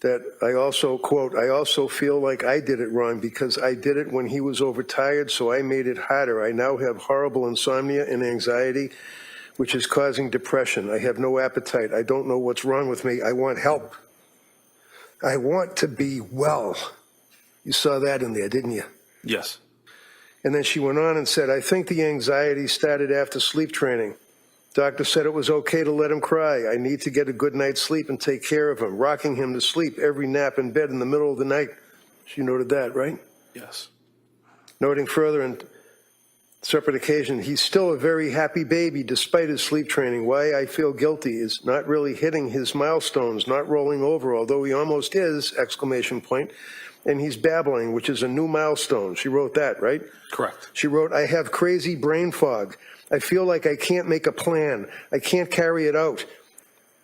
that I also, quote, I also feel like I did it wrong because I did it when he was overtired, so I made it harder. I now have horrible insomnia and anxiety, which is causing depression. I have no appetite. I don't know what's wrong with me. I want help. I want to be well. You saw that in there, didn't you? Yes. And then she went on and said, I think the anxiety started after sleep training. Doctor said it was okay to let him cry. I need to get a good night's sleep and take care of him, rocking him to sleep every nap in bed in the middle of the night. She noted that, right? Yes. Noting further in separate occasion, he's still a very happy baby despite his sleep training. Why I feel guilty is not really hitting his milestones, not rolling over, although he almost is, exclamation point. And he's babbling, which is a new milestone. She wrote that, right? Correct. She wrote, I have crazy brain fog. I feel like I can't make a plan. I can't carry it out.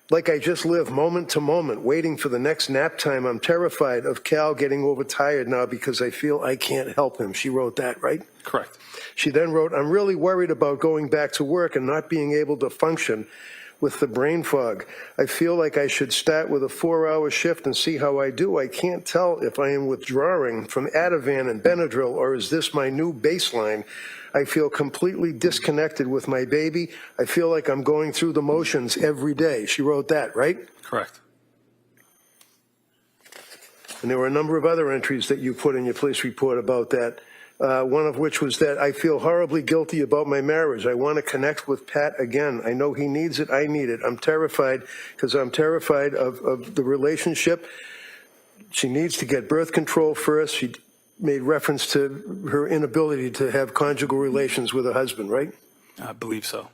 Like I just live moment to moment, waiting for the next nap time. I'm terrified of Cal getting overtired now because I feel I can't help him. She wrote that, right? Correct. She then wrote, I'm really worried about going back to work and not being able to function with the brain fog. I feel like I should start with a 4-hour shift and see how I do. I can't tell if I am withdrawing from Ativan and Benadryl, or is this my new baseline? I feel completely disconnected with my baby. I feel like I'm going through the motions every day. She wrote that, right? Correct. And there were a number of other entries that you put in your police report about that. One of which was that I feel horribly guilty about my marriage. I want to connect with Pat again. I know he needs it. I need it. I'm terrified because I'm terrified of the relationship. She needs to get birth control first. She made reference to her inability to have conjugal relations with her husband, right? I believe so.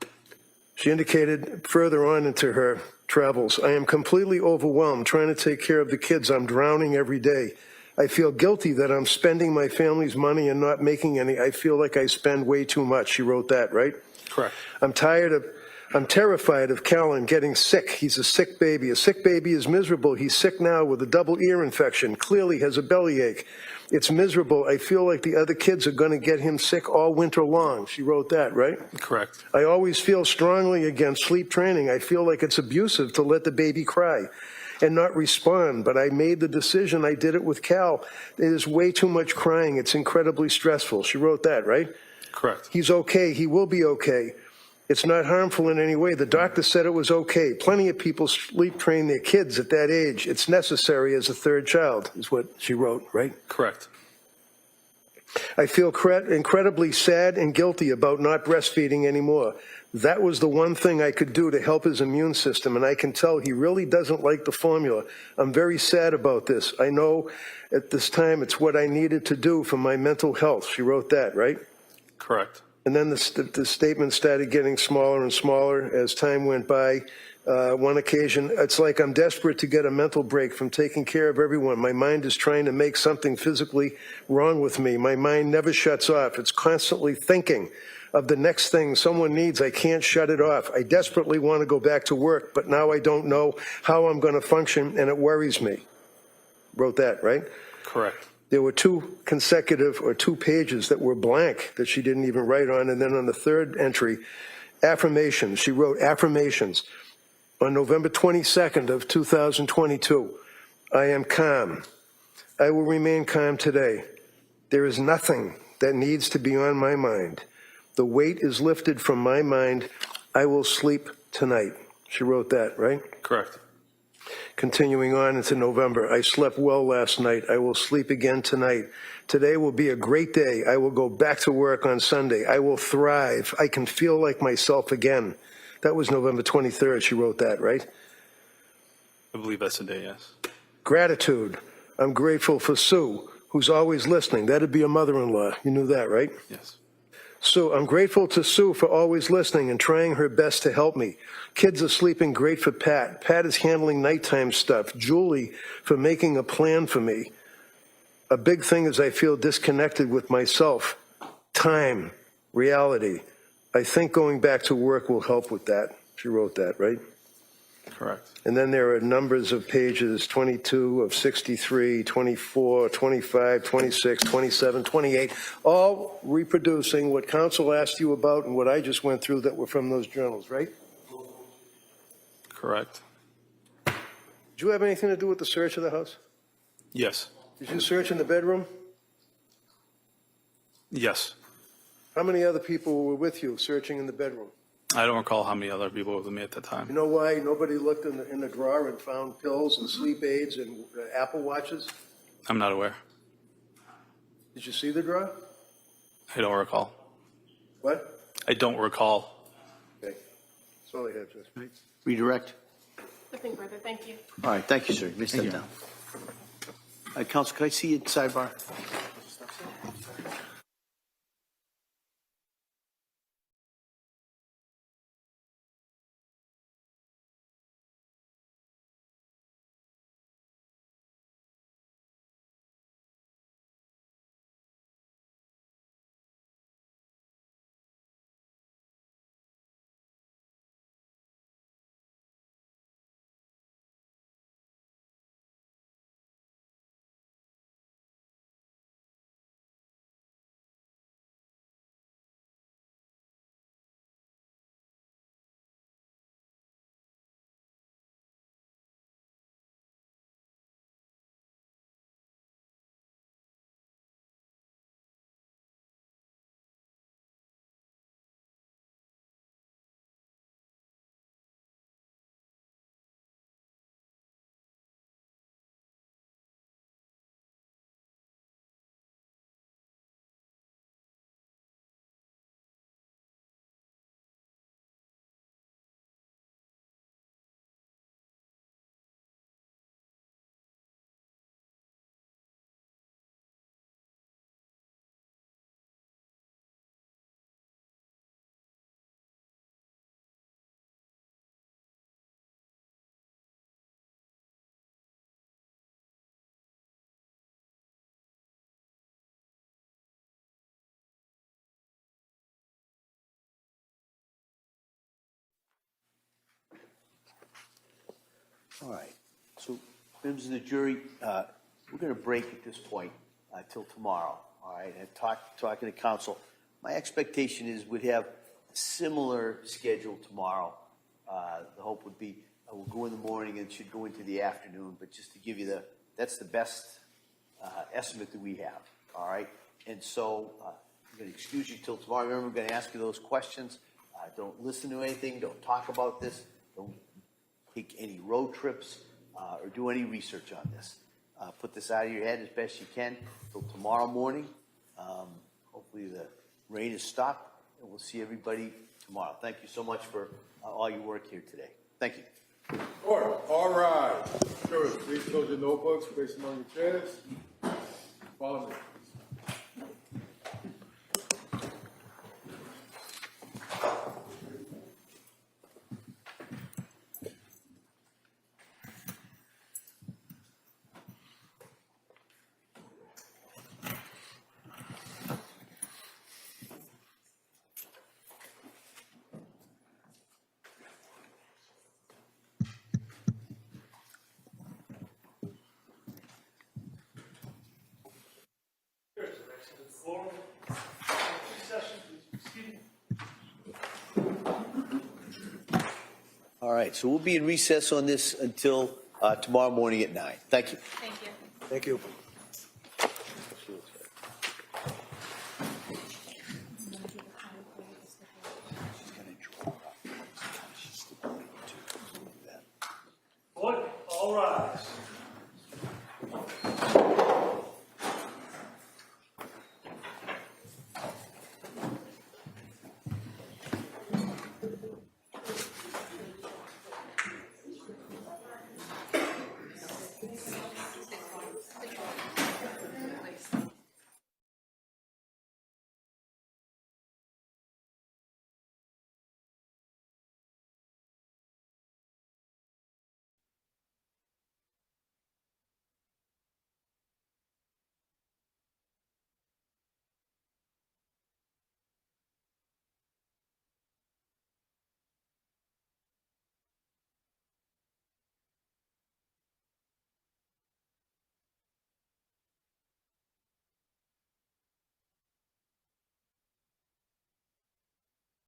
She indicated further on into her travels, I am completely overwhelmed trying to take care of the kids. I'm drowning every day. I feel guilty that I'm spending my family's money and not making any. I feel like I spend way too much. She wrote that, right? Correct. I'm terrified of Callan getting sick. He's a sick baby. A sick baby is miserable. He's sick now with a double ear infection. Clearly has a bellyache. It's miserable. I feel like the other kids are going to get him sick all winter long. She wrote that, right? Correct. I always feel strongly against sleep training. I feel like it's abusive to let the baby cry and not respond, but I made the decision. I did it with Cal. It is way too much crying. It's incredibly stressful. She wrote that, right? Correct. He's okay. He will be okay. It's not harmful in any way. The doctor said it was okay. Plenty of people sleep train their kids at that age. It's necessary as a third child, is what she wrote, right? Correct. I feel incredibly sad and guilty about not breastfeeding anymore. That was the one thing I could do to help his immune system, and I can tell he really doesn't like the formula. I'm very sad about this. I know at this time it's what I needed to do for my mental health. She wrote that, right? Correct. And then the statement started getting smaller and smaller as time went by. One occasion, it's like I'm desperate to get a mental break from taking care of everyone. My mind is trying to make something physically wrong with me. My mind never shuts off. It's constantly thinking of the next thing someone needs. I can't shut it off. I desperately want to go back to work, but now I don't know how I'm going to function, and it worries me. Wrote that, right? Correct. There were two pages that were blank that she didn't even write on. And then on the third entry, affirmations. She wrote affirmations. On November 22nd of 2022, I am calm. I will remain calm today. There is nothing that needs to be on my mind. The weight is lifted from my mind. I will sleep tonight. She wrote that, right? Correct. Continuing on into November, I slept well last night. I will sleep again tonight. Today will be a great day. I will go back to work on Sunday. I will thrive. I can feel like myself again. That was November 23rd. She wrote that, right? I believe that's the day, yes. Gratitude. I'm grateful for Sue, who's always listening. That'd be a mother-in-law. You knew that, right? Yes. Sue, I'm grateful to Sue for always listening and trying her best to help me. Kids are sleeping great for Pat. Pat is handling nighttime stuff. Julie for making a plan for me. A big thing is I feel disconnected with myself. Time, reality. I think going back to work will help with that. She wrote that, right? Correct. And then there are numbers of pages, 22 of 63, 24, 25, 26, 27, 28, all reproducing what counsel asked you about and what I just went through that were from those journals, right? Correct. Did you have anything to do with the search of the house? Yes. Did you search in the bedroom? Yes. How many other people were with you searching in the bedroom? I don't recall how many other people were with me at the time. You know why nobody looked in the drawer and found pills and sleep aids and Apple Watches? I'm not aware. Did you see the drawer? I don't recall. What? I don't recall. Okay. That's all I have, Judge. Redirect. Nothing further, thank you. All right, thank you, sir. You may step down. All right, Counsel, can I see you at sidebar? All right. So, members of the jury, we're going to break at this point till tomorrow. All right. And talking to counsel, my expectation is we'd have a similar schedule tomorrow. The hope would be we'll go in the morning and it should go into the afternoon. But just to give you that's the best estimate that we have. All right. And so I'm going to excuse you till tomorrow. Remember, I'm going to ask you those questions. Don't listen to anything. Don't talk about this. Don't take any road trips or do any research on this. Put this out of your head as best you can till tomorrow morning. Hopefully the rain has stopped, and we'll see everybody tomorrow. Thank you so much for all your work here today. Thank you. Court, all rise. Jurors, please close your notebooks, place them on your chairs. Follow me. All right, so we'll be in recess on this until tomorrow morning at 9. Thank you. Thank you. Thank you. Court, all rise.